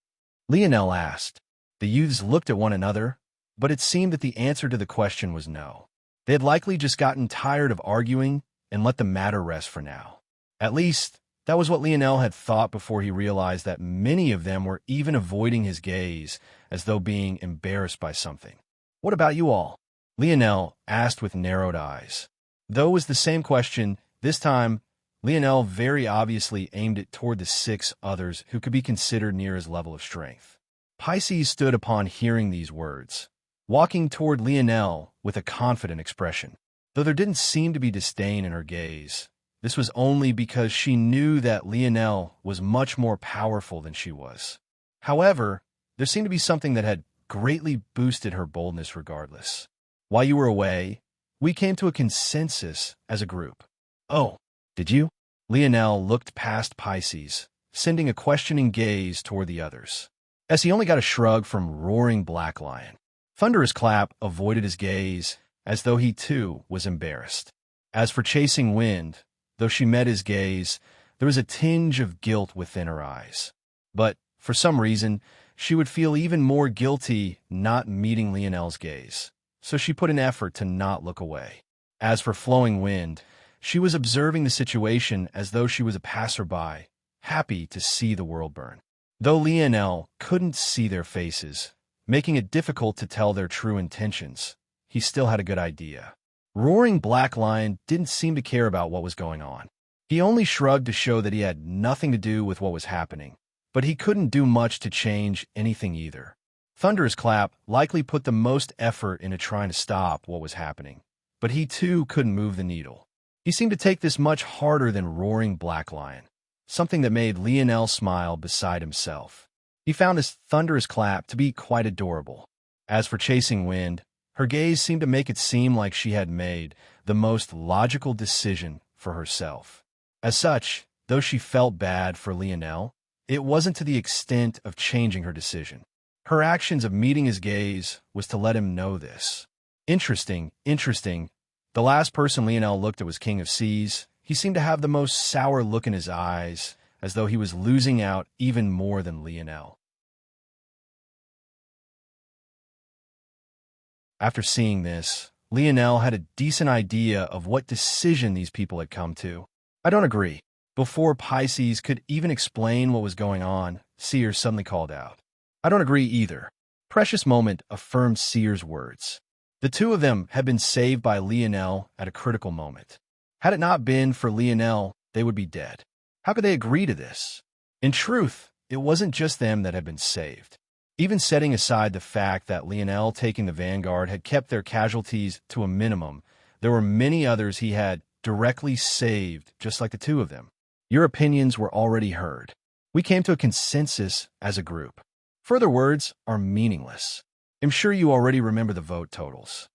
Lionel asked. The youths looked at one another, but it seemed that the answer to the question was no. They had likely just gotten tired of arguing and let the matter rest for now. At least, that was what Lionel had thought before he realized that many of them were even avoiding his gaze as though being embarrassed by something. What about you all? Lionel asked with narrowed eyes. Though it was the same question, this time, Lionel very obviously aimed it toward the 6 others who could be considered near his level of strength. Pisces stood upon hearing these words, walking toward Lionel with a confident expression. Though there didn't seem to be disdain in her gaze, this was only because she knew that Lionel was much more powerful than she was. However, there seemed to be something that had greatly boosted her boldness regardless. While you were away, we came to a consensus as a group. Oh, did you? Lionel looked past Pisces, sending a questioning gaze toward the others. As he only got a shrug from roaring Black Lion. Thunderous Clap avoided his gaze, as though he too was embarrassed. As for Chasing Wind, though she met his gaze, there was a tinge of guilt within her eyes. But, for some reason, she would feel even more guilty not meeting Lionel's gaze, so she put an effort to not look away. As for Flowing Wind, she was observing the situation as though she was a passerby, happy to see the world burn. Though Lionel couldn't see their faces, making it difficult to tell their true intentions, he still had a good idea. Roaring Black Lion didn't seem to care about what was going on. He only shrugged to show that he had nothing to do with what was happening, but he couldn't do much to change anything either. Thunder's clap likely put the most effort into trying to stop what was happening, but he too couldn't move the needle. He seemed to take this much harder than roaring Black Lion, something that made Lionel smile beside himself. He found his thunderous clap to be quite adorable. As for Chasing Wind, her gaze seemed to make it seem like she had made the most logical decision for herself. As such, though she felt bad for Lionel, it wasn't to the extent of changing her decision. Her actions of meeting his gaze was to let him know this. Interesting. The last person Lionel looked at was King of Seas. He seemed to have the most sour look in his eyes, as though he was losing out even more than Lionel. After seeing this, Lionel had a decent idea of what decision these people had come to. I don't agree. Before Pisces could even explain what was going on, Seer suddenly called out. I don't agree either. Precious Moment affirmed Seer's words. The two of them had been saved by Lionel at a critical moment. Had it not been for Lionel, they would be dead. How could they agree to this? In truth, it wasn't just them that had been saved. Even setting aside the fact that Lionel taking the vanguard had kept their casualties to a minimum, there were many others he had directly saved, just like the two of them. Your opinions were already heard. We came to a consensus as a group. Further words are meaningless. I'm sure you already remember the vote totals.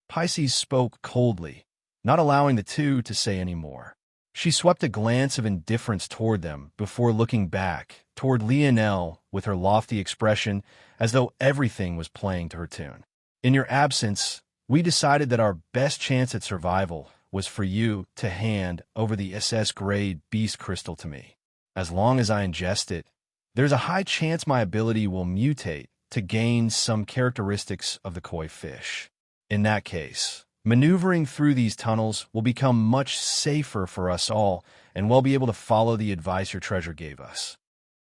Pisces spoke coldly, not allowing the two to say any more. She swept a glance of indifference toward them before looking back toward Lionel with her lofty expression as though everything was playing to her tune. In your absence, we decided that our best chance at survival was for you to hand over the SS-grade beast crystal to me. As long as I ingest it, there's a high chance my ability will mutate to gain some characteristics of the koi fish. In that case, maneuvering through these tunnels will become much safer for us all, and we'll be able to follow the advice your treasure gave us.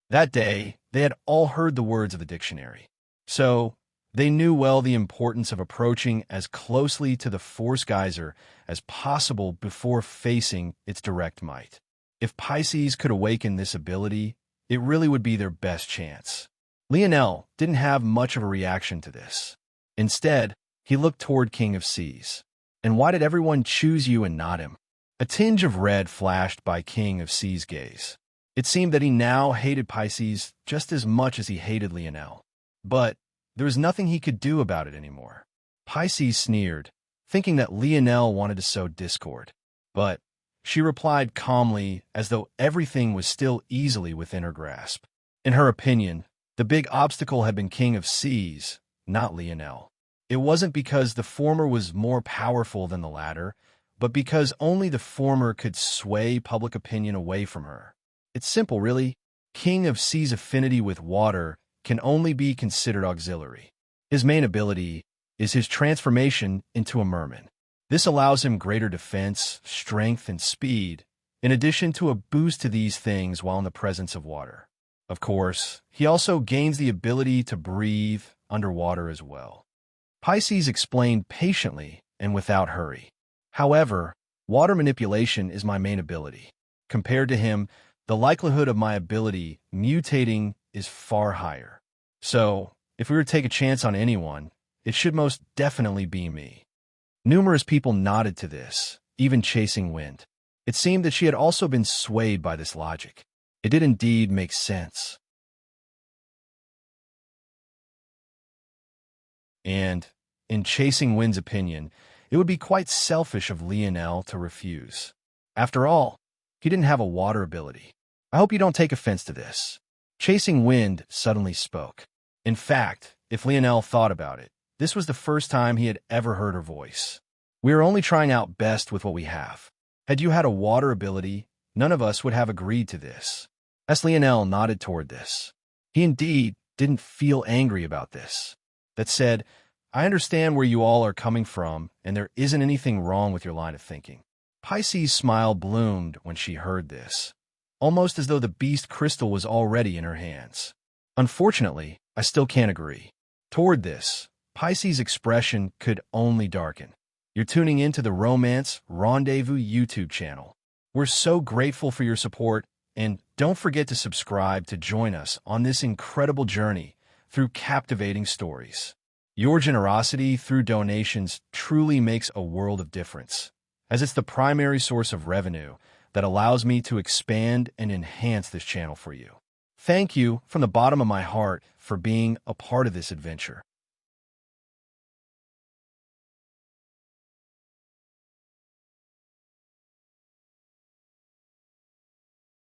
That day, they had all heard the words of the dictionary, so they knew well the importance of approaching as closely to the force geyser as possible before facing its direct might. If Pisces could awaken this ability, it really would be their best chance. Lionel didn't have much of a reaction to this. Instead, he looked toward King of Seas. And why did everyone choose you and not him? A tinge of red flashed by King of Seas' gaze. It seemed that he now hated Pisces just as much as he hated Lionel. But there was nothing he could do about it anymore. Pisces sneered, thinking that Lionel wanted to sow discord. But she replied calmly, as though everything was still easily within her grasp. In her opinion, the big obstacle had been King of Seas, not Lionel. It wasn't because the former was more powerful than the latter, but because only the former could sway public opinion away from her. It's simple, really. King of Seas' affinity with water can only be considered auxiliary. His main ability is his transformation into a merman. This allows him greater defense, strength, and speed, in addition to a boost to these things while in the presence of water. Of course, he also gains the ability to breathe underwater as well. Pisces explained patiently and without hurry. However, water manipulation is my main ability. Compared to him, the likelihood of my ability mutating is far higher. So, if we were to take a chance on anyone, it should most definitely be me. Numerous people nodded to this, even Chasing Wind. It seemed that she had also been swayed by this logic. It did indeed make sense. And, in Chasing Wind's opinion, it would be quite selfish of Lionel to refuse. After all, he didn't have a water ability. I hope you don't take offense to this. Chasing Wind suddenly spoke. In fact, if Lionel thought about it, this was the first time he had ever heard her voice. We are only trying out best with what we have. Had you had a water ability, none of us would have agreed to this. As Lionel nodded toward this. He indeed didn't feel angry about this. That said, I understand where you all are coming from, and there isn't anything wrong with your line of thinking. Pisces' smile bloomed when she heard this, almost as though the beast crystal was already in her hands. Unfortunately, I still can't agree. Toward this, Pisces' expression could only darken. You're tuning into the Romance Rendezvous YouTube channel. We're so grateful for your support, And don't forget to subscribe to join us on this incredible journey through captivating stories. Your generosity through donations truly makes a world of difference, as it's the primary source of revenue that allows me to expand and enhance this channel for you. Thank you from the bottom of my heart for being a part of this adventure.